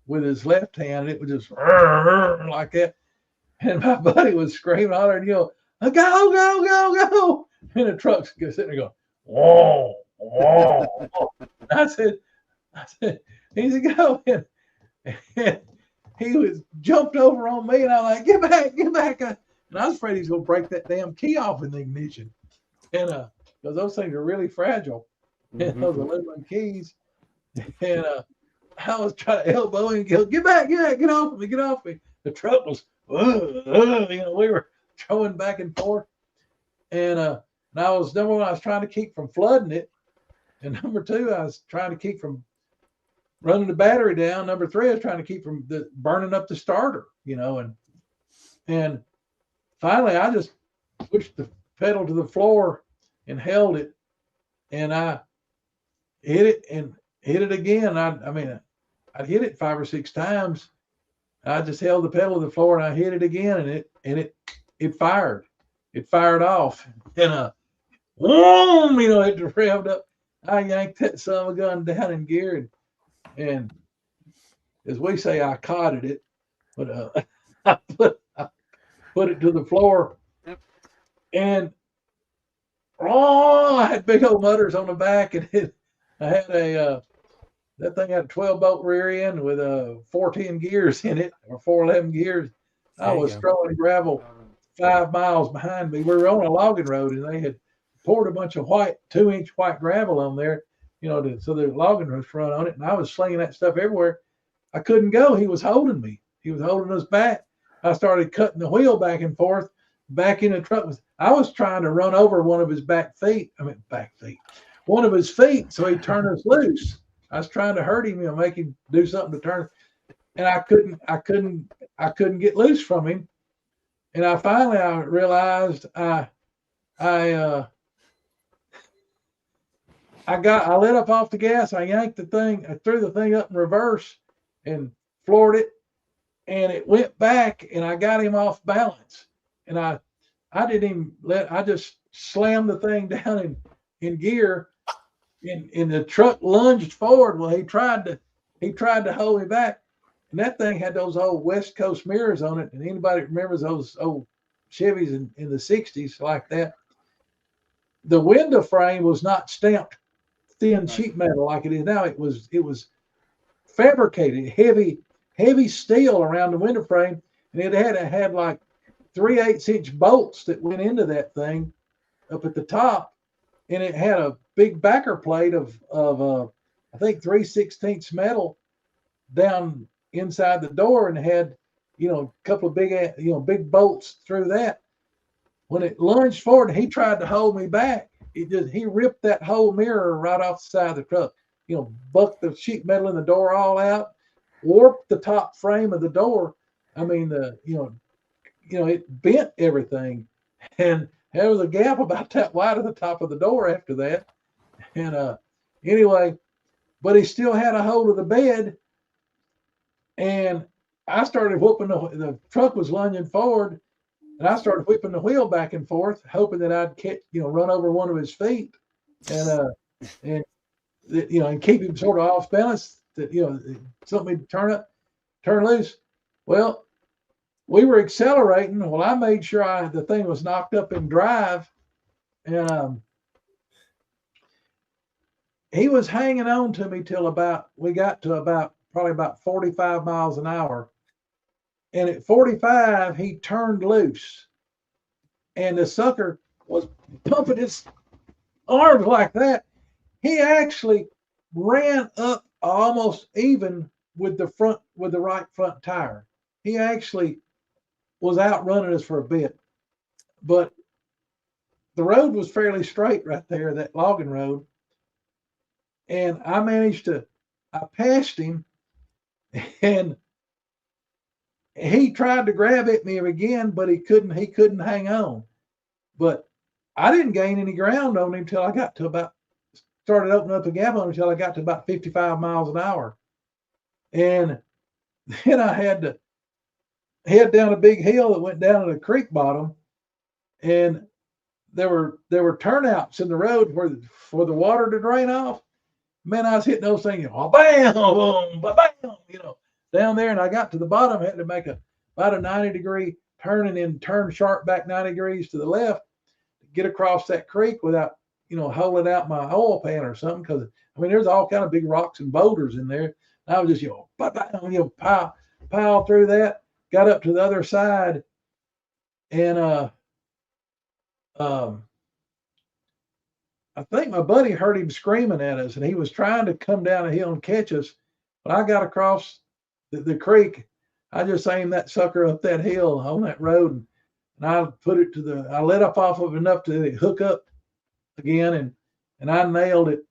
Speaker 5: with his left hand. And it was just like that. And my buddy was screaming, hollering, go, go, go, go. And the truck's sitting there going, whoa, whoa, whoa. I said, he's going. And he was jumped over on me, and I'm like, get back. And I was afraid he's going to break that damn key off in the ignition. And because those things are really fragile, those aluminum keys. And I was trying to elbow him and go, get back, get off me. The truck was, we were throwing back and forth. And I was, number one, I was trying to keep from flooding it. And number two, I was trying to keep from running the battery down. Number three, I was trying to keep from burning up the starter, and finally I just pushed the pedal to the floor and held it, and I hit it again. I hit it 5 or 6 times. I just held the pedal to the floor and I hit it again, and it fired. It fired off, and boom, it revved up. I yanked that son of a gun down in gear, and as we say, I cotted it, but I put it to the floor, and I had big old motors on the back, and I had that thing had a 12-bolt rear end with 410 gears in it, or 411 gears. I was throwing gravel 5 miles behind me. We were on a logging road, and they had poured a bunch of 2-inch white gravel on there, so the logging was run on it, and I was slinging that stuff everywhere. I couldn't go. He was holding me. He was holding us back. I started cutting the wheel back and forth, back in the truck. I was trying to run over one of his one of his feet, so he'd turn us loose. I was trying to hurt him, make him do something to turn, and I couldn't get loose from him. And I realized I let up off the gas. I yanked the thing, I threw the thing up in reverse and floored it, and it went back, and I got him off balance. And I just slammed the thing down in gear, and the truck lunged forward. Well, he tried to hold me back. And that thing had those old West Coast mirrors on it. And anybody remembers those old Chevys in the 60s like that? The window frame was not stamped thin sheet metal like it is now. It was fabricated, heavy steel around the window frame, and it had like 3/8-inch bolts that went into that thing up at the top, and it had a big backer plate of I think 3/16 metal down inside the door, and had a couple of big bolts through that. When it lunged forward, he tried to hold me back. He ripped that whole mirror right off the side of the truck. Bucked the sheet metal in the door all out, warped the top frame of the door. I mean, it bent everything, and there was a gap about that wide at the top of the door after that. And anyway, but he still had a hold of the bed, and I started whooping the truck was lunging forward, and I started whipping the wheel back and forth, hoping that I'd run over one of his feet, and keep him sort of off balance, that something would turn loose. Well, we were accelerating. Well, I made sure the thing was knocked up in drive, and he was hanging on to me till we got to probably about 45 miles an hour. And at 45, he turned loose. and the sucker was pumping his arms like that. He actually ran up almost even with the right front tire. He actually was outrunning us for a bit, but the road was fairly straight right there, that logging road. And I passed him, and he tried to grab at me again, but he couldn't hang on. But I didn't gain any ground on him till I got to started opening up the gap on him until I got to about 55 miles an hour. And then I had to head down a big hill that went down to the creek bottom, and there were turnouts in the road for the water to drain off. Man, I was hitting those things, bam, boom, bam, down there. And I got to the bottom, I had to make about a 90-degree turn and then turn sharp back 90 degrees to the left to get across that creek without, holding out my oil pan or something. Because, there's all kind of big rocks and boulders in there. And I was just, pile through that, got up to the other side, and I think my buddy heard him screaming at us, and he was trying to come down a hill and catch us. But I got across the creek. I just aimed that sucker up that hill on that road, and I put it I let up off of enough to hook up again, and I nailed it.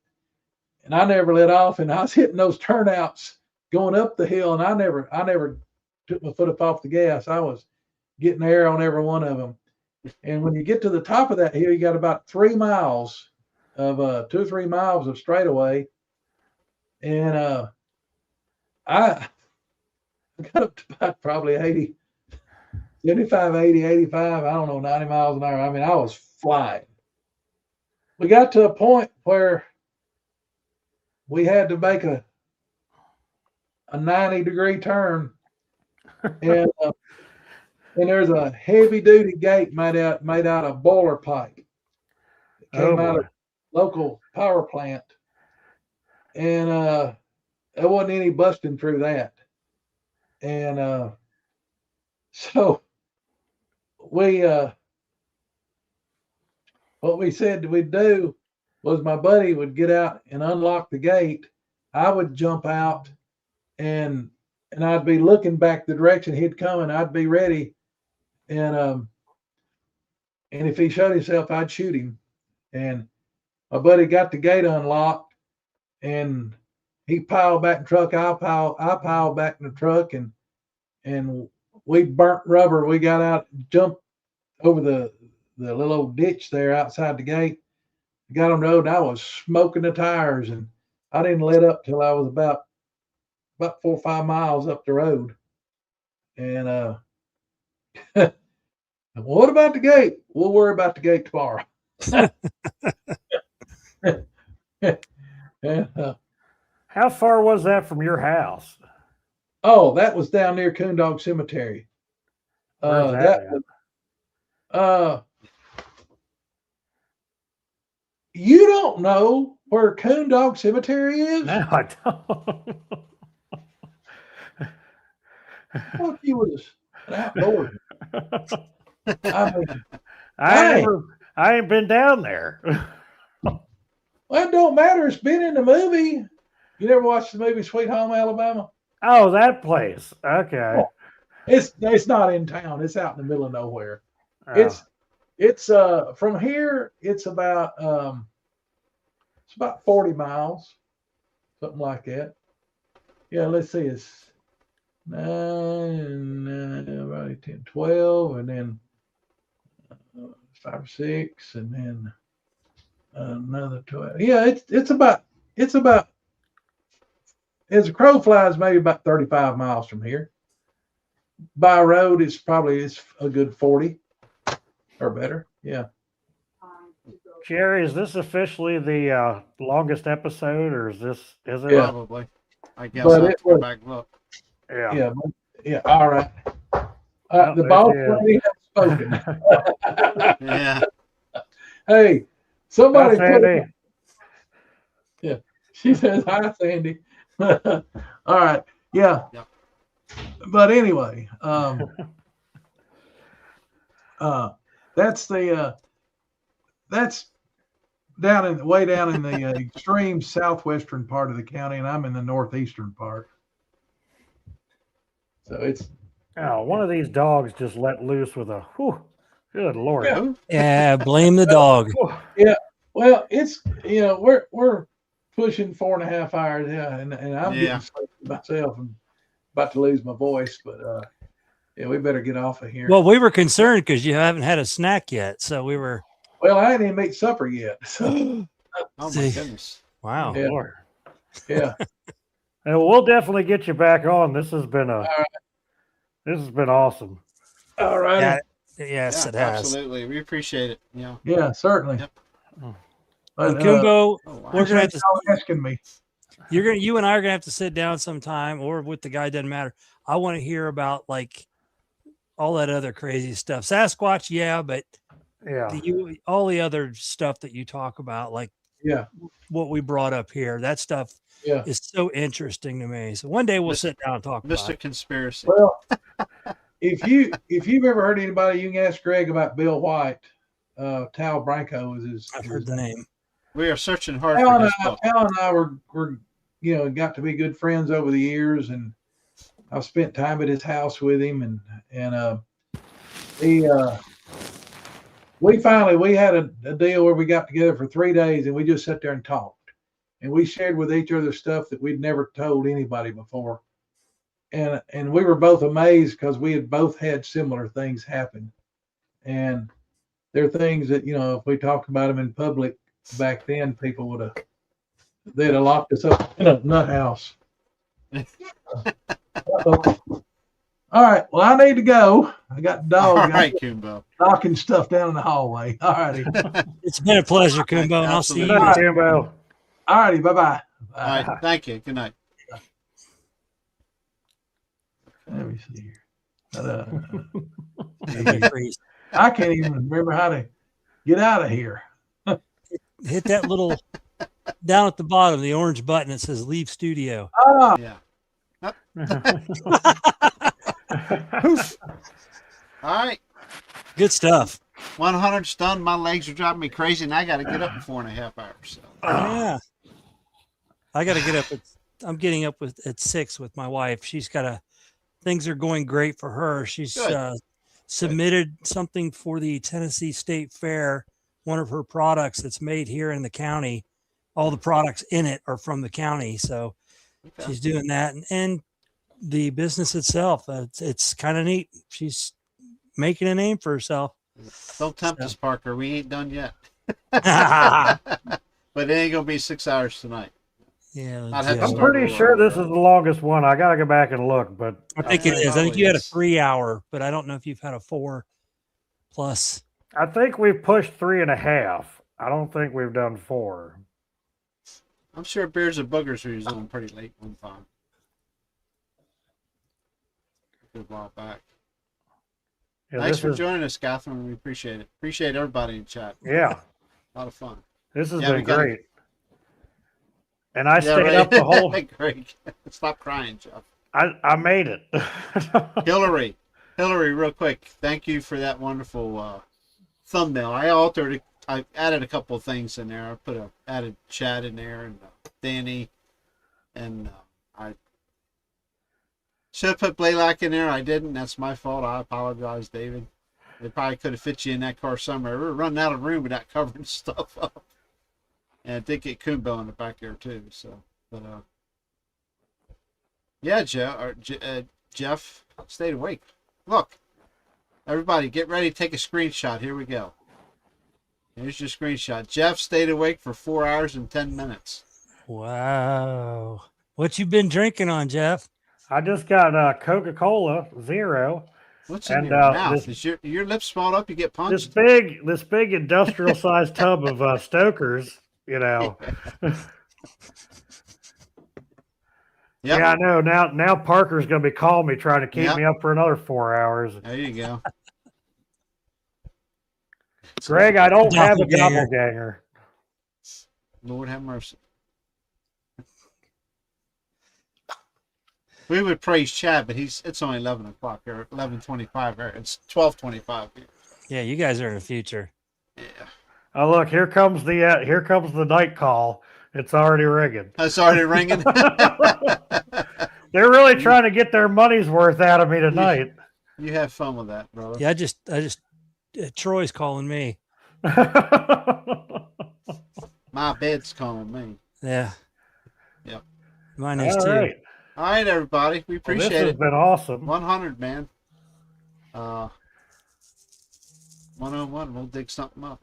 Speaker 5: And I never let off, and I was hitting those turnouts going up the hill, and I never took my foot up off the gas. I was getting air on every one of them. And when you get to the top of that hill, you got about 3 miles of 2 or 3 miles of straightaway. And I got up to about probably 80, 75, 80, 85, I don't know, 90 miles an hour. I was flying. We got to a point where we had to make a 90-degree turn, and there's a heavy-duty gate made out of boiler pipe. It came out of local power plant, and there wasn't any busting through that. And so what we said we'd do was my buddy would get out and unlock the gate. I would jump out, and I'd be looking back the direction he'd come, and I'd be ready. And if he showed himself, I'd shoot him. And my buddy got the gate unlocked, and he piled back in the truck. I piled back in the truck, and we burnt rubber. We got out, jumped over the little old ditch there outside the gate, got on the road, and I was smoking the tires, and I didn't let up till I was about 4 or 5 miles up the road. And what about the gate? We'll worry about the gate tomorrow.
Speaker 2: How far was that from your house?
Speaker 5: Oh, that was down near Coondog Cemetery. You don't know where Coondog Cemetery is?
Speaker 2: No, I don't.
Speaker 5: Fuck, you was an outdoor.
Speaker 2: I ain't been down there.
Speaker 5: Well, it don't matter. It's been in the movie. You never watched the movie Sweet Home Alabama?
Speaker 2: Oh, that place. Okay.
Speaker 5: Oh, it's not in town. It's out in the middle of nowhere.
Speaker 2: Oh.
Speaker 5: It's from here. It's about 40 miles, something like that. Yeah, let's see. It's 9, 10, 12, and then 5 or 6, and then another 12. Yeah, it's about as a crow flies, maybe about 35 miles from here. By road, it's a good 40 or better. Yeah.
Speaker 2: Jerry, is this officially the longest episode, or is it?
Speaker 5: Yeah.
Speaker 1: Probably. I guess
Speaker 5: But
Speaker 1: I'll have to go back and look.
Speaker 2: Yeah.
Speaker 5: Yeah. All right.
Speaker 2: Oh,
Speaker 5: The boss
Speaker 2: there
Speaker 5: lady has spoken.
Speaker 1: Yeah.
Speaker 5: Hey, somebody.
Speaker 2: Hi, Sandy.
Speaker 5: Yeah. She says, hi, Sandy. All right. Yeah.
Speaker 1: Yep.
Speaker 5: But anyway, that's the that's way down in the extreme southwestern part of the county, and I'm in the northeastern part. So it's
Speaker 2: Oh, one of these dogs just let loose with a whew, good lord.
Speaker 5: Yeah.
Speaker 1: Who?
Speaker 4: Yeah, blame the dog.
Speaker 2: Whew.
Speaker 5: well, it's we're pushing 4.5 hours, yeah, and I'm
Speaker 1: Yeah.
Speaker 5: getting sleepy myself and about to lose my voice, but yeah, we better get off of here.
Speaker 4: Well, we were concerned because you haven't had a snack yet, so we were.
Speaker 5: Well, I didn't even make supper yet, so
Speaker 1: Oh my
Speaker 4: See.
Speaker 1: goodness.
Speaker 4: Wow.
Speaker 5: Yeah.
Speaker 2: Lord.
Speaker 5: yeah.
Speaker 2: And we'll definitely get you back on. This has been
Speaker 5: right.
Speaker 2: this has been awesome.
Speaker 5: All right.
Speaker 4: Yeah, yes,
Speaker 1: Yeah,
Speaker 4: it has.
Speaker 1: absolutely. We appreciate it. Yeah.
Speaker 5: Yeah, certainly.
Speaker 1: Yep.
Speaker 5: But,
Speaker 4: And Coonbo,
Speaker 1: Oh, wow.
Speaker 4: we're gonna have
Speaker 5: appreciate
Speaker 4: to.
Speaker 5: y'all asking me.
Speaker 4: You and I are gonna have to sit down sometime, or with the guy. Doesn't matter. I want to hear about like all that other crazy stuff. Sasquatch, yeah, but
Speaker 2: Yeah.
Speaker 4: all the other stuff that you talk about, like
Speaker 5: Yeah,
Speaker 4: what we brought up here, that stuff
Speaker 5: yeah.
Speaker 4: is so interesting to me. So one day we'll
Speaker 1: Mr.
Speaker 4: sit down and talk about
Speaker 1: Mr.
Speaker 4: it.
Speaker 1: Conspiracy.
Speaker 5: Well, if you've ever heard anybody, you can ask Greg about Bill White. Tal Branco is his.
Speaker 4: I've heard the name.
Speaker 1: We are searching hard
Speaker 5: Tal
Speaker 1: for
Speaker 5: and
Speaker 1: his book.
Speaker 5: I were got to be good friends over the years, and I've spent time at his house with him, and we had a deal where we got together for 3 days and we just sat there and talked, and we shared with each other stuff that we'd never told anybody before, and we were both amazed because we had both had similar things happen, and there are things that if we talked about them in public back then, people they'd have locked us up in a nut house. All right. Well, I need to go. I got dog
Speaker 1: All right, Coonbo.
Speaker 5: knocking stuff down in the hallway. All righty.
Speaker 4: It's been a pleasure, Coonbo, and I'll see
Speaker 1: Absolutely.
Speaker 4: you.
Speaker 2: Good night, Jimbo.
Speaker 5: All righty. Bye-bye.
Speaker 1: All right. Thank you. Good night.
Speaker 5: Let me see here.
Speaker 4: Freeze.
Speaker 5: I can't even remember how to get out of here.
Speaker 4: Hit that little down at the bottom, the orange button that says "Leave Studio."
Speaker 5: Ah,
Speaker 1: Yeah. All right.
Speaker 4: Good stuff.
Speaker 1: 100's done. My legs are driving me crazy, and I got to get up in 4.5 hours. So.
Speaker 4: Yeah, I got to get up. I'm getting up at 6 with my wife. She's got a. Things are going great for her. She's submitted something for the Tennessee State Fair. One of her products that's made here in the county. All the products in it are from the county, so she's doing that, and the business itself. It's kind of neat. She's making a name for herself.
Speaker 1: Don't tempt us, Parker. We ain't done yet.
Speaker 4: Yeah,
Speaker 1: But it ain't gonna be 6 hours tonight. I'd have to
Speaker 2: I'm
Speaker 1: start
Speaker 2: pretty
Speaker 1: over.
Speaker 2: sure this is the longest one. I gotta go back and look, but
Speaker 4: I think it is. I think you had a 3 hour, but I don't know if you've had a 4 plus.
Speaker 2: I think we've pushed 3.5. I don't think we've done 4.
Speaker 1: I'm sure Bears and Boogers was on pretty late one time. A good while back.
Speaker 2: Yeah,
Speaker 1: Thanks
Speaker 2: this
Speaker 1: for
Speaker 2: is-
Speaker 1: joining us, Catherine. We appreciate it. Appreciate everybody in chat.
Speaker 2: Yeah,
Speaker 1: A lot of fun.
Speaker 2: this has
Speaker 1: Yeah, we
Speaker 2: been
Speaker 1: gotta-
Speaker 2: great. And I stayed up the whole.
Speaker 1: Great. Stop crying, Jeff.
Speaker 2: I made it.
Speaker 1: Hillary, real quick. Thank you for that wonderful thumbnail. I added a couple of things in there. I added Chad in there and Danny, and I should have put Blaylock in there. I didn't. That's my fault. I apologize, David. They probably could have fit you in that car somewhere. We were running out of room without covering stuff up. And I did get Coonbo in the back there too. So, but yeah, Jeff stayed awake. Look, everybody, get ready to take a screenshot. Here we go. Here's your screenshot. Jeff stayed awake for 4 hours and 10 minutes.
Speaker 4: Wow. What you been drinking on, Jeff?
Speaker 2: I just got Coca-Cola Zero.
Speaker 1: What's in
Speaker 2: And,
Speaker 1: your mouth?
Speaker 2: this-
Speaker 1: Is your lips swelled up? You get
Speaker 2: This
Speaker 1: punched?
Speaker 2: big industrial sized tub of Stoker's.
Speaker 1: Yep.
Speaker 2: Yeah, I know. Now Parker's going to be calling me trying to keep
Speaker 1: Yep.
Speaker 2: me up for another 4 hours.
Speaker 1: There you go.
Speaker 2: Greg, I don't have a
Speaker 4: Doppelganger.
Speaker 2: doppelganger.
Speaker 1: Lord have mercy. We would praise Chad, but it's only 11 o'clock or 11:25 here. It's 12:25 here.
Speaker 4: Yeah, you guys are in the future.
Speaker 1: Yeah.
Speaker 2: Oh, look, here comes the night call. It's already ringing.
Speaker 1: It's already ringing.
Speaker 2: They're really trying to get their money's worth out of me tonight.
Speaker 1: You have fun with that, brother.
Speaker 4: Yeah, Troy's calling me.
Speaker 1: My bed's calling me.
Speaker 4: Yeah.
Speaker 1: Yep.
Speaker 4: Mine is
Speaker 2: All
Speaker 4: too.
Speaker 2: right.
Speaker 1: All right, everybody. We appreciate
Speaker 2: This has
Speaker 1: it.
Speaker 2: been awesome.
Speaker 1: 100, man. 101. We'll dig something up.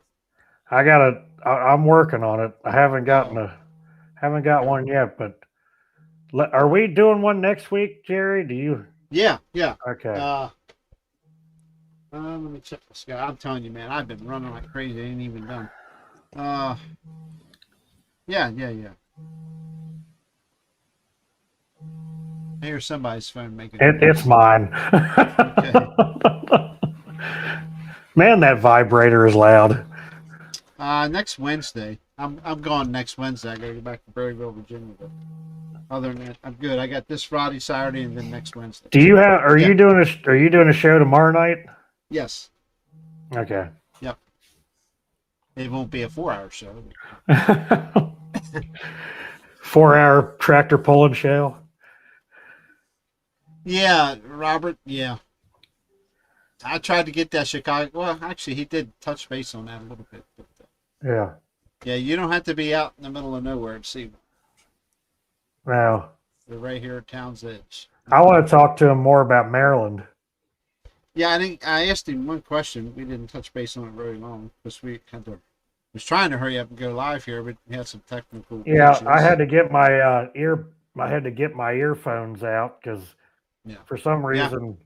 Speaker 2: I'm working on it. I haven't got one yet, but are we doing one next week, Jerry? Do you?
Speaker 1: Yeah.
Speaker 2: Okay.
Speaker 1: Let me check this guy. I'm telling you, man, I've been running like crazy. I ain't even done. Yeah. I hear somebody's phone making.
Speaker 2: It's mine.
Speaker 1: Okay.
Speaker 2: Man, that vibrator is loud.
Speaker 1: Next Wednesday. I'm gone next Wednesday. I gotta go back to Berryville, Virginia. But other than that, I'm good. I got this Friday, Saturday, and then next Wednesday.
Speaker 2: Do you have? Are you doing a show tomorrow night?
Speaker 1: Yes.
Speaker 2: Okay.
Speaker 1: Yep. It won't be a 4-hour show.
Speaker 2: 4-hour tractor pulling show.
Speaker 1: Yeah, Robert. Yeah. I tried to get that Chicago. Well, actually, he did touch base on that a little bit. But,
Speaker 2: Yeah.
Speaker 1: yeah, you don't have to be out in the middle of nowhere to see.
Speaker 2: Now,
Speaker 1: They're right here at Town's Edge.
Speaker 2: I want to talk to him more about Maryland.
Speaker 1: Yeah, I asked him one question. We didn't touch base on it very long because we was trying to hurry up and go live here, but we had some technical
Speaker 2: Yeah,
Speaker 1: issues.
Speaker 2: I had to get my earphones out because for some reason.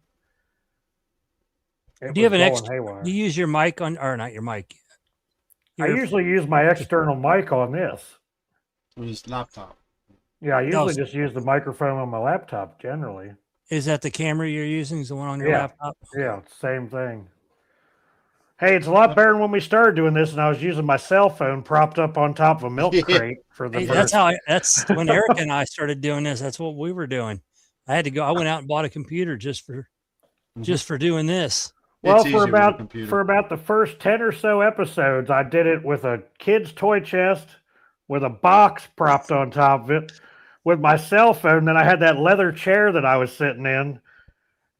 Speaker 4: Do you have an
Speaker 2: going
Speaker 4: extra?
Speaker 2: haywire.
Speaker 4: Do you use your mic on, or not your mic?
Speaker 2: I usually use my external mic on this.
Speaker 1: On his laptop.
Speaker 2: Yeah, I usually just use the microphone on my laptop generally.
Speaker 4: Is that the camera you're using? Is the one on your laptop?
Speaker 2: Yeah, same thing. Hey, it's a lot better than when we started doing this, and I was using my cell phone propped up on top of a milk crate for the.
Speaker 4: Hey, that's when Eric and I started doing this. That's what we were doing. I had to go. I went out and bought a computer just for doing this.
Speaker 2: Well, for about the first 10 or so episodes, I did it with a kid's toy chest with a box propped on top of it with my cell phone. Then I had that leather chair that I was sitting in,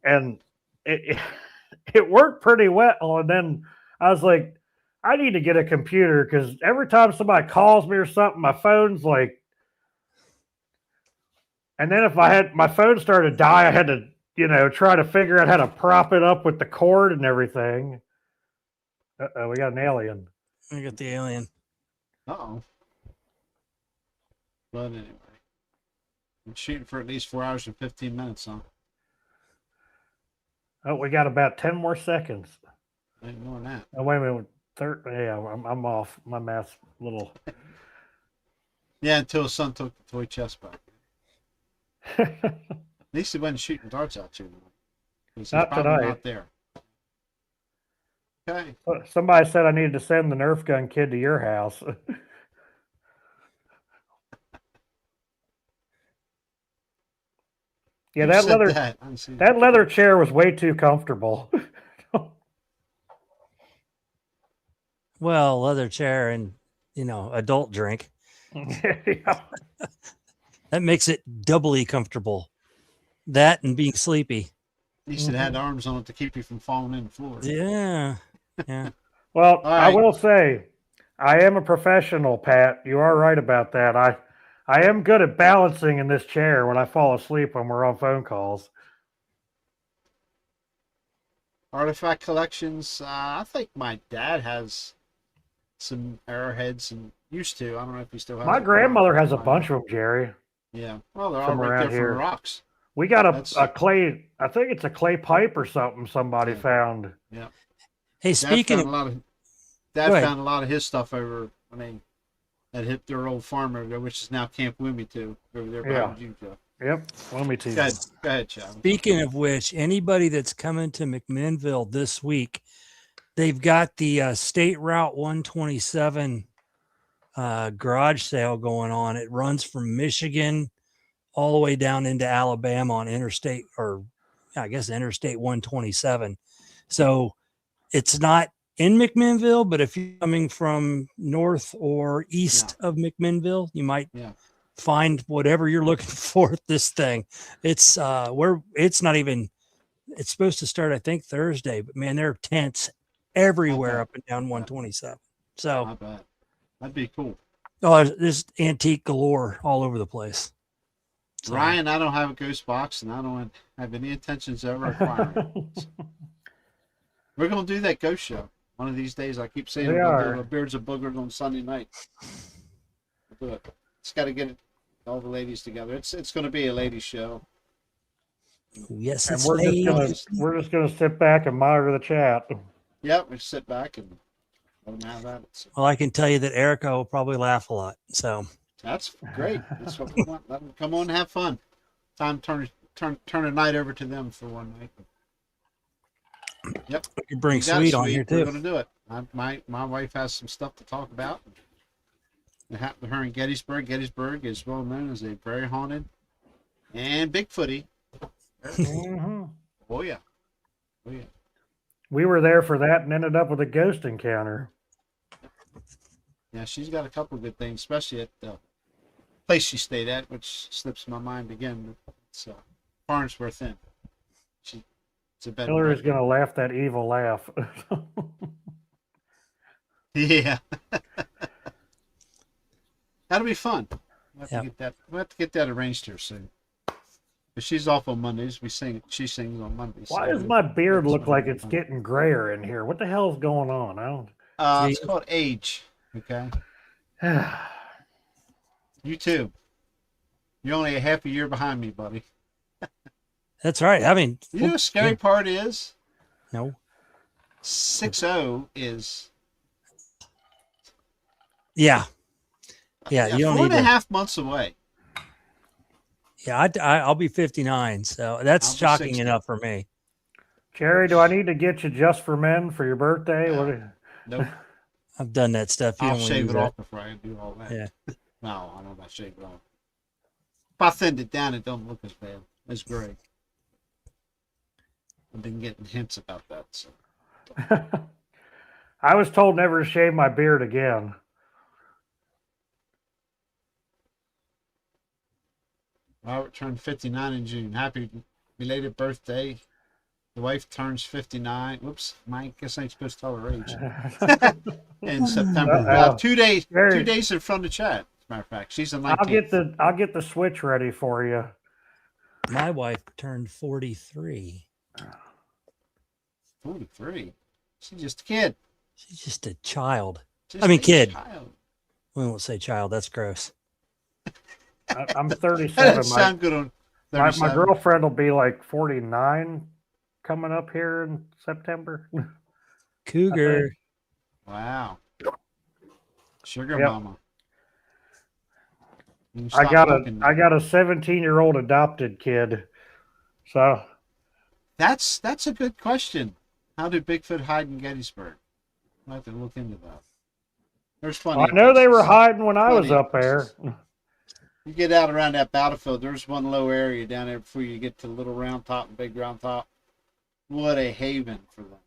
Speaker 2: and it worked pretty well. And then I was like, I need to get a computer because every time somebody calls me or something, my phone's like, and then if my phone started to die, I had to, try to figure out how to prop it up with the cord and everything. Uh-oh, we got an alien.
Speaker 4: We got the alien.
Speaker 1: Uh-oh. But anyway. I'm shooting for at least 4 hours and 15 minutes, huh?
Speaker 2: Oh, we got about 10 more seconds.
Speaker 1: Ain't more than that.
Speaker 2: Oh, wait a minute. Yeah, I'm off. My math's a little.
Speaker 1: Yeah, until his son took the toy chest back. At least he wasn't shooting darts at you. He's
Speaker 2: Not
Speaker 1: probably
Speaker 2: tonight.
Speaker 1: not there. Okay.
Speaker 2: Somebody said I needed to send the Nerf gun kid to your house. Yeah, that leather chair was way too comfortable.
Speaker 4: Well, leather chair and adult drink.
Speaker 2: Yeah.
Speaker 4: That makes it doubly comfortable. That and being sleepy.
Speaker 1: At least it had arms on it to keep you from falling in the floor.
Speaker 4: Yeah.
Speaker 2: Well,
Speaker 1: right.
Speaker 2: I will say, I am a professional, Pat. You are right about that. I am good at balancing in this chair when I fall asleep when we're on phone calls.
Speaker 1: Artifact collections. I think my dad has some arrowheads and used to. I don't know if he still has.
Speaker 2: My grandmother has a bunch of them, Jerry.
Speaker 1: Yeah. Well, they're all right there from the rocks.
Speaker 2: We got a clay. I think it's a clay pipe or something somebody found.
Speaker 1: Yeah.
Speaker 4: Hey, speaking
Speaker 1: Dad found a lot of his stuff over. I mean, that hit their old farm over there, which is now Camp Wilmington over there behind you, Joe.
Speaker 2: Yep, Wilmington.
Speaker 1: Go ahead, Joe.
Speaker 4: Speaking of which, anybody that's coming to McMinnville this week, they've got the State Route 127 garage sale going on. It runs from Michigan all the way down into Alabama on Interstate 127. So it's not in McMinnville, but if you're coming from north or east of McMinnville, you might find whatever you're looking for at this thing. It's it's not even, it's supposed to start, I think, Thursday, but man, there are tents everywhere up and down 127. So
Speaker 1: I bet. That'd be cool.
Speaker 4: oh, there's antique galore all over the place. So,
Speaker 1: Ryan, I don't have a ghost box, and I don't have any intentions of ever acquiring it. We're going to do that ghost show one of these days. I keep saying we're going to do a Beards of Boogers on Sunday night. We'll do it. Just got to get all the ladies together. It's going to be a ladies show.
Speaker 4: Yes,
Speaker 2: And
Speaker 4: it's
Speaker 2: we're just gonna sit back and monitor the chat.
Speaker 1: Yep, we sit back and let them have at it. So.
Speaker 4: Well, I can tell you that Erica will probably laugh a lot. So
Speaker 1: that's great. That's what we want. Let them come on and have fun. Time to turn a night over to them for one night. Yep.
Speaker 4: We can bring Sweet on here too.
Speaker 1: We're going to do it. My wife has some stuff to talk about. It happened to her in Gettysburg. Gettysburg is well known as a very haunted and Bigfooty.
Speaker 2: Mm-hmm.
Speaker 1: Oh yeah. Oh yeah.
Speaker 2: We were there for that and ended up with a ghost encounter.
Speaker 1: Yeah, she's got a couple of good things, especially at the place she stayed at, which slips my mind again. It's Farnsworth Inn. It's a bed.
Speaker 2: Hillary's gonna laugh that evil laugh.
Speaker 1: Yeah. That'll be fun. We'll have to get that arranged here soon. But she's off on Mondays. She sings on Mondays.
Speaker 2: Why does my beard look like it's getting grayer in here? What the hell's going on? I don't.
Speaker 1: It's called age. Okay. You too. You're only a half a year behind me, buddy.
Speaker 4: That's right. I mean,
Speaker 1: you know what the scary part is?
Speaker 4: No.
Speaker 1: 6-0 is.
Speaker 4: Yeah. Yeah. You don't
Speaker 1: 4.5 months away.
Speaker 4: Yeah, I'll be 59, so that's shocking enough for me.
Speaker 2: Jerry, do I need to get you Just for Men for your birthday?
Speaker 1: Nope.
Speaker 4: I've done that stuff.
Speaker 1: I'll shave it off before I do all that.
Speaker 4: Yeah.
Speaker 1: No, I don't know about shave it off. If I thinned it down, it don't look as bad. It's gray. I've been getting hints about that. So.
Speaker 2: I was told never to shave my beard again.
Speaker 1: Robert turned 59 in June. Happy belated birthday. The wife turns 59. Whoops, I guess I ain't supposed to tell her age. In September. 2 days. 2 days in front of chat. As a matter of fact, she's a 19th.
Speaker 2: I'll get the switch ready for you.
Speaker 4: My wife turned 43.
Speaker 1: 43. She's just a kid.
Speaker 4: She's just a child.
Speaker 1: Kid.
Speaker 4: Child. We won't say child. That's gross.
Speaker 2: I'm 37.
Speaker 1: That doesn't sound good on 37.
Speaker 2: My girlfriend will be like 49 coming up here in September.
Speaker 4: Cougar.
Speaker 1: Wow. Sugar mama.
Speaker 2: I got a 17-year-old adopted kid. So
Speaker 1: that's a good question. How did Bigfoot hide in Gettysburg? I'll have to look into that. There's plenty.
Speaker 2: I know they were hiding when I was up there.
Speaker 1: You get out around that battlefield, there's one low area down there before you get to Little Round Top and Big Round Top. What a haven for them.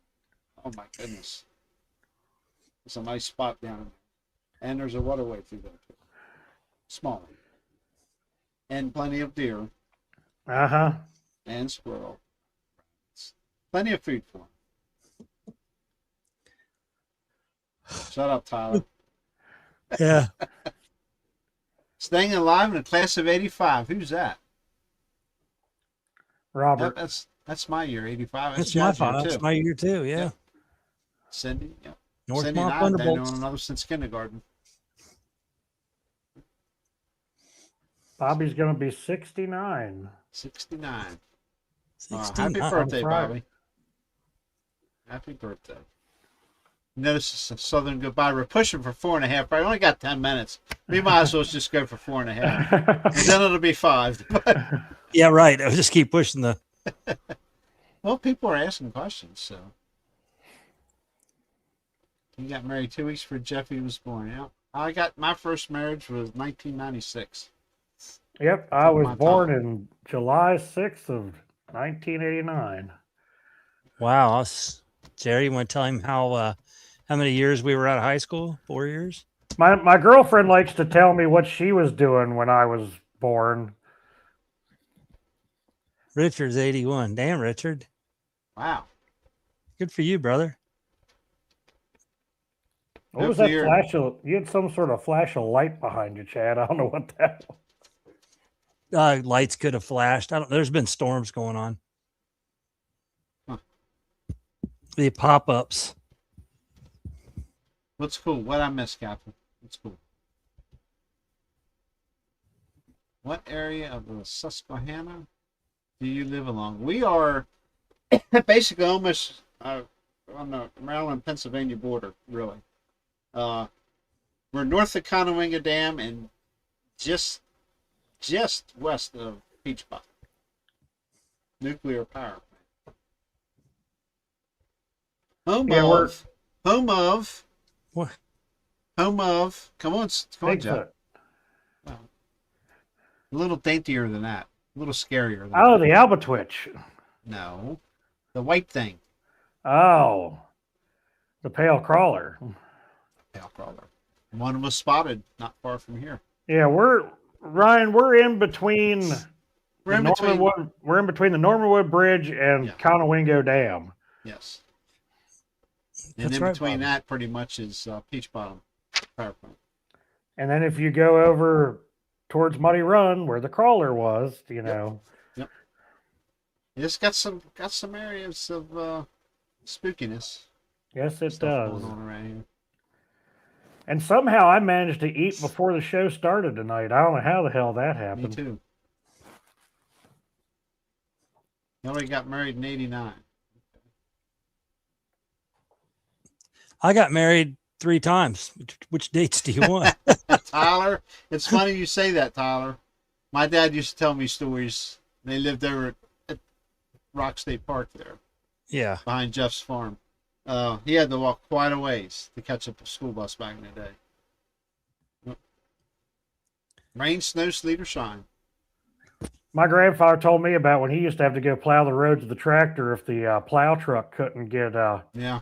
Speaker 1: Oh my goodness. It's a nice spot down there. And there's a waterway through there too. Small. And plenty of deer.
Speaker 2: Uh-huh.
Speaker 1: And squirrel. Plenty of food for them. Shut up, Tyler.
Speaker 4: Yeah.
Speaker 1: Staying alive in the class of 85. Who's that?
Speaker 2: Robert.
Speaker 1: That's my year, 85.
Speaker 4: That's my year too. Yeah.
Speaker 1: Cindy. Yeah.
Speaker 4: Northmont
Speaker 1: Cindy and I have known
Speaker 4: Thunderbolts.
Speaker 1: one another since kindergarten.
Speaker 2: Bobby's going to be 69.
Speaker 1: 69.
Speaker 4: 69.
Speaker 1: Happy birthday, Bobby. Happy birthday. Notice a Southern goodbye. We're pushing for 4.5. I only got 10 minutes. We might as well just go for 4.5. And then it'll be 5.
Speaker 4: Yeah, right. I'll just keep pushing the.
Speaker 1: Well, people are asking questions, so. You got married 2 weeks before Jeffy was born. Yeah. My first marriage was 1996.
Speaker 2: Yep, I was born in July 6th of 1989.
Speaker 4: Wow. Jerry, you want to tell him how many years we were out of high school? 4 years?
Speaker 2: My girlfriend likes to tell me what she was doing when I was born.
Speaker 4: Richard's 81. Damn, Richard.
Speaker 1: Wow.
Speaker 4: Good for you, brother.
Speaker 2: What was that flash of? You had some sort of flash of light behind you, Chad. I don't know what that was.
Speaker 4: Lights could have flashed. There's been storms going on.
Speaker 1: Huh.
Speaker 4: The pop-ups.
Speaker 1: What's cool? What I missed, Captain? What's cool? What area of the Susquehanna do you live along? We are basically almost on the Maryland-Pennsylvania border, really. We're north of Conowinga Dam and just west of Peachbot. Nuclear power plant. Home of.
Speaker 4: What?
Speaker 1: Home of. Come on, Jeff.
Speaker 2: Bigfoot.
Speaker 1: A little daintier than that. A little scarier than
Speaker 2: Oh,
Speaker 1: that.
Speaker 2: the Albatwitch.
Speaker 1: No. The white thing.
Speaker 2: Oh, the pale crawler.
Speaker 1: Pale crawler. One was spotted not far from here.
Speaker 2: Yeah, we're in between.
Speaker 1: We're in between.
Speaker 2: We're in between the Normanwood Bridge and Conowingo Dam.
Speaker 1: Yes. And
Speaker 4: That's
Speaker 1: in
Speaker 4: right,
Speaker 1: between
Speaker 4: Bobby.
Speaker 1: that, pretty much, is Peach Bottom power plant.
Speaker 2: And then if you go over towards Muddy Run, where the crawler was,
Speaker 1: Yep. It's got some areas of spookiness.
Speaker 2: Yes, it
Speaker 1: Stuff
Speaker 2: does.
Speaker 1: going on around here.
Speaker 2: And somehow I managed to eat before the show started tonight. I don't know how the hell that
Speaker 1: Me
Speaker 2: happened.
Speaker 1: too. Nobody got married in '89.
Speaker 4: I got married 3 times. Which dates do you want?
Speaker 1: Tyler, it's funny you say that, Tyler. My dad used to tell me stories. They lived over at Rock State Park there,
Speaker 4: Yeah.
Speaker 1: behind Jeff's farm. He had to walk quite a ways to catch up a school bus back in the day. Yep. Rain, snow, sleet, or shine.
Speaker 2: My grandfather told me about when he used to have to go plow the roads with the tractor if the plow truck couldn't get.
Speaker 1: Yeah.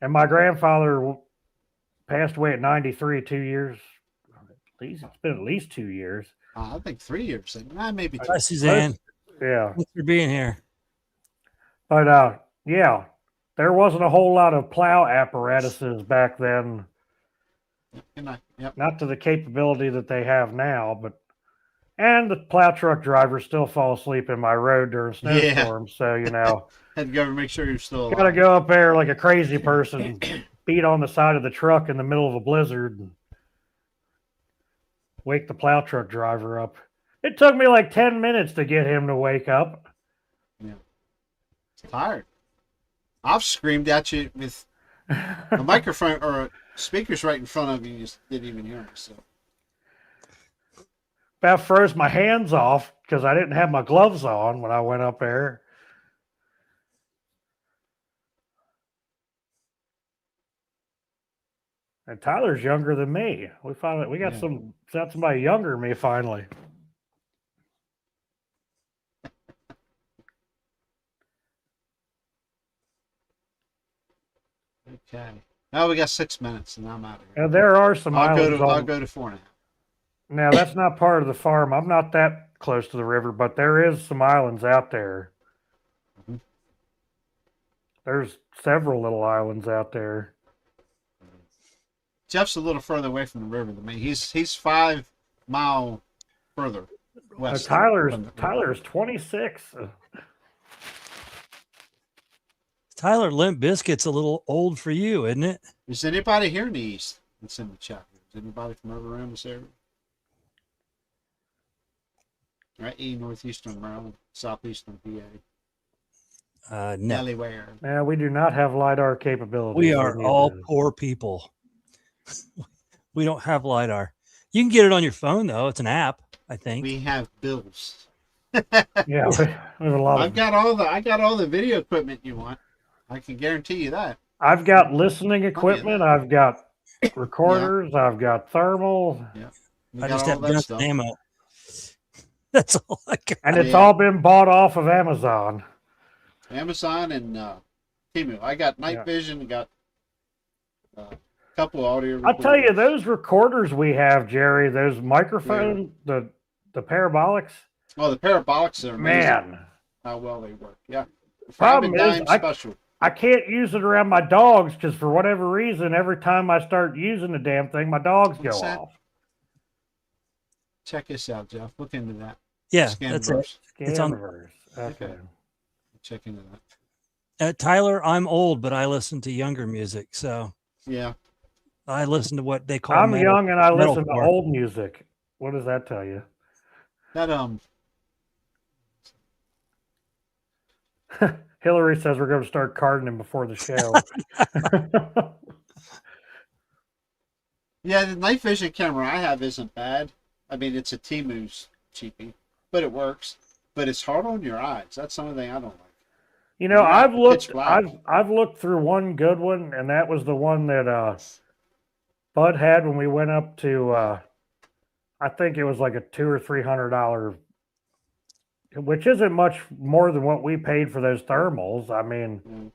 Speaker 2: And my grandfather passed away at 93, 2 years. It's been at least 2 years.
Speaker 1: I think 3 years. Maybe 2.
Speaker 4: Hi, Suzanne.
Speaker 2: Yeah.
Speaker 4: Thanks for being here.
Speaker 2: But yeah, there wasn't a whole lot of plow apparatuses back then.
Speaker 1: Good night. Yep.
Speaker 2: Not to the capability that they have now, and the plow truck drivers still fall asleep in my road during snowstorms. So,
Speaker 1: Had to go and make sure you're still alive.
Speaker 2: got to go up there like a crazy person, beat on the side of the truck in the middle of a blizzard, and wake the plow truck driver up. It took me like 10 minutes to get him to wake up.
Speaker 1: Yeah. It's tired. I've screamed at you with a microphone or speakers right in front of you. You just didn't even hear me. So.
Speaker 2: About froze my hands off because I didn't have my gloves on when I went up there. And Tyler's younger than me. We got somebody younger than me finally.
Speaker 1: Okay. Now we got 6 minutes, and I'm out of here.
Speaker 2: And there are some
Speaker 1: I'll
Speaker 2: islands.
Speaker 1: go to 4.5.
Speaker 2: Now that's not part of the farm. I'm not that close to the river, but there is some islands out there.
Speaker 1: Mm-hmm.
Speaker 2: There's several little islands out there.
Speaker 1: Jeff's a little further away from the river than me. He's 5 mile further west.
Speaker 2: Tyler's 26.
Speaker 4: Tyler, Limp Biscuit's a little old for you, isn't it?
Speaker 1: Is anybody here in the east that's in the chat? Is anybody from over around this area? Right, northeastern Maryland, southeastern PA.
Speaker 4: No.
Speaker 1: Anywhere.
Speaker 2: Now we do not have LiDAR capabilities.
Speaker 4: We are all poor people. We don't have LiDAR. You can get it on your phone, though. It's an app, I think.
Speaker 1: We have bills.
Speaker 2: Yeah, we have a lot.
Speaker 1: I got all the video equipment you want. I can guarantee you that.
Speaker 2: I've got listening equipment. I've got recorders. I've got thermal.
Speaker 1: Yeah.
Speaker 4: I just have guns and ammo. That's all I got.
Speaker 2: And it's all been bought off of Amazon.
Speaker 1: Amazon and Timu. I got night vision. Got a couple of audio.
Speaker 2: I'll tell you, those recorders we have, Jerry, those microphones, the parabolics.
Speaker 1: Oh, the parabolics are amazing.
Speaker 2: Man,
Speaker 1: how well they work. Yeah.
Speaker 2: The problem is,
Speaker 1: special.
Speaker 2: I can't use it around my dogs because for whatever reason, every time I start using the damn thing, my dogs go off.
Speaker 1: Check this out, Jeff. Look into that.
Speaker 4: Yeah, that's it.
Speaker 2: It's on verse. Okay.
Speaker 1: Check into
Speaker 4: that. Tyler, I'm old, but I listen to younger music, so
Speaker 1: yeah,
Speaker 4: I listen to what they call.
Speaker 2: I'm young and I listen to old music. What does that tell you?
Speaker 1: That
Speaker 2: Hillary says we're going to start carding him before the show.
Speaker 1: Yeah, the night vision camera I have isn't bad. I mean, it's a Timu's cheapie, but it works. But it's hard on your eyes. That's something I don't like.
Speaker 2: You know, I've looked through one good one, and that was the one that Bud had when we went up to. I think it was like a $200 or $300, which isn't much more than what we paid for those thermals. I mean,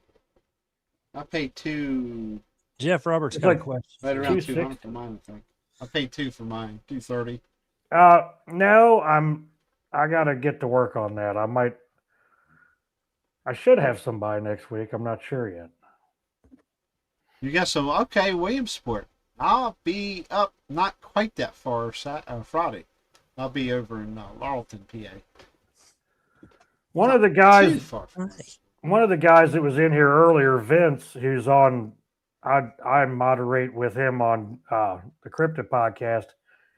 Speaker 1: I paid $2.
Speaker 4: Jeff Roberts got a question.
Speaker 1: Right around $200 for mine, I think. I paid $2 for mine, $230.
Speaker 2: No, I gotta get to work on that. I should have some by next week. I'm not sure yet.
Speaker 1: You got some? Okay, Williamsport. I'll be up not quite that far Friday. I'll be over in Laurelton, PA.
Speaker 2: One of the guys that was in here earlier, Vince, who's on, I moderate with him on the Cryptid podcast.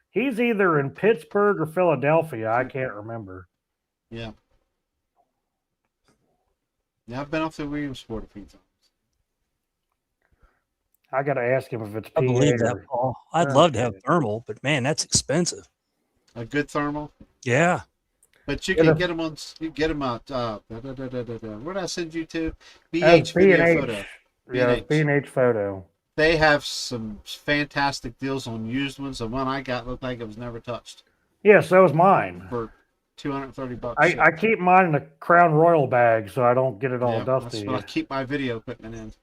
Speaker 2: He's either in Pittsburgh or Philadelphia. I can't remember.
Speaker 1: Yeah. Yeah, I've been up to Williamsport a few times.
Speaker 2: I got to ask him if it's PA.
Speaker 4: I believe that, Paul. I'd love to have thermal, but man, that's expensive.
Speaker 1: A good thermal?
Speaker 4: Yeah.
Speaker 1: But you can get them on. You get them out. Where did I send you to? BH Video Photo.
Speaker 2: Yeah, B&H Photo.
Speaker 1: They have some fantastic deals on used ones. The one I got looked like it was never touched.
Speaker 2: Yeah, so is mine.
Speaker 1: For $230.
Speaker 2: I keep mine in a Crown Royal bag so I don't get it all dusty.
Speaker 1: That's what I keep my video equipment in.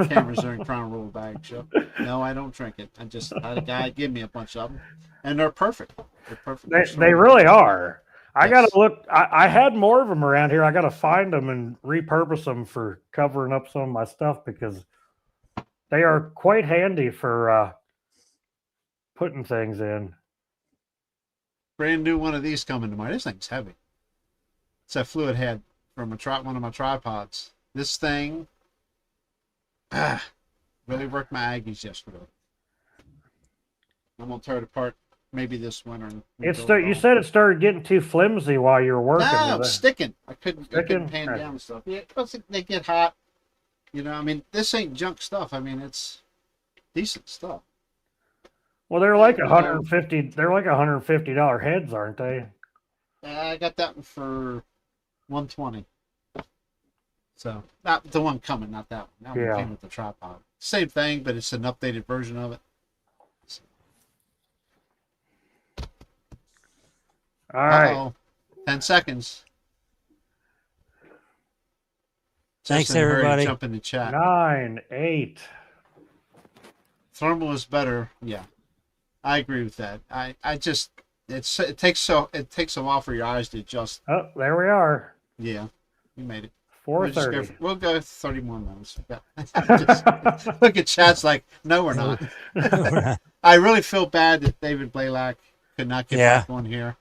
Speaker 1: Cameras are in Crown Royal bags. So. No, I don't drink it. I had a guy give me a bunch of them, and they're perfect. They're perfect.
Speaker 2: They really are. I got to look. I had more of them around here. I got to find them and repurpose them for covering up some of my stuff because they are quite handy for putting things in.
Speaker 1: Brand new one of these coming tomorrow. This thing's heavy. It's a fluid head from one of my tripods. This thing really worked my Aggies yesterday. I'm gonna tear it apart maybe this winter.
Speaker 2: You said it started getting too flimsy while you were working.
Speaker 1: No, it's sticking. I couldn't pan down and stuff. Yeah, they get hot. You know, I mean, this ain't junk stuff. I mean, it's decent stuff.
Speaker 2: Well, they're like $150. They're like $150 heads, aren't they?
Speaker 1: I got that one for $120. So not the one coming, not that one. That one came with the tripod. Same thing, but it's an updated version of it. So.
Speaker 2: All right.
Speaker 1: 10 seconds.
Speaker 4: Thanks, everybody.
Speaker 1: Jump in the chat.
Speaker 2: 9, 8.
Speaker 1: Thermal is better. Yeah, I agree with that. I just it takes a while for your eyes to adjust.
Speaker 2: Oh, there we are.
Speaker 1: Yeah, you made it.
Speaker 2: 4:30.
Speaker 1: We'll go 30 more minutes. Look at chat's like, no, we're not. I really feel bad that David Blaylock could not get back on here,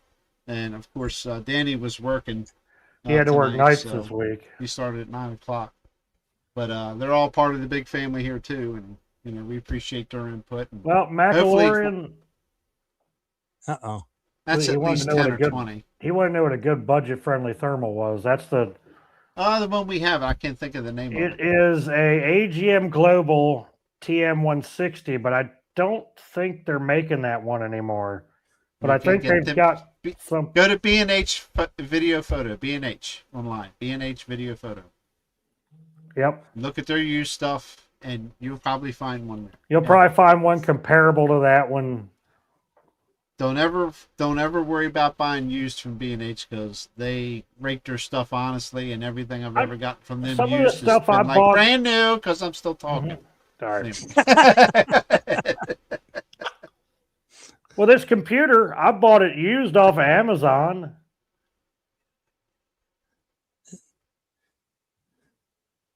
Speaker 1: and of course Danny was working.
Speaker 2: He had to work nights this week.
Speaker 1: He started at 9 o'clock, but they're all part of the big family here too, and you know we appreciate their input. And
Speaker 2: well, McElroy.
Speaker 1: That's at least 10 or 20.
Speaker 2: He wanted to know what a good budget-friendly thermal was. That's the
Speaker 1: one we have. I can't think of the name of it.
Speaker 2: It is a AGM Global TM160, but I don't think they're making that one anymore. But I think they've got some.
Speaker 1: Go to B&H Video Photo. B&H online. B&H Video Photo.
Speaker 2: Yep.
Speaker 1: Look at their used stuff, and you'll probably find one there.
Speaker 2: You'll probably find one comparable to that one.
Speaker 1: don't ever worry about buying used from B&H because they rate their stuff honestly, and everything I've ever gotten from them
Speaker 2: some of the
Speaker 1: used has
Speaker 2: stuff I
Speaker 1: been like
Speaker 2: bought-
Speaker 1: brand new. Because I'm still talking.
Speaker 2: Sorry.
Speaker 1: Anyway.
Speaker 2: Well, this computer, I bought it used off of Amazon.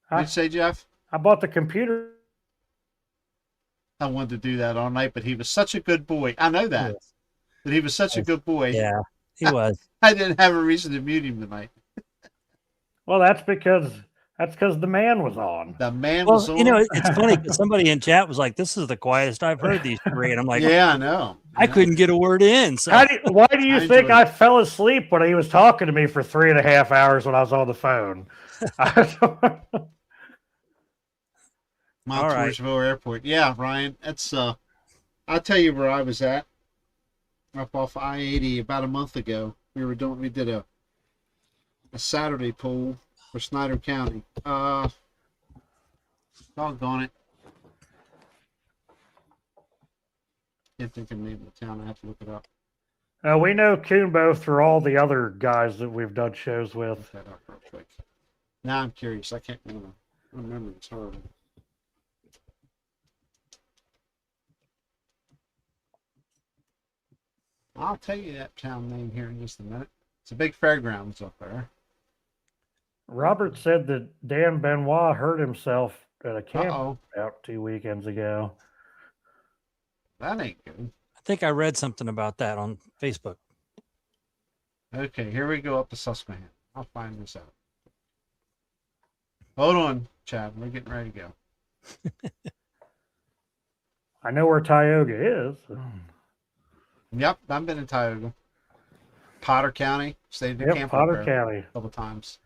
Speaker 1: What'd you say, Jeff?
Speaker 2: I bought the computer.
Speaker 1: I wanted to do that all night, but he was such a good boy. I know that. But he was such a good boy.
Speaker 4: Yeah, he was.
Speaker 1: I didn't have a reason to mute him tonight.
Speaker 2: Well, that's because the man was on.
Speaker 1: The man was
Speaker 4: Well,
Speaker 1: on.
Speaker 4: it's funny because somebody in chat was like, "This is the quietest I've heard these three," and I'm like,
Speaker 1: yeah, I know.
Speaker 4: I couldn't get a word in. So
Speaker 2: Why do you
Speaker 1: I
Speaker 2: think
Speaker 1: enjoyed
Speaker 2: I fell asleep when he was talking to me for 3.5 hours when I was on the phone?
Speaker 1: Montoursville Airport. Yeah, Ryan. That's I'll tell you where I was at. Up off I-80 about a month ago. We did a Saturday pool for Snyder County. Doggone it. Can't think of the name of the town. I have to look it up.
Speaker 2: We know Coonbo through all the other guys that we've done shows with.
Speaker 1: Look that up real quick. Now I'm curious. I can't remember. It's horrible. I'll tell you that town name here in just a minute. It's a big fairgrounds up there.
Speaker 2: Robert said that Dan Benoit hurt himself at a camp
Speaker 1: Uh-oh.
Speaker 2: about 2 weekends ago.
Speaker 1: That ain't good.
Speaker 4: I think I read something about that on Facebook.
Speaker 1: Okay, here we go up to Susquehanna. I'll find this out. Hold on, Chad. We're getting ready to go.
Speaker 2: I know where Tioga is.
Speaker 1: Yep, I've been in Tioga. Potter County. Stayed in
Speaker 2: Yep,
Speaker 1: camp
Speaker 2: Potter
Speaker 1: up there
Speaker 2: County.
Speaker 1: a couple times.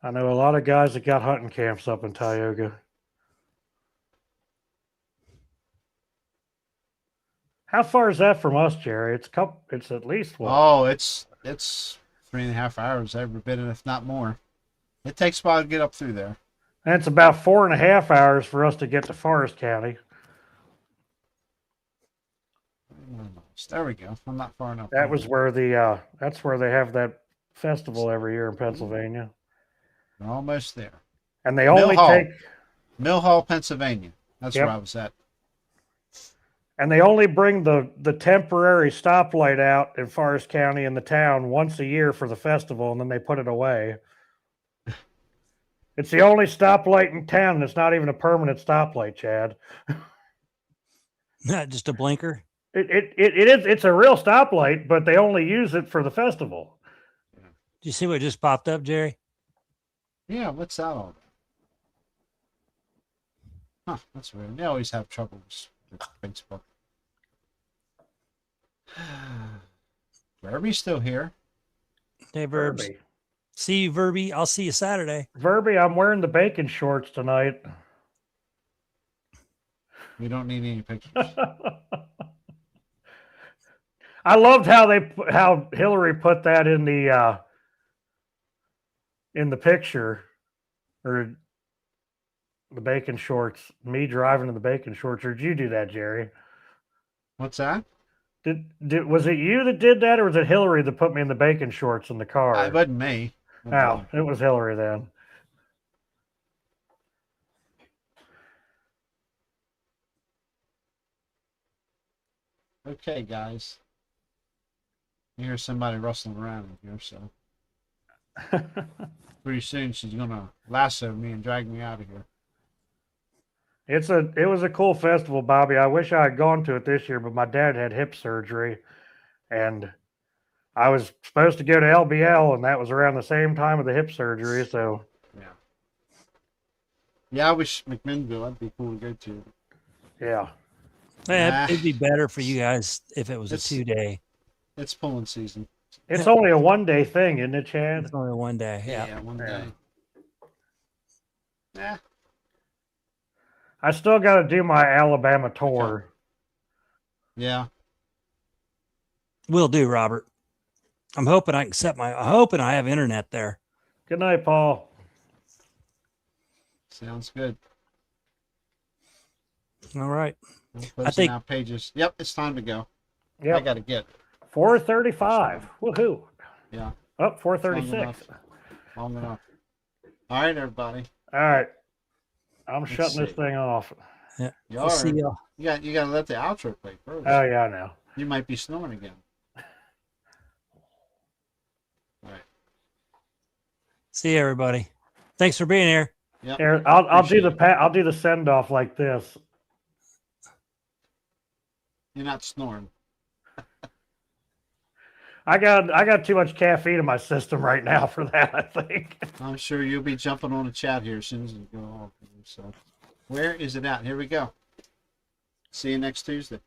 Speaker 2: I know a lot of guys that got hunting camps up in Tioga. How far is that from us, Jerry? It's at least what?
Speaker 1: Oh, it's 3.5 hours every bit, if not more. It takes a while to get up through there.
Speaker 2: And it's about 4.5 hours for us to get to Forest County.
Speaker 1: There we go. I'm not far enough.
Speaker 2: That was where that's where they have that festival every year in Pennsylvania.
Speaker 1: We're almost there.
Speaker 2: And they only
Speaker 1: Mill Hall.
Speaker 2: take
Speaker 1: Mill Hall, Pennsylvania. That's
Speaker 2: Yep.
Speaker 1: where I was at.
Speaker 2: and they only bring the temporary stoplight out in Forest County in the town once a year for the festival, and then they put it away. It's the only stoplight in town, and it's not even a permanent stoplight, Chad.
Speaker 4: Not just a blinker.
Speaker 2: It is. It's a real stoplight, but they only use it for the festival.
Speaker 4: Do you see what just popped up, Jerry?
Speaker 1: Yeah, what's that all about? Huh, that's weird. They always have troubles with Facebook. Verby's still here.
Speaker 4: Hey, Verbs.
Speaker 2: Verby.
Speaker 4: See you, Verby. I'll see you Saturday.
Speaker 2: Verby, I'm wearing the bacon shorts tonight.
Speaker 1: We don't need any pictures.
Speaker 2: I loved how Hillary put that in the picture, or the bacon shorts. Me driving in the bacon shorts. Or did you do that, Jerry?
Speaker 1: What's that?
Speaker 2: Was it you that did that, or was it Hillary that put me in the bacon shorts in the car?
Speaker 1: It wasn't me.
Speaker 2: Oh, it was Hillary then.
Speaker 1: Okay, guys. You hear somebody rustling around in here, so pretty soon she's gonna lasso me and drag me out of here.
Speaker 2: It was a cool festival, Bobby. I wish I had gone to it this year, but my dad had hip surgery, and I was supposed to go to LBL, and that was around the same time of the hip surgery. So
Speaker 1: Yeah, I wish McMinnville. That'd be cool to go to.
Speaker 2: yeah,
Speaker 4: It'd be better for you guys if it was a 2-day.
Speaker 1: It's pulling season.
Speaker 2: it's only a 1-day thing, isn't it, Chad?
Speaker 4: It's only one day. Yeah.
Speaker 1: One
Speaker 2: Yeah.
Speaker 1: day. Yeah.
Speaker 2: I still got to do my Alabama tour.
Speaker 1: Yeah.
Speaker 4: Will do, Robert. I'm hoping I can hoping I have internet there.
Speaker 2: Good night, Paul.
Speaker 1: Sounds good.
Speaker 4: All right.
Speaker 1: I think our pages. Yep, it's time to go.
Speaker 2: Yep.
Speaker 1: I got to get
Speaker 2: 4:35. Woohoo!
Speaker 1: Yeah.
Speaker 2: Oh,
Speaker 1: long
Speaker 2: 4:36.
Speaker 1: enough. Long enough. All right, everybody.
Speaker 2: All right. I'm
Speaker 1: Let's
Speaker 2: shutting this
Speaker 1: see.
Speaker 2: thing off.
Speaker 4: Yeah.
Speaker 1: You
Speaker 4: We'll see
Speaker 1: are.
Speaker 4: y'all.
Speaker 1: You got to let the outro play first.
Speaker 2: Oh yeah, I know.
Speaker 1: You might be snoring again. All right.
Speaker 4: See you, everybody. Thanks for being here.
Speaker 1: Yep.
Speaker 2: Here, I'll do
Speaker 1: Appreciate
Speaker 2: the I'll do the send off like this.
Speaker 1: You're not snoring.
Speaker 2: I got too much caffeine in my system right now for that, I think.
Speaker 1: I'm sure you'll be jumping on the chat here as soon as you go off. So, where is it at? Here we go. See you next Tuesday.